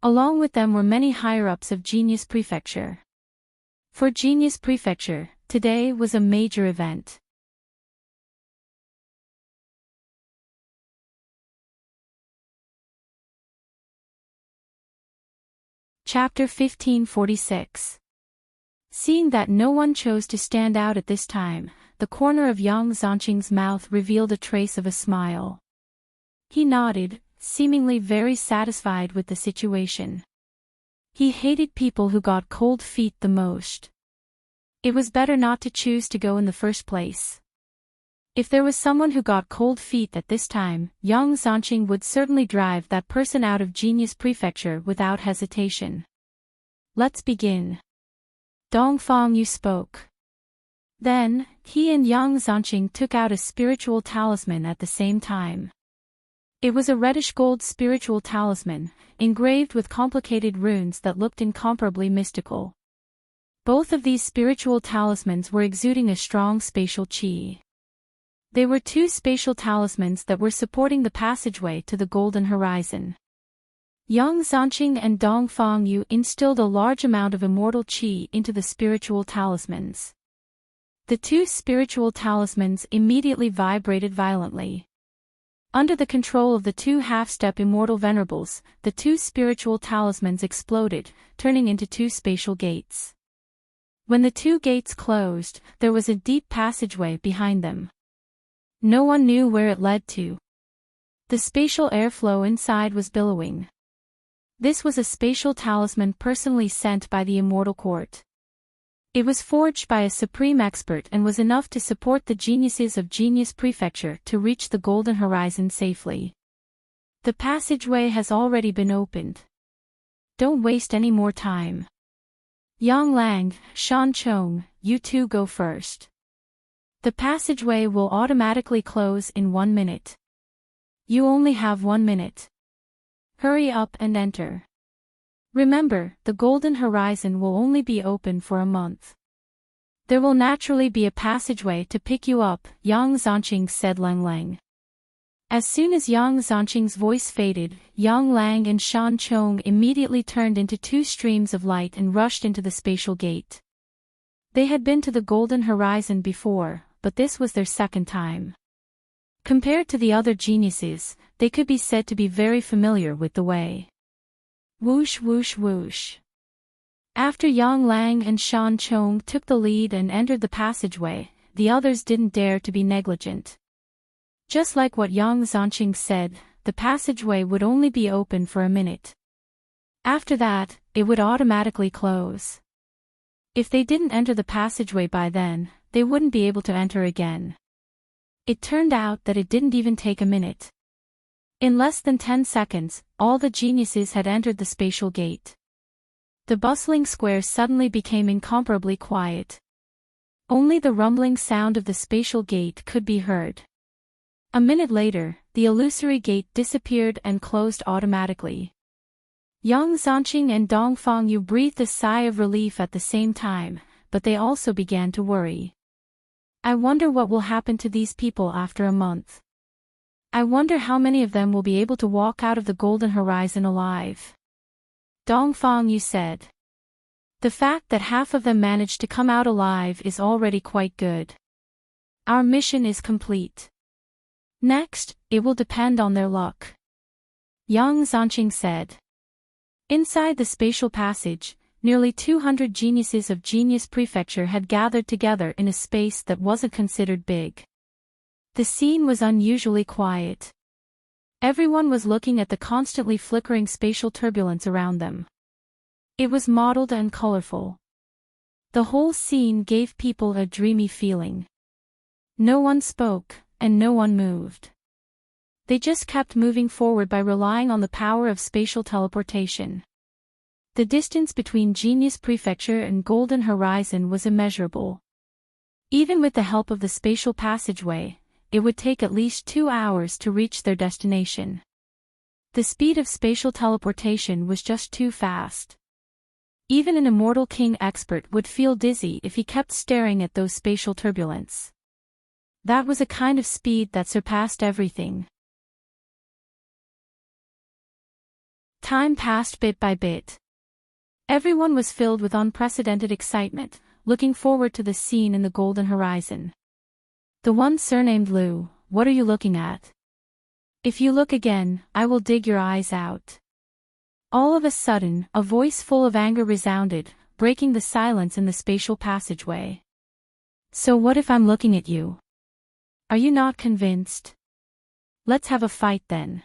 Along with them were many higher-ups of Genius Prefecture. For Genius Prefecture, today was a major event. Chapter 1546. Seeing that no one chose to stand out at this time, the corner of Yang Zanqing's mouth revealed a trace of a smile. He nodded, seemingly very satisfied with the situation. He hated people who got cold feet the most. It was better not to choose to go in the first place. If there was someone who got cold feet at this time, Yang Zanqing would certainly drive that person out of Genius Prefecture without hesitation. Let's begin. Dong Fangyu spoke. Then, he and Yang Zanqing took out a spiritual talisman at the same time. It was a reddish-gold spiritual talisman, engraved with complicated runes that looked incomparably mystical. Both of these spiritual talismans were exuding a strong spatial qi. They were two spatial talismans that were supporting the passageway to the Golden Horizon. Yang Zanqing and Dong Fangyu instilled a large amount of immortal qi into the spiritual talismans. The two spiritual talismans immediately vibrated violently. Under the control of the two half-step immortal venerables, the two spiritual talismans exploded, turning into two spatial gates. When the two gates closed, there was a deep passageway behind them. No one knew where it led to. The spatial airflow inside was billowing. This was a spatial talisman personally sent by the Immortal Court. It was forged by a supreme expert and was enough to support the geniuses of Genius Prefecture to reach the Golden Horizon safely. The passageway has already been opened. Don't waste any more time. Yang Lang, Shan Chong, you two go first. The passageway will automatically close in 1 minute. You only have 1 minute. Hurry up and enter. Remember, the Golden Horizon will only be open for a month. There will naturally be a passageway to pick you up, Yang Zanqing said Lang Lang. As soon as Yang Zanqing's voice faded, Yang Lang and Shan Chong immediately turned into two streams of light and rushed into the spatial gate. They had been to the Golden Horizon before, but this was their second time. Compared to the other geniuses, they could be said to be very familiar with the way. Whoosh whoosh whoosh. After Yang Lang and Shan Chong took the lead and entered the passageway, the others didn't dare to be negligent. Just like what Yang Zanqing said, the passageway would only be open for a minute. After that, it would automatically close. If they didn't enter the passageway by then, they wouldn't be able to enter again. It turned out that it didn't even take a minute. In less than 10 seconds, all the geniuses had entered the spatial gate. The bustling square suddenly became incomparably quiet. Only the rumbling sound of the spatial gate could be heard. A minute later, the illusory gate disappeared and closed automatically. Yang Zanqing and Dong Fangyu breathed a sigh of relief at the same time, but they also began to worry. I wonder what will happen to these people after a month. I wonder how many of them will be able to walk out of the Golden Horizon alive. Dong Fangyu said. The fact that half of them managed to come out alive is already quite good. Our mission is complete. Next, it will depend on their luck. Yang Zanqing said. Inside the spatial passage, nearly 200 geniuses of Genius Prefecture had gathered together in a space that wasn't considered big. The scene was unusually quiet. Everyone was looking at the constantly flickering spatial turbulence around them. It was mottled and colorful. The whole scene gave people a dreamy feeling. No one spoke, and no one moved. They just kept moving forward by relying on the power of spatial teleportation. The distance between Genius Prefecture and Golden Horizon was immeasurable. Even with the help of the spatial passageway, it would take at least 2 hours to reach their destination. The speed of spatial teleportation was just too fast. Even an immortal king expert would feel dizzy if he kept staring at those spatial turbulence. That was a kind of speed that surpassed everything. Time passed bit by bit. Everyone was filled with unprecedented excitement, looking forward to the scene in the golden horizon. The one surnamed Lu, what are you looking at? If you look again, I will dig your eyes out. All of a sudden, a voice full of anger resounded, breaking the silence in the spatial passageway. So what if I'm looking at you? Are you not convinced? Let's have a fight then.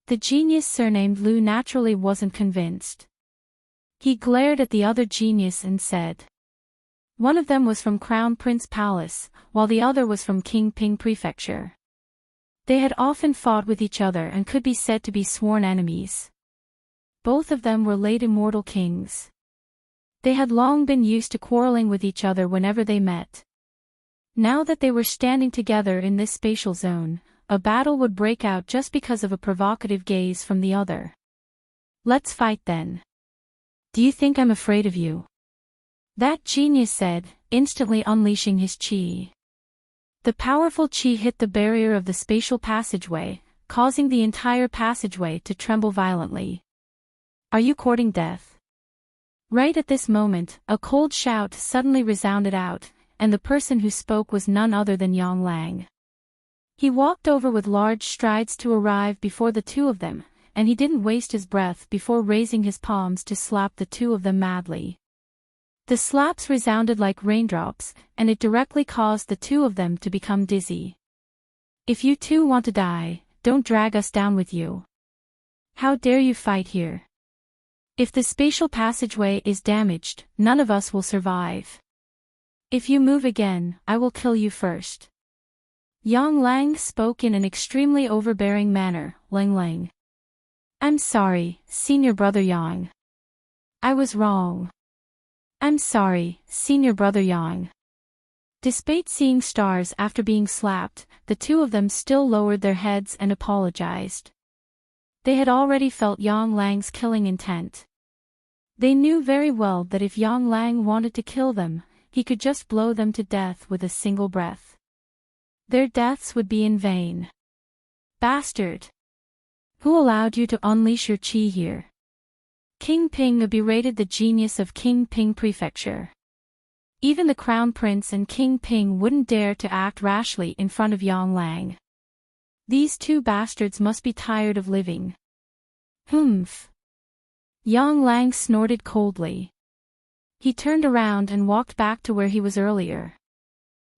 The genius surnamed Lu naturally wasn't convinced. He glared at the other genius and said. One of them was from Crown Prince Palace, while the other was from King Ping Prefecture. They had often fought with each other and could be said to be sworn enemies. Both of them were late immortal kings. They had long been used to quarreling with each other whenever they met. Now that they were standing together in this spatial zone, a battle would break out just because of a provocative gaze from the other. Let's fight then. Do you think I'm afraid of you? That genius said, instantly unleashing his chi. The powerful chi hit the barrier of the spatial passageway, causing the entire passageway to tremble violently. Are you courting death? Right at this moment, a cold shout suddenly resounded out, and the person who spoke was none other than Yang Lang. He walked over with large strides to arrive before the two of them, and he didn't waste his breath before raising his palms to slap the two of them madly. The slaps resounded like raindrops, and it directly caused the two of them to become dizzy. If you two want to die, don't drag us down with you. How dare you fight here? If the spatial passageway is damaged, none of us will survive. If you move again, I will kill you first. Yang Lang spoke in an extremely overbearing manner. Lang. I'm sorry, senior brother Yang. I was wrong. I'm sorry, senior brother Yang. Despite seeing stars after being slapped, the two of them still lowered their heads and apologized. They had already felt Yang Lang's killing intent. They knew very well that if Yang Lang wanted to kill them, he could just blow them to death with a single breath. Their deaths would be in vain. Bastard! Who allowed you to unleash your chi here? King Ping berated the genius of King Ping Prefecture. Even the Crown Prince and King Ping wouldn't dare to act rashly in front of Yang Lang. These two bastards must be tired of living. Humph! Yang Lang snorted coldly. He turned around and walked back to where he was earlier.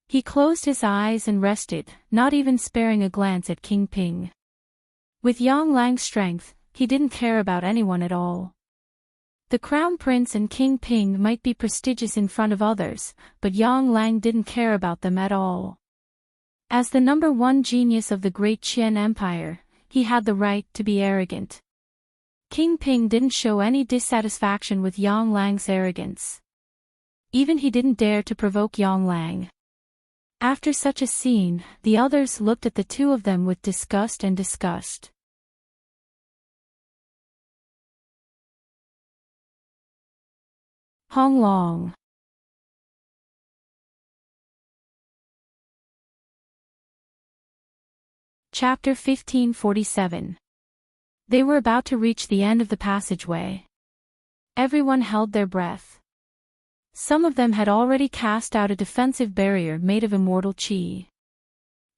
He closed his eyes and rested, not even sparing a glance at King Ping. With Yang Lang's strength, he didn't care about anyone at all. The Crown Prince and King Ping might be prestigious in front of others, but Yang Lang didn't care about them at all. As the number one genius of the Great Qian Empire, he had the right to be arrogant. King Ping didn't show any dissatisfaction with Yang Lang's arrogance. Even he didn't dare to provoke Yang Lang. After such a scene, the others looked at the two of them with disgust and disgust. Hong Long. Chapter 1547. They were about to reach the end of the passageway. Everyone held their breath. Some of them had already cast out a defensive barrier made of immortal chi.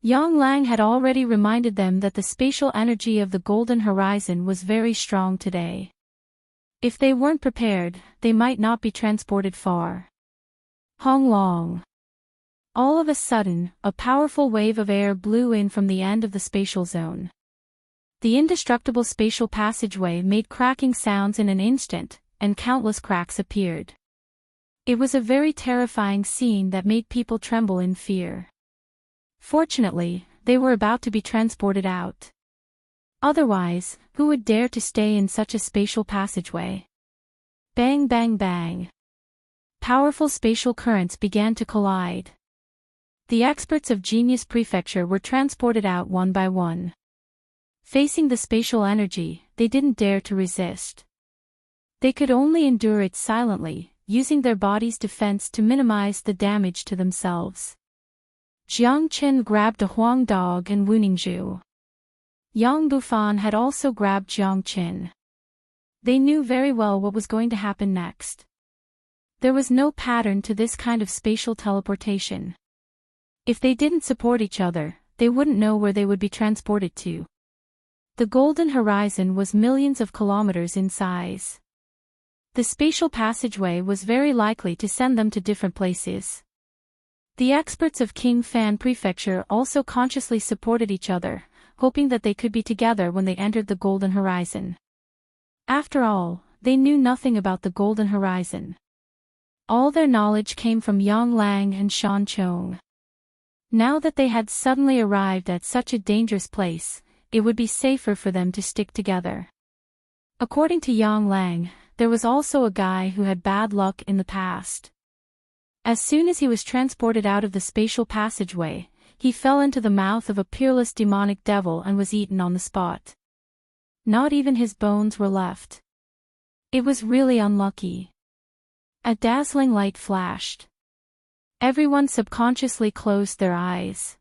Yang Lang had already reminded them that the spatial energy of the golden horizon was very strong today. If they weren't prepared, they might not be transported far. Hong Long. All of a sudden, a powerful wave of air blew in from the end of the spatial zone. The indestructible spatial passageway made cracking sounds in an instant, and countless cracks appeared. It was a very terrifying scene that made people tremble in fear. Fortunately, they were about to be transported out. Otherwise, who would dare to stay in such a spatial passageway? Bang bang bang. Powerful spatial currents began to collide. The experts of Genius Prefecture were transported out one by one. Facing the spatial energy, they didn't dare to resist. They could only endure it silently, using their body's defense to minimize the damage to themselves. Jiang Qin grabbed a Huang Dog and Wu Ningzhu. Yang Bufan had also grabbed Jiang Qin. They knew very well what was going to happen next. There was no pattern to this kind of spatial teleportation. If they didn't support each other, they wouldn't know where they would be transported to. The Golden Horizon was millions of kilometers in size. The spatial passageway was very likely to send them to different places. The experts of King Fan Prefecture also consciously supported each other, hoping that they could be together when they entered the Golden Horizon. After all, they knew nothing about the Golden Horizon. All their knowledge came from Yang Lang and Shan Chong. Now that they had suddenly arrived at such a dangerous place, it would be safer for them to stick together. According to Yang Lang, there was also a guy who had bad luck in the past. As soon as he was transported out of the spatial passageway, he fell into the mouth of a peerless demonic devil and was eaten on the spot. Not even his bones were left. It was really unlucky. A dazzling light flashed. Everyone subconsciously closed their eyes.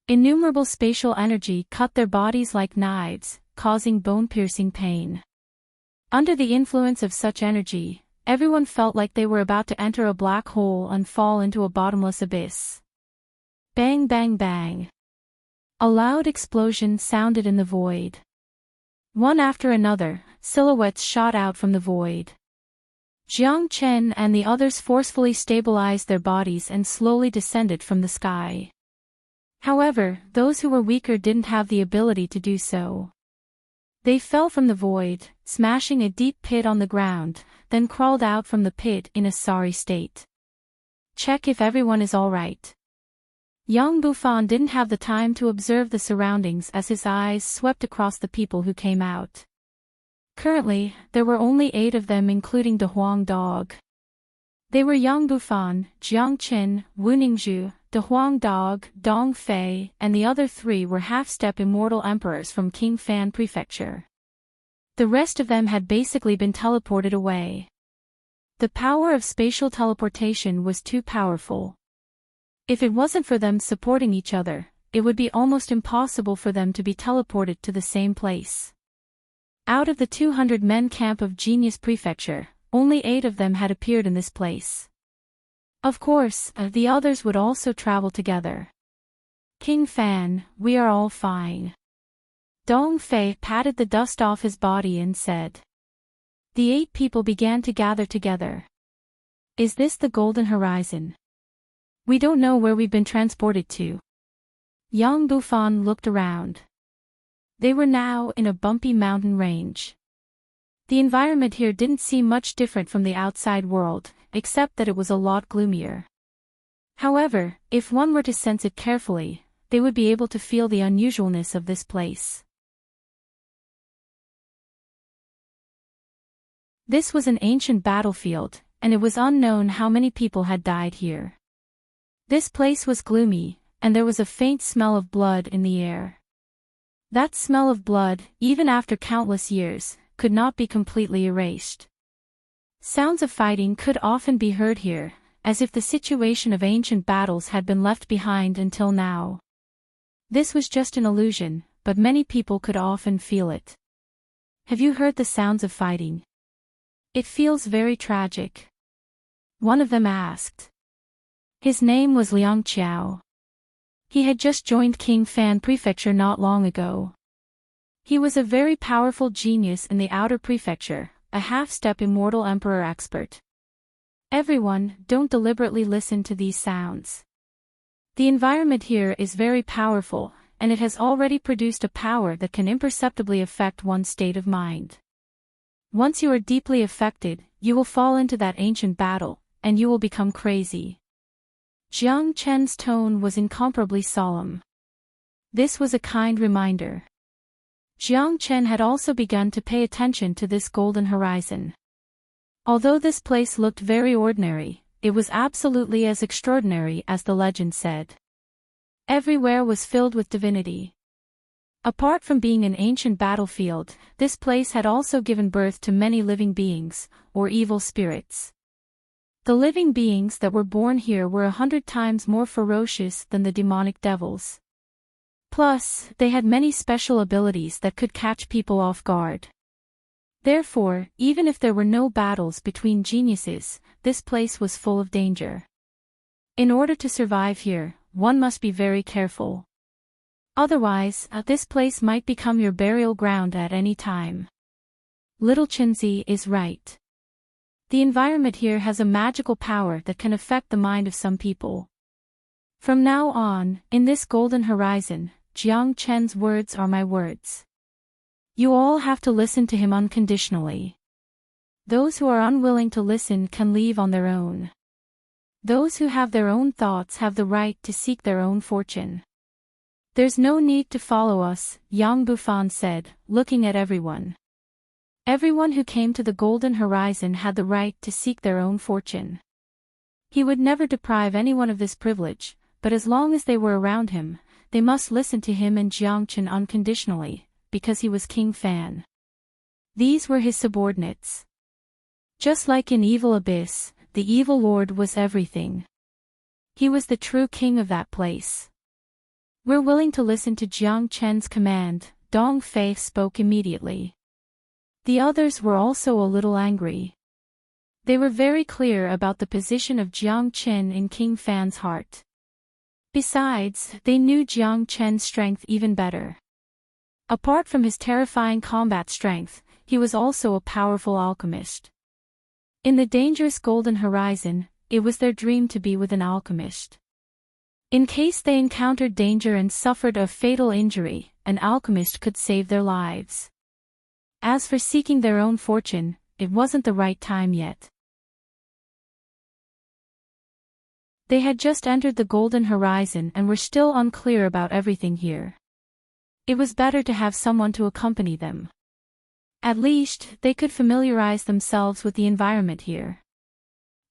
Innumerable spatial energy cut their bodies like knives, causing bone-piercing pain. Under the influence of such energy, everyone felt like they were about to enter a black hole and fall into a bottomless abyss. Bang bang bang. A loud explosion sounded in the void. One after another, silhouettes shot out from the void. Jiang Chen and the others forcefully stabilized their bodies and slowly descended from the sky. However, those who were weaker didn't have the ability to do so. They fell from the void, smashing a deep pit on the ground, then crawled out from the pit in a sorry state. Check if everyone is all right. Yang Bufan didn't have the time to observe the surroundings as his eyes swept across the people who came out. Currently, there were only 8 of them including the Huang Dog. They were Yang Bufan, Jiang Qin, Wu Ningzhu, the Huang Dog, Dong Fei, and the other 3 were half-step immortal emperors from King Fan Prefecture. The rest of them had basically been teleported away. The power of spatial teleportation was too powerful. If it wasn't for them supporting each other, it would be almost impossible for them to be teleported to the same place. Out of the 200-men camp of Genius Prefecture, only 8 of them had appeared in this place. Of course, the others would also travel together. King Fan, we are all fine. Dong Fei patted the dust off his body and said. The 8 people began to gather together. Is this the Golden Horizon? We don't know where we've been transported to. Yang Bufan looked around. They were now in a bumpy mountain range. The environment here didn't seem much different from the outside world, except that it was a lot gloomier. However, if one were to sense it carefully, they would be able to feel the unusualness of this place. This was an ancient battlefield, and it was unknown how many people had died here. This place was gloomy, and there was a faint smell of blood in the air. That smell of blood, even after countless years, could not be completely erased. Sounds of fighting could often be heard here, as if the situation of ancient battles had been left behind until now. This was just an illusion, but many people could often feel it. Have you heard the sounds of fighting? It feels very tragic. One of them asked. His name was Liang Qiao. He had just joined King Fan Prefecture not long ago. He was a very powerful genius in the outer prefecture, a half-step immortal emperor expert. Everyone, don't deliberately listen to these sounds. The environment here is very powerful, and it has already produced a power that can imperceptibly affect one's state of mind. Once you are deeply affected, you will fall into that ancient battle, and you will become crazy. Jiang Chen's tone was incomparably solemn. This was a kind reminder. Jiang Chen had also begun to pay attention to this Golden Horizon. Although this place looked very ordinary, it was absolutely as extraordinary as the legend said. Everywhere was filled with divinity. Apart from being an ancient battlefield, this place had also given birth to many living beings, or evil spirits. The living beings that were born here were 100 times more ferocious than the demonic devils. Plus, they had many special abilities that could catch people off guard. Therefore, even if there were no battles between geniuses, this place was full of danger. In order to survive here, one must be very careful. Otherwise, this place might become your burial ground at any time. Little Chinzi is right. The environment here has a magical power that can affect the mind of some people. From now on, in this golden horizon, Jiang Chen's words are my words. You all have to listen to him unconditionally. Those who are unwilling to listen can leave on their own. Those who have their own thoughts have the right to seek their own fortune. There's no need to follow us, Yang Bufan said, looking at everyone. Everyone who came to the golden horizon had the right to seek their own fortune. He would never deprive anyone of this privilege, but as long as they were around him, they must listen to him and Jiang Chen unconditionally, because he was King Fan. These were his subordinates. Just like in Evil Abyss, the evil lord was everything. He was the true king of that place. We're willing to listen to Jiang Chen's command, Dong Fei spoke immediately. The others were also a little angry. They were very clear about the position of Jiang Chen in King Fan's heart. Besides, they knew Jiang Chen's strength even better. Apart from his terrifying combat strength, he was also a powerful alchemist. In the dangerous golden horizon, it was their dream to be with an alchemist. In case they encountered danger and suffered a fatal injury, an alchemist could save their lives. As for seeking their own fortune, it wasn't the right time yet. They had just entered the golden horizon and were still unclear about everything here. It was better to have someone to accompany them. At least, they could familiarize themselves with the environment here.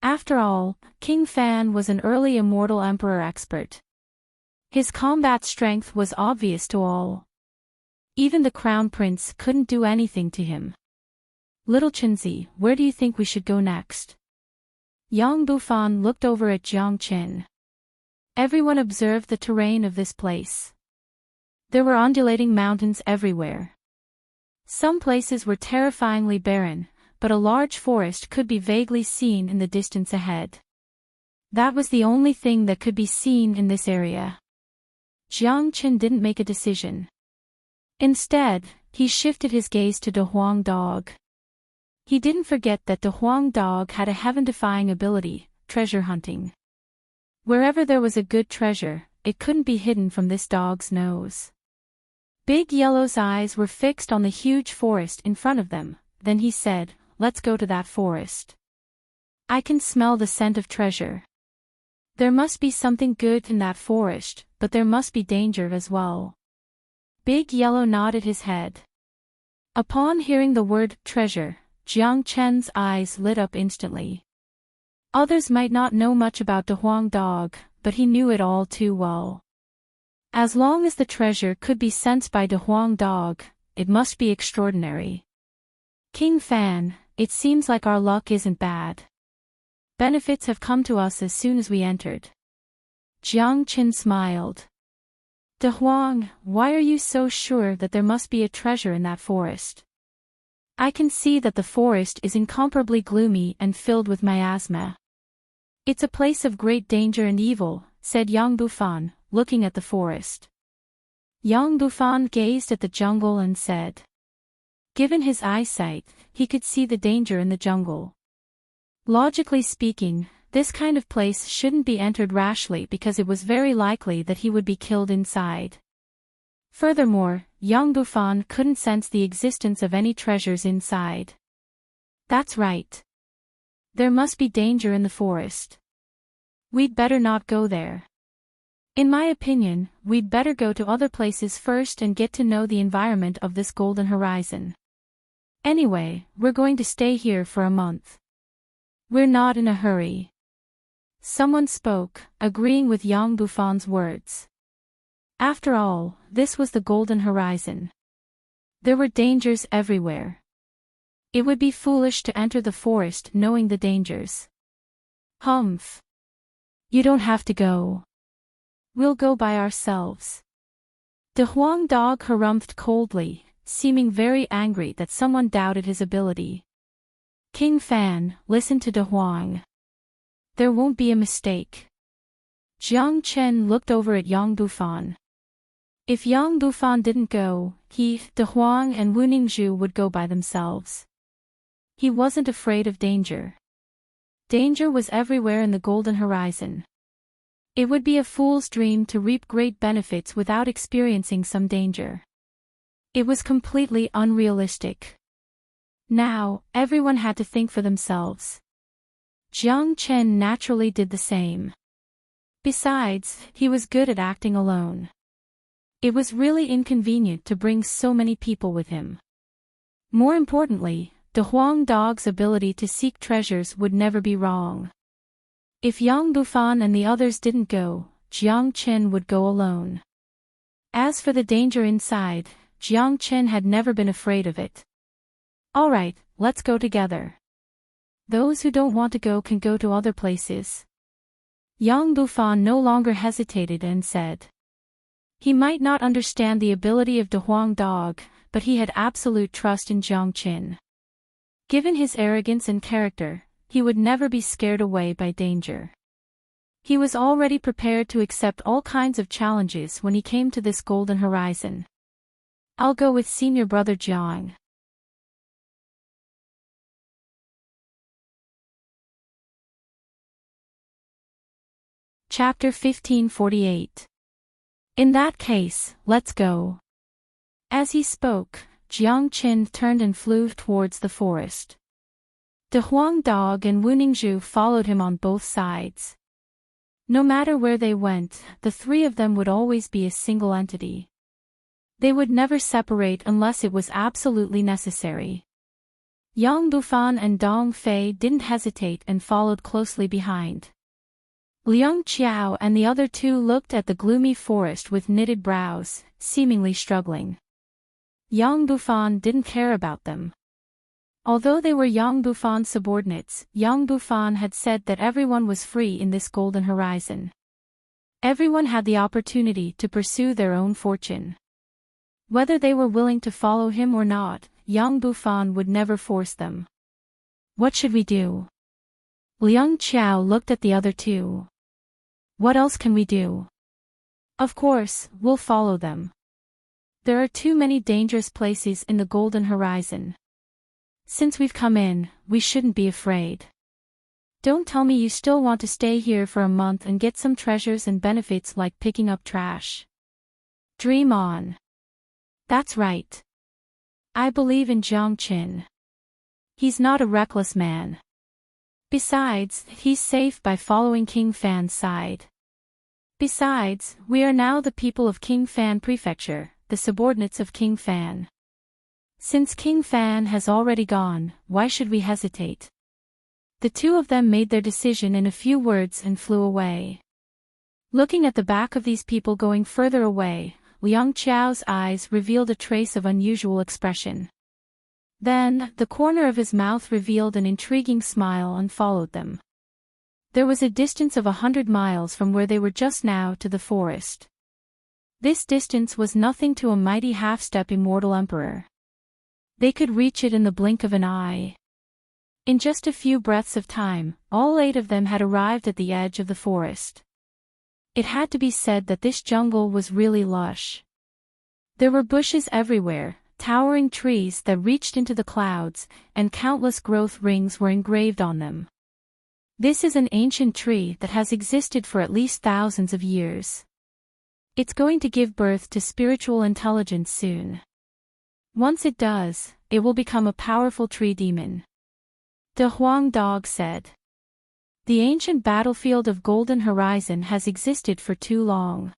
After all, King Fan was an early immortal emperor expert. His combat strength was obvious to all. Even the crown prince couldn't do anything to him. Little Chinzi, where do you think we should go next? Yang Bufan looked over at Jiang Chen. Everyone observed the terrain of this place. There were undulating mountains everywhere. Some places were terrifyingly barren, but a large forest could be vaguely seen in the distance ahead. That was the only thing that could be seen in this area. Jiang Chen didn't make a decision. Instead, he shifted his gaze to De Huang Dog. He didn't forget that De Huang Dog had a heaven-defying ability, treasure hunting. Wherever there was a good treasure, it couldn't be hidden from this dog's nose. Big Yellow's eyes were fixed on the huge forest in front of them, then he said, "Let's go to that forest. I can smell the scent of treasure. There must be something good in that forest, but there must be danger as well." Big Yellow nodded his head. Upon hearing the word treasure, Jiang Chen's eyes lit up instantly. Others might not know much about De Huang Dog, but he knew it all too well. As long as the treasure could be sensed by De Huang Dog, it must be extraordinary. King Fan, it seems like our luck isn't bad. Benefits have come to us as soon as we entered. Jiang Chen smiled. De Huang, why are you so sure that there must be a treasure in that forest? I can see that the forest is incomparably gloomy and filled with miasma. It's a place of great danger and evil, said Yang Bufan, looking at the forest. Yang Bufan gazed at the jungle and said. Given his eyesight, he could see the danger in the jungle. Logically speaking, this kind of place shouldn't be entered rashly because it was very likely that he would be killed inside. Furthermore, Yang Bufan couldn't sense the existence of any treasures inside. That's right. There must be danger in the forest. We'd better not go there. In my opinion, we'd better go to other places first and get to know the environment of this golden horizon. Anyway, we're going to stay here for a month. We're not in a hurry. Someone spoke, agreeing with Yang Bufan's words. After all, this was the Golden Horizon. There were dangers everywhere. It would be foolish to enter the forest knowing the dangers. Humph. You don't have to go. We'll go by ourselves. De Huang dog harumphed coldly, seeming very angry that someone doubted his ability. King Fan, listen to De Huang. There won't be a mistake. Jiang Chen looked over at Yang Bufan. If Yang Bufan didn't go, he, De Huang and Wu Ningzhu would go by themselves. He wasn't afraid of danger. Danger was everywhere in the Golden Horizon. It would be a fool's dream to reap great benefits without experiencing some danger. It was completely unrealistic. Now, everyone had to think for themselves. Jiang Chen naturally did the same. Besides, he was good at acting alone. It was really inconvenient to bring so many people with him. More importantly, De Huang dog's ability to seek treasures would never be wrong. If Yang Bufan and the others didn't go, Jiang Chen would go alone. As for the danger inside, Jiang Chen had never been afraid of it. All right, let's go together. Those who don't want to go can go to other places. Yang Bufan no longer hesitated and said. He might not understand the ability of De Huang dog, but he had absolute trust in Jiang Chen. Given his arrogance and character, he would never be scared away by danger. He was already prepared to accept all kinds of challenges when he came to this Golden Horizon. I'll go with senior brother Jiang. Chapter 1548. In that case, let's go. As he spoke, Jiang Chen turned and flew towards the forest. De Huang dog and Wu Ningzhu followed him on both sides. No matter where they went, the three of them would always be a single entity. They would never separate unless it was absolutely necessary. Yang Bufan and Dong Fei didn't hesitate and followed closely behind. Liang Qiao and the other two looked at the gloomy forest with knitted brows, seemingly struggling. Yang Bufan didn't care about them. Although they were Yang Bufan's subordinates, Yang Bufan had said that everyone was free in this Golden Horizon. Everyone had the opportunity to pursue their own fortune. Whether they were willing to follow him or not, Yang Bufan would never force them. What should we do? Liang Qiao looked at the other two. What else can we do? Of course, we'll follow them. There are too many dangerous places in the Golden Horizon. Since we've come in, we shouldn't be afraid. Don't tell me you still want to stay here for a month and get some treasures and benefits like picking up trash. Dream on. That's right. I believe in Jiang Chen. He's not a reckless man. Besides, he's safe by following King Fan's side. Besides, we are now the people of King Fan Prefecture, the subordinates of King Fan. Since King Fan has already gone, why should we hesitate? The two of them made their decision in a few words and flew away. Looking at the back of these people going further away, Liang Qiao's eyes revealed a trace of unusual expression. Then, the corner of his mouth revealed an intriguing smile and followed them. There was a distance of 100 miles from where they were just now to the forest. This distance was nothing to a mighty half-step immortal emperor. They could reach it in the blink of an eye. In just a few breaths of time, all 8 of them had arrived at the edge of the forest. It had to be said that this jungle was really lush. There were bushes everywhere, towering trees that reached into the clouds, and countless growth rings were engraved on them. This is an ancient tree that has existed for at least thousands of years. It's going to give birth to spiritual intelligence soon. Once it does, it will become a powerful tree demon. De Huang dog said. The ancient battlefield of Golden Horizon has existed for too long.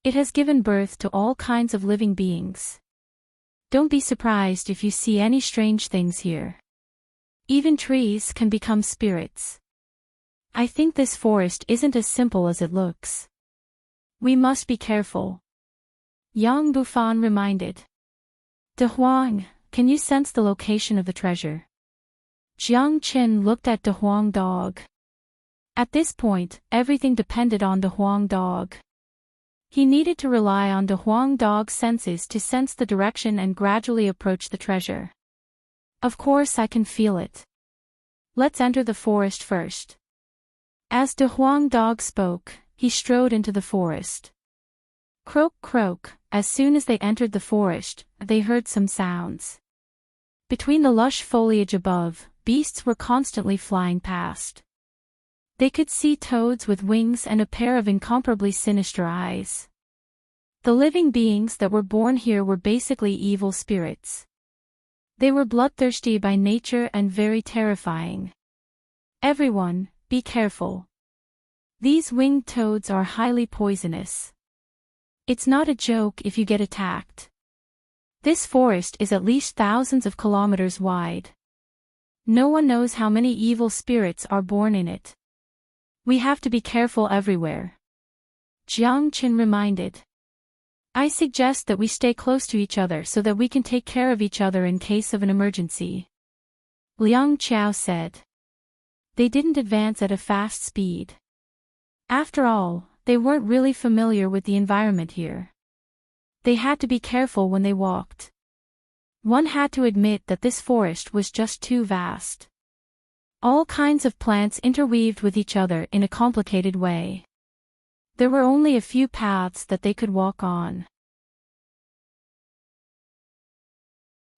It has given birth to all kinds of living beings. Don't be surprised if you see any strange things here. Even trees can become spirits. I think this forest isn't as simple as it looks. We must be careful. Yang Bufan reminded. De Huang, can you sense the location of the treasure? Jiang Qin looked at De Huang Dog. At this point, everything depended on De Huang Dog. He needed to rely on De Huang Dog's senses to sense the direction and gradually approach the treasure. Of course I can feel it. Let's enter the forest first. As De Huang Dog spoke, he strode into the forest. Croak croak, as soon as they entered the forest, they heard some sounds. Between the lush foliage above, beasts were constantly flying past. They could see toads with wings and a pair of incomparably sinister eyes. The living beings that were born here were basically evil spirits. They were bloodthirsty by nature and very terrifying. Everyone, be careful. These winged toads are highly poisonous. It's not a joke if you get attacked. This forest is at least thousands of kilometers wide. No one knows how many evil spirits are born in it. We have to be careful everywhere. Jiang Qin reminded. I suggest that we stay close to each other so that we can take care of each other in case of an emergency. Liang Qiao said. They didn't advance at a fast speed. After all, they weren't really familiar with the environment here. They had to be careful when they walked. One had to admit that this forest was just too vast. All kinds of plants interweaved with each other in a complicated way. There were only a few paths that they could walk on.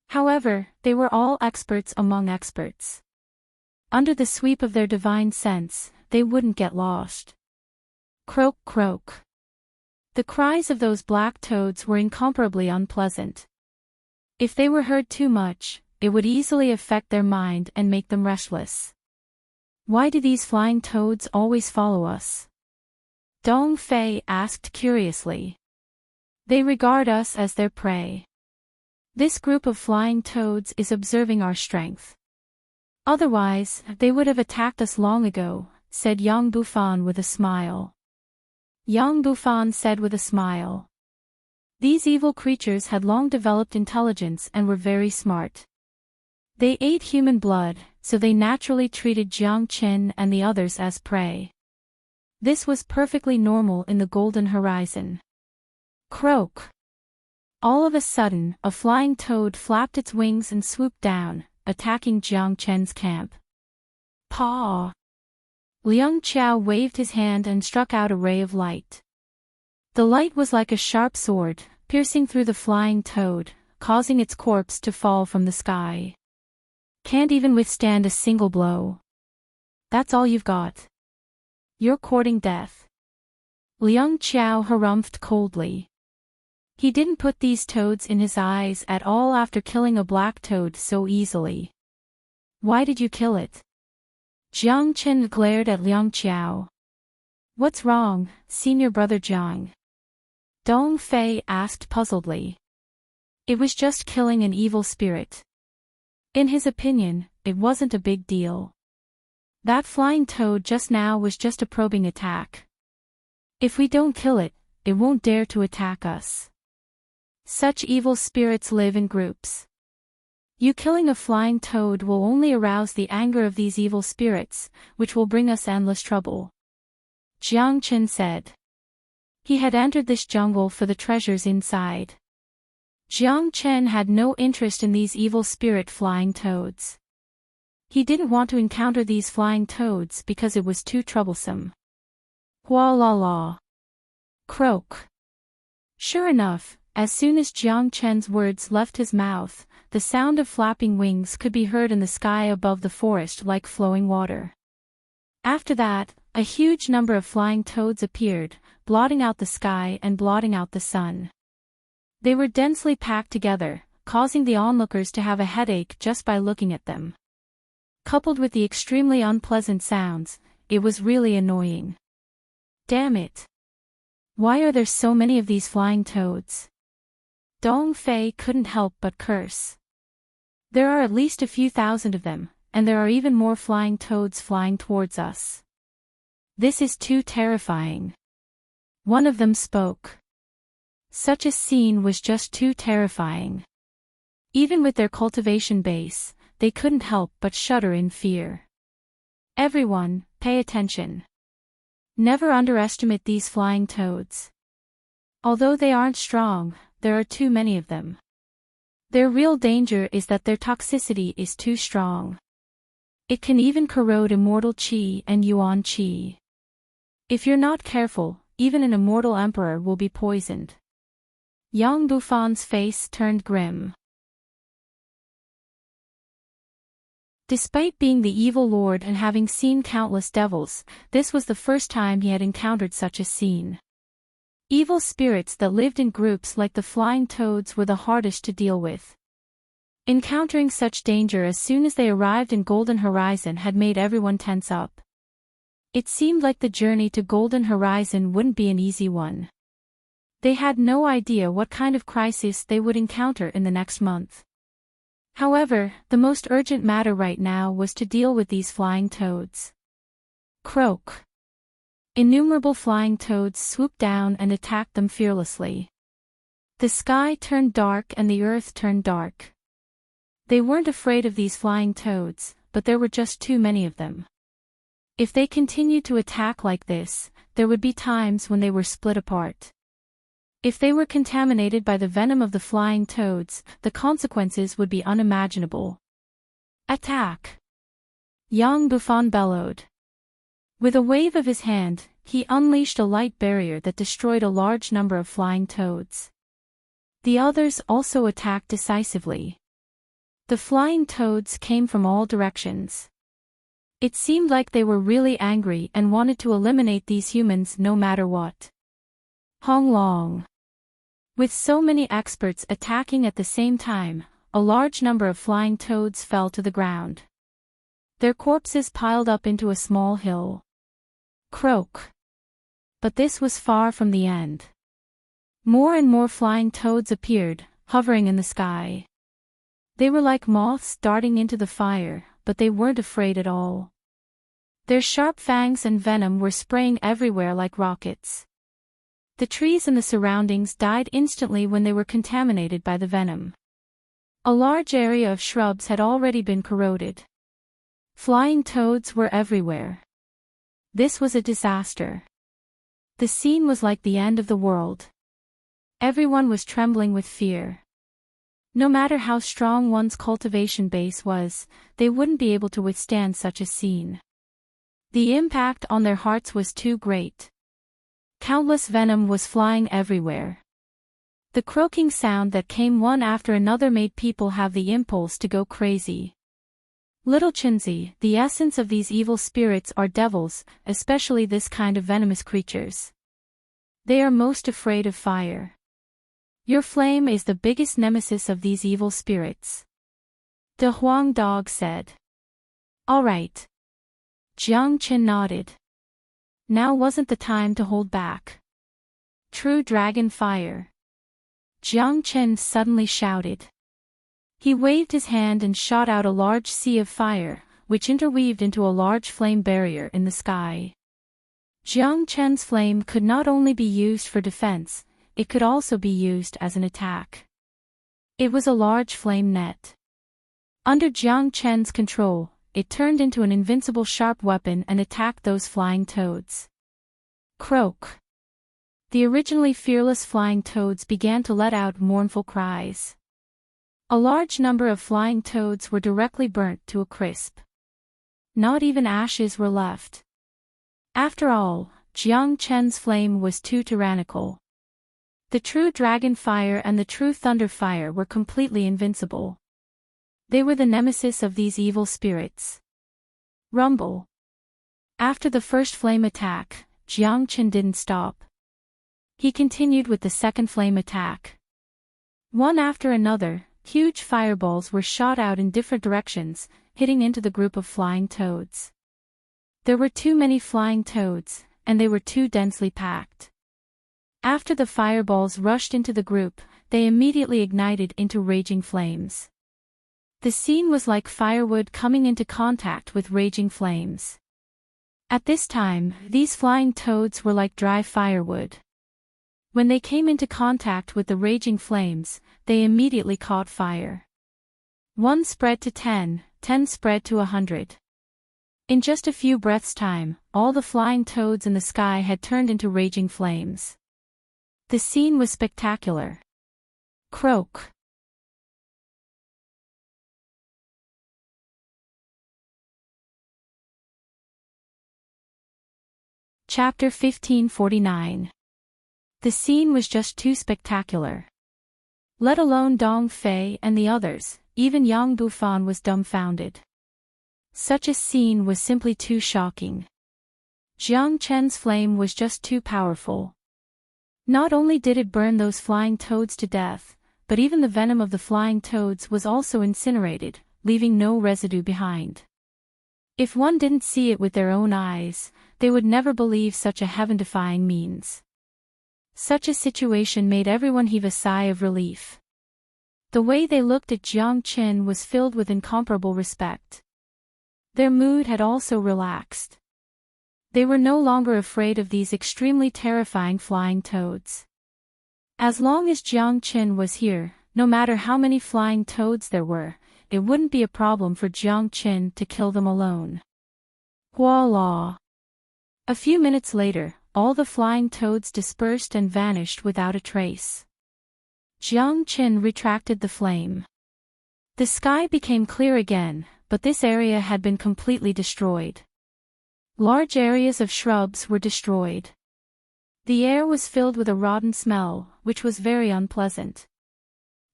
However, they were all experts among experts. Under the sweep of their divine sense, they wouldn't get lost. Croak croak. The cries of those black toads were incomparably unpleasant. If they were heard too much, it would easily affect their mind and make them restless. Why do these flying toads always follow us? Dong Fei asked curiously. They regard us as their prey. This group of flying toads is observing our strength. Otherwise, they would have attacked us long ago, said Yang Bufan with a smile. Yang Bufan said with a smile. These evil creatures had long developed intelligence and were very smart. They ate human blood, so they naturally treated Jiang Qin and the others as prey. This was perfectly normal in the Golden Horizon. Croak. All of a sudden, a flying toad flapped its wings and swooped down, attacking Jiang Qin's camp. Paw! Liang Qiao waved his hand and struck out a ray of light. The light was like a sharp sword, piercing through the flying toad, causing its corpse to fall from the sky. Can't even withstand a single blow. That's all you've got. You're courting death. Liang Qiao harumphed coldly. He didn't put these toads in his eyes at all after killing a black toad so easily. Why did you kill it? Jiang Qin glared at Liang Qiao. What's wrong, senior brother Jiang? Dong Fei asked puzzledly. It was just killing an evil spirit. In his opinion, it wasn't a big deal. That flying toad just now was just a probing attack. If we don't kill it, it won't dare to attack us. Such evil spirits live in groups. You killing a flying toad will only arouse the anger of these evil spirits, which will bring us endless trouble. Jiang Qin said. He had entered this jungle for the treasures inside. Jiang Chen had no interest in these evil spirit flying toads. He didn't want to encounter these flying toads because it was too troublesome. Hua la la. Croak. Sure enough, as soon as Jiang Chen's words left his mouth, the sound of flapping wings could be heard in the sky above the forest like flowing water. After that, a huge number of flying toads appeared, blotting out the sky and blotting out the sun. They were densely packed together, causing the onlookers to have a headache just by looking at them. Coupled with the extremely unpleasant sounds, it was really annoying. Damn it! Why are there so many of these flying toads? Dong Fei couldn't help but curse. There are at least a few thousand of them, and there are even more flying toads flying towards us. This is too terrifying. One of them spoke. Such a scene was just too terrifying. Even with their cultivation base, they couldn't help but shudder in fear. Everyone, pay attention. Never underestimate these flying toads. Although they aren't strong, there are too many of them. Their real danger is that their toxicity is too strong. It can even corrode immortal qi and yuan qi. If you're not careful, even an immortal emperor will be poisoned. Yang Bufan's face turned grim. Despite being the evil lord and having seen countless devils, this was the first time he had encountered such a scene. Evil spirits that lived in groups like the flying toads were the hardest to deal with. Encountering such danger as soon as they arrived in Golden Horizon had made everyone tense up. It seemed like the journey to Golden Horizon wouldn't be an easy one. They had no idea what kind of crisis they would encounter in the next month. However, the most urgent matter right now was to deal with these flying toads. Croak. Innumerable flying toads swooped down and attacked them fearlessly. The sky turned dark and the earth turned dark. They weren't afraid of these flying toads, but there were just too many of them. If they continued to attack like this, there would be times when they were split apart. If they were contaminated by the venom of the flying toads, the consequences would be unimaginable. Attack! Yang Bufan bellowed. With a wave of his hand, he unleashed a light barrier that destroyed a large number of flying toads. The others also attacked decisively. The flying toads came from all directions. It seemed like they were really angry and wanted to eliminate these humans no matter what. Hong Long. With so many experts attacking at the same time, a large number of flying toads fell to the ground. Their corpses piled up into a small hill. Croak. But this was far from the end. More and more flying toads appeared, hovering in the sky. They were like moths darting into the fire, but they weren't afraid at all. Their sharp fangs and venom were spraying everywhere like rockets. The trees and the surroundings died instantly when they were contaminated by the venom. A large area of shrubs had already been corroded. Flying toads were everywhere. This was a disaster. The scene was like the end of the world. Everyone was trembling with fear. No matter how strong one's cultivation base was, they wouldn't be able to withstand such a scene. The impact on their hearts was too great. Countless venom was flying everywhere. The croaking sound that came one after another made people have the impulse to go crazy. Little Chinzi, the essence of these evil spirits are devils, especially this kind of venomous creatures. They are most afraid of fire. Your flame is the biggest nemesis of these evil spirits. The Huang dog said. All right. Jiang Qin nodded. Now wasn't the time to hold back. True dragon fire. Jiang Qin suddenly shouted. He waved his hand and shot out a large sea of fire, which interweaved into a large flame barrier in the sky. Jiang Qin's flame could not only be used for defense, it could also be used as an attack. It was a large flame net. Under Jiang Qin's control, it turned into an invincible sharp weapon and attacked those flying toads. Croak. The originally fearless flying toads began to let out mournful cries. A large number of flying toads were directly burnt to a crisp. Not even ashes were left. After all, Jiang Qin's flame was too tyrannical. The true dragon fire and the true thunder fire were completely invincible. They were the nemesis of these evil spirits. Rumble. After the first flame attack, Jiang Qin didn't stop. He continued with the second flame attack. One after another, huge fireballs were shot out in different directions, hitting into the group of flying toads. There were too many flying toads, and they were too densely packed. After the fireballs rushed into the group, they immediately ignited into raging flames. The scene was like firewood coming into contact with raging flames. At this time, these flying toads were like dry firewood. When they came into contact with the raging flames, they immediately caught fire. 1 spread to 10, 10 spread to 100. In just a few breaths' time, all the flying toads in the sky had turned into raging flames. The scene was spectacular. Croak. Chapter 1549. The scene was just too spectacular. Let alone Dong Fei and the others, even Yang Bufan was dumbfounded. Such a scene was simply too shocking. Jiang Chen's flame was just too powerful. Not only did it burn those flying toads to death, but even the venom of the flying toads was also incinerated, leaving no residue behind. If one didn't see it with their own eyes, they would never believe such a heaven-defying means. Such a situation made everyone heave a sigh of relief. The way they looked at Jiang Chen was filled with incomparable respect. Their mood had also relaxed. They were no longer afraid of these extremely terrifying flying toads. As long as Jiang Chen was here, no matter how many flying toads there were, it wouldn't be a problem for Jiang Chen to kill them alone. Voila! A few minutes later, all the flying toads dispersed and vanished without a trace. Jiang Chen retracted the flame. The sky became clear again, but this area had been completely destroyed. Large areas of shrubs were destroyed. The air was filled with a rotten smell, which was very unpleasant.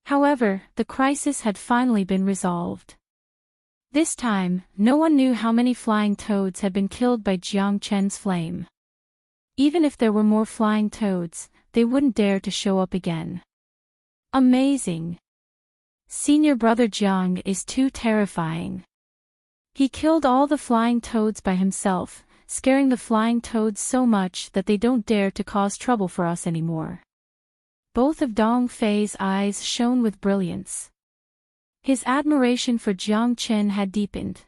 However, the crisis had finally been resolved. This time, no one knew how many flying toads had been killed by Jiang Chen's flame. Even if there were more flying toads, they wouldn't dare to show up again. Amazing! Senior brother Jiang is too terrifying. He killed all the flying toads by himself, scaring the flying toads so much that they don't dare to cause trouble for us anymore. Both of Dong Fei's eyes shone with brilliance. His admiration for Jiang Chen had deepened.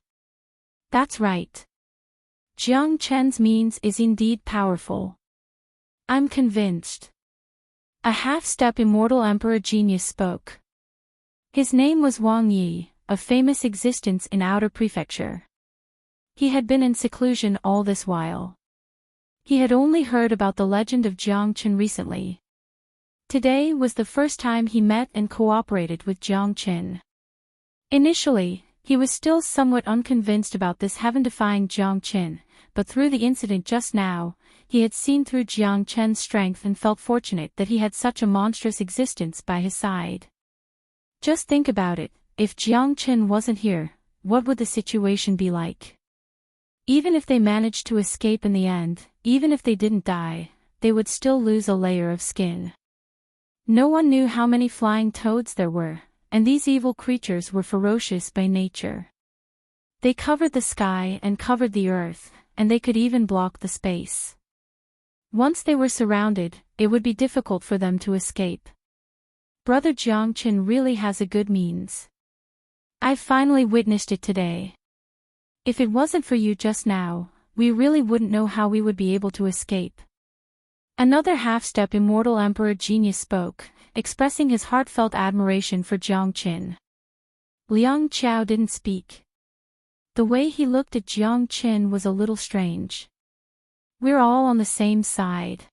That's right. Jiang Chen's means is indeed powerful. I'm convinced. A half-step immortal emperor genius spoke. His name was Wang Yi, of famous existence in Outer Prefecture. He had been in seclusion all this while. He had only heard about the legend of Jiang Chen recently. Today was the first time he met and cooperated with Jiang Chen. Initially, he was still somewhat unconvinced about this heaven-defying Jiang Chen, but through the incident just now, he had seen through Jiang Chen's strength and felt fortunate that he had such a monstrous existence by his side. Just think about it, if Jiang Chen wasn't here, what would the situation be like? Even if they managed to escape in the end, even if they didn't die, they would still lose a layer of skin. No one knew how many flying toads there were, and these evil creatures were ferocious by nature. They covered the sky and covered the earth, and they could even block the space. Once they were surrounded, it would be difficult for them to escape. Brother Jiang Chen really has a good means. I finally witnessed it today. If it wasn't for you just now, we really wouldn't know how we would be able to escape. Another half-step immortal emperor genius spoke, expressing his heartfelt admiration for Jiang Chen. Liang Qiao didn't speak. The way he looked at Jiang Chen was a little strange. We're all on the same side.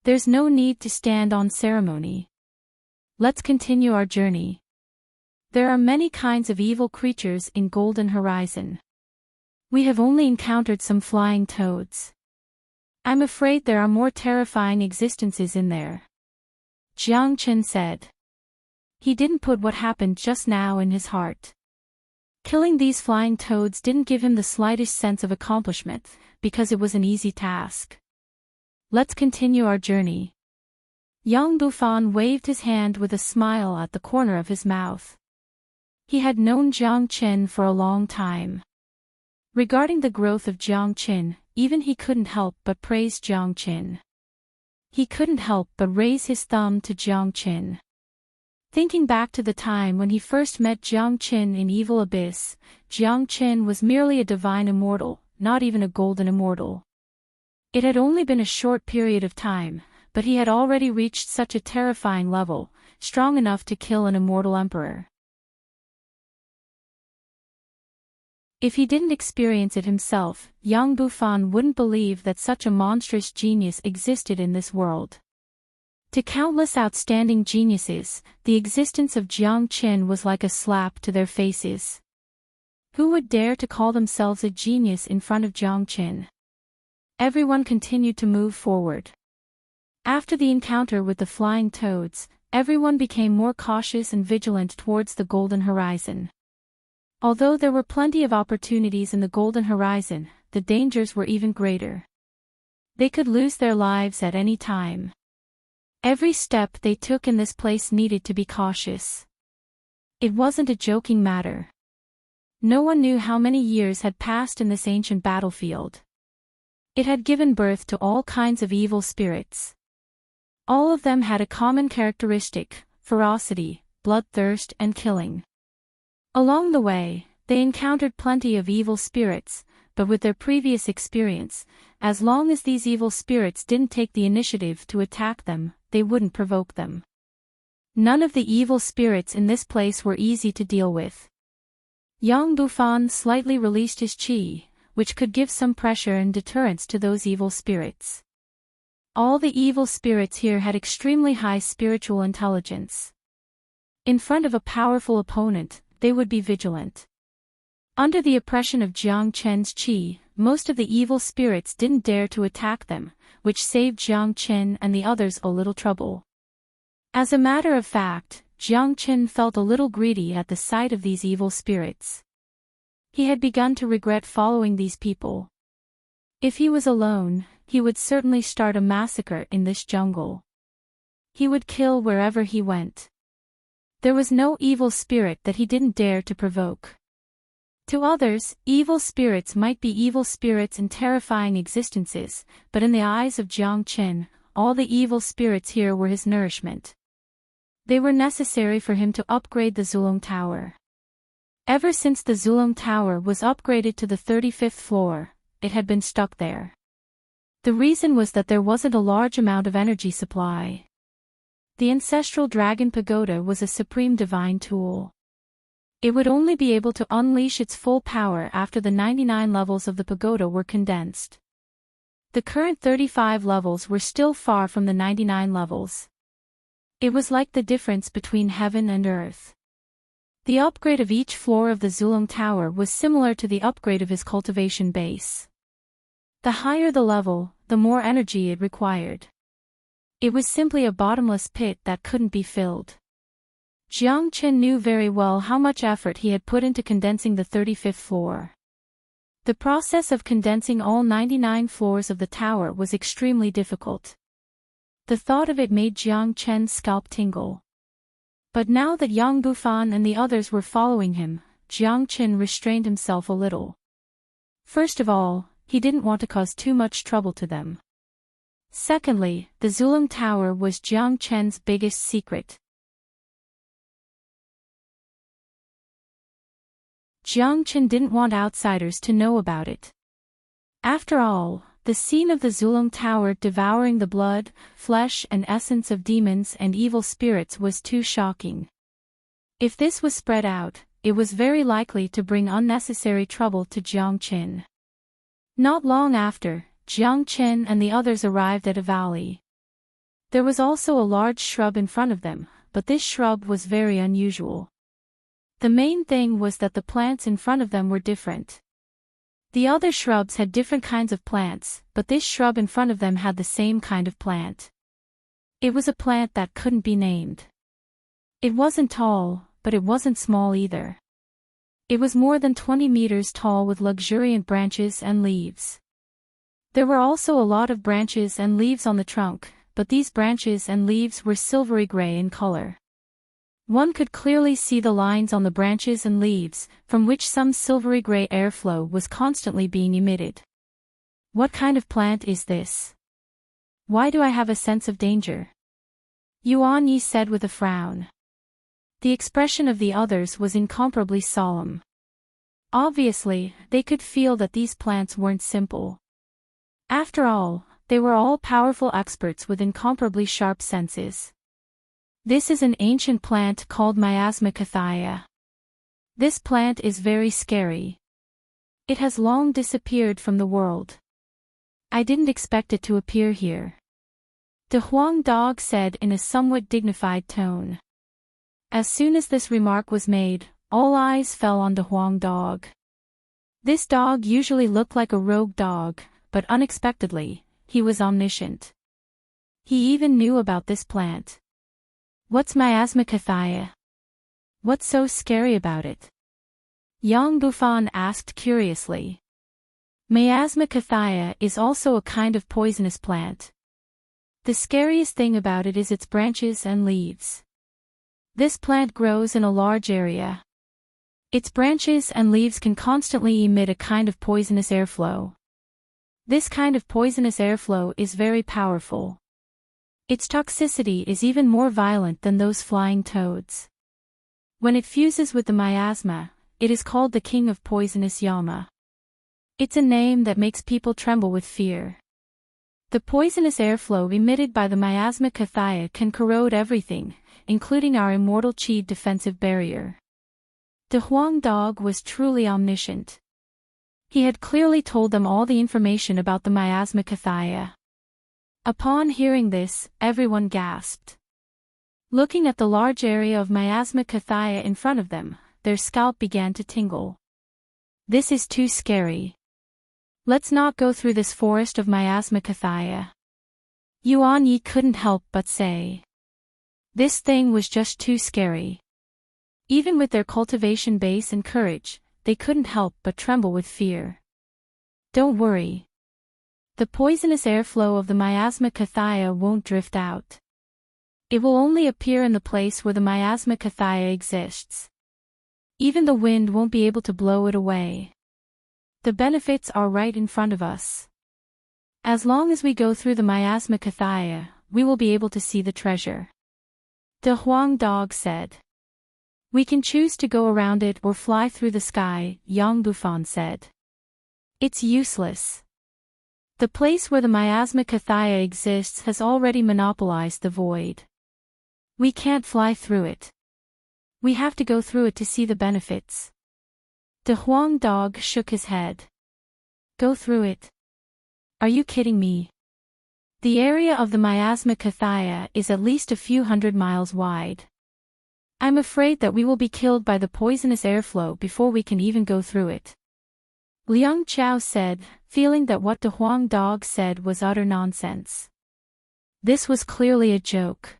There's no need to stand on ceremony. Let's continue our journey. There are many kinds of evil creatures in Golden Horizon. We have only encountered some flying toads. I'm afraid there are more terrifying existences in there. Jiang Chen said. He didn't put what happened just now in his heart. Killing these flying toads didn't give him the slightest sense of accomplishment, because it was an easy task. Let's continue our journey. Yang Bufan waved his hand with a smile at the corner of his mouth. He had known Jiang Chen for a long time. Regarding the growth of Jiang Chen, even he couldn't help but praise Jiang Chen. He couldn't help but raise his thumb to Jiang Chen. Thinking back to the time when he first met Jiang Chen in Evil Abyss, Jiang Chen was merely a divine immortal, not even a golden immortal. It had only been a short period of time, but he had already reached such a terrifying level, strong enough to kill an immortal emperor. If he didn't experience it himself, Yang Bufan wouldn't believe that such a monstrous genius existed in this world. To countless outstanding geniuses, the existence of Jiang Qin was like a slap to their faces. Who would dare to call themselves a genius in front of Jiang Qin? Everyone continued to move forward. After the encounter with the flying toads, everyone became more cautious and vigilant towards the golden horizon. Although there were plenty of opportunities in the golden horizon, the dangers were even greater. They could lose their lives at any time. Every step they took in this place needed to be cautious. It wasn't a joking matter. No one knew how many years had passed in this ancient battlefield. It had given birth to all kinds of evil spirits. All of them had a common characteristic: ferocity, bloodthirst, and killing. Along the way, they encountered plenty of evil spirits, but with their previous experience, as long as these evil spirits didn't take the initiative to attack them, they wouldn't provoke them. None of the evil spirits in this place were easy to deal with. Yang Bufan slightly released his qi, which could give some pressure and deterrence to those evil spirits. All the evil spirits here had extremely high spiritual intelligence. In front of a powerful opponent, they would be vigilant. Under the oppression of Jiang Chen's qi, most of the evil spirits didn't dare to attack them, which saved Jiang Chen and the others a little trouble. As a matter of fact, Jiang Chen felt a little greedy at the sight of these evil spirits. He had begun to regret following these people. If he was alone, he would certainly start a massacre in this jungle. He would kill wherever he went. There was no evil spirit that he didn't dare to provoke. To others, evil spirits might be evil spirits and terrifying existences, but in the eyes of Jiang Chen, all the evil spirits here were his nourishment. They were necessary for him to upgrade the Zulong Tower. Ever since the Zulong Tower was upgraded to the 35th floor, it had been stuck there. The reason was that there wasn't a large amount of energy supply. The ancestral dragon pagoda was a supreme divine tool. It would only be able to unleash its full power after the 99 levels of the pagoda were condensed. The current 35 levels were still far from the 99 levels. It was like the difference between heaven and earth. The upgrade of each floor of the Zulong Tower was similar to the upgrade of his cultivation base. The higher the level, the more energy it required. It was simply a bottomless pit that couldn't be filled. Jiang Chen knew very well how much effort he had put into condensing the 35th floor. The process of condensing all 99 floors of the tower was extremely difficult. The thought of it made Jiang Chen's scalp tingle. But now that Yang Bufan and the others were following him, Jiang Chen restrained himself a little. First of all, he didn't want to cause too much trouble to them. Secondly, the Zulong Tower was Jiang Chen's biggest secret. Jiang Chen didn't want outsiders to know about it. After all, the scene of the Zulong Tower devouring the blood, flesh and essence of demons and evil spirits was too shocking. If this was spread out, it was very likely to bring unnecessary trouble to Jiang Chen. Not long after, Jiang Chen and the others arrived at a valley. There was also a large shrub in front of them, but this shrub was very unusual. The main thing was that the plants in front of them were different. The other shrubs had different kinds of plants, but this shrub in front of them had the same kind of plant. It was a plant that couldn't be named. It wasn't tall, but it wasn't small either. It was more than 20 meters tall with luxuriant branches and leaves. There were also a lot of branches and leaves on the trunk, but these branches and leaves were silvery gray in color. One could clearly see the lines on the branches and leaves, from which some silvery gray airflow was constantly being emitted. What kind of plant is this? Why do I have a sense of danger? Yuan Yi said with a frown. The expression of the others was incomparably solemn. Obviously, they could feel that these plants weren't simple. After all, they were all powerful experts with incomparably sharp senses. This is an ancient plant called Miasmacothia. This plant is very scary. It has long disappeared from the world. I didn't expect it to appear here. The Huang dog said in a somewhat dignified tone. As soon as this remark was made, all eyes fell on the Huang dog. This dog usually looked like a rogue dog, but unexpectedly, he was omniscient. He even knew about this plant. What's Miasmacothia? What's so scary about it? Yang Bufan asked curiously. Miasmacothia is also a kind of poisonous plant. The scariest thing about it is its branches and leaves. This plant grows in a large area. Its branches and leaves can constantly emit a kind of poisonous airflow. This kind of poisonous airflow is very powerful. Its toxicity is even more violent than those flying toads. When it fuses with the miasma, it is called the king of poisonous Yama. It's a name that makes people tremble with fear. The poisonous airflow emitted by the Miasmacothia can corrode everything, including our immortal chi defensive barrier. The Huang dog was truly omniscient. He had clearly told them all the information about the Miasmacothia. Upon hearing this, everyone gasped. Looking at the large area of Miasmacothia in front of them, their scalp began to tingle. This is too scary. Let's not go through this forest of Miasmacothia. Yuan Yi couldn't help but say. This thing was just too scary. Even with their cultivation base and courage, they couldn't help but tremble with fear. Don't worry. The poisonous airflow of the Miasmacothia won't drift out. It will only appear in the place where the Miasmacothia exists. Even the wind won't be able to blow it away. The benefits are right in front of us. As long as we go through the Miasmacothia, we will be able to see the treasure. The Huang dog said. We can choose to go around it or fly through the sky, Yang Bufan said. It's useless. The place where the Miasmacothia exists has already monopolized the void. We can't fly through it. We have to go through it to see the benefits. The Huang dog shook his head. Go through it. Are you kidding me? The area of the Miasmacothia is at least a few hundred miles wide. I'm afraid that we will be killed by the poisonous airflow before we can even go through it. Liang Chao said, feeling that what the Huang dog said was utter nonsense. This was clearly a joke.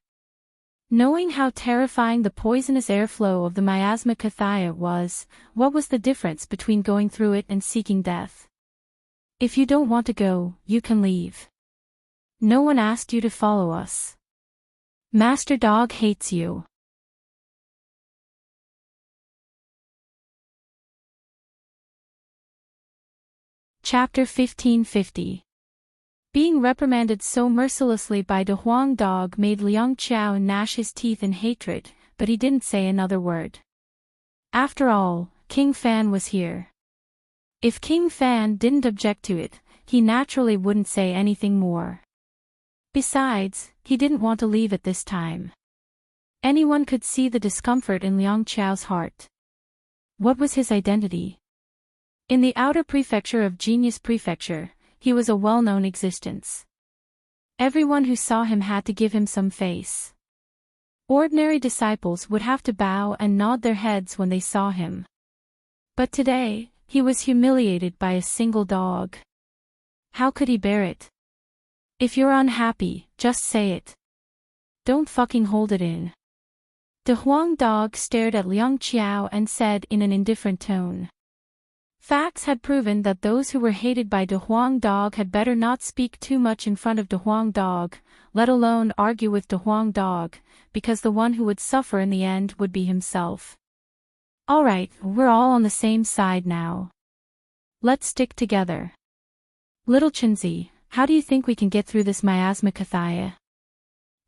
Knowing how terrifying the poisonous airflow of the Miasmacothia was, what was the difference between going through it and seeking death? If you don't want to go, you can leave. No one asked you to follow us. Master Dog hates you. Chapter 1550. Being reprimanded so mercilessly by the Huang dog made Liang Chao gnash his teeth in hatred, but he didn't say another word. After all, King Fan was here. If King Fan didn't object to it, he naturally wouldn't say anything more. Besides, he didn't want to leave at this time. Anyone could see the discomfort in Liang Chao's heart. What was his identity? In the outer prefecture of Genius Prefecture, he was a well-known existence. Everyone who saw him had to give him some face. Ordinary disciples would have to bow and nod their heads when they saw him. But today, he was humiliated by a single dog. How could he bear it? If you're unhappy, just say it. Don't fucking hold it in. The Huang dog stared at Liang Qiao and said in an indifferent tone. Facts had proven that those who were hated by De Huang dog had better not speak too much in front of De Huang dog, let alone argue with De Huang dog, because the one who would suffer in the end would be himself. Alright, we're all on the same side now. Let's stick together. Little Chenzi, how do you think we can get through this Miasmacothia?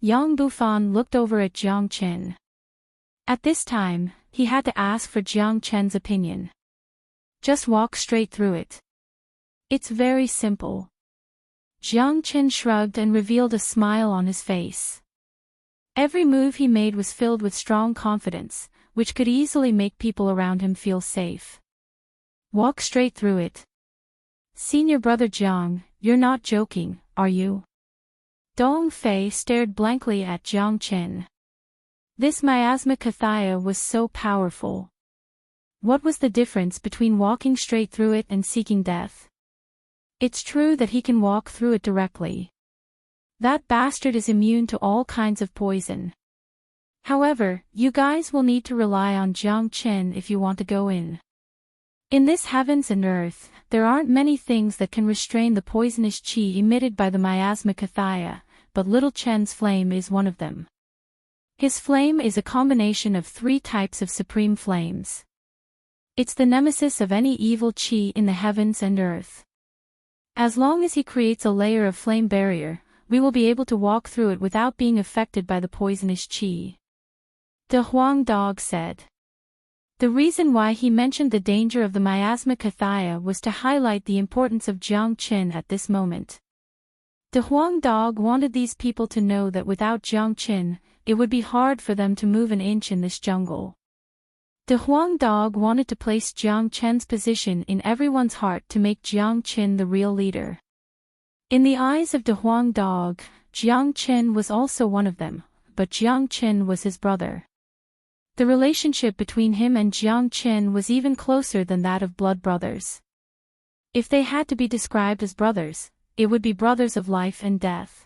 Yang Bufan looked over at Jiang Chen. At this time, he had to ask for Jiang Chen's opinion. Just walk straight through it. It's very simple. Jiang Chen shrugged and revealed a smile on his face. Every move he made was filled with strong confidence, which could easily make people around him feel safe. Walk straight through it. Senior brother Jiang, you're not joking, are you? Dong Fei stared blankly at Jiang Chen. This miasma Kathaya was so powerful. What was the difference between walking straight through it and seeking death? It's true that he can walk through it directly. That bastard is immune to all kinds of poison. However, you guys will need to rely on Jiang Chen if you want to go in. In this heavens and earth, there aren't many things that can restrain the poisonous qi emitted by the miasma Kathaya, but little Chen's flame is one of them. His flame is a combination of 3 types of supreme flames. It's the nemesis of any evil qi in the heavens and earth. As long as he creates a layer of flame barrier, we will be able to walk through it without being affected by the poisonous qi. De Huang Dog said. The reason why he mentioned the danger of the miasma Kathaya was to highlight the importance of Jiang Chen at this moment. De Huang Dog wanted these people to know that without Jiang Chen, it would be hard for them to move an inch in this jungle. De Huang Dog wanted to place Jiang Chen's position in everyone's heart to make Jiang Chen the real leader. In the eyes of De Huang Dog, Jiang Chen was also one of them, but Jiang Chen was his brother. The relationship between him and Jiang Chen was even closer than that of blood brothers. If they had to be described as brothers, it would be brothers of life and death.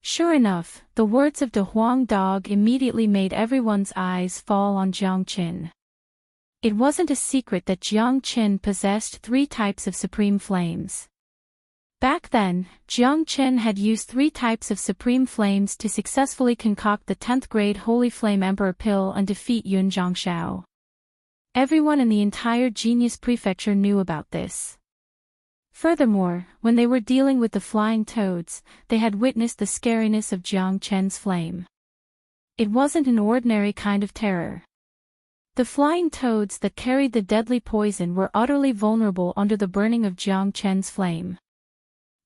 Sure enough, the words of De Huang Dog immediately made everyone's eyes fall on Jiang Chen. It wasn't a secret that Jiang Chen possessed 3 types of supreme flames. Back then, Jiang Chen had used 3 types of supreme flames to successfully concoct the 10th grade Holy Flame Emperor pill and defeat Yun Zhangshao. Everyone in the entire Genius Prefecture knew about this. Furthermore, when they were dealing with the flying toads, they had witnessed the scariness of Jiang Chen's flame. It wasn't an ordinary kind of terror. The flying toads that carried the deadly poison were utterly vulnerable under the burning of Jiang Chen's flame.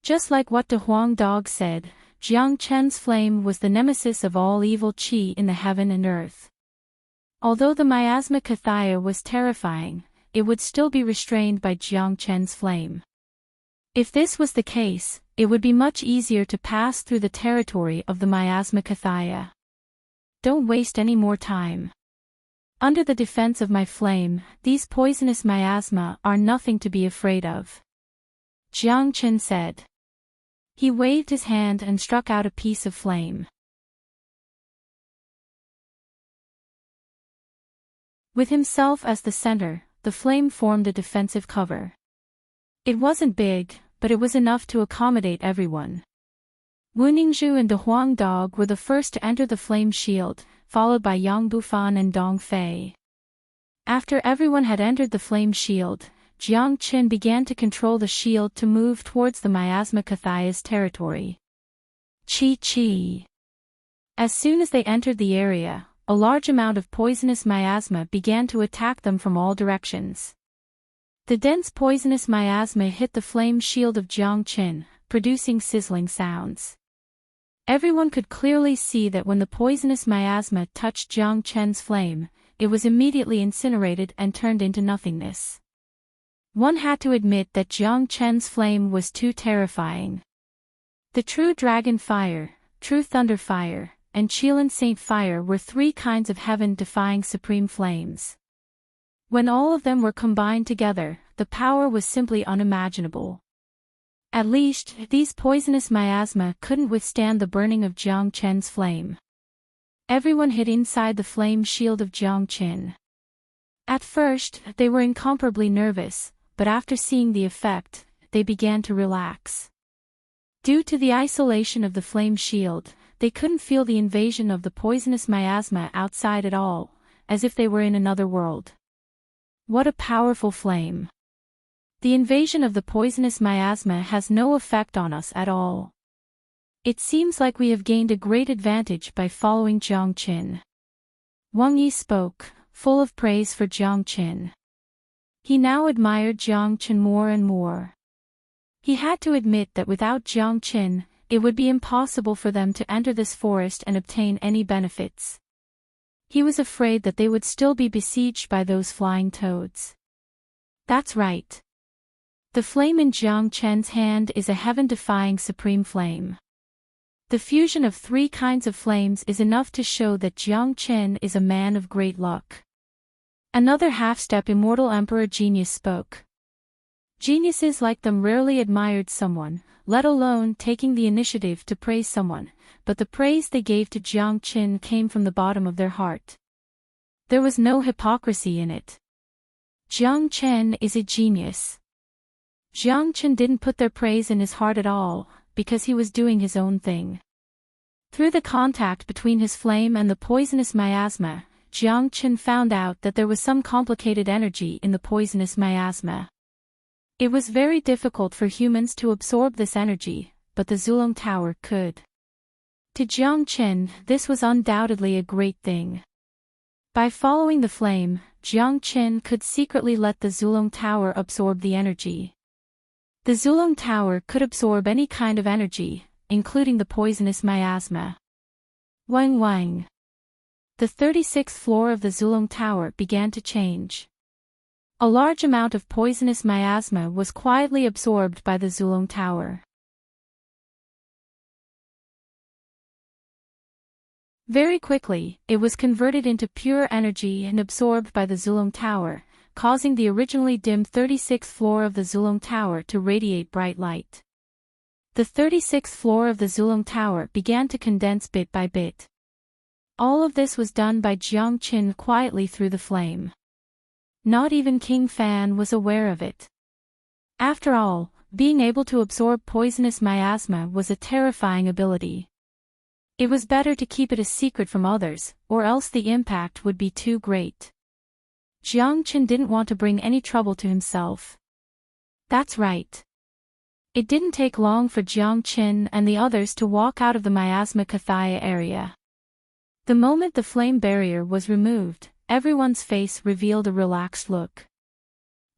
Just like what De Huang Dog said, Jiang Chen's flame was the nemesis of all evil qi in the heaven and earth. Although the miasma Kathaya was terrifying, it would still be restrained by Jiang Chen's flame. If this was the case, it would be much easier to pass through the territory of the miasma Kathaya. Don't waste any more time. Under the defense of my flame, these poisonous miasma are nothing to be afraid of. Jiang Chen said. He waved his hand and struck out a piece of flame. With himself as the center, the flame formed a defensive cover. It wasn't big, but it was enough to accommodate everyone. Wu Ningzhu and De Huang Dog were the first to enter the flame shield, followed by Yang Bufan and Dong Fei. After everyone had entered the flame shield, Jiang Chen began to control the shield to move towards the miasma Kathaya's territory. Chi. As soon as they entered the area, a large amount of poisonous miasma began to attack them from all directions. The dense poisonous miasma hit the flame shield of Jiang Chen, producing sizzling sounds. Everyone could clearly see that when the poisonous miasma touched Jiang Chen's flame, it was immediately incinerated and turned into nothingness. One had to admit that Jiang Chen's flame was too terrifying. The True Dragon Fire, True Thunder Fire, and Qilin Saint Fire were 3 kinds of heaven-defying supreme flames. When all of them were combined together, the power was simply unimaginable. At least, these poisonous miasma couldn't withstand the burning of Jiang Chen's flame. Everyone hid inside the flame shield of Jiang Chen. At first, they were incomparably nervous, but after seeing the effect, they began to relax. Due to the isolation of the flame shield, they couldn't feel the invasion of the poisonous miasma outside at all, as if they were in another world. What a powerful flame! The invasion of the poisonous miasma has no effect on us at all. It seems like we have gained a great advantage by following Jiang Chen. Wang Yi spoke, full of praise for Jiang Chen. He now admired Jiang Chen more and more. He had to admit that without Jiang Chen, it would be impossible for them to enter this forest and obtain any benefits. He was afraid that they would still be besieged by those flying toads. That's right. The flame in Jiang Chen's hand is a heaven-defying supreme flame. The fusion of 3 kinds of flames is enough to show that Jiang Chen is a man of great luck. Another half-step immortal emperor genius spoke. Geniuses like them rarely admired someone, let alone taking the initiative to praise someone, but the praise they gave to Jiang Chen came from the bottom of their heart. There was no hypocrisy in it. Jiang Chen is a genius. Jiang Chen didn't put their praise in his heart at all, because he was doing his own thing. Through the contact between his flame and the poisonous miasma, Jiang Chen found out that there was some complicated energy in the poisonous miasma. It was very difficult for humans to absorb this energy, but the Zulong Tower could. To Jiang Chen, this was undoubtedly a great thing. By following the flame, Jiang Chen could secretly let the Zulong Tower absorb the energy. The Zulong Tower could absorb any kind of energy, including the poisonous miasma. Wang Wang. The 36th floor of the Zulong Tower began to change. A large amount of poisonous miasma was quietly absorbed by the Zulong Tower. Very quickly, it was converted into pure energy and absorbed by the Zulong Tower, causing the originally dim 36th floor of the Zulong Tower to radiate bright light. The 36th floor of the Zulong Tower began to condense bit by bit. All of this was done by Jiang Chen quietly through the flame. Not even King Fan was aware of it. After all, being able to absorb poisonous miasma was a terrifying ability. It was better to keep it a secret from others, or else the impact would be too great. Jiang Chen didn't want to bring any trouble to himself. That's right. It didn't take long for Jiang Chen and the others to walk out of the miasma Kathaya area. The moment the flame barrier was removed, everyone's face revealed a relaxed look.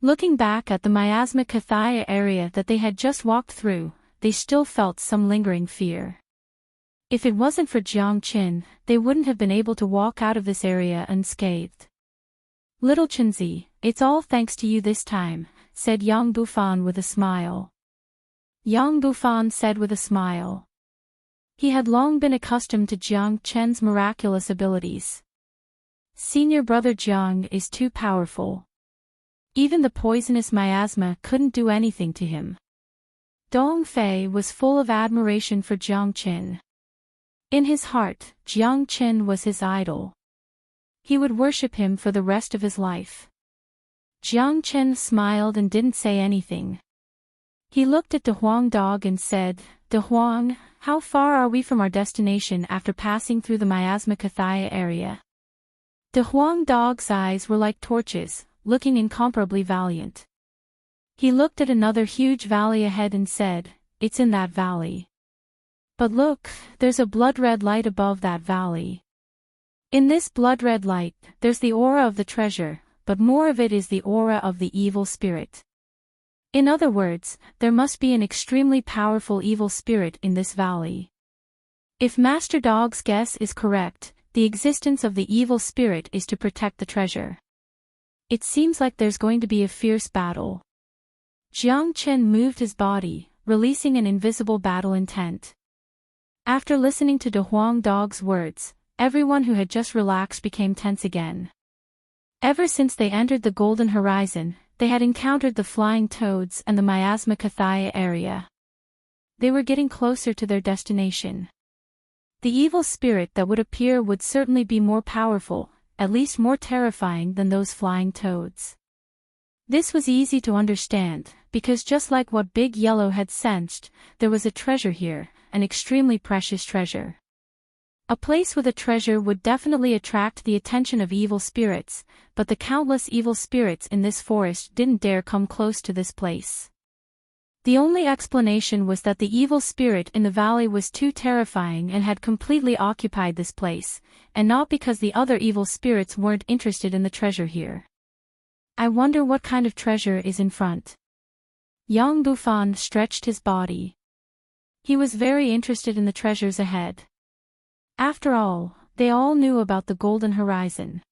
Looking back at the miasma Kathaya area that they had just walked through, they still felt some lingering fear. If it wasn't for Jiang Chen, they wouldn't have been able to walk out of this area unscathed. Little Chenzi, it's all thanks to you this time, said Yang Bufan with a smile. Yang Bufan said with a smile. He had long been accustomed to Jiang Chen's miraculous abilities. Senior brother Jiang is too powerful. Even the poisonous miasma couldn't do anything to him. Dong Fei was full of admiration for Jiang Chen. In his heart, Jiang Chen was his idol. He would worship him for the rest of his life. Jiang Chen smiled and didn't say anything. He looked at De Huang Dog and said, De Huang, how far are we from our destination after passing through the miasma Kathaya area? De Huang Dog's eyes were like torches, looking incomparably valiant. He looked at another huge valley ahead and said, it's in that valley. But look, there's a blood-red light above that valley. In this blood-red light, there's the aura of the treasure, but more of it is the aura of the evil spirit. In other words, there must be an extremely powerful evil spirit in this valley. If Master Dog's guess is correct, the existence of the evil spirit is to protect the treasure. It seems like there's going to be a fierce battle. Jiang Chen moved his body, releasing an invisible battle intent. After listening to De Huang Dog's words, everyone who had just relaxed became tense again. Ever since they entered the Golden Horizon, they had encountered the flying toads and the miasma Kathaya area. They were getting closer to their destination. The evil spirit that would appear would certainly be more powerful, at least more terrifying than those flying toads. This was easy to understand, because just like what Big Yellow had sensed, there was a treasure here, an extremely precious treasure. A place with a treasure would definitely attract the attention of evil spirits, but the countless evil spirits in this forest didn't dare come close to this place. The only explanation was that the evil spirit in the valley was too terrifying and had completely occupied this place, and not because the other evil spirits weren't interested in the treasure here. I wonder what kind of treasure is in front. Yang Bufan stretched his body. He was very interested in the treasures ahead. After all, they all knew about the golden horizon.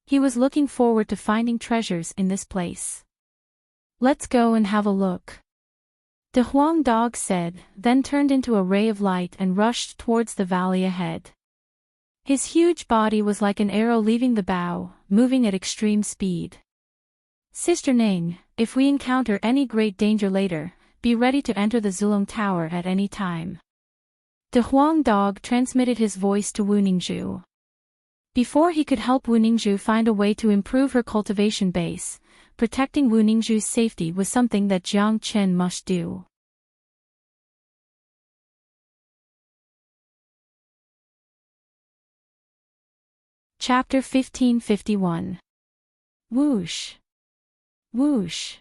He was looking forward to finding treasures in this place. Let's go and have a look. The Huang dog said, then turned into a ray of light and rushed towards the valley ahead. His huge body was like an arrow leaving the bow, moving at extreme speed. Sister Ning, if we encounter any great danger later, be ready to enter the Zulong Tower at any time. The Huang dog transmitted his voice to Wu Ningzhu. Before he could help Wu Ningzhu find a way to improve her cultivation base, protecting Wu Ningzhu's safety was something that Jiang Chen must do. Chapter 1551. Whoosh! Whoosh!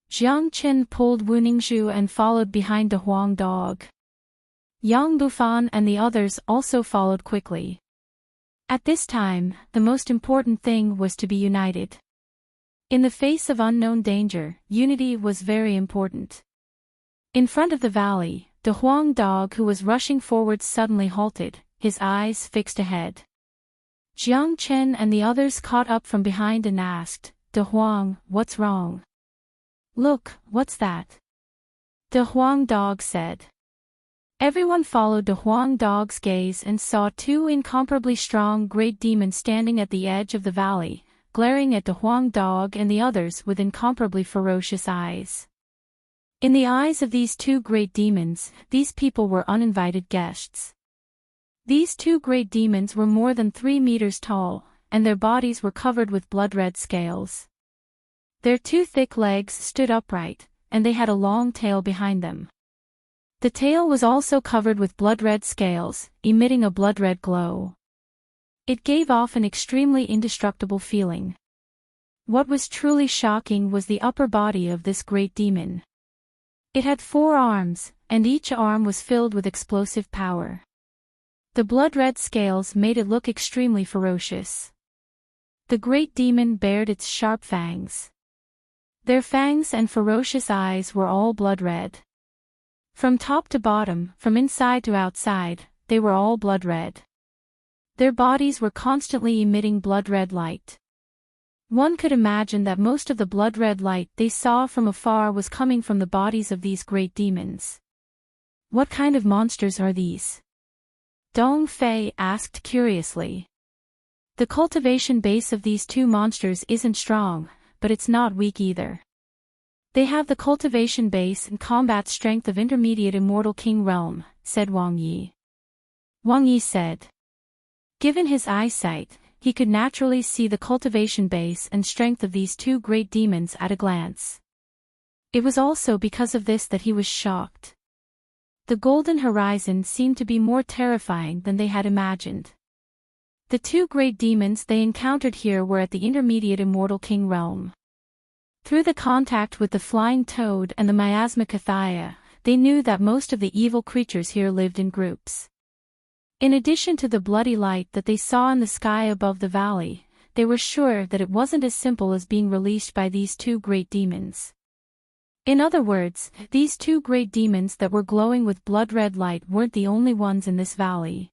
Jiang Chen pulled Wu Ningzhu and followed behind the Huang dog. Yang Bufan and the others also followed quickly. At this time, the most important thing was to be united. In the face of unknown danger, unity was very important. In front of the valley, the Huang dog who was rushing forward suddenly halted, his eyes fixed ahead. Jiang Chen and the others caught up from behind and asked, "De Huang, what's wrong?" "Look, what's that?" the Huang dog said. Everyone followed the Huang dog's gaze and saw two incomparably strong great demons standing at the edge of the valley, glaring at the Huang dog and the others with incomparably ferocious eyes. In the eyes of these two great demons, these people were uninvited guests. These two great demons were more than 3 meters tall, and their bodies were covered with blood-red scales. Their two thick legs stood upright, and they had a long tail behind them. The tail was also covered with blood-red scales, emitting a blood-red glow. It gave off an extremely indestructible feeling. What was truly shocking was the upper body of this great demon. It had 4 arms, and each arm was filled with explosive power. The blood-red scales made it look extremely ferocious. The great demon bared its sharp fangs. Their fangs and ferocious eyes were all blood-red. From top to bottom, from inside to outside, they were all blood-red. Their bodies were constantly emitting blood-red light. One could imagine that most of the blood-red light they saw from afar was coming from the bodies of these great demons. What kind of monsters are these? Dong Fei asked curiously. The cultivation base of these two monsters isn't strong, but it's not weak either. They have the cultivation base and combat strength of intermediate immortal king realm, said Wang Yi. Wang Yi said. Given his eyesight, he could naturally see the cultivation base and strength of these two great demons at a glance. It was also because of this that he was shocked. The golden horizon seemed to be more terrifying than they had imagined. The two great demons they encountered here were at the intermediate immortal king realm. Through the contact with the flying toad and the miasma Kathaya, they knew that most of the evil creatures here lived in groups. In addition to the bloody light that they saw in the sky above the valley, they were sure that it wasn't as simple as being released by these two great demons. In other words, these two great demons that were glowing with blood-red light weren't the only ones in this valley.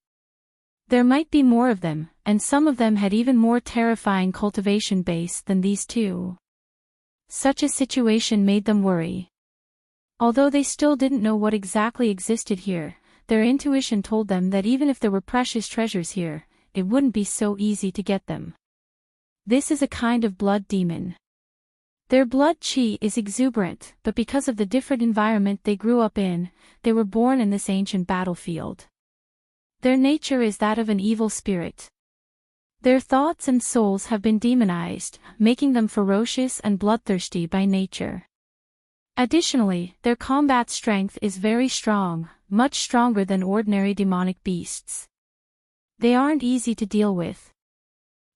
There might be more of them, and some of them had even more terrifying cultivation base than these two. Such a situation made them worry. Although they still didn't know what exactly existed here, their intuition told them that even if there were precious treasures here, it wouldn't be so easy to get them. This is a kind of blood demon. Their blood qi is exuberant, but because of the different environment they grew up in, they were born in this ancient battlefield. Their nature is that of an evil spirit. Their thoughts and souls have been demonized, making them ferocious and bloodthirsty by nature. Additionally, their combat strength is very strong, much stronger than ordinary demonic beasts. They aren't easy to deal with.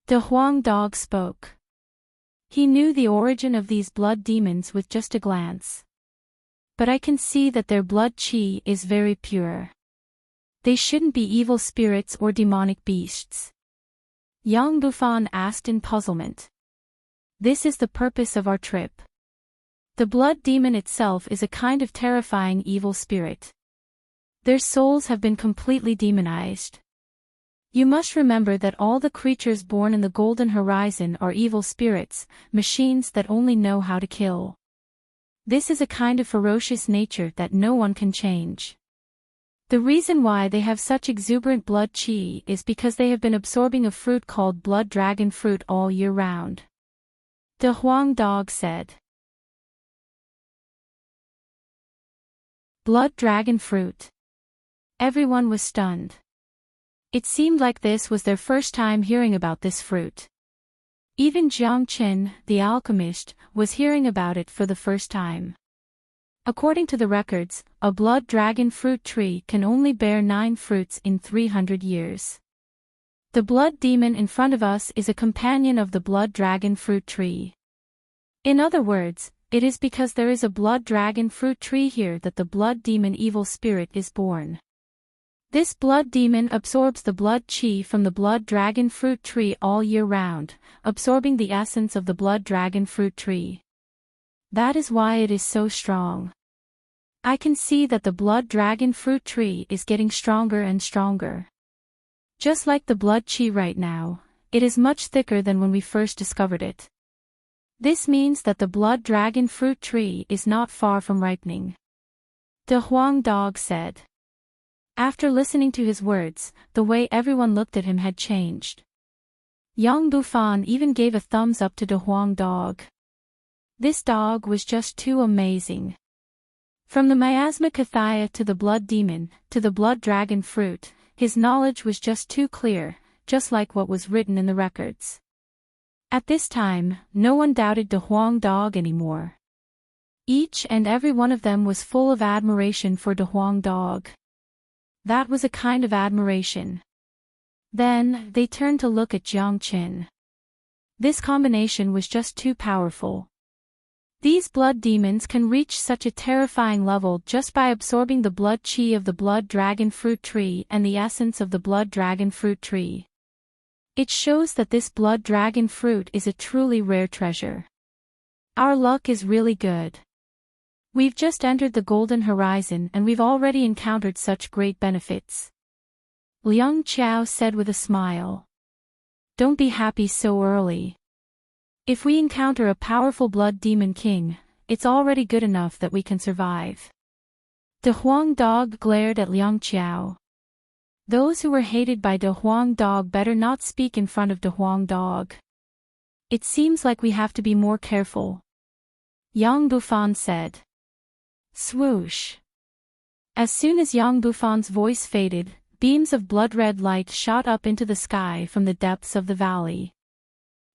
The Huang dog spoke. He knew the origin of these blood demons with just a glance. But I can see that their blood qi is very pure. They shouldn't be evil spirits or demonic beasts. Yang Bufan asked in puzzlement. This is the purpose of our trip. The blood demon itself is a kind of terrifying evil spirit. Their souls have been completely demonized. You must remember that all the creatures born in the Golden Horizon are evil spirits, machines that only know how to kill. This is a kind of ferocious nature that no one can change. The reason why they have such exuberant blood chi is because they have been absorbing a fruit called blood dragon fruit all year round. De Huang Dog said. Blood dragon fruit. Everyone was stunned. It seemed like this was their first time hearing about this fruit. Even Jiang Qin, the alchemist, was hearing about it for the first time. According to the records, a blood dragon fruit tree can only bear 9 fruits in 300 years. The blood demon in front of us is a companion of the blood dragon fruit tree. In other words, it is because there is a blood dragon fruit tree here that the blood demon evil spirit is born. This blood demon absorbs the blood chi from the blood dragon fruit tree all year round, absorbing the essence of the blood dragon fruit tree. That is why it is so strong. I can see that the blood dragon fruit tree is getting stronger and stronger. Just like the blood chi right now, it is much thicker than when we first discovered it. This means that the blood dragon fruit tree is not far from ripening. De Huang Dog said. After listening to his words, the way everyone looked at him had changed. Yang Bufan even gave a thumbs up to De Huang Dog. This dog was just too amazing. From the miasma Kathaya to the blood demon, to the blood dragon fruit, his knowledge was just too clear, just like what was written in the records. At this time, no one doubted De Huang Dog anymore. Each and every one of them was full of admiration for De Huang Dog. That was a kind of admiration. Then, they turned to look at Jiang Qin. This combination was just too powerful. These blood demons can reach such a terrifying level just by absorbing the blood chi of the blood dragon fruit tree and the essence of the blood dragon fruit tree. It shows that this blood dragon fruit is a truly rare treasure. Our luck is really good. We've just entered the Golden Horizon and we've already encountered such great benefits. Liang Qiao said with a smile. Don't be happy so early. If we encounter a powerful blood demon king, it's already good enough that we can survive. De Huang Dog glared at Liang Qiao. Those who were hated by De Huang Dog better not speak in front of De Huang Dog. It seems like we have to be more careful. Yang Bufan said. Swoosh. As soon as Yang Bufan's voice faded, beams of blood-red light shot up into the sky from the depths of the valley.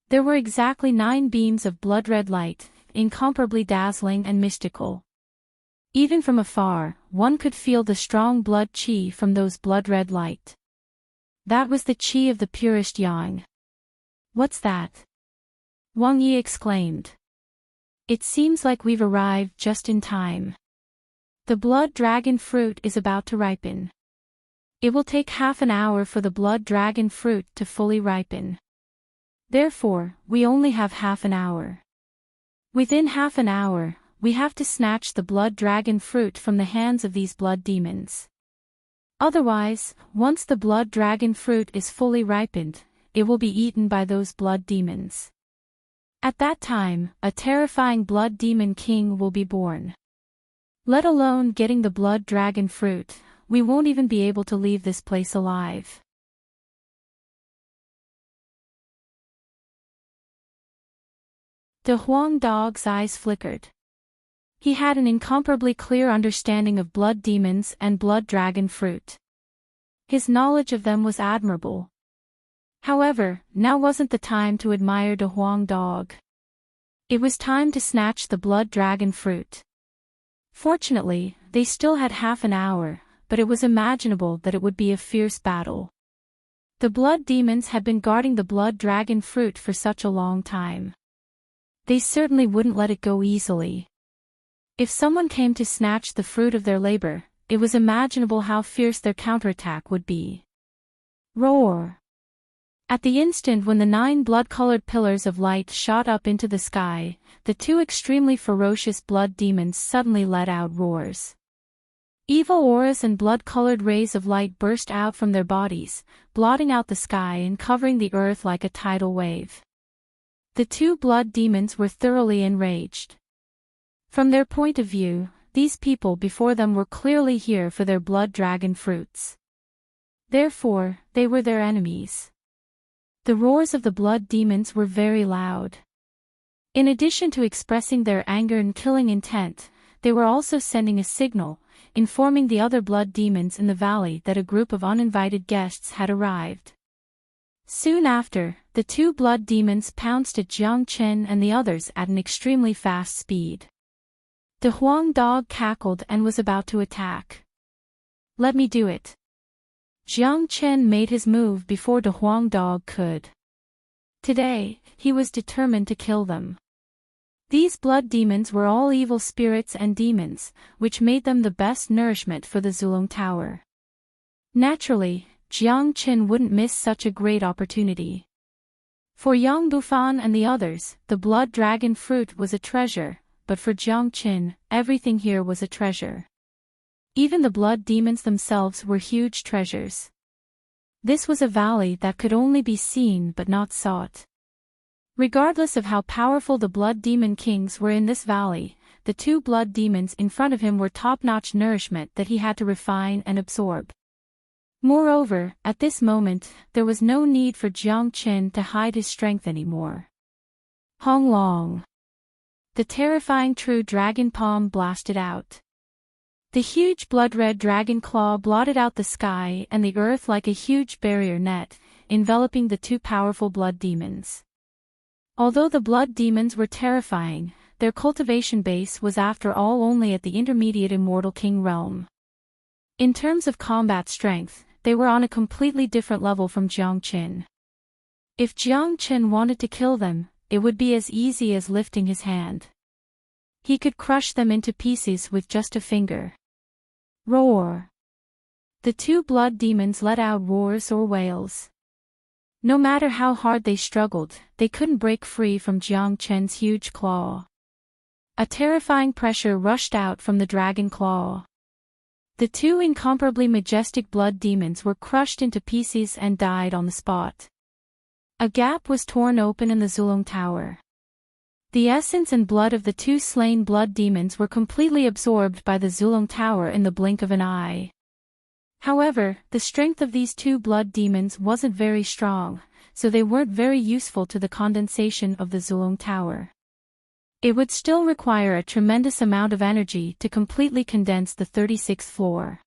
There were exactly 9 beams of blood-red light, incomparably dazzling and mystical. Even from afar, one could feel the strong blood chi from those blood-red light. That was the chi of the purest yang. What's that? Wang Yi exclaimed. It seems like we've arrived just in time. The blood dragon fruit is about to ripen. It will take half an hour for the blood dragon fruit to fully ripen. Therefore, we only have half an hour. Within half an hour, we have to snatch the blood dragon fruit from the hands of these blood demons. Otherwise, once the blood dragon fruit is fully ripened, it will be eaten by those blood demons. At that time, a terrifying blood demon king will be born. Let alone getting the blood dragon fruit, we won't even be able to leave this place alive. De Huang Dog's eyes flickered. He had an incomparably clear understanding of blood demons and blood dragon fruit. His knowledge of them was admirable. However, now wasn't the time to admire De Huang Dog. It was time to snatch the blood dragon fruit. Fortunately, they still had half an hour, but it was imaginable that it would be a fierce battle. The blood demons had been guarding the blood dragon fruit for such a long time. They certainly wouldn't let it go easily. If someone came to snatch the fruit of their labor, it was imaginable how fierce their counterattack would be. Roar! At the instant when the 9 blood-colored pillars of light shot up into the sky, the 2 extremely ferocious blood demons suddenly let out roars. Evil auras and blood-colored rays of light burst out from their bodies, blotting out the sky and covering the earth like a tidal wave. The 2 blood demons were thoroughly enraged. From their point of view, these people before them were clearly here for their blood dragon fruits. Therefore, they were their enemies. The roars of the blood demons were very loud. In addition to expressing their anger and killing intent, they were also sending a signal, informing the other blood demons in the valley that a group of uninvited guests had arrived. Soon after, the 2 blood demons pounced at Jiang Chen and the others at an extremely fast speed. The Huang dog cackled and was about to attack. "Let me do it." Jiang Chen made his move before the Huang dog could. Today, he was determined to kill them. These blood demons were all evil spirits and demons, which made them the best nourishment for the Zulong Tower. Naturally, Jiang Chen wouldn't miss such a great opportunity. For Yang Bufan and the others, the blood dragon fruit was a treasure, but for Jiang Chen, everything here was a treasure. Even the blood demons themselves were huge treasures. This was a valley that could only be seen but not sought. Regardless of how powerful the blood demon kings were in this valley, the 2 blood demons in front of him were top-notch nourishment that he had to refine and absorb. Moreover, at this moment, there was no need for Jiang Chen to hide his strength anymore. Hong Long. The terrifying true dragon palm blasted out. The huge blood-red dragon claw blotted out the sky and the earth like a huge barrier net, enveloping the 2 powerful blood demons. Although the blood demons were terrifying, their cultivation base was after all only at the intermediate Immortal King realm. In terms of combat strength, they were on a completely different level from Jiang Chen. If Jiang Chen wanted to kill them, it would be as easy as lifting his hand. He could crush them into pieces with just a finger. Roar! The 2 blood demons let out roars or wails. No matter how hard they struggled, they couldn't break free from Jiang Chen's huge claw. A terrifying pressure rushed out from the dragon claw. The 2 incomparably majestic blood demons were crushed into pieces and died on the spot. A gap was torn open in the Zulong Tower. The essence and blood of the 2 slain blood demons were completely absorbed by the Zulong Tower in the blink of an eye. However, the strength of these 2 blood demons wasn't very strong, so they weren't very useful to the condensation of the Zulong Tower. It would still require a tremendous amount of energy to completely condense the 36th floor.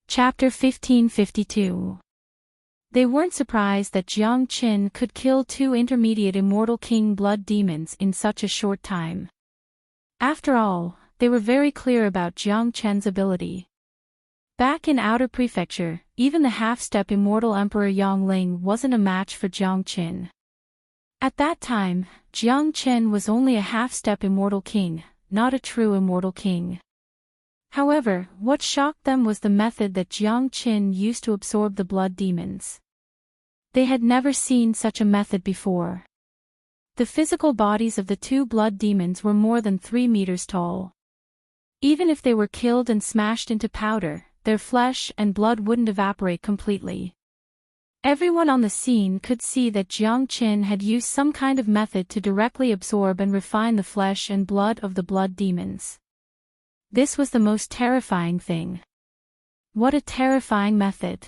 Chapter 1552. They weren't surprised that Jiang Chen could kill 2 intermediate Immortal King blood demons in such a short time. After all, they were very clear about Jiang Chen's ability. Back in Outer Prefecture, even the half-step Immortal Emperor Yang Ling wasn't a match for Jiang Chen. At that time, Jiang Chen was only a half-step Immortal King, not a true Immortal King. However, what shocked them was the method that Jiang Chen used to absorb the blood demons. They had never seen such a method before. The physical bodies of the 2 blood demons were more than 3 meters tall. Even if they were killed and smashed into powder, their flesh and blood wouldn't evaporate completely. Everyone on the scene could see that Jiang Chen had used some kind of method to directly absorb and refine the flesh and blood of the blood demons. This was the most terrifying thing. What a terrifying method.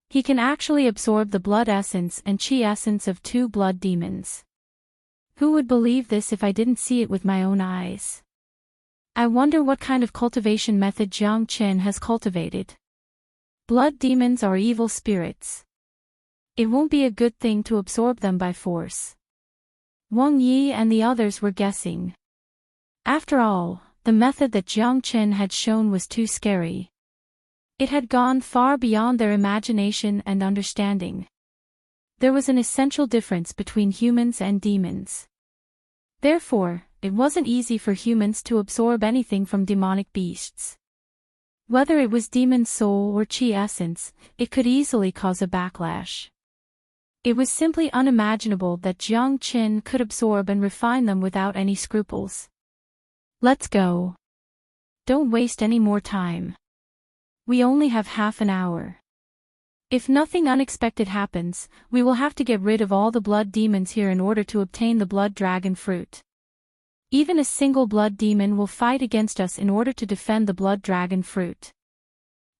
He can actually absorb the blood essence and chi essence of 2 blood demons. Who would believe this if I didn't see it with my own eyes? I wonder what kind of cultivation method Jiang Chen has cultivated. Blood demons are evil spirits. It won't be a good thing to absorb them by force. Wang Yi and the others were guessing. After all, the method that Jiang Chen had shown was too scary. It had gone far beyond their imagination and understanding. There was an essential difference between humans and demons. Therefore, it wasn't easy for humans to absorb anything from demonic beasts. Whether it was demon soul or chi essence, it could easily cause a backlash. It was simply unimaginable that Jiang Qin could absorb and refine them without any scruples. Let's go. Don't waste any more time. We only have half an hour. If nothing unexpected happens, we will have to get rid of all the blood demons here in order to obtain the blood dragon fruit. Even a single blood demon will fight against us in order to defend the blood dragon fruit.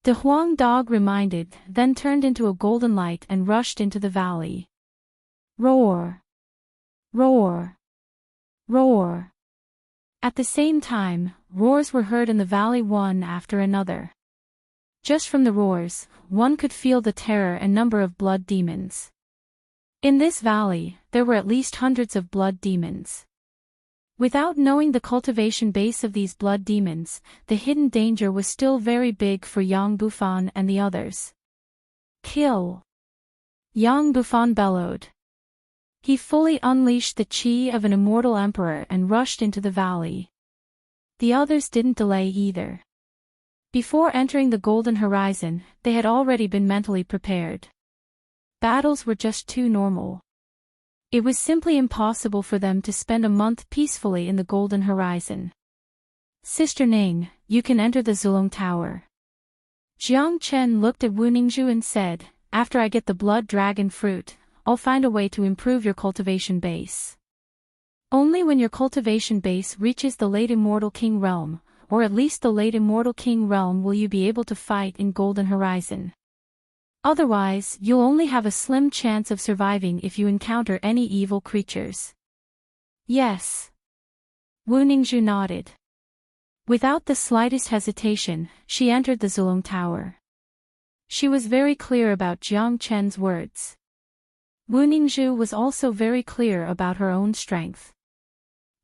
The Huang dog reminded, then turned into a golden light and rushed into the valley. Roar! Roar! Roar! At the same time, roars were heard in the valley one after another. Just from the roars, one could feel the terror and number of blood demons. In this valley, there were at least hundreds of blood demons. Without knowing the cultivation base of these blood demons, the hidden danger was still very big for Yang Bufan and the others. Kill! Yang Bufan bellowed. He fully unleashed the chi of an immortal emperor and rushed into the valley. The others didn't delay either. Before entering the Golden Horizon, they had already been mentally prepared. Battles were just too normal. It was simply impossible for them to spend a month peacefully in the Golden Horizon. Sister Ning, you can enter the Zulong Tower. Jiang Chen looked at Wu Ningzhu and said, after I get the blood dragon fruit, I'll find a way to improve your cultivation base. Only when your cultivation base reaches the late Immortal King realm, or at least the late Immortal King realm, will you be able to fight in Golden Horizon. Otherwise, you'll only have a slim chance of surviving if you encounter any evil creatures. Yes. Wu Ningzhu nodded. Without the slightest hesitation, she entered the Zulong Tower. She was very clear about Jiang Chen's words. Wu Ningzhu was also very clear about her own strength.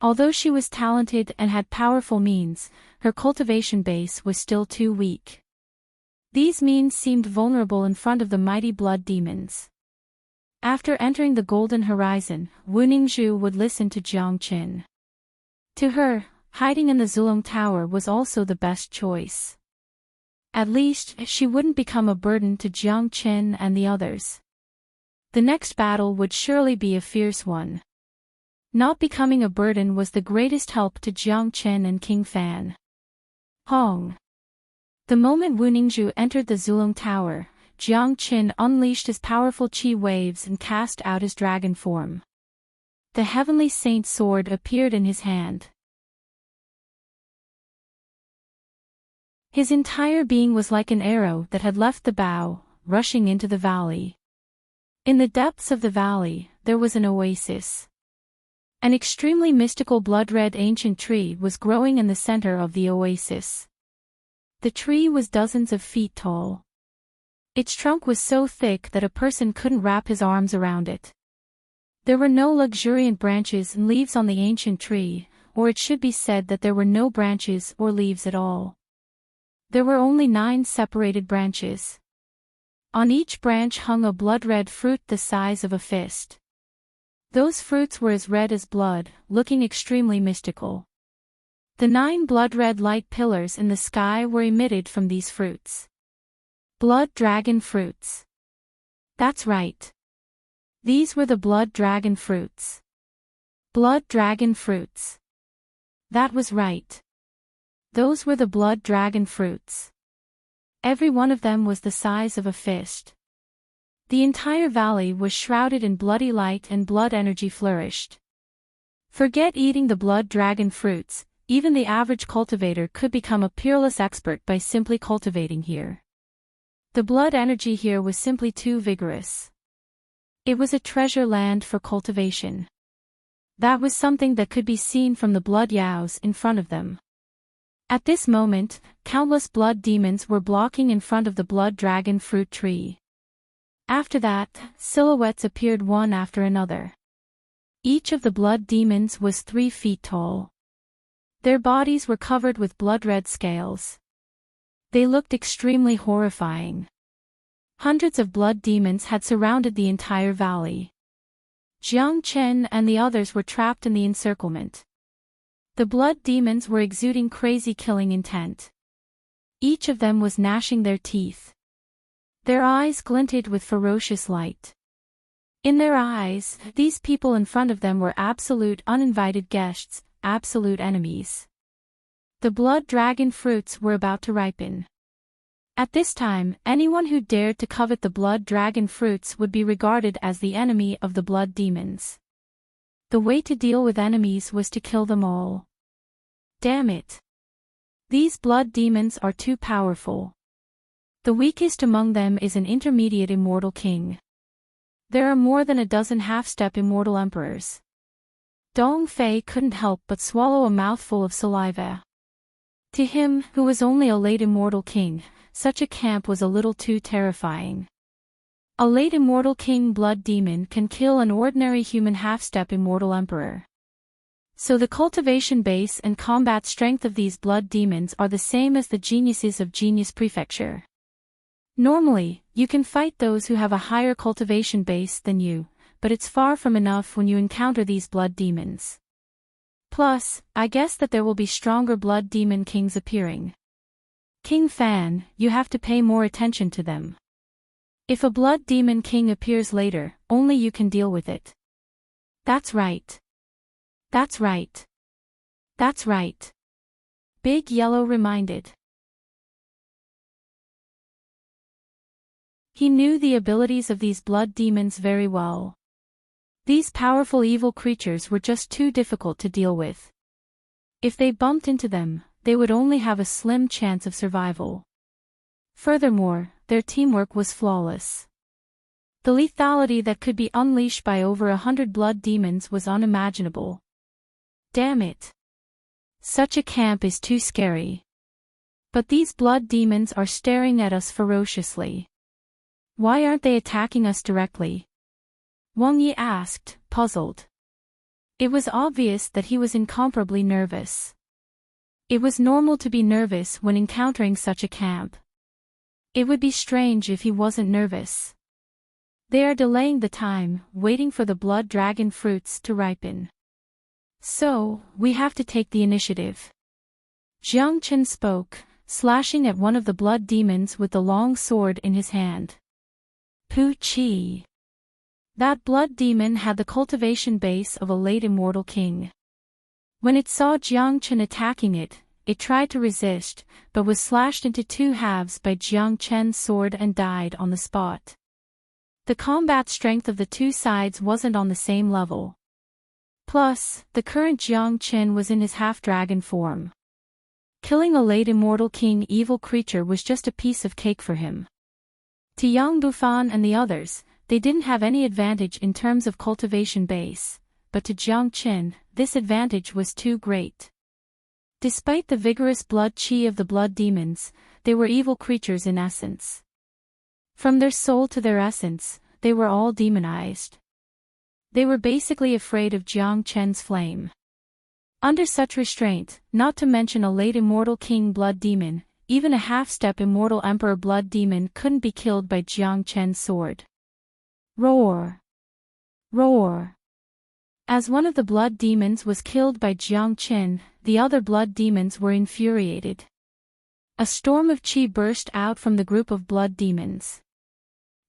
Although she was talented and had powerful means, her cultivation base was still too weak. These means seemed vulnerable in front of the mighty blood demons. After entering the Golden Horizon, Wu Ningzhu would listen to Jiang Qin. To her, hiding in the Zulong Tower was also the best choice. At least, she wouldn't become a burden to Jiang Qin and the others. The next battle would surely be a fierce one. Not becoming a burden was the greatest help to Jiang Qin and King Fan. Hong. The moment Wu Ningzhu entered the Zulong Tower, Jiang Qin unleashed his powerful chi waves and cast out his dragon form. The Heavenly Saint sword appeared in his hand. His entire being was like an arrow that had left the bow, rushing into the valley. In the depths of the valley, there was an oasis. An extremely mystical blood-red ancient tree was growing in the center of the oasis. The tree was dozens of feet tall. Its trunk was so thick that a person couldn't wrap his arms around it. There were no luxuriant branches and leaves on the ancient tree, or it should be said that there were no branches or leaves at all. There were only 9 separated branches. On each branch hung a blood-red fruit the size of a fist. Those fruits were as red as blood, looking extremely mystical. The 9 blood-red light pillars in the sky were emitted from these fruits. Blood dragon fruits. That's right. These were the blood dragon fruits. Blood dragon fruits. That was right. Those were the blood dragon fruits. Every one of them was the size of a fist. The entire valley was shrouded in bloody light and blood energy flourished. Forget eating the blood dragon fruits, even the average cultivator could become a peerless expert by simply cultivating here. The blood energy here was simply too vigorous. It was a treasure land for cultivation. That was something that could be seen from the blood yaos in front of them. At this moment, countless blood demons were blocking in front of the blood dragon fruit tree. After that, silhouettes appeared one after another. Each of the blood demons was 3 feet tall. Their bodies were covered with blood-red scales. They looked extremely horrifying. Hundreds of blood demons had surrounded the entire valley. Jiang Chen and the others were trapped in the encirclement. The blood demons were exuding crazy killing intent. Each of them was gnashing their teeth. Their eyes glinted with ferocious light. In their eyes, these people in front of them were absolute uninvited guests, absolute enemies. The blood dragon fruits were about to ripen. At this time, anyone who dared to covet the blood dragon fruits would be regarded as the enemy of the blood demons. The way to deal with enemies was to kill them all. Damn it! These blood demons are too powerful. The weakest among them is an intermediate immortal king. There are more than a dozen half-step immortal emperors. Dong Fei couldn't help but swallow a mouthful of saliva. To him, who was only a late immortal king, such a camp was a little too terrifying. A late immortal king blood demon can kill an ordinary human half-step immortal emperor. So the cultivation base and combat strength of these blood demons are the same as the geniuses of Genius Prefecture. Normally, you can fight those who have a higher cultivation base than you, but it's far from enough when you encounter these blood demons. Plus, I guess that there will be stronger blood demon kings appearing. King Fan, you have to pay more attention to them. If a blood demon king appears later, only you can deal with it. That's right. That's right. That's right. Big Yellow reminded. He knew the abilities of these blood demons very well. These powerful evil creatures were just too difficult to deal with. If they bumped into them, they would only have a slim chance of survival. Furthermore, their teamwork was flawless. The lethality that could be unleashed by over 100 blood demons was unimaginable. Damn it! Such a camp is too scary. But these blood demons are staring at us ferociously. Why aren't they attacking us directly? Wang Yi asked, puzzled. It was obvious that he was incomparably nervous. It was normal to be nervous when encountering such a camp. It would be strange if he wasn't nervous. They are delaying the time, waiting for the blood dragon fruits to ripen. So, we have to take the initiative. Jiang Chen spoke, slashing at one of the blood demons with the long sword in his hand. Pu Chi. That blood demon had the cultivation base of a late immortal king. When it saw Jiang Chen attacking it, it tried to resist, but was slashed into two halves by Jiang Chen's sword and died on the spot. The combat strength of the two sides wasn't on the same level. Plus, the current Jiang Chen was in his half-dragon form. Killing a late immortal king evil creature was just a piece of cake for him. To Yang Bufan and the others, they didn't have any advantage in terms of cultivation base, but to Jiang Chen, this advantage was too great. Despite the vigorous blood chi of the blood demons, they were evil creatures in essence. From their soul to their essence, they were all demonized. They were basically afraid of Jiang Chen's flame. Under such restraint, not to mention a late immortal king blood demon, even a half-step immortal emperor blood demon couldn't be killed by Jiang Chen's sword. Roar! Roar! As one of the blood demons was killed by Jiang Chen, the other blood demons were infuriated. A storm of qi burst out from the group of blood demons.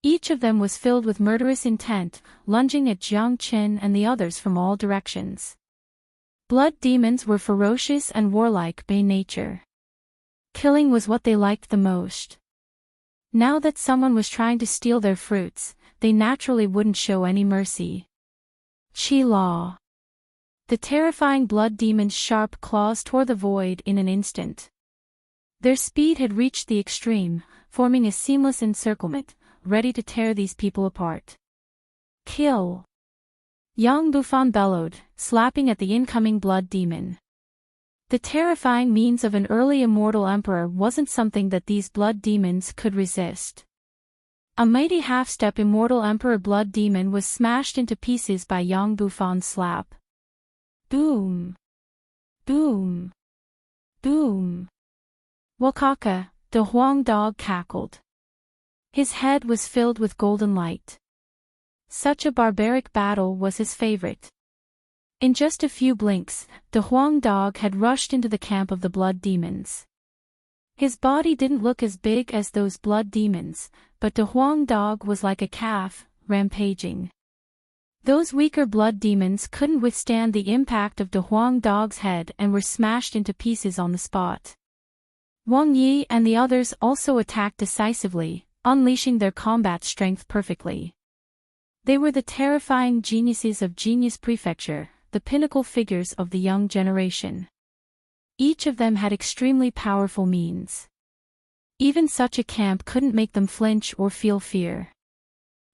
Each of them was filled with murderous intent, lunging at Jiang Chen and the others from all directions. Blood demons were ferocious and warlike by nature. Killing was what they liked the most. Now that someone was trying to steal their fruits, they naturally wouldn't show any mercy. Qi Law. The terrifying blood demons' sharp claws tore the void in an instant. Their speed had reached the extreme, forming a seamless encirclement, ready to tear these people apart. Kill! Yang Bufan bellowed, slapping at the incoming blood demon. The terrifying means of an early immortal emperor wasn't something that these blood demons could resist. A mighty half-step immortal emperor blood demon was smashed into pieces by Yang Bufan's slap. Boom! Boom! Boom! Wakaka, the Huang dog cackled. His head was filled with golden light. Such a barbaric battle was his favorite. In just a few blinks, the Huang dog had rushed into the camp of the blood demons. His body didn't look as big as those blood demons, but the Huang dog was like a calf, rampaging. Those weaker blood demons couldn't withstand the impact of the Huang dog's head and were smashed into pieces on the spot. Wang Yi and the others also attacked decisively, unleashing their combat strength perfectly. They were the terrifying geniuses of Genius Prefecture, the pinnacle figures of the young generation. Each of them had extremely powerful means. Even such a camp couldn't make them flinch or feel fear.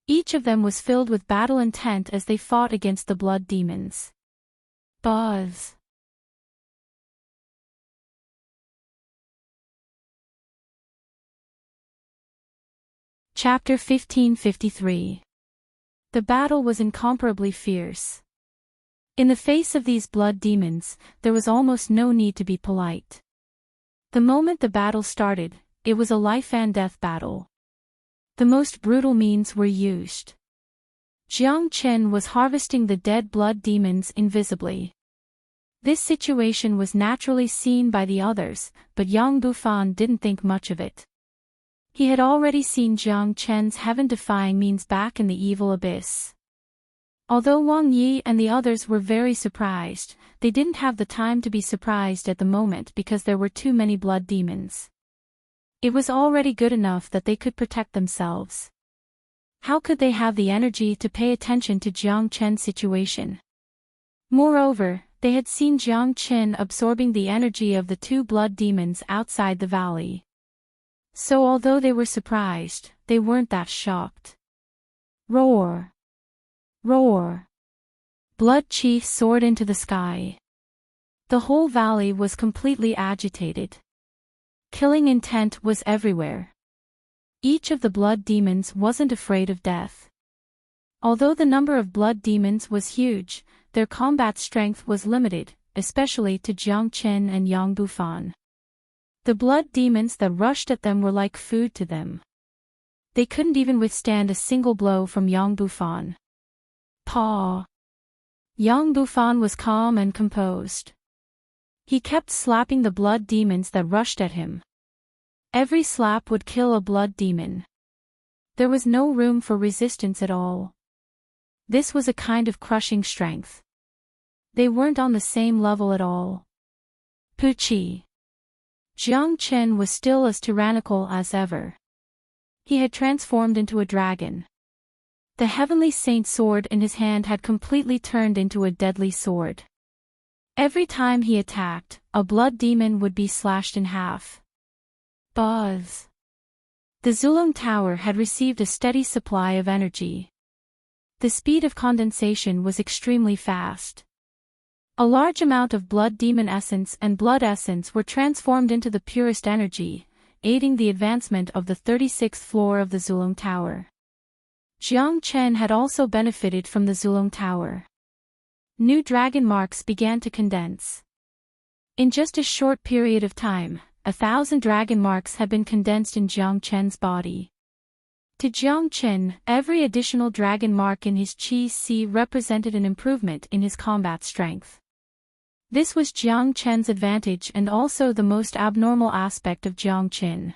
Each of them was filled with battle intent as they fought against the blood demons. Buzz. Chapter 1553. The battle was incomparably fierce. In the face of these blood demons, there was almost no need to be polite. The moment the battle started, it was a life-and-death battle. The most brutal means were used. Jiang Chen was harvesting the dead blood demons invisibly. This situation was naturally seen by the others, but Yang Bufan didn't think much of it. He had already seen Jiang Chen's heaven-defying means back in the evil abyss. Although Wang Yi and the others were very surprised, they didn't have the time to be surprised at the moment because there were too many blood demons. It was already good enough that they could protect themselves. How could they have the energy to pay attention to Jiang Chen's situation? Moreover, they had seen Jiang Chen absorbing the energy of the two blood demons outside the valley. So although they were surprised, they weren't that shocked. Roar! Roar! Blood Chief soared into the sky. The whole valley was completely agitated. Killing intent was everywhere. Each of the blood demons wasn't afraid of death. Although the number of blood demons was huge, their combat strength was limited, especially to Jiang Chen and Yang Bufan. The blood demons that rushed at them were like food to them. They couldn't even withstand a single blow from Yang Bufan. Paw! Yang Bufan was calm and composed. He kept slapping the blood demons that rushed at him. Every slap would kill a blood demon. There was no room for resistance at all. This was a kind of crushing strength. They weren't on the same level at all. Puchi. Jiang Chen was still as tyrannical as ever. He had transformed into a dragon. The heavenly saint sword in his hand had completely turned into a deadly sword. Every time he attacked, a blood demon would be slashed in half. Buzz! The Zulong Tower had received a steady supply of energy. The speed of condensation was extremely fast. A large amount of blood demon essence and blood essence were transformed into the purest energy, aiding the advancement of the 36th floor of the Zulong Tower. Jiang Chen had also benefited from the Zulong Tower. New dragon marks began to condense. In just a short period of time, 1,000 dragon marks had been condensed in Jiang Chen's body. To Jiang Chen, every additional dragon mark in his Qi represented an improvement in his combat strength. This was Jiang Chen's advantage and also the most abnormal aspect of Jiang Chen.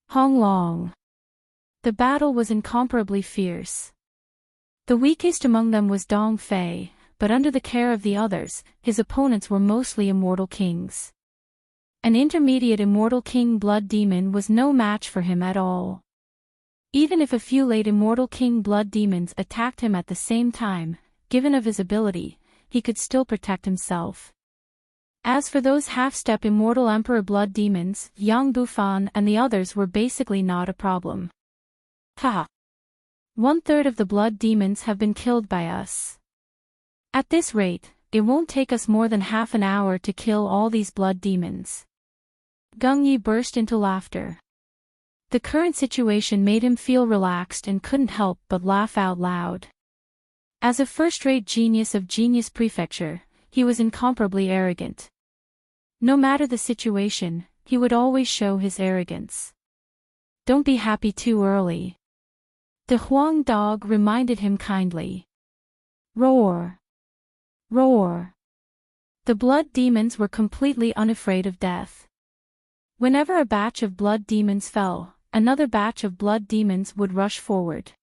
Hong Long. The battle was incomparably fierce. The weakest among them was Dong Fei, but under the care of the others, his opponents were mostly immortal kings. An intermediate immortal king blood demon was no match for him at all. Even if a few late immortal king blood demons attacked him at the same time, given of his ability, he could still protect himself. As for those half-step immortal emperor blood demons, Yang Bufan and the others were basically not a problem. Ha! 1/3 of the blood demons have been killed by us. At this rate, it won't take us more than half an hour to kill all these blood demons. Gung Yi burst into laughter. The current situation made him feel relaxed and couldn't help but laugh out loud. As a first-rate genius of Genius Prefecture, he was incomparably arrogant. No matter the situation, he would always show his arrogance. Don't be happy too early. The Huang dog reminded him kindly. Roar! Roar! The blood demons were completely unafraid of death. Whenever a batch of blood demons fell, another batch of blood demons would rush forward.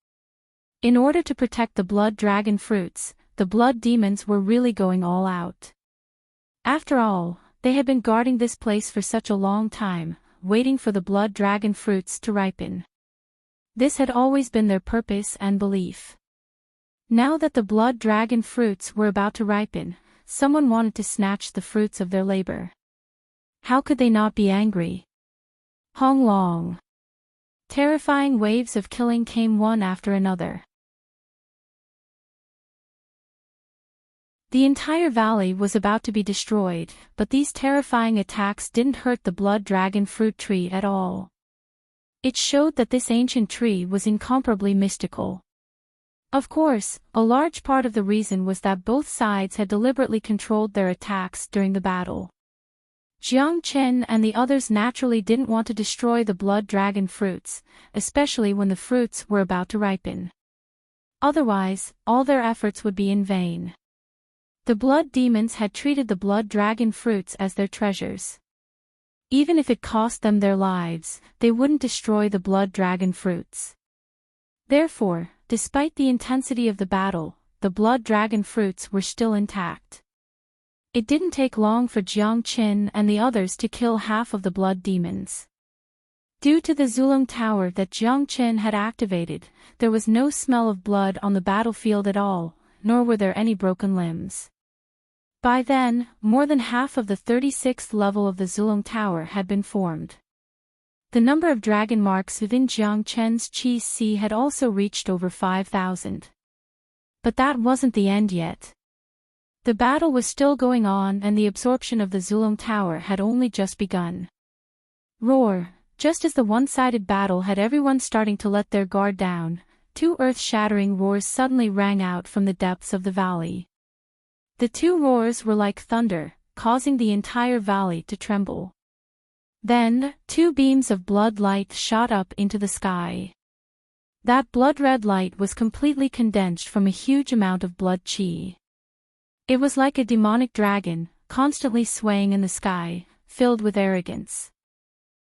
In order to protect the blood dragon fruits, the blood demons were really going all out. After all, they had been guarding this place for such a long time, waiting for the blood dragon fruits to ripen. This had always been their purpose and belief. Now that the blood dragon fruits were about to ripen, someone wanted to snatch the fruits of their labor. How could they not be angry? Hong Long. Terrifying waves of killing came one after another. The entire valley was about to be destroyed, but these terrifying attacks didn't hurt the blood dragon fruit tree at all. It showed that this ancient tree was incomparably mystical. Of course, a large part of the reason was that both sides had deliberately controlled their attacks during the battle. Jiang Chen and the others naturally didn't want to destroy the blood dragon fruits, especially when the fruits were about to ripen. Otherwise, all their efforts would be in vain. The blood demons had treated the blood dragon fruits as their treasures. Even if it cost them their lives, they wouldn't destroy the blood dragon fruits. Therefore, despite the intensity of the battle, the blood dragon fruits were still intact. It didn't take long for Jiang Qin and the others to kill half of the blood demons. Due to the Zulong Tower that Jiang Qin had activated, there was no smell of blood on the battlefield at all, nor were there any broken limbs. By then, more than half of the 36th level of the Zulong Tower had been formed. The number of dragon marks within Jiang Chen's Qi Si had also reached over 5,000. But that wasn't the end yet. The battle was still going on and the absorption of the Zulong Tower had only just begun. Roar! Just as the one-sided battle had everyone starting to let their guard down, two earth-shattering roars suddenly rang out from the depths of the valley. The two roars were like thunder, causing the entire valley to tremble. Then, two beams of blood light shot up into the sky. That blood-red light was completely condensed from a huge amount of blood qi. It was like a demonic dragon, constantly swaying in the sky, filled with arrogance.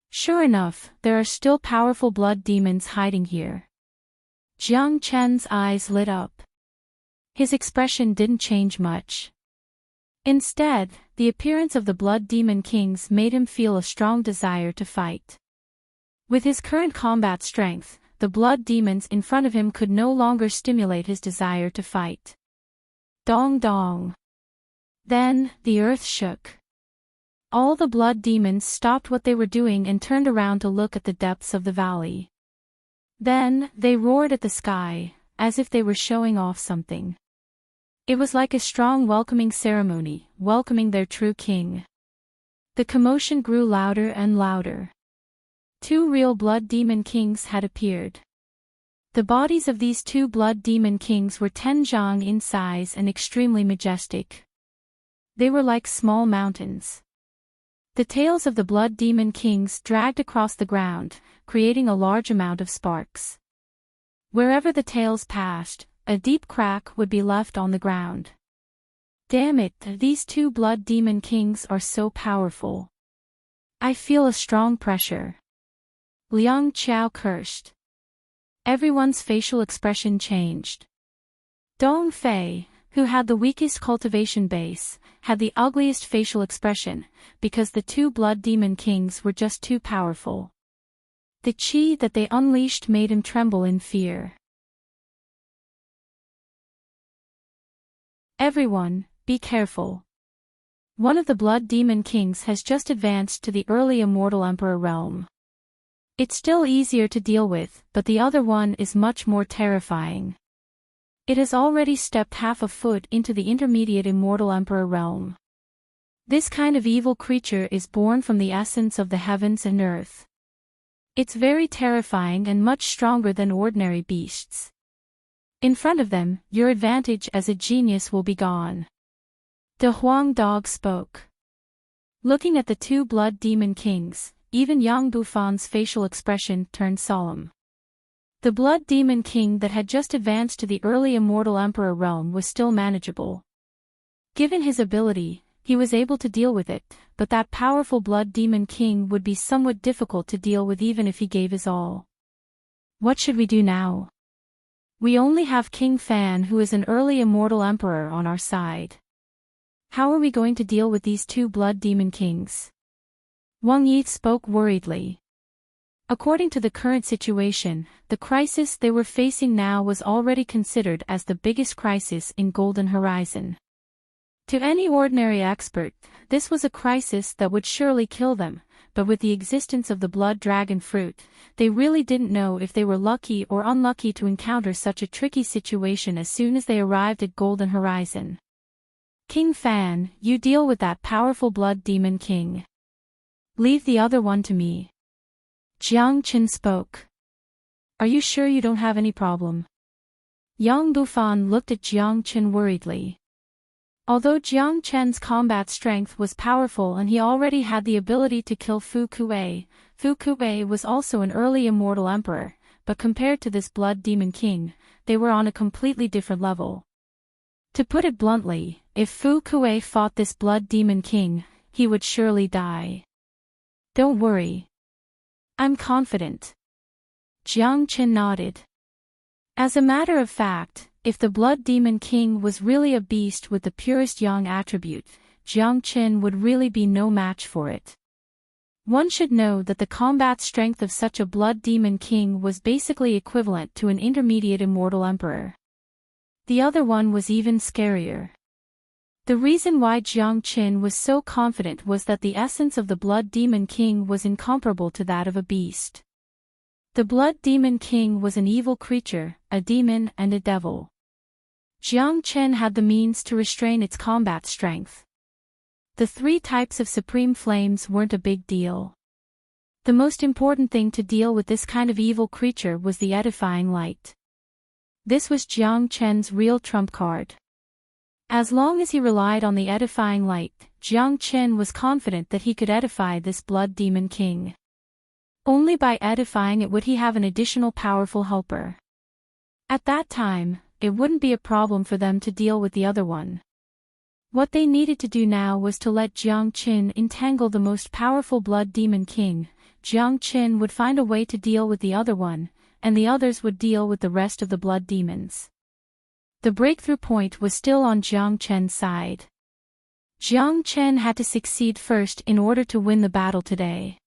Sure enough, there are still powerful blood demons hiding here. Jiang Chen's eyes lit up. His expression didn't change much. Instead, the appearance of the blood demon kings made him feel a strong desire to fight. With his current combat strength, the blood demons in front of him could no longer stimulate his desire to fight. Dong dong. Then, the earth shook. All the blood demons stopped what they were doing and turned around to look at the depths of the valley. Then, they roared at the sky, as if they were showing off something. It was like a strong welcoming ceremony, welcoming their true king. The commotion grew louder and louder. Two real blood demon kings had appeared. The bodies of these two blood demon kings were 10 zhang in size and extremely majestic. They were like small mountains. The tails of the blood demon kings dragged across the ground, creating a large amount of sparks. Wherever the tails passed, a deep crack would be left on the ground. Damn it, these two blood demon kings are so powerful. I feel a strong pressure. Liang Qiao cursed. Everyone's facial expression changed. Dong Fei, who had the weakest cultivation base, had the ugliest facial expression, because the two blood demon kings were just too powerful. The qi that they unleashed made him tremble in fear. Everyone, be careful. One of the blood demon kings has just advanced to the early immortal emperor realm. It's still easier to deal with, but the other one is much more terrifying. It has already stepped half a foot into the intermediate immortal emperor realm. This kind of evil creature is born from the essence of the heavens and earth. It's very terrifying and much stronger than ordinary beasts. In front of them, your advantage as a genius will be gone. The Huang dog spoke. Looking at the two blood demon kings, even Yang Bufan's facial expression turned solemn. The Blood Demon King that had just advanced to the early Immortal Emperor realm was still manageable. Given his ability, he was able to deal with it, but that powerful Blood Demon King would be somewhat difficult to deal with even if he gave his all. What should we do now? We only have King Fan, who is an early Immortal Emperor, on our side. How are we going to deal with these two Blood Demon Kings? Wang Yi spoke worriedly. According to the current situation, the crisis they were facing now was already considered as the biggest crisis in Golden Horizon. To any ordinary expert, this was a crisis that would surely kill them, but with the existence of the Blood Dragon Fruit, they really didn't know if they were lucky or unlucky to encounter such a tricky situation as soon as they arrived at Golden Horizon. King Fan, you deal with that powerful Blood Demon King. Leave the other one to me. Jiang Qin spoke. Are you sure you don't have any problem? Yang Bufan looked at Jiang Qin worriedly. Although Jiang Chen's combat strength was powerful and he already had the ability to kill Fu Kuei was also an early Immortal Emperor, but compared to this Blood Demon King, they were on a completely different level. To put it bluntly, if Fu Kuei fought this Blood Demon King, he would surely die. Don't worry. I'm confident. Jiang Qin nodded. As a matter of fact, if the Blood Demon King was really a beast with the purest yang attribute, Jiang Qin would really be no match for it. One should know that the combat strength of such a Blood Demon King was basically equivalent to an intermediate Immortal Emperor. The other one was even scarier. The reason why Jiang Qin was so confident was that the essence of the Blood Demon King was incomparable to that of a beast. The Blood Demon King was an evil creature, a demon and a devil. Jiang Qin had the means to restrain its combat strength. The three types of supreme flames weren't a big deal. The most important thing to deal with this kind of evil creature was the edifying light. This was Jiang Qin's real trump card. As long as he relied on the edifying light, Jiang Qin was confident that he could edify this Blood Demon King. Only by edifying it would he have an additional powerful helper. At that time, it wouldn't be a problem for them to deal with the other one. What they needed to do now was to let Jiang Qin entangle the most powerful Blood Demon King. Jiang Qin would find a way to deal with the other one, and the others would deal with the rest of the blood demons. The breakthrough point was still on Jiang Qin's side. Jiang Qin had to succeed first in order to win the battle today.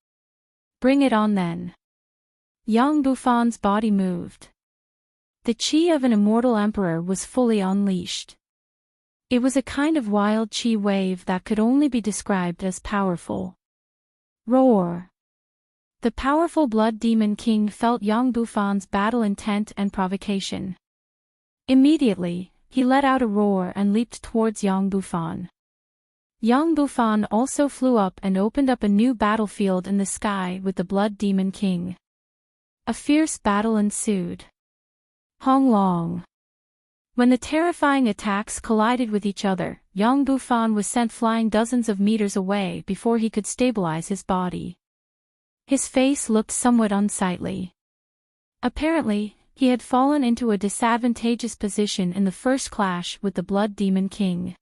Bring it on then. Yang Bufan's body moved. The qi of an immortal emperor was fully unleashed. It was a kind of wild qi wave that could only be described as powerful. Roar! The powerful Blood Demon King felt Yang Bufan's battle intent and provocation. Immediately, he let out a roar and leaped towards Yang Bufan. Yang Bufan also flew up and opened up a new battlefield in the sky with the Blood Demon King. A fierce battle ensued. Hong Long. When the terrifying attacks collided with each other, Yang Bufan was sent flying dozens of meters away before he could stabilize his body. His face looked somewhat unsightly. Apparently, he had fallen into a disadvantageous position in the first clash with the Blood Demon King.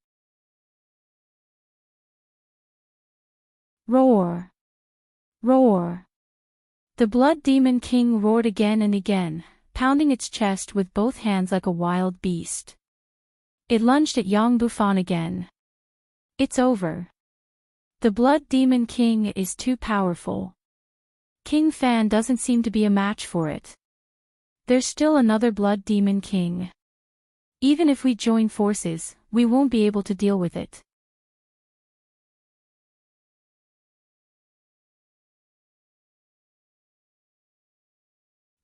Roar! Roar! The Blood Demon King roared again and again, pounding its chest with both hands like a wild beast. It lunged at Yang Bufan again. It's over. The Blood Demon King is too powerful. King Fan doesn't seem to be a match for it. There's still another Blood Demon King. Even if we join forces, we won't be able to deal with it.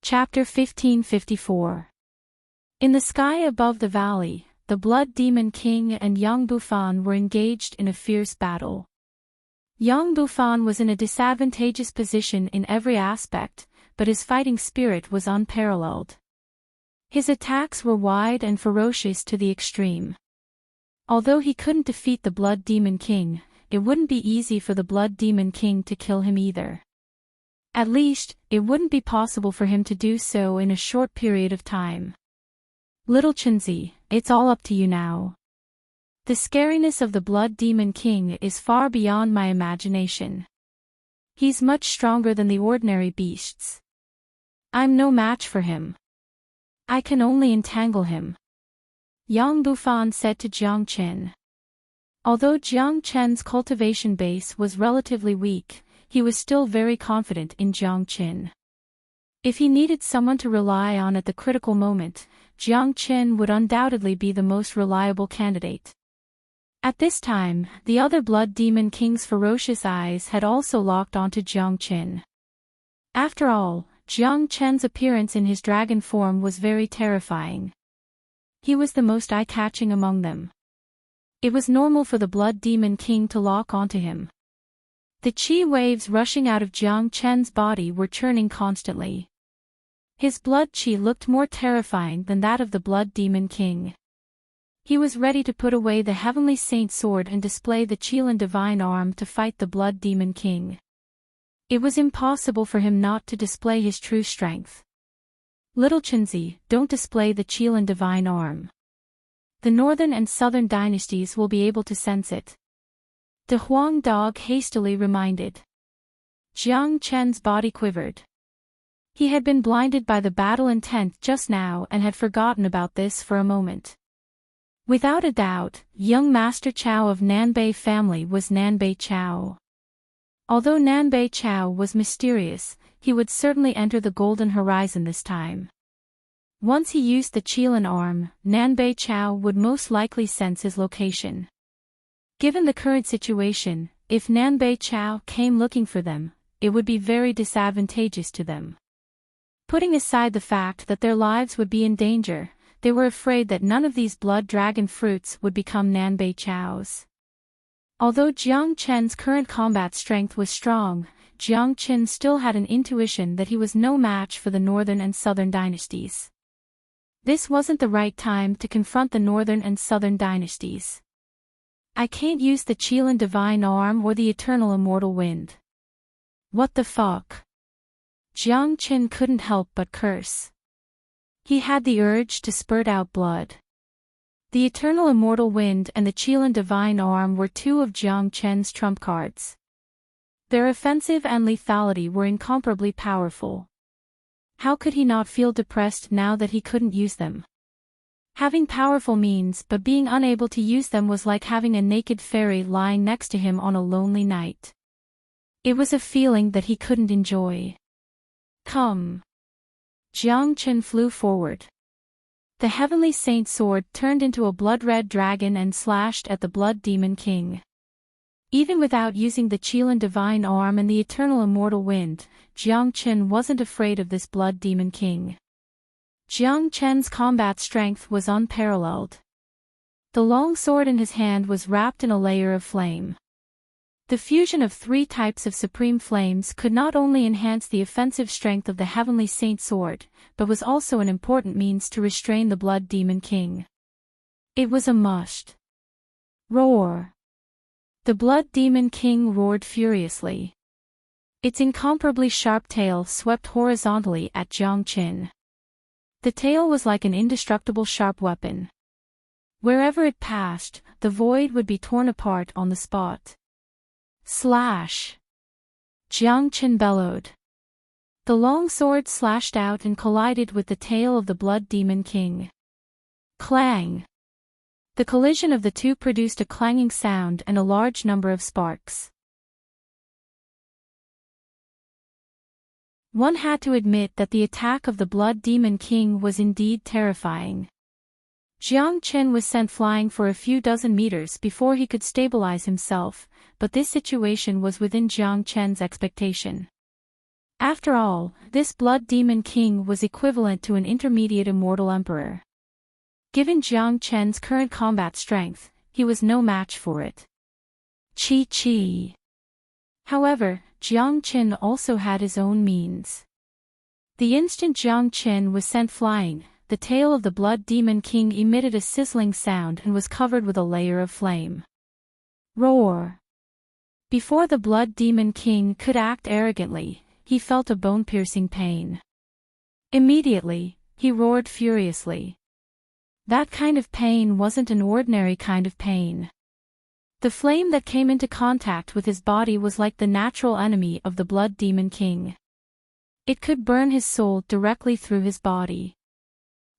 Chapter 1554. In the sky above the valley, the Blood Demon King and Yang Bufan were engaged in a fierce battle. Yang Bufan was in a disadvantageous position in every aspect, but his fighting spirit was unparalleled. His attacks were wide and ferocious to the extreme. Although he couldn't defeat the Blood Demon King, it wouldn't be easy for the Blood Demon King to kill him either. At least, it wouldn't be possible for him to do so in a short period of time. Little Chenzi, it's all up to you now. The scariness of the Blood Demon King is far beyond my imagination. He's much stronger than the ordinary beasts. I'm no match for him. I can only entangle him, Yang Bufan said to Jiang Chen. Although Jiang Chen's cultivation base was relatively weak, he was still very confident in Jiang Chen. If he needed someone to rely on at the critical moment, Jiang Chen would undoubtedly be the most reliable candidate. At this time, the other Blood Demon King's ferocious eyes had also locked onto Jiang Chen. After all, Jiang Chen's appearance in his dragon form was very terrifying. He was the most eye-catching among them. It was normal for the Blood Demon King to lock onto him. The qi waves rushing out of Jiang Chen's body were churning constantly. His blood qi looked more terrifying than that of the Blood Demon King. He was ready to put away the Heavenly Saint sword and display the Qilin divine arm to fight the Blood Demon King. It was impossible for him not to display his true strength. Little Chenzi, don't display the Qilin divine arm. The northern and southern dynasties will be able to sense it. The Huang dog hastily reminded. Jiang Chen's body quivered. He had been blinded by the battle intent just now and had forgotten about this for a moment. Without a doubt, young Master Chao of Nanbei family was Nanbei Chao. Although Nanbei Chao was mysterious, he would certainly enter the Golden Horizon this time. Once he used the Qilin arm, Nanbei Chao would most likely sense his location. Given the current situation, if Nanbei Chao came looking for them, it would be very disadvantageous to them. Putting aside the fact that their lives would be in danger, they were afraid that none of these blood dragon fruits would become Nanbei Chao's. Although Jiang Chen's current combat strength was strong, Jiang Chen still had an intuition that he was no match for the northern and southern dynasties. This wasn't the right time to confront the northern and southern dynasties. I can't use the Qilin divine arm or the eternal immortal wind. What the fuck? Jiang Chen couldn't help but curse. He had the urge to spurt out blood. The eternal immortal wind and the Qilin divine arm were two of Jiang Chen's trump cards. Their offensive and lethality were incomparably powerful. How could he not feel depressed now that he couldn't use them? Having powerful means but being unable to use them was like having a naked fairy lying next to him on a lonely night. It was a feeling that he couldn't enjoy. Come. Jiang Chen flew forward. The Heavenly Saint sword turned into a blood-red dragon and slashed at the Blood Demon King. Even without using the Qilin divine arm and the eternal immortal wind, Jiang Chen wasn't afraid of this Blood Demon King. Jiang Chen's combat strength was unparalleled. The long sword in his hand was wrapped in a layer of flame. The fusion of three types of supreme flames could not only enhance the offensive strength of the Heavenly Saint sword, but was also an important means to restrain the Blood Demon King. It was a must. Roar! The Blood Demon King roared furiously. Its incomparably sharp tail swept horizontally at Jiang Chen. The tail was like an indestructible sharp weapon. Wherever it passed, the void would be torn apart on the spot. Slash! Jiang Chen bellowed. The long sword slashed out and collided with the tail of the Blood Demon King. Clang! The collision of the two produced a clanging sound and a large number of sparks. One had to admit that the attack of the Blood Demon King was indeed terrifying. Jiang Chen was sent flying for a few dozen meters before he could stabilize himself, but this situation was within Jiang Chen's expectation. After all, this Blood Demon King was equivalent to an intermediate immortal emperor. Given Jiang Chen's current combat strength, he was no match for it. Chi. However, Jiang Chen also had his own means. The instant Jiang Chen was sent flying, the tail of the Blood Demon King emitted a sizzling sound and was covered with a layer of flame. Roar! Before the Blood Demon King could act arrogantly, he felt a bone-piercing pain. Immediately, he roared furiously. That kind of pain wasn't an ordinary kind of pain. The flame that came into contact with his body was like the natural enemy of the Blood Demon King. It could burn his soul directly through his body.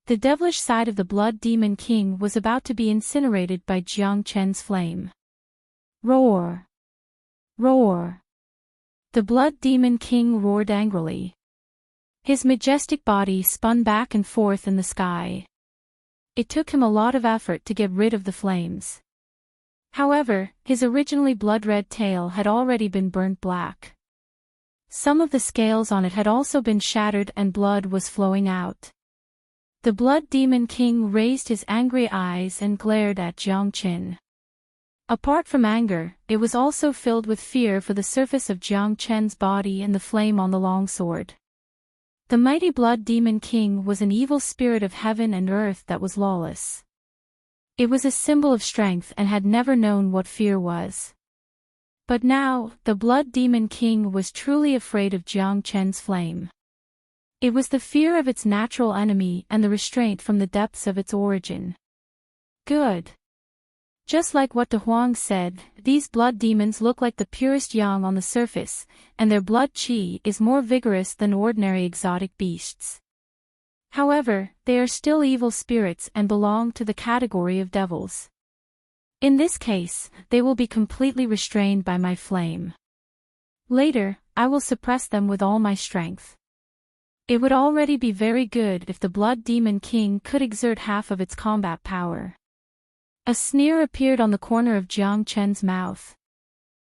The devilish side of the Blood Demon King was about to be incinerated by Jiang Chen's flame. Roar! Roar! The Blood Demon King roared angrily. His majestic body spun back and forth in the sky. It took him a lot of effort to get rid of the flames. However, his originally blood-red tail had already been burnt black. Some of the scales on it had also been shattered and blood was flowing out. The Blood Demon King raised his angry eyes and glared at Jiang Chen. Apart from anger, it was also filled with fear for the surface of Jiang Chen's body and the flame on the longsword. The mighty Blood Demon King was an evil spirit of heaven and earth that was lawless. It was a symbol of strength and had never known what fear was. But now, the Blood Demon King was truly afraid of Jiang Chen's flame. It was the fear of its natural enemy and the restraint from the depths of its origin. Good. Just like what De Huang said, these blood demons look like the purest yang on the surface, and their blood qi is more vigorous than ordinary exotic beasts. However, they are still evil spirits and belong to the category of devils. In this case, they will be completely restrained by my flame. Later, I will suppress them with all my strength. It would already be very good if the Blood Demon King could exert half of its combat power. A sneer appeared on the corner of Jiang Chen's mouth.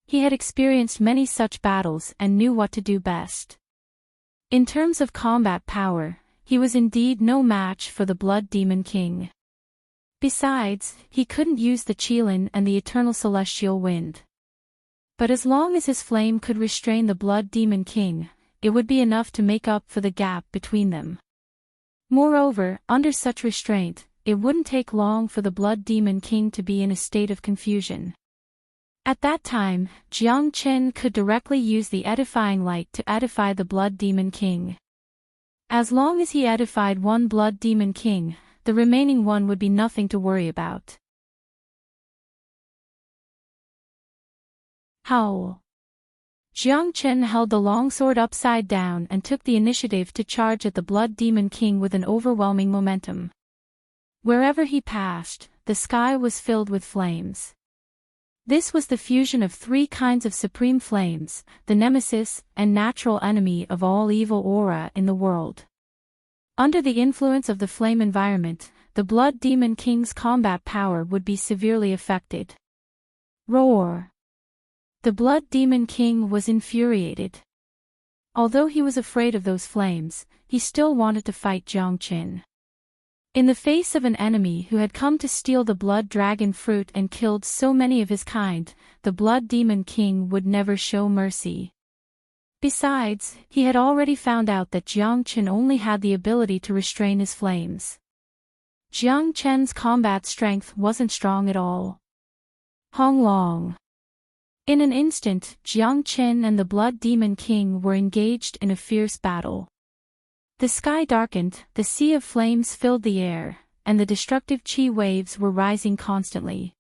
He had experienced many such battles and knew what to do best. In terms of combat power, he was indeed no match for the Blood Demon King. Besides, he couldn't use the Qilin and the Eternal Celestial Wind. But as long as his flame could restrain the Blood Demon King, it would be enough to make up for the gap between them. Moreover, under such restraint, it wouldn't take long for the Blood Demon King to be in a state of confusion. At that time, Jiang Chen could directly use the edifying light to edify the Blood Demon King. As long as he edified one Blood Demon King, the remaining one would be nothing to worry about. Howl. Jiang Chen held the longsword upside down and took the initiative to charge at the Blood Demon King with an overwhelming momentum. Wherever he passed, the sky was filled with flames. This was the fusion of three kinds of supreme flames, the nemesis and natural enemy of all evil aura in the world. Under the influence of the flame environment, the Blood Demon King's combat power would be severely affected. Roar! The Blood Demon King was infuriated. Although he was afraid of those flames, he still wanted to fight Jiang Chen. In the face of an enemy who had come to steal the Blood Dragon fruit and killed so many of his kind, the Blood Demon King would never show mercy. Besides, he had already found out that Jiang Chen only had the ability to restrain his flames. Jiang Chen's combat strength wasn't strong at all. Hong Long. In an instant, Jiang Chen and the Blood Demon King were engaged in a fierce battle. The sky darkened, the sea of flames filled the air, and the destructive qi waves were rising constantly.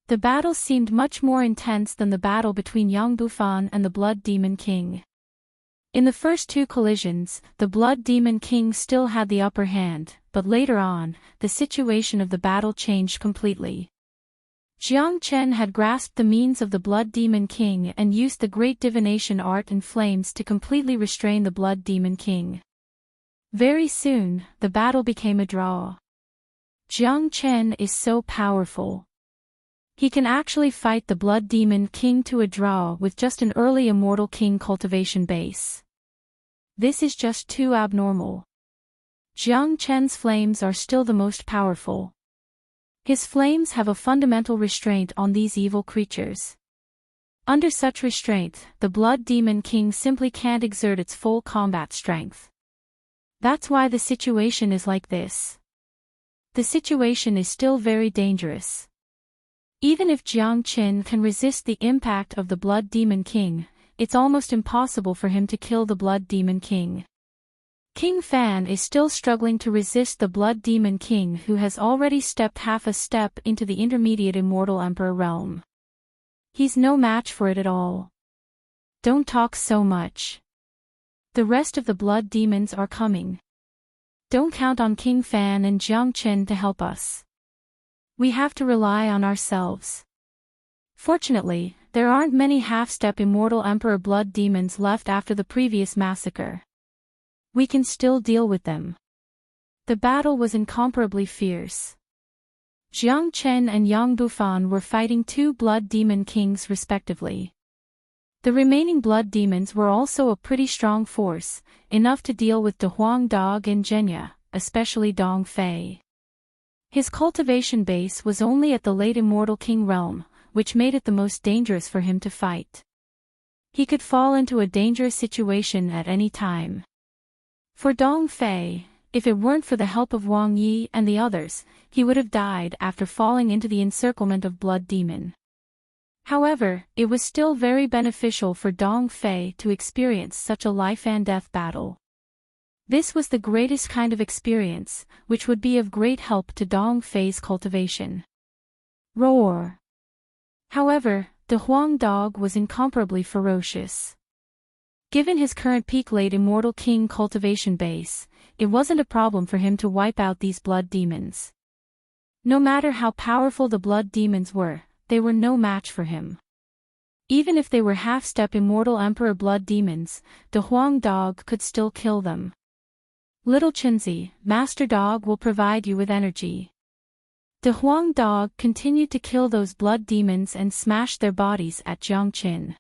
The battle seemed much more intense than the battle between Yang Bufan and the Blood Demon King. In the first two collisions, the Blood Demon King still had the upper hand, but later on, the situation of the battle changed completely. Jiang Chen had grasped the means of the Blood Demon King and used the great divination art and flames to completely restrain the Blood Demon King. Very soon, the battle became a draw. Jiang Chen is so powerful. He can actually fight the Blood Demon King to a draw with just an early Immortal King cultivation base. This is just too abnormal. Jiang Chen's flames are still the most powerful. His flames have a fundamental restraint on these evil creatures. Under such restraint, the Blood Demon King simply can't exert its full combat strength. That's why the situation is like this. The situation is still very dangerous. Even if Jiang Chen can resist the impact of the Blood Demon King, it's almost impossible for him to kill the Blood Demon King. King Fan is still struggling to resist the Blood Demon King, who has already stepped half a step into the intermediate Immortal Emperor realm. He's no match for it at all. Don't talk so much. The rest of the Blood Demons are coming. Don't count on King Fan and Jiang Chen to help us. We have to rely on ourselves. Fortunately, there aren't many half-step Immortal Emperor Blood Demons left after the previous massacre. We can still deal with them. The battle was incomparably fierce. Jiang Chen and Yang Bufan were fighting two Blood Demon Kings respectively. The remaining Blood Demons were also a pretty strong force, enough to deal with De Huang Dog and Zhenya, especially Dong Fei. His cultivation base was only at the late Immortal King realm, which made it the most dangerous for him to fight. He could fall into a dangerous situation at any time. For Dong Fei, if it weren't for the help of Wang Yi and the others, he would have died after falling into the encirclement of Blood Demon. However, it was still very beneficial for Dong Fei to experience such a life-and-death battle. This was the greatest kind of experience, which would be of great help to Dong Fei's cultivation. Roar! However, De Huang Dog was incomparably ferocious. Given his current peak late Immortal King cultivation base, it wasn't a problem for him to wipe out these Blood Demons. No matter how powerful the Blood Demons were, they were no match for him. Even if they were half-step Immortal Emperor Blood Demons, De Huang Dog could still kill them. Little Chenzi, Master Dog will provide you with energy. De Huang Dog continued to kill those Blood Demons and smash their bodies at Jiang Qin.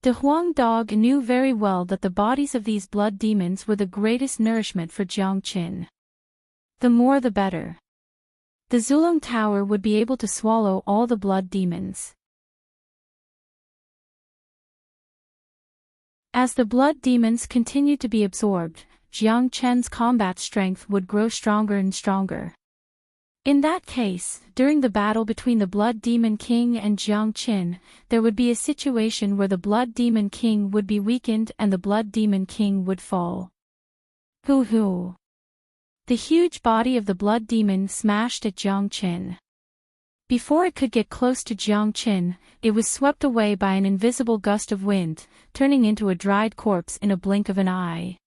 De Huang Dog knew very well that the bodies of these Blood Demons were the greatest nourishment for Jiang Qin. The more the better. The Zulong Tower would be able to swallow all the Blood Demons. As the Blood Demons continued to be absorbed, Jiang Chen's combat strength would grow stronger and stronger. In that case, during the battle between the Blood Demon King and Jiang Qin, there would be a situation where the Blood Demon King would be weakened and the Blood Demon King would fall. Hoo-hoo! The huge body of the Blood Demon smashed at Jiang Qin. Before it could get close to Jiang Qin, it was swept away by an invisible gust of wind, turning into a dried corpse in a blink of an eye.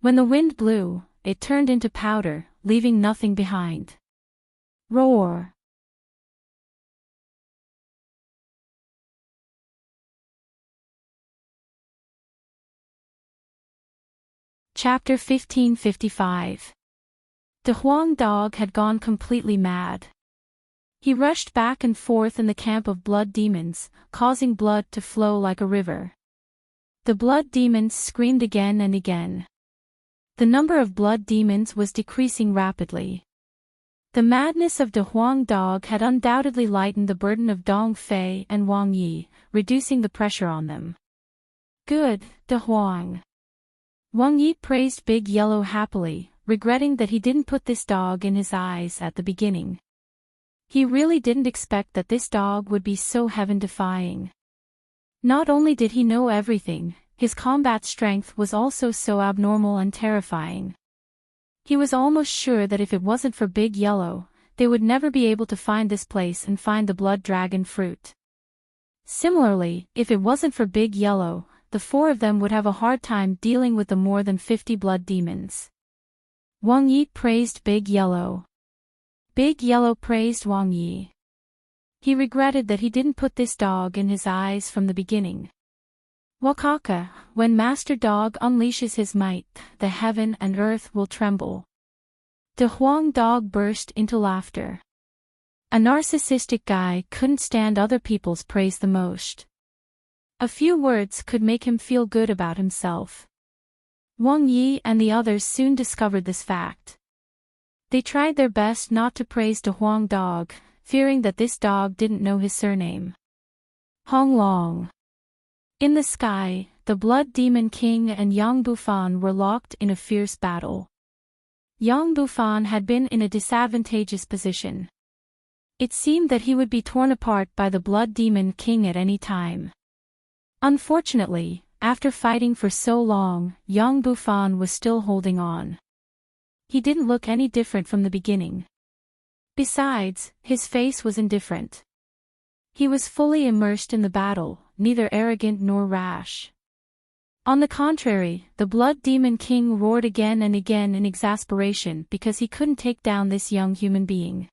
When the wind blew, it turned into powder, leaving nothing behind. Roar! Chapter 1555. De Huang Dog had gone completely mad. He rushed back and forth in the camp of Blood Demons, causing blood to flow like a river. The Blood Demons screamed again and again. The number of Blood Demons was decreasing rapidly. The madness of De Huang Dog had undoubtedly lightened the burden of Dong Fei and Wang Yi, reducing the pressure on them. Good, De Huang. Wang Yi praised Big Yellow happily, regretting that he didn't put this dog in his eyes at the beginning. He really didn't expect that this dog would be so heaven-defying. Not only did he know everything, his combat strength was also so abnormal and terrifying. He was almost sure that if it wasn't for Big Yellow, they would never be able to find this place and find the Blood Dragon fruit. Similarly, if it wasn't for Big Yellow, the four of them would have a hard time dealing with the more than 50 Blood Demons. Wang Yi praised Big Yellow. Big Yellow praised Wang Yi. He regretted that he didn't put this dog in his eyes from the beginning. Wakaka, when Master Dog unleashes his might, the heaven and earth will tremble. De Huang Dog burst into laughter. A narcissistic guy couldn't stand other people's praise the most. A few words could make him feel good about himself. Wang Yi and the others soon discovered this fact. They tried their best not to praise De Huang Dog, fearing that this dog didn't know his surname. Hong Long. In the sky, the Blood Demon King and Yang Bufan were locked in a fierce battle. Yang Bufan had been in a disadvantageous position. It seemed that he would be torn apart by the Blood Demon King at any time. Unfortunately, after fighting for so long, young Buffon was still holding on. He didn't look any different from the beginning. Besides, his face was indifferent. He was fully immersed in the battle, neither arrogant nor rash. On the contrary, the Blood Demon King roared again and again in exasperation because he couldn't take down this young human being.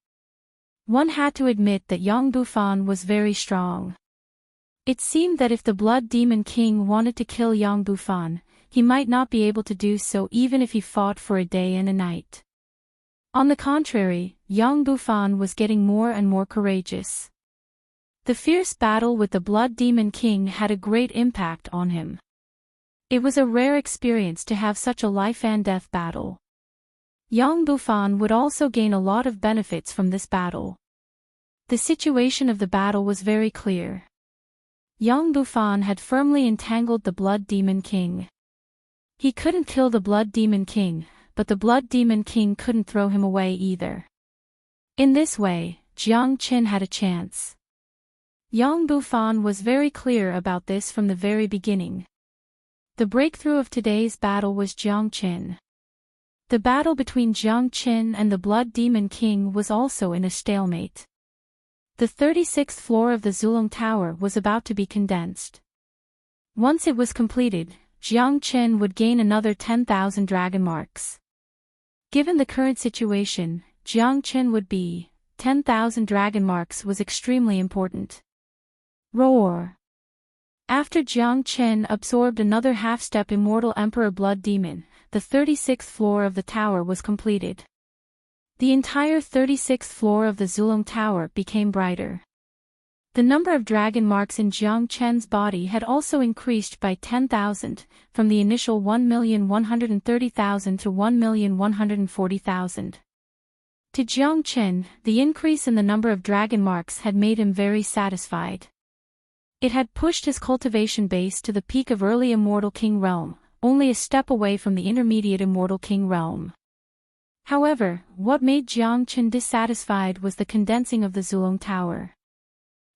One had to admit that young Buffon was very strong. It seemed that if the Blood Demon King wanted to kill young Buffon, he might not be able to do so even if he fought for a day and a night. On the contrary, young Buffon was getting more and more courageous. The fierce battle with the Blood Demon King had a great impact on him. It was a rare experience to have such a life-and-death battle. Young Buffon would also gain a lot of benefits from this battle. The situation of the battle was very clear. Young Buffon had firmly entangled the Blood Demon King. He couldn't kill the Blood Demon King, but the Blood Demon King couldn't throw him away either. In this way, Jiang Qin had a chance. Young Buffon was very clear about this from the very beginning. The breakthrough of today's battle was Jiang Qin. The battle between Jiang Qin and the Blood Demon King was also in a stalemate. The 36th floor of the Zulong Tower was about to be condensed. Once it was completed, Jiang Qin would gain another 10,000 dragon marks. Given the current situation, Jiang Qin would be 10,000 dragon marks was extremely important. Roar! After Jiang Qin absorbed another half-step Immortal Emperor Blood Demon, the 36th floor of the tower was completed. The entire 36th floor of the Zulong Tower became brighter. The number of dragon marks in Jiang Qin's body had also increased by 10,000, from the initial 1,130,000 to 1,140,000. To Jiang Qin, the increase in the number of dragon marks had made him very satisfied. It had pushed his cultivation base to the peak of early Immortal King Realm, only a step away from the intermediate Immortal King Realm. However, what made Jiang Qin dissatisfied was the condensing of the Zulong Tower.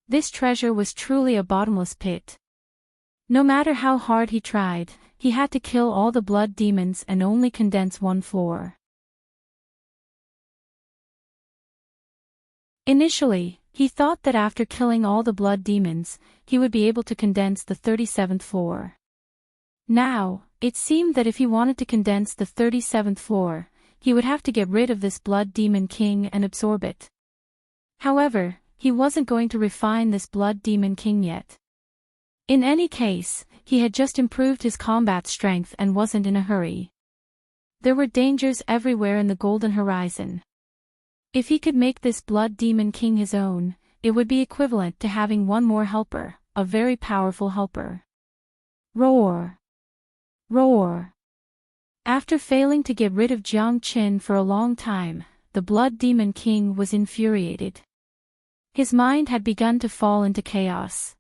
This treasure was truly a bottomless pit. No matter how hard he tried, he had to kill all the blood demons and only condense one floor. Initially, he thought that after killing all the blood demons, he would be able to condense the 37th floor. Now, it seemed that if he wanted to condense the 37th floor, he would have to get rid of this Blood Demon King and absorb it. However, he wasn't going to refine this Blood Demon King yet. In any case, he had just improved his combat strength and wasn't in a hurry. There were dangers everywhere in the Golden Horizon. If he could make this Blood Demon King his own, it would be equivalent to having one more helper, a very powerful helper. Roar! Roar! After failing to get rid of Jiang Qin for a long time, the Blood Demon King was infuriated. His mind had begun to fall into chaos.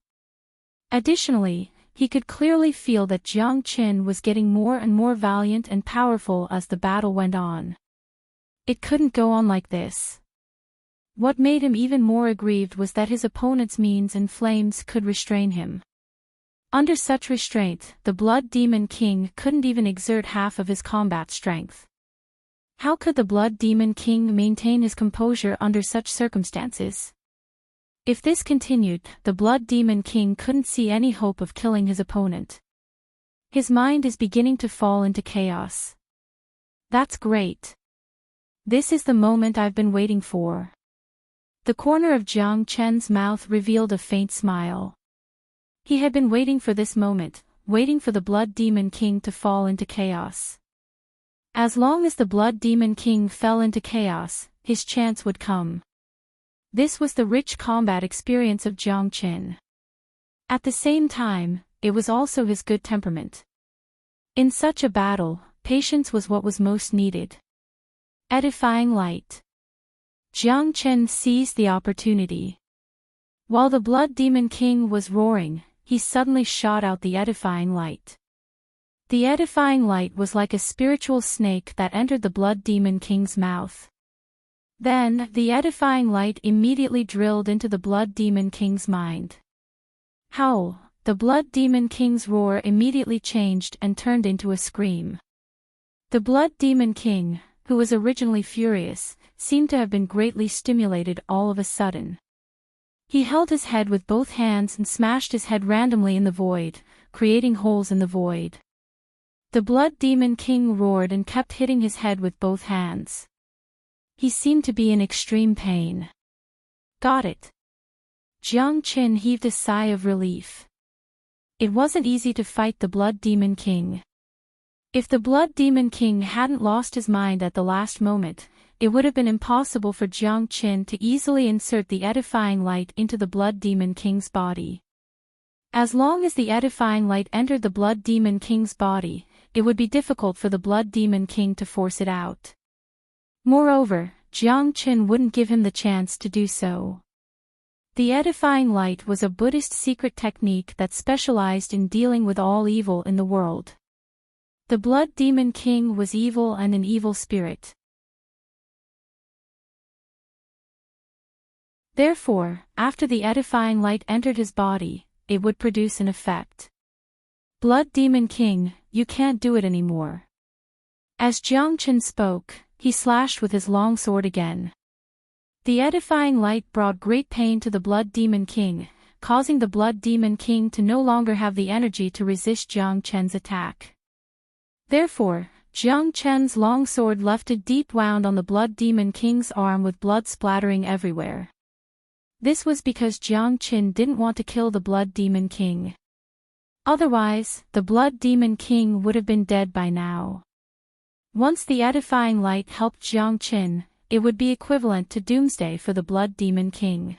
Additionally, he could clearly feel that Jiang Qin was getting more and more valiant and powerful as the battle went on. It couldn't go on like this. What made him even more aggrieved was that his opponent's means and flames could restrain him. Under such restraint, the Blood Demon King couldn't even exert half of his combat strength. How could the Blood Demon King maintain his composure under such circumstances? If this continued, the Blood Demon King couldn't see any hope of killing his opponent. His mind is beginning to fall into chaos. That's great. This is the moment I've been waiting for. The corner of Jiang Qin's mouth revealed a faint smile. He had been waiting for this moment, waiting for the Blood Demon King to fall into chaos. As long as the Blood Demon King fell into chaos, his chance would come. This was the rich combat experience of Jiang Qin. At the same time, it was also his good temperament. In such a battle, patience was what was most needed. Edifying light. Jiang Qin seized the opportunity. While the Blood Demon King was roaring, he suddenly shot out the edifying light. The edifying light was like a spiritual snake that entered the Blood Demon King's mouth. Then, the edifying light immediately drilled into the Blood Demon King's mind. Howl! the Blood Demon King's roar immediately changed and turned into a scream. The Blood Demon King, who was originally furious, seemed to have been greatly stimulated all of a sudden. He held his head with both hands and smashed his head randomly in the void, creating holes in the void. The Blood Demon King roared and kept hitting his head with both hands. He seemed to be in extreme pain. Got it. Jiang Qin heaved a sigh of relief. It wasn't easy to fight the Blood Demon King. If the Blood Demon King hadn't lost his mind at the last moment, it would have been impossible for Jiang Qin to easily insert the edifying light into the Blood Demon King's body. As long as the edifying light entered the Blood Demon King's body, it would be difficult for the Blood Demon King to force it out. Moreover, Jiang Qin wouldn't give him the chance to do so. The edifying light was a Buddhist secret technique that specialized in dealing with all evil in the world. The Blood Demon King was evil and an evil spirit. Therefore, after the edifying light entered his body, it would produce an effect. Blood Demon King, you can't do it anymore. As Jiang Qin spoke, he slashed with his long sword again. The edifying light brought great pain to the Blood Demon King, causing the Blood Demon King to no longer have the energy to resist Jiang Qin's attack. Therefore, Jiang Qin's long sword left a deep wound on the Blood Demon King's arm with blood splattering everywhere. This was because Jiang Qin didn't want to kill the Blood Demon King. Otherwise, the Blood Demon King would have been dead by now. Once the edifying light helped Jiang Qin, it would be equivalent to doomsday for the Blood Demon King.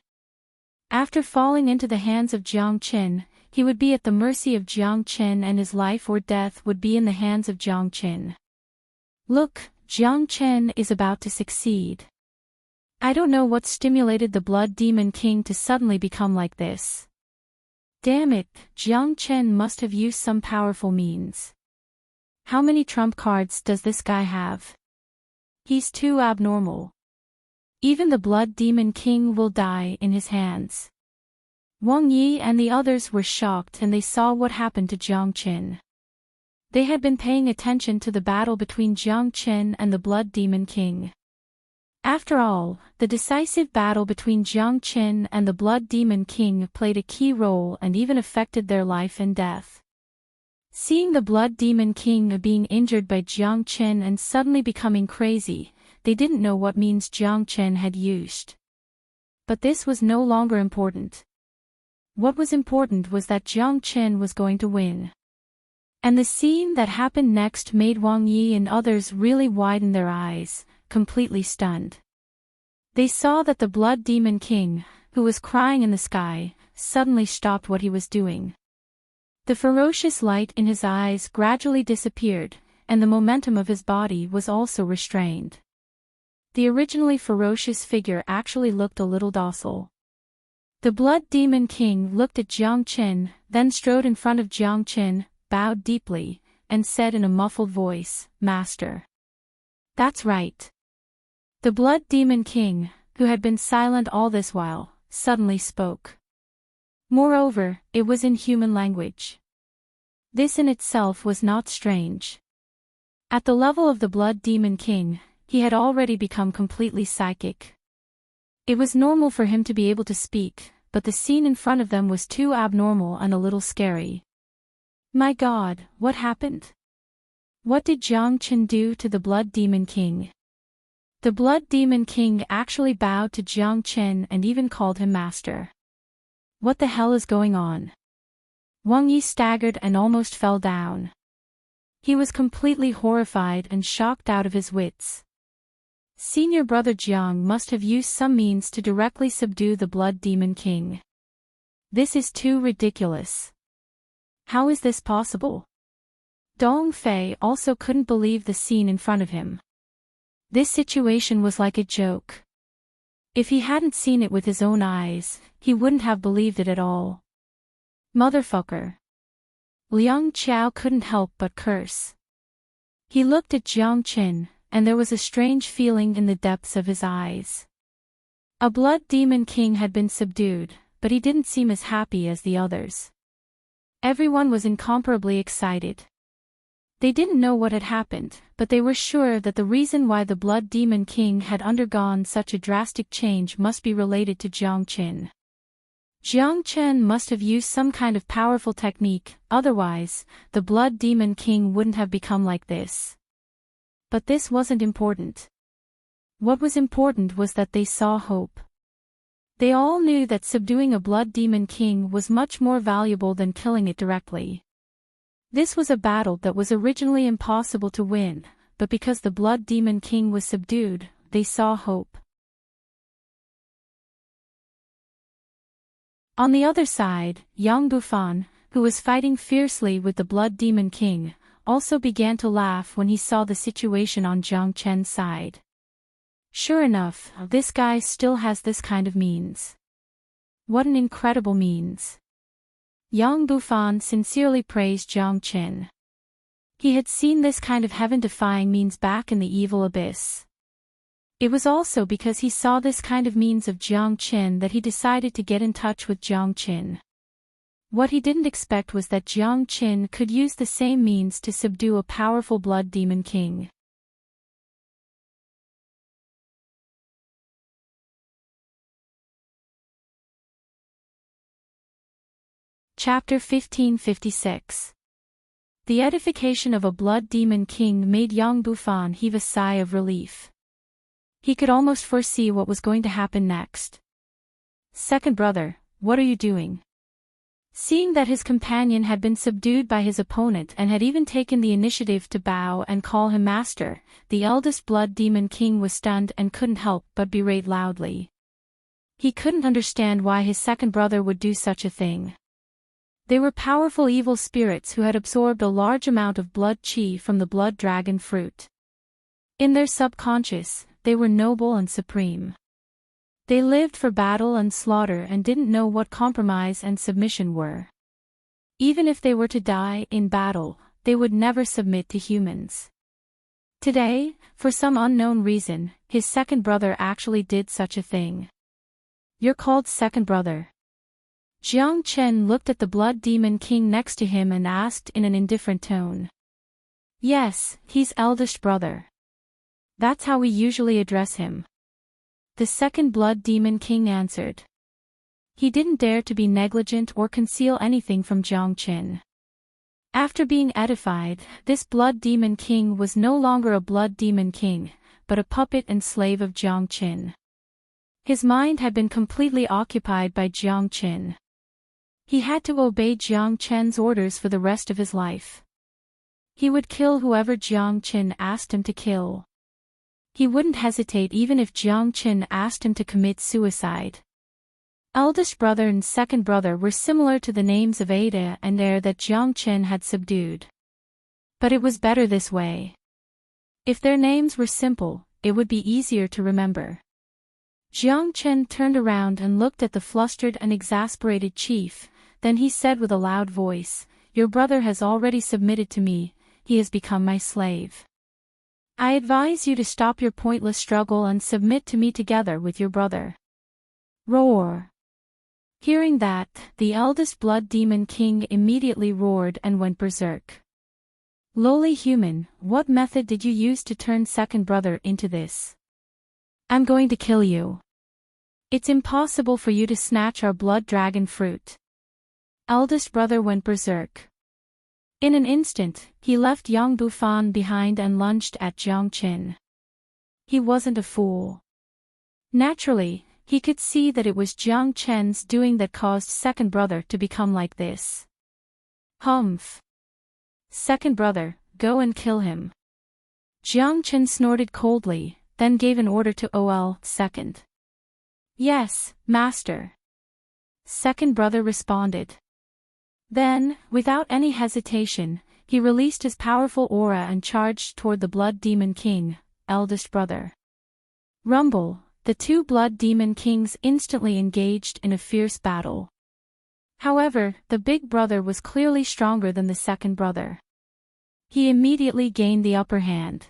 After falling into the hands of Jiang Qin, he would be at the mercy of Jiang Qin and his life or death would be in the hands of Jiang Qin. Look, Jiang Qin is about to succeed. I don't know what stimulated the Blood Demon King to suddenly become like this. Damn it, Jiang Qin must have used some powerful means. How many trump cards does this guy have? He's too abnormal. Even the Blood Demon King will die in his hands. Wang Yi and the others were shocked and they saw what happened to Jiang Qin. They had been paying attention to the battle between Jiang Qin and the Blood Demon King. After all, the decisive battle between Jiang Qin and the Blood Demon King played a key role and even affected their life and death. Seeing the Blood Demon King being injured by Jiang Qin and suddenly becoming crazy, they didn't know what means Jiang Qin had used. But this was no longer important. What was important was that Jiang Qin was going to win. And the scene that happened next made Wang Yi and others really widen their eyes, completely stunned. They saw that the Blood Demon King, who was crying in the sky, suddenly stopped what he was doing. The ferocious light in his eyes gradually disappeared, and the momentum of his body was also restrained. The originally ferocious figure actually looked a little docile. The Blood Demon King looked at Jiang Qin, then strode in front of Jiang Qin, bowed deeply, and said in a muffled voice, "Master." "That's right." The Blood Demon King, who had been silent all this while, suddenly spoke. Moreover, it was in human language. This in itself was not strange. At the level of the Blood Demon King, he had already become completely psychic. It was normal for him to be able to speak, but the scene in front of them was too abnormal and a little scary. My God, what happened? What did Jiang Qin do to the Blood Demon King? The Blood Demon King actually bowed to Jiang Qin and even called him master. What the hell is going on? Wang Yi staggered and almost fell down. He was completely horrified and shocked out of his wits. Senior brother Jiang must have used some means to directly subdue the Blood Demon King. This is too ridiculous. How is this possible? Dong Fei also couldn't believe the scene in front of him. This situation was like a joke. If he hadn't seen it with his own eyes, he wouldn't have believed it at all. Motherfucker. Liang Qiao couldn't help but curse. He looked at Jiang Qin, and there was a strange feeling in the depths of his eyes. A Blood Demon King had been subdued, but he didn't seem as happy as the others. Everyone was incomparably excited. They didn't know what had happened, but they were sure that the reason why the Blood Demon King had undergone such a drastic change must be related to Jiang Qin. Jiang Chen must have used some kind of powerful technique, otherwise, the Blood Demon King wouldn't have become like this. But this wasn't important. What was important was that they saw hope. They all knew that subduing a Blood Demon King was much more valuable than killing it directly. This was a battle that was originally impossible to win, but because the Blood Demon King was subdued, they saw hope. On the other side, Yang Bufan, who was fighting fiercely with the Blood Demon King, also began to laugh when he saw the situation on Jiang Chen's side. Sure enough, this guy still has this kind of means. What an incredible means. Yang Bufan sincerely praised Jiang Qin. He had seen this kind of heaven-defying means back in the evil abyss. It was also because he saw this kind of means of Jiang Qin that he decided to get in touch with Jiang Qin. What he didn't expect was that Jiang Qin could use the same means to subdue a powerful Blood Demon King. Chapter 1556. The edification of a Blood Demon King made Yang Bufan heave a sigh of relief. He could almost foresee what was going to happen next. Second brother, what are you doing? Seeing that his companion had been subdued by his opponent and had even taken the initiative to bow and call him master, the eldest Blood Demon King was stunned and couldn't help but berate loudly. He couldn't understand why his second brother would do such a thing. They were powerful evil spirits who had absorbed a large amount of blood chi from the blood dragon fruit. In their subconscious, they were noble and supreme. They lived for battle and slaughter and didn't know what compromise and submission were. Even if they were to die in battle, they would never submit to humans. Today, for some unknown reason, his second brother actually did such a thing. You're called second brother. Jiang Chen looked at the Blood Demon King next to him and asked in an indifferent tone. Yes, he's eldest brother. That's how we usually address him. The second Blood Demon King answered. He didn't dare to be negligent or conceal anything from Jiang Qin. After being edified, this Blood Demon King was no longer a Blood Demon King, but a puppet and slave of Jiang Qin. His mind had been completely occupied by Jiang Qin. He had to obey Jiang Chen's orders for the rest of his life. He would kill whoever Jiang Qin asked him to kill. He wouldn't hesitate even if Jiang Qin asked him to commit suicide. Eldest brother and second brother were similar to the names of Ada and Air that Jiang Qin had subdued. But it was better this way. If their names were simple, it would be easier to remember. Jiang Qin turned around and looked at the flustered and exasperated chief, then he said with a loud voice, "Your brother has already submitted to me, he has become my slave. I advise you to stop your pointless struggle and submit to me together with your brother." Roar! Hearing that, the eldest Blood Demon King immediately roared and went berserk. Lowly human, what method did you use to turn second brother into this? I'm going to kill you. It's impossible for you to snatch our blood dragon fruit. Eldest brother went berserk. In an instant, he left Yang Bufan behind and lunged at Jiang Qin. He wasn't a fool. Naturally, he could see that it was Jiang Chen's doing that caused second brother to become like this. Humph. Second brother, go and kill him. Jiang Chen snorted coldly, then gave an order to Ol second. Yes, master. Second brother responded. Then, without any hesitation, he released his powerful aura and charged toward the Blood Demon King, eldest brother. Rumble, the two Blood Demon Kings instantly engaged in a fierce battle. However, the big brother was clearly stronger than the second brother. He immediately gained the upper hand.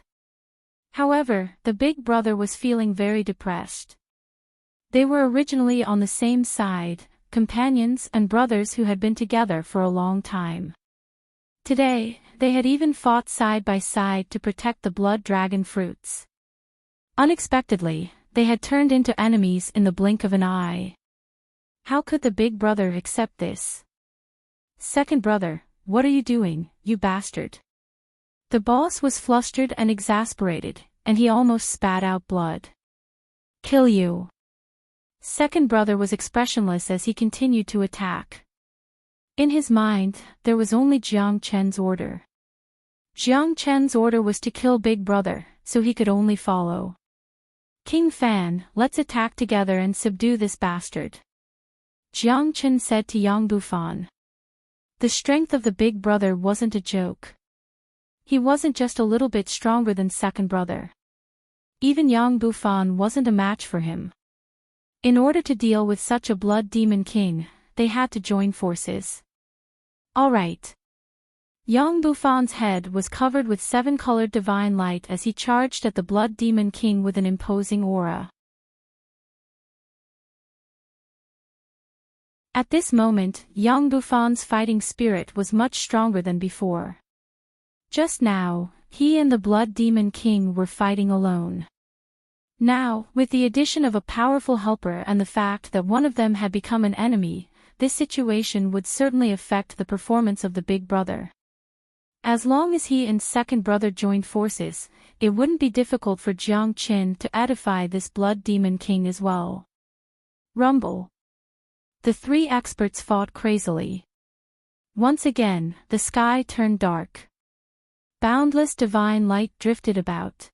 However, the big brother was feeling very depressed. They were originally on the same side, companions and brothers who had been together for a long time. Today, they had even fought side by side to protect the blood dragon fruits. Unexpectedly, they had turned into enemies in the blink of an eye. How could the big brother accept this? Second brother, what are you doing, you bastard? The boss was flustered and exasperated, and he almost spat out blood. Kill you. Second brother was expressionless as he continued to attack. In his mind, there was only Jiang Chen's order. Jiang Chen's order was to kill big brother, so he could only follow. King Fan, let's attack together and subdue this bastard. Jiang Chen said to Yang Bufan. The strength of the big brother wasn't a joke. He wasn't just a little bit stronger than second brother. Even Yang Bufan wasn't a match for him. In order to deal with such a blood demon king, they had to join forces. All right. Yang Bufan's head was covered with 7-colored divine light as he charged at the blood demon king with an imposing aura. At this moment, Yang Bufan's fighting spirit was much stronger than before. Just now, he and the blood demon king were fighting alone. Now, with the addition of a powerful helper and the fact that one of them had become an enemy, this situation would certainly affect the performance of the big brother. As long as he and second brother joined forces, it wouldn't be difficult for Jiang Qin to edify this blood demon king as well. Rumble. The three experts fought crazily. Once again, the sky turned dark. Boundless divine light drifted about.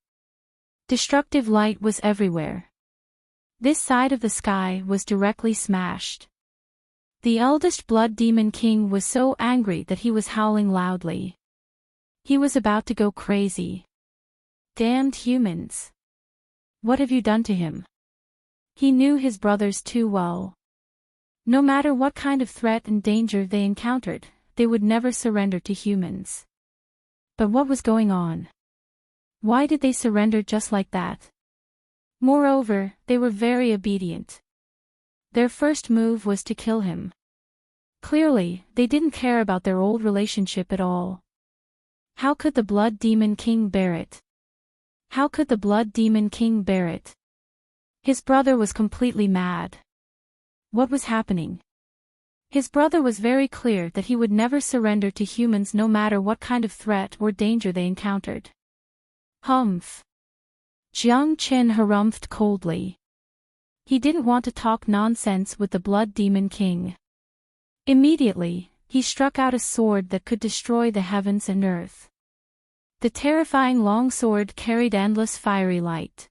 Destructive light was everywhere. This side of the sky was directly smashed. The eldest blood demon king was so angry that he was howling loudly. He was about to go crazy. Damned humans. What have you done to him? He knew his brothers too well. No matter what kind of threat and danger they encountered, they would never surrender to humans. But what was going on? Why did they surrender just like that? Moreover, they were very obedient. Their first move was to kill him. Clearly, they didn't care about their old relationship at all. How could the blood demon king bear it? How could the blood demon king bear it? His brother was completely mad. What was happening? His brother was very clear that he would never surrender to humans no matter what kind of threat or danger they encountered. Humph. Jiang Qin harumphed coldly. He didn't want to talk nonsense with the blood demon king. Immediately, he struck out a sword that could destroy the heavens and earth. The terrifying long sword carried endless fiery light.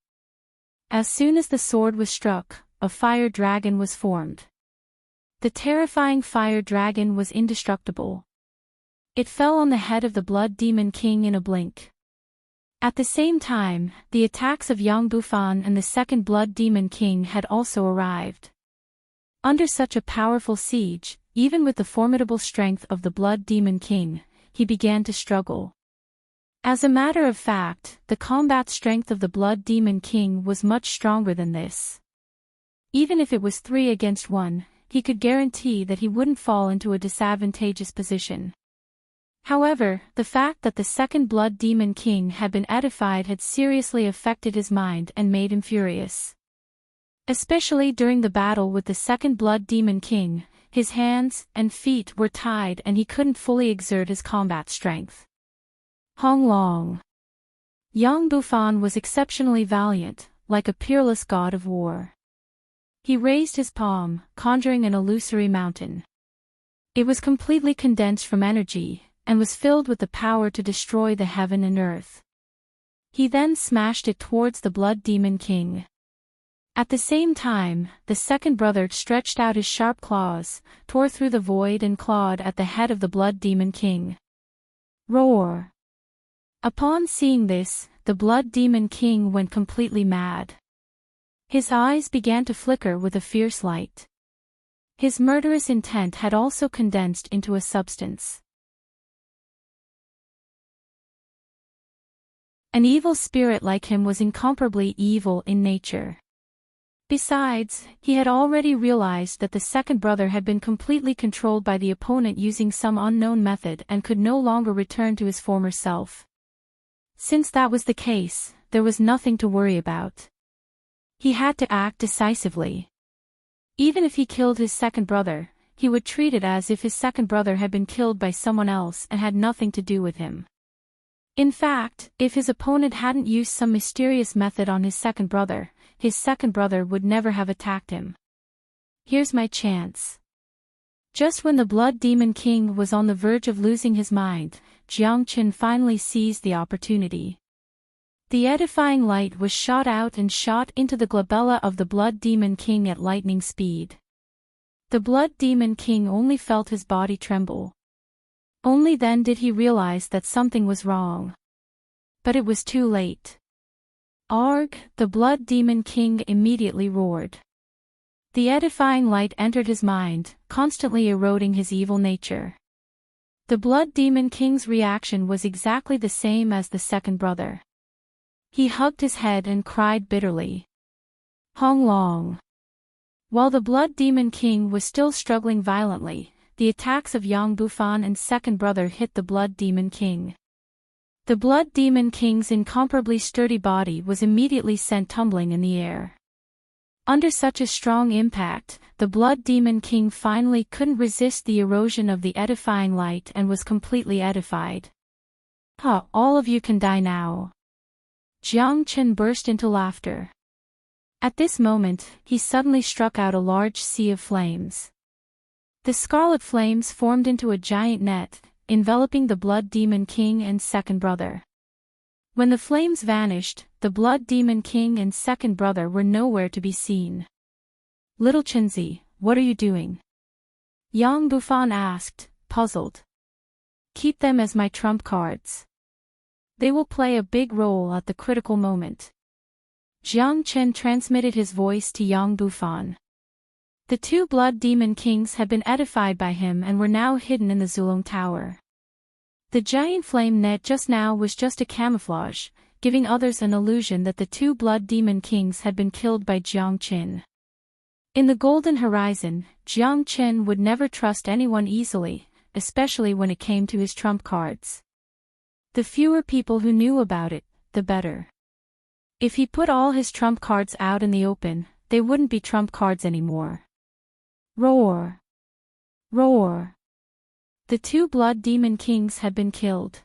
As soon as the sword was struck, a fire dragon was formed. The terrifying fire dragon was indestructible. It fell on the head of the blood demon king in a blink. At the same time, the attacks of Yang Bufan and the second blood demon king had also arrived. Under such a powerful siege, even with the formidable strength of the blood demon king, he began to struggle. As a matter of fact, the combat strength of the blood demon king was much stronger than this. Even if it was 3 against 1, he could guarantee that he wouldn't fall into a disadvantageous position. However, the fact that the second blood demon king had been edified had seriously affected his mind and made him furious. Especially during the battle with the second blood demon king, his hands and feet were tied and he couldn't fully exert his combat strength. Hong Long. Yang Bufan was exceptionally valiant, like a peerless god of war. He raised his palm, conjuring an illusory mountain. It was completely condensed from energy, and was filled with the power to destroy the heaven and earth. He then smashed it towards the blood demon king. At the same time, the second brother stretched out his sharp claws, tore through the void and clawed at the head of the blood demon king. Roar! Upon seeing this, the blood demon king went completely mad. His eyes began to flicker with a fierce light. His murderous intent had also condensed into a substance. An evil spirit like him was incomparably evil in nature. Besides, he had already realized that the second brother had been completely controlled by the opponent using some unknown method and could no longer return to his former self. Since that was the case, there was nothing to worry about. He had to act decisively. Even if he killed his second brother, he would treat it as if his second brother had been killed by someone else and had nothing to do with him. In fact, if his opponent hadn't used some mysterious method on his second brother would never have attacked him. Here's my chance. Just when the Blood Demon King was on the verge of losing his mind, Jiang Qin finally seized the opportunity. The edifying light was shot out and shot into the glabella of the Blood Demon King at lightning speed. The Blood Demon King only felt his body tremble. Only then did he realize that something was wrong. But it was too late. Arg! The Blood Demon King immediately roared. The edifying light entered his mind, constantly eroding his evil nature. The Blood Demon King's reaction was exactly the same as the second brother. He hugged his head and cried bitterly. Hong Long. While the Blood Demon King was still struggling violently, the attacks of Yang Bufan and second brother hit the Blood Demon King. The Blood Demon King's incomparably sturdy body was immediately sent tumbling in the air. Under such a strong impact, the Blood Demon King finally couldn't resist the erosion of the edifying light and was completely edified. All of you can die now. Jiang Qin burst into laughter. At this moment, he suddenly struck out a large sea of flames. The scarlet flames formed into a giant net, enveloping the Blood Demon King and second brother. When the flames vanished, the Blood Demon King and second brother were nowhere to be seen. Little Chenzi, what are you doing? Yang Bufan asked, puzzled. Keep them as my trump cards. They will play a big role at the critical moment. Jiang Chen transmitted his voice to Yang Bufan. The two Blood Demon Kings had been edified by him and were now hidden in the Zulong Tower. The giant flame net just now was just a camouflage, giving others an illusion that the two Blood Demon Kings had been killed by Jiang Qin. In the Golden Horizon, Jiang Qin would never trust anyone easily, especially when it came to his trump cards. The fewer people who knew about it, the better. If he put all his trump cards out in the open, they wouldn't be trump cards anymore. Roar! Roar! The two Blood Demon Kings had been killed.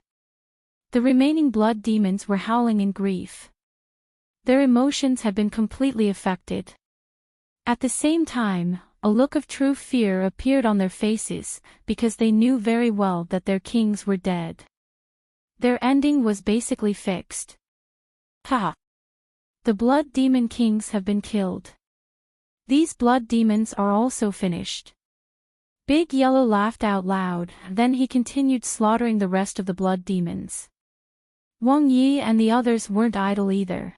The remaining Blood Demons were howling in grief. Their emotions had been completely affected. At the same time, a look of true fear appeared on their faces, because they knew very well that their kings were dead. Their ending was basically fixed. Ha! The Blood Demon Kings have been killed. These blood demons are also finished. Big Yellow laughed out loud, then he continued slaughtering the rest of the blood demons. Wang Yi and the others weren't idle either.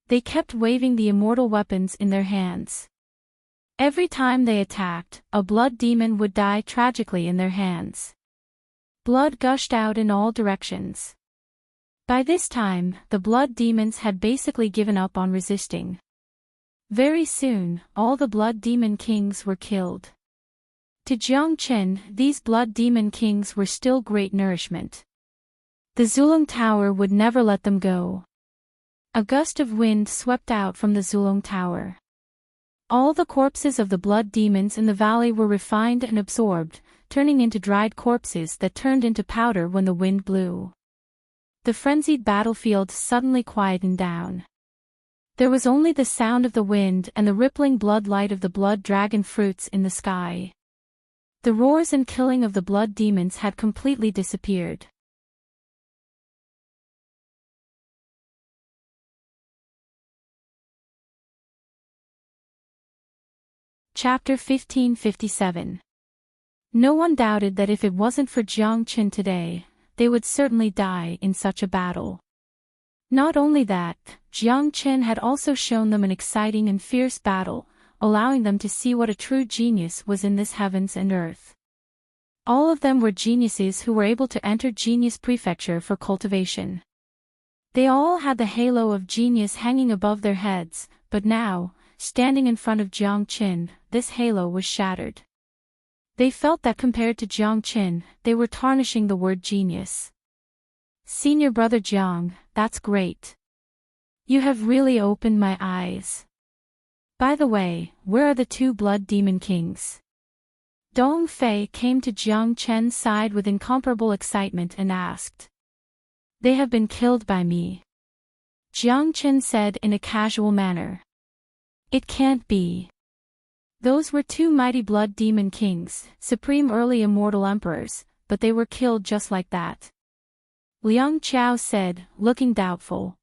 They kept waving the immortal weapons in their hands. Every time they attacked, a blood demon would die tragically in their hands. Blood gushed out in all directions. By this time, the blood demons had basically given up on resisting. Very soon, all the Blood Demon Kings were killed. To Jiang Qin, these Blood Demon Kings were still great nourishment. The Zulong Tower would never let them go. A gust of wind swept out from the Zulong Tower. All the corpses of the blood demons in the valley were refined and absorbed, turning into dried corpses that turned into powder when the wind blew. The frenzied battlefield suddenly quietened down. There was only the sound of the wind and the rippling blood light of the blood dragon fruits in the sky. The roars and killing of the blood demons had completely disappeared. Chapter 1557. No one doubted that if it wasn't for Jiang Qin today, they would certainly die in such a battle. Not only that, Jiang Qin had also shown them an exciting and fierce battle, allowing them to see what a true genius was in this heavens and earth. All of them were geniuses who were able to enter Genius Prefecture for cultivation. They all had the halo of genius hanging above their heads, but now, standing in front of Jiang Qin, this halo was shattered. They felt that compared to Jiang Qin, they were tarnishing the word genius. Senior brother Jiang, that's great. You have really opened my eyes. By the way, where are the two blood demon kings? Dong Fei came to Jiang Chen's side with incomparable excitement and asked. They have been killed by me. Jiang Chen said in a casual manner. It can't be. Those were two mighty blood demon kings, supreme early immortal emperors, but they were killed just like that. Liang Qiao said, looking doubtful.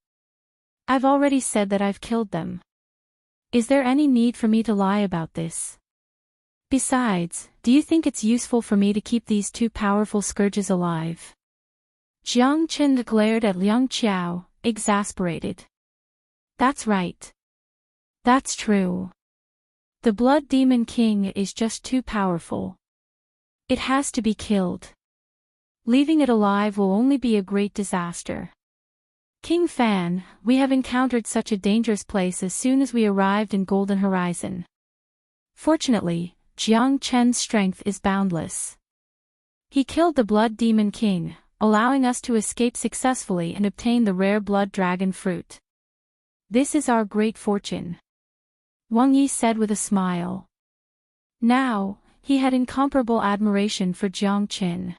I've already said that I've killed them. Is there any need for me to lie about this? Besides, do you think it's useful for me to keep these two powerful scourges alive? Jiang Chen glared at Liang Qiao, exasperated. That's right. That's true. The Blood Demon King is just too powerful. It has to be killed. Leaving it alive will only be a great disaster. King Fan, we have encountered such a dangerous place as soon as we arrived in Golden Horizon. Fortunately, Jiang Chen's strength is boundless. He killed the Blood Demon King, allowing us to escape successfully and obtain the rare Blood Dragon fruit. This is our great fortune. Wang Yi said with a smile. Now, he had incomparable admiration for Jiang Qin.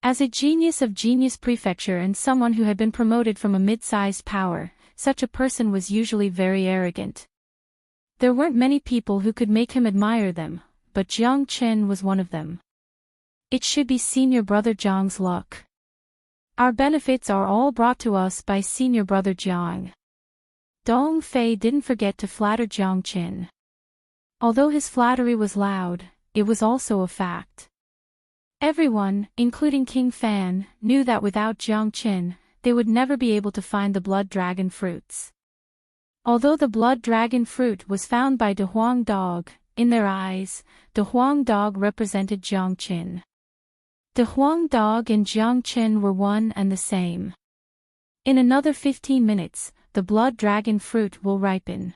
As a genius of Genius Prefecture and someone who had been promoted from a mid-sized power, such a person was usually very arrogant. There weren't many people who could make him admire them, but Jiang Qin was one of them. It should be senior brother Jiang's luck. Our benefits are all brought to us by senior brother Jiang. Dong Fei didn't forget to flatter Jiang Qin. Although his flattery was loud, it was also a fact. Everyone, including King Fan, knew that without Jiang Qin, they would never be able to find the Blood Dragon fruits. Although the Blood Dragon fruit was found by De Huang Dog, in their eyes, De Huang Dog represented Jiang Qin. De Huang Dog and Jiang Qin were one and the same. In another 15 minutes, the Blood Dragon fruit will ripen.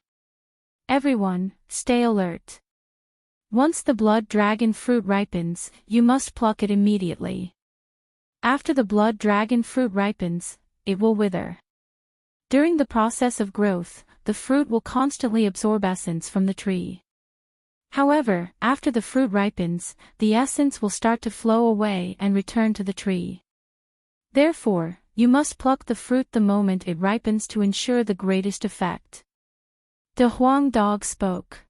Everyone, stay alert. Once the Blood Dragon fruit ripens, you must pluck it immediately. After the Blood Dragon fruit ripens, it will wither. During the process of growth, the fruit will constantly absorb essence from the tree. However, after the fruit ripens, the essence will start to flow away and return to the tree. Therefore, you must pluck the fruit the moment it ripens to ensure the greatest effect. De Huang Dog spoke.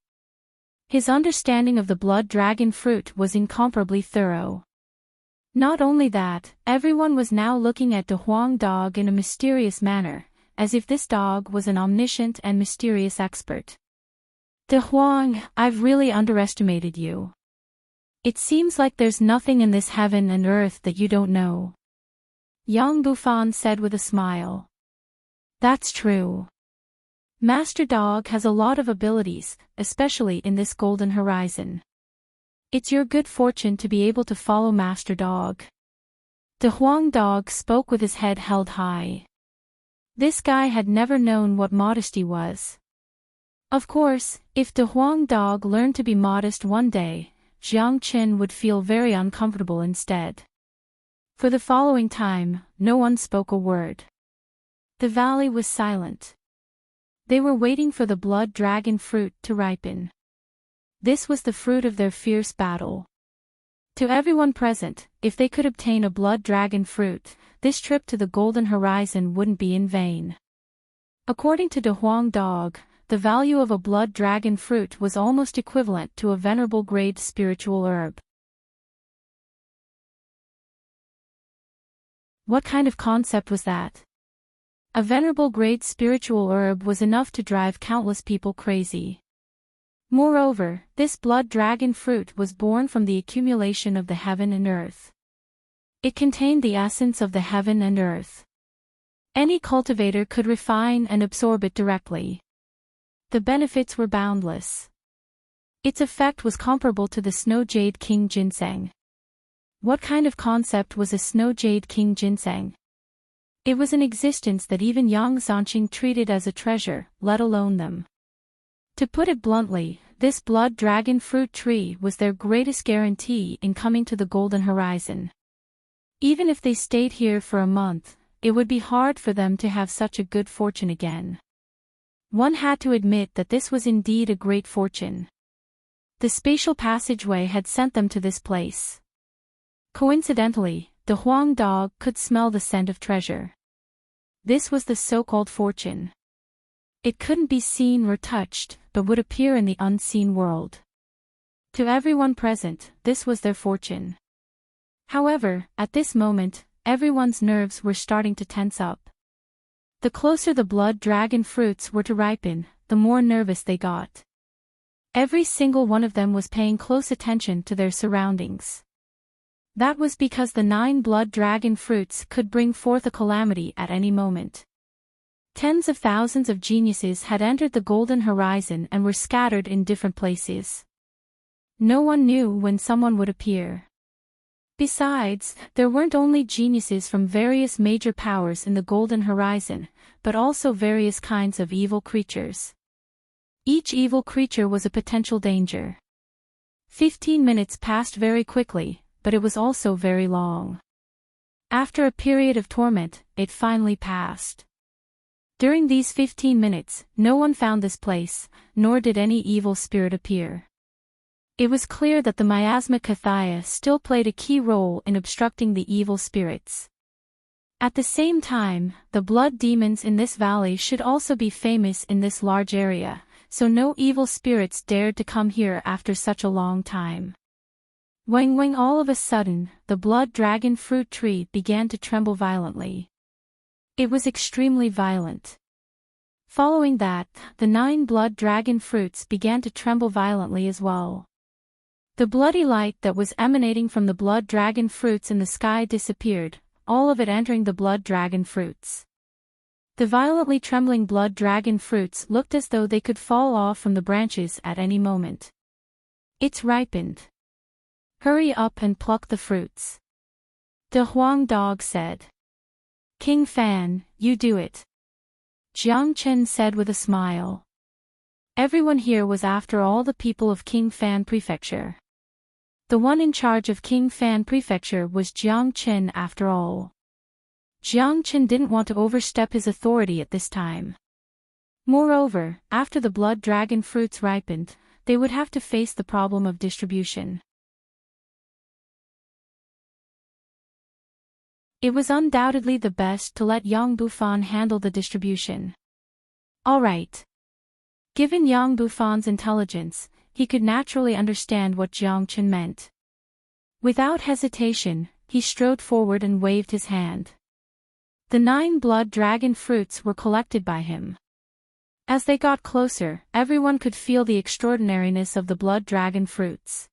His understanding of the Blood Dragon fruit was incomparably thorough. Not only that, everyone was now looking at De Huang Dog in a mysterious manner, as if this dog was an omniscient and mysterious expert. De Huang, I've really underestimated you. It seems like there's nothing in this heaven and earth that you don't know. Yang Bufan said with a smile. That's true. Master Dog has a lot of abilities, especially in this Golden Horizon. It's your good fortune to be able to follow Master Dog. De Huang Dog spoke with his head held high. This guy had never known what modesty was. Of course, if De Huang Dog learned to be modest one day, Jiang Qin would feel very uncomfortable instead. For the following time, no one spoke a word. The valley was silent. They were waiting for the Blood Dragon fruit to ripen. This was the fruit of their fierce battle. To everyone present, if they could obtain a Blood Dragon fruit, this trip to the Golden Horizon wouldn't be in vain. According to De Huang Dog, the value of a Blood Dragon fruit was almost equivalent to a venerable grade spiritual herb. What kind of concept was that? A venerable grade spiritual herb was enough to drive countless people crazy. Moreover, this Blood Dragon fruit was born from the accumulation of the heaven and earth. It contained the essence of the heaven and earth. Any cultivator could refine and absorb it directly. The benefits were boundless. Its effect was comparable to the Snow Jade King ginseng. What kind of concept was a Snow Jade King ginseng? It was an existence that even Yang Zanqing treated as a treasure, let alone them. To put it bluntly, this blood dragon fruit tree was their greatest guarantee in coming to the Golden Horizon. Even if they stayed here for a month, it would be hard for them to have such a good fortune again. One had to admit that this was indeed a great fortune. The spatial passageway had sent them to this place. Coincidentally, the Huang dog could smell the scent of treasure. This was the so-called fortune. It couldn't be seen or touched, but would appear in the unseen world. To everyone present, this was their fortune. However, at this moment, everyone's nerves were starting to tense up. The closer the blood dragon fruits were to ripen, the more nervous they got. Every single one of them was paying close attention to their surroundings. That was because the 9 blood dragon fruits could bring forth a calamity at any moment. Tens of thousands of geniuses had entered the Golden Horizon and were scattered in different places. No one knew when someone would appear. Besides, there weren't only geniuses from various major powers in the Golden Horizon, but also various kinds of evil creatures. Each evil creature was a potential danger. 15 minutes passed very quickly, but it was also very long. After a period of torment, it finally passed. During these 15 minutes, no one found this place, nor did any evil spirit appear. It was clear that the miasma Kathaya still played a key role in obstructing the evil spirits. At the same time, the blood demons in this valley should also be famous in this large area, so no evil spirits dared to come here after such a long time. When all of a sudden, the blood dragon fruit tree began to tremble violently. It was extremely violent. Following that, the 9 blood dragon fruits began to tremble violently as well. The bloody light that was emanating from the blood dragon fruits in the sky disappeared, all of it entering the blood dragon fruits. The violently trembling blood dragon fruits looked as though they could fall off from the branches at any moment. It's ripened. Hurry up and pluck the fruits. The Huang dog said. King Fan, you do it. Jiang Chen said with a smile. Everyone here was after all the people of King Fan Prefecture. The one in charge of King Fan Prefecture was Jiang Chen after all. Jiang Chen didn't want to overstep his authority at this time. Moreover, after the blood dragon fruits ripened, they would have to face the problem of distribution. It was undoubtedly the best to let Yang Bufan handle the distribution. Alright. Given Yang Bufan's intelligence, he could naturally understand what Jiang Chen meant. Without hesitation, he strode forward and waved his hand. The 9 blood dragon fruits were collected by him. As they got closer, everyone could feel the extraordinariness of the blood dragon fruits.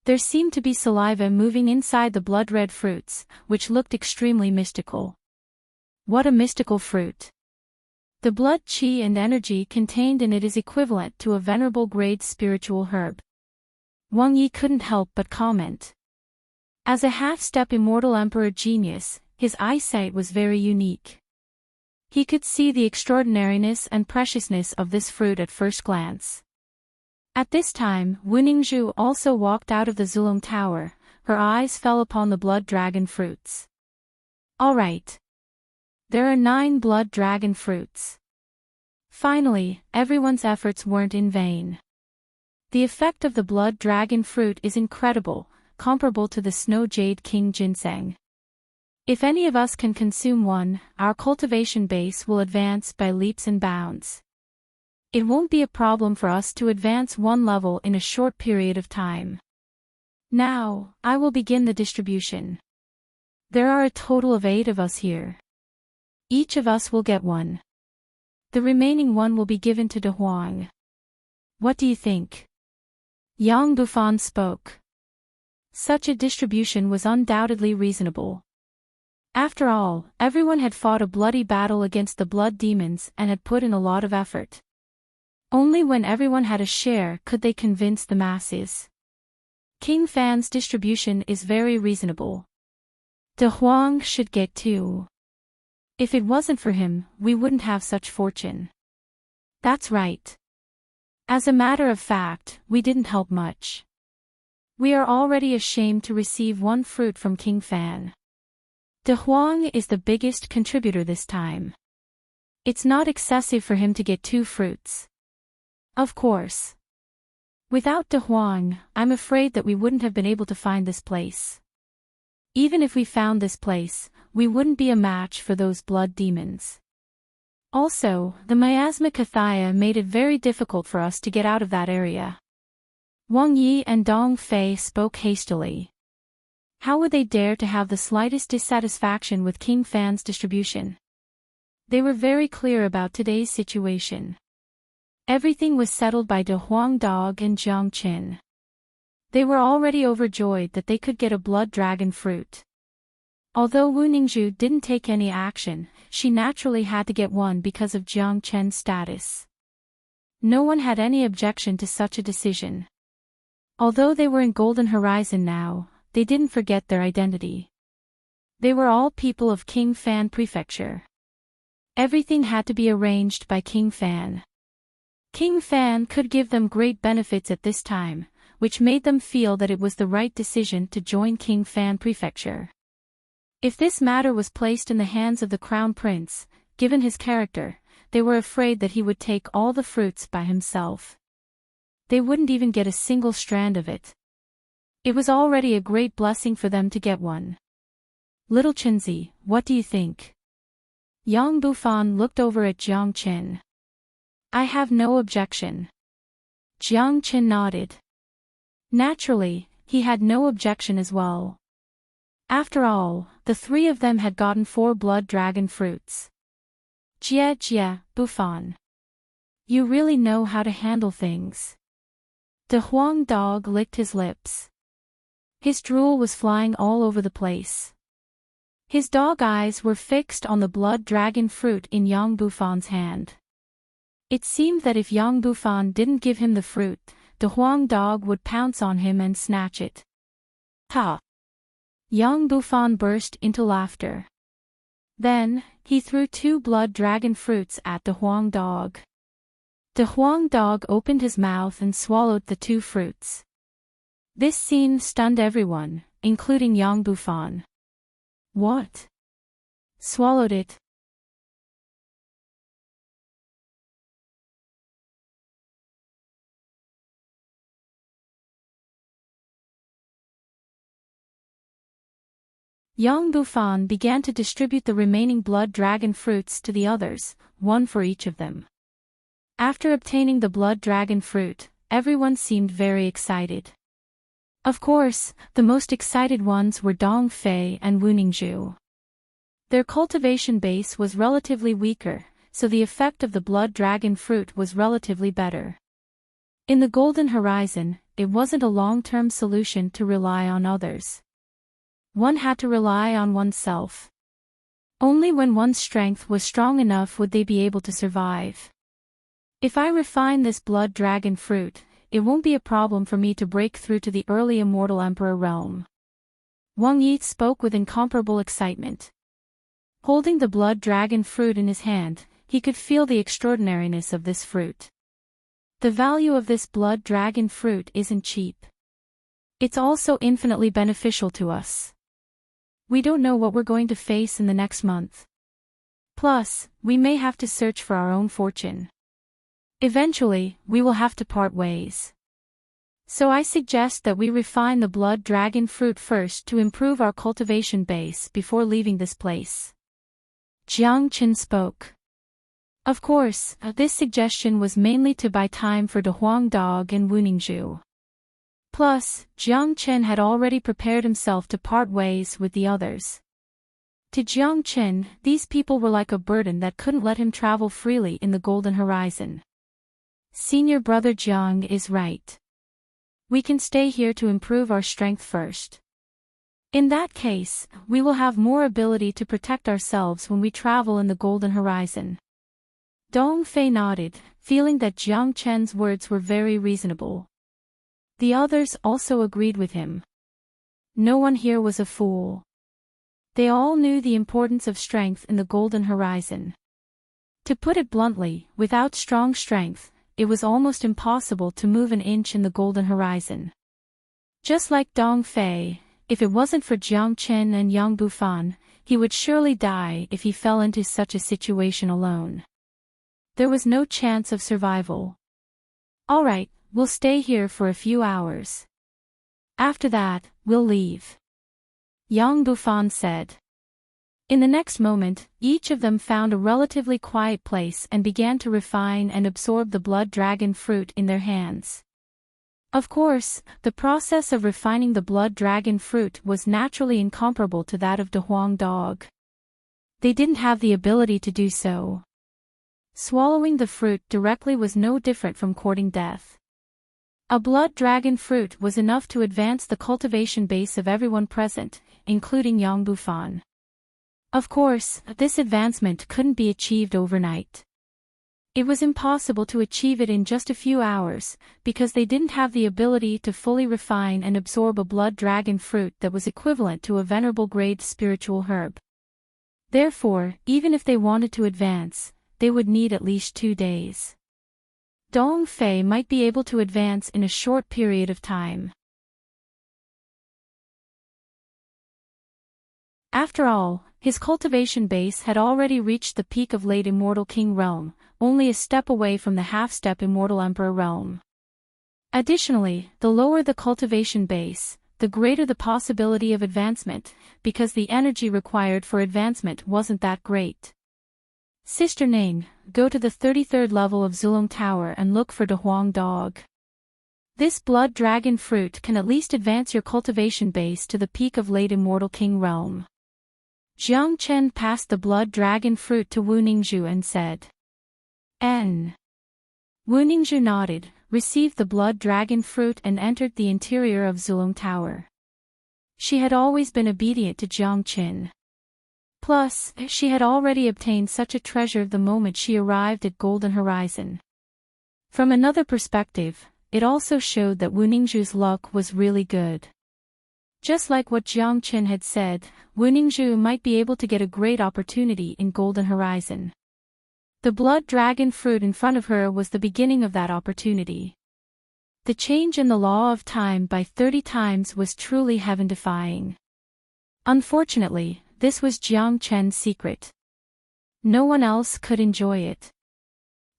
There seemed to be saliva moving inside the blood-red fruits, which looked extremely mystical. What a mystical fruit! The blood qi and energy contained in it is equivalent to a venerable grade spiritual herb. Wang Yi couldn't help but comment. As a half-step immortal emperor genius, his eyesight was very unique. He could see the extraordinariness and preciousness of this fruit at first glance. At this time, Wu Ningzhu also walked out of the Zulong Tower. Her eyes fell upon the blood dragon fruits. Alright. There are 9 blood dragon fruits. Finally, everyone's efforts weren't in vain. The effect of the blood dragon fruit is incredible, comparable to the snow jade king ginseng. If any of us can consume one, our cultivation base will advance by leaps and bounds. It won't be a problem for us to advance one level in a short period of time. Now, I will begin the distribution. There are a total of 8 of us here. Each of us will get one. The remaining one will be given to De Huang. What do you think? Yang Bufan spoke. Such a distribution was undoubtedly reasonable. After all, everyone had fought a bloody battle against the blood demons and had put in a lot of effort. Only when everyone had a share could they convince the masses. King Fan's distribution is very reasonable. De Huang should get 2. If it wasn't for him, we wouldn't have such fortune. That's right. As a matter of fact, we didn't help much. We are already ashamed to receive one fruit from King Fan. De Huang is the biggest contributor this time. It's not excessive for him to get 2 fruits. Of course. Without De Huang, I'm afraid that we wouldn't have been able to find this place. Even if we found this place, we wouldn't be a match for those blood demons. Also, the miasma Kathia made it very difficult for us to get out of that area. Wang Yi and Dong Fei spoke hastily. How would they dare to have the slightest dissatisfaction with King Fan's distribution? They were very clear about today's situation. Everything was settled by De Huang Dog and Jiang Qin. They were already overjoyed that they could get a blood dragon fruit. Although Wu Ningzhu didn't take any action, she naturally had to get one because of Jiang Chen's status. No one had any objection to such a decision. Although they were in Golden Horizon now, they didn't forget their identity. They were all people of King Fan Prefecture. Everything had to be arranged by King Fan. King Fan could give them great benefits at this time, which made them feel that it was the right decision to join King Fan Prefecture. If this matter was placed in the hands of the Crown Prince, given his character, they were afraid that he would take all the fruits by himself. They wouldn't even get a single strand of it. It was already a great blessing for them to get one. Little Chinzi, what do you think? Yang Bufan looked over at Jiang Qin. I have no objection. Jiang Qin nodded. Naturally, he had no objection as well. After all, the 3 of them had gotten 4 blood dragon fruits. Jie, Bufan. You really know how to handle things. De Huang Dog licked his lips. His drool was flying all over the place. His dog eyes were fixed on the blood dragon fruit in Yang Bufan's hand. It seemed that if Yang Bufan didn't give him the fruit, the Huang Dog would pounce on him and snatch it. Ha! Yang Bufan burst into laughter. Then, he threw 2 blood dragon fruits at the Huang Dog. The Huang Dog opened his mouth and swallowed the 2 fruits. This scene stunned everyone, including Yang Bufan. What? Swallowed it? Yang Bufan began to distribute the remaining blood dragon fruits to the others, 1 for each of them. After obtaining the blood dragon fruit, everyone seemed very excited. Of course, the most excited ones were Dong Fei and Wu Ningzhu. Their cultivation base was relatively weaker, so the effect of the blood dragon fruit was relatively better. In the Golden Horizon, it wasn't a long-term solution to rely on others. One had to rely on oneself. Only when one's strength was strong enough would they be able to survive. If I refine this blood dragon fruit, it won't be a problem for me to break through to the early immortal emperor realm. Wang Yi spoke with incomparable excitement. Holding the blood dragon fruit in his hand, he could feel the extraordinariness of this fruit. The value of this blood dragon fruit isn't cheap. It's also infinitely beneficial to us. We don't know what we're going to face in the next month. Plus, we may have to search for our own fortune. Eventually, we will have to part ways. So I suggest that we refine the blood dragon fruit first to improve our cultivation base before leaving this place. Jiang Qin spoke. Of course, this suggestion was mainly to buy time for De Huang Dog and Wu Ningzhu. Plus, Jiang Qin had already prepared himself to part ways with the others. To Jiang Qin, these people were like a burden that couldn't let him travel freely in the Golden Horizon. Senior brother Jiang is right. We can stay here to improve our strength first. In that case, we will have more ability to protect ourselves when we travel in the Golden Horizon. Dong Fei nodded, feeling that Jiang Chen's words were very reasonable. The others also agreed with him. No one here was a fool. They all knew the importance of strength in the Golden Horizon. To put it bluntly, without strong strength, it was almost impossible to move an inch in the golden horizon. Just like Dong Fei, if it wasn't for Jiang Chen and Yang Bufan, he would surely die if he fell into such a situation alone. There was no chance of survival. "All right, we'll stay here for a few hours. After that, we'll leave," Yang Bufan said. In the next moment, each of them found a relatively quiet place and began to refine and absorb the blood dragon fruit in their hands. Of course, the process of refining the blood dragon fruit was naturally incomparable to that of the Huang dog. They didn't have the ability to do so. Swallowing the fruit directly was no different from courting death. A blood dragon fruit was enough to advance the cultivation base of everyone present, including Yang Bufan. Of course, this advancement couldn't be achieved overnight. It was impossible to achieve it in just a few hours, because they didn't have the ability to fully refine and absorb a blood dragon fruit that was equivalent to a venerable grade spiritual herb. Therefore, even if they wanted to advance, they would need at least 2 days. Dong Fei might be able to advance in a short period of time. After all, his cultivation base had already reached the peak of late Immortal King Realm, only a step away from the half-step Immortal Emperor Realm. Additionally, the lower the cultivation base, the greater the possibility of advancement, because the energy required for advancement wasn't that great. "Sister Ning, go to the 33rd level of Zulong Tower and look for the Huang dog. This blood dragon fruit can at least advance your cultivation base to the peak of late Immortal King Realm." Jiang Chen passed the blood dragon fruit to Wu Ningzhu and said, "N." Wu Ningzhu nodded, received the blood dragon fruit and entered the interior of Zulong Tower. She had always been obedient to Jiang Chen. Plus, she had already obtained such a treasure the moment she arrived at Golden Horizon. From another perspective, it also showed that Wu Ningzhu's luck was really good. Just like what Jiang Chen had said, Wu Ningzhu might be able to get a great opportunity in Golden Horizon. The blood dragon fruit in front of her was the beginning of that opportunity. The change in the law of time by 30 times was truly heaven-defying. Unfortunately, this was Jiang Chen's secret. No one else could enjoy it.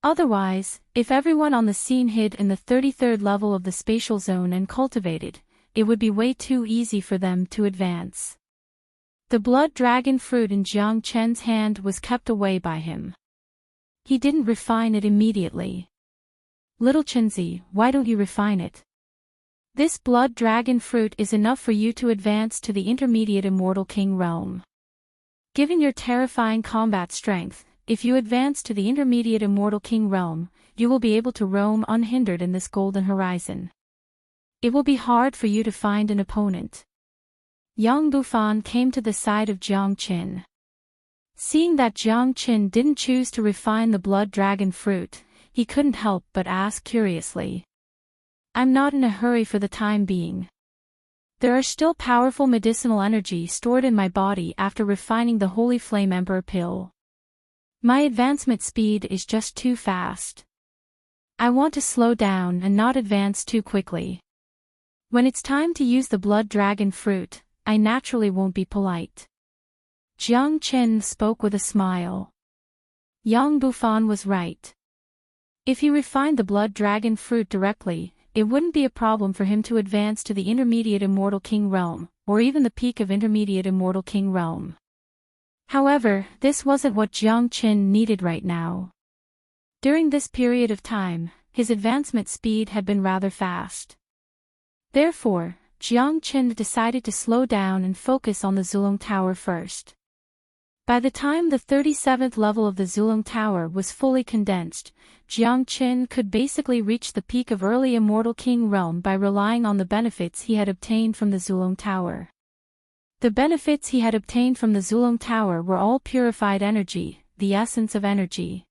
Otherwise, if everyone on the scene hid in the 33rd level of the spatial zone and cultivated, it would be way too easy for them to advance. The blood dragon fruit in Jiang Chen's hand was kept away by him. He didn't refine it immediately. "Little Chenzi, why don't you refine it? This blood dragon fruit is enough for you to advance to the intermediate Immortal King Realm. Given your terrifying combat strength, if you advance to the intermediate Immortal King Realm, you will be able to roam unhindered in this Golden Horizon. It will be hard for you to find an opponent." Yang Bufan came to the side of Jiang Chen. Seeing that Jiang Chen didn't choose to refine the blood dragon fruit, he couldn't help but ask curiously. "I'm not in a hurry for the time being. There are still powerful medicinal energy stored in my body after refining the Holy Flame Emperor pill. My advancement speed is just too fast. I want to slow down and not advance too quickly. When it's time to use the blood dragon fruit, I naturally won't be polite." Jiang Chen spoke with a smile. Yang Bufan was right. If he refined the blood dragon fruit directly, it wouldn't be a problem for him to advance to the intermediate Immortal King Realm, or even the peak of intermediate Immortal King Realm. However, this wasn't what Jiang Chen needed right now. During this period of time, his advancement speed had been rather fast. Therefore, Jiang Chen decided to slow down and focus on the Zulong Tower first. By the time the 37th level of the Zulong Tower was fully condensed, Jiang Chen could basically reach the peak of early Immortal King Realm by relying on the benefits he had obtained from the Zulong Tower. The benefits he had obtained from the Zulong Tower were all purified energy, the essence of energy.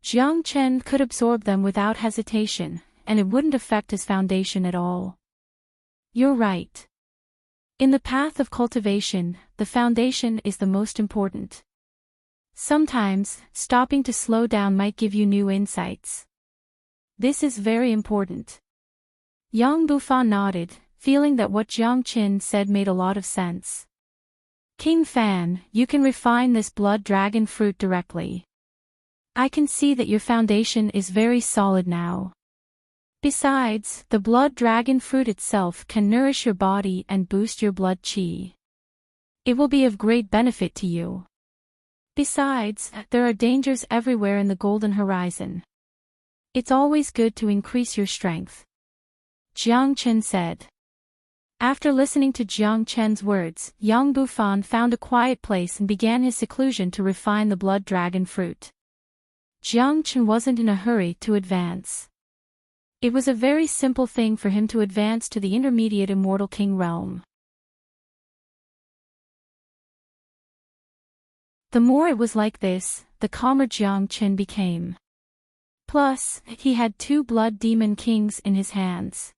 Jiang Chen could absorb them without hesitation, and it wouldn't affect his foundation at all. "You're right. In the path of cultivation, the foundation is the most important. Sometimes, stopping to slow down might give you new insights. This is very important. Yang Bufan nodded, feeling that what Jiang Qin said made a lot of sense. King Fan, you can refine this blood dragon fruit directly. I can see that your foundation is very solid now. Besides, the blood dragon fruit itself can nourish your body and boost your blood qi. It will be of great benefit to you. Besides, there are dangers everywhere in the Golden Horizon. It's always good to increase your strength. Jiang Chen said. After listening to Jiang Chen's words, Yang Bufan found a quiet place and began his seclusion to refine the blood dragon fruit. Jiang Chen wasn't in a hurry to advance. It was a very simple thing for him to advance to the intermediate immortal king realm. The more it was like this, the calmer Jiang Chen became. Plus, he had 2 blood demon kings in his hands.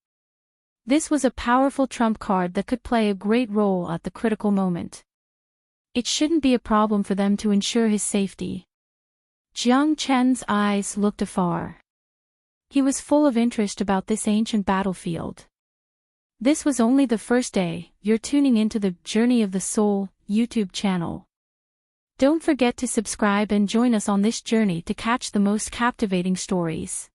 This was a powerful trump card that could play a great role at the critical moment. It shouldn't be a problem for them to ensure his safety. Jiang Chen's eyes looked afar. He was full of interest about this ancient battlefield. This was only the first day. You're tuning into the Journey of the Soul YouTube channel. Don't forget to subscribe and join us on this journey to catch the most captivating stories.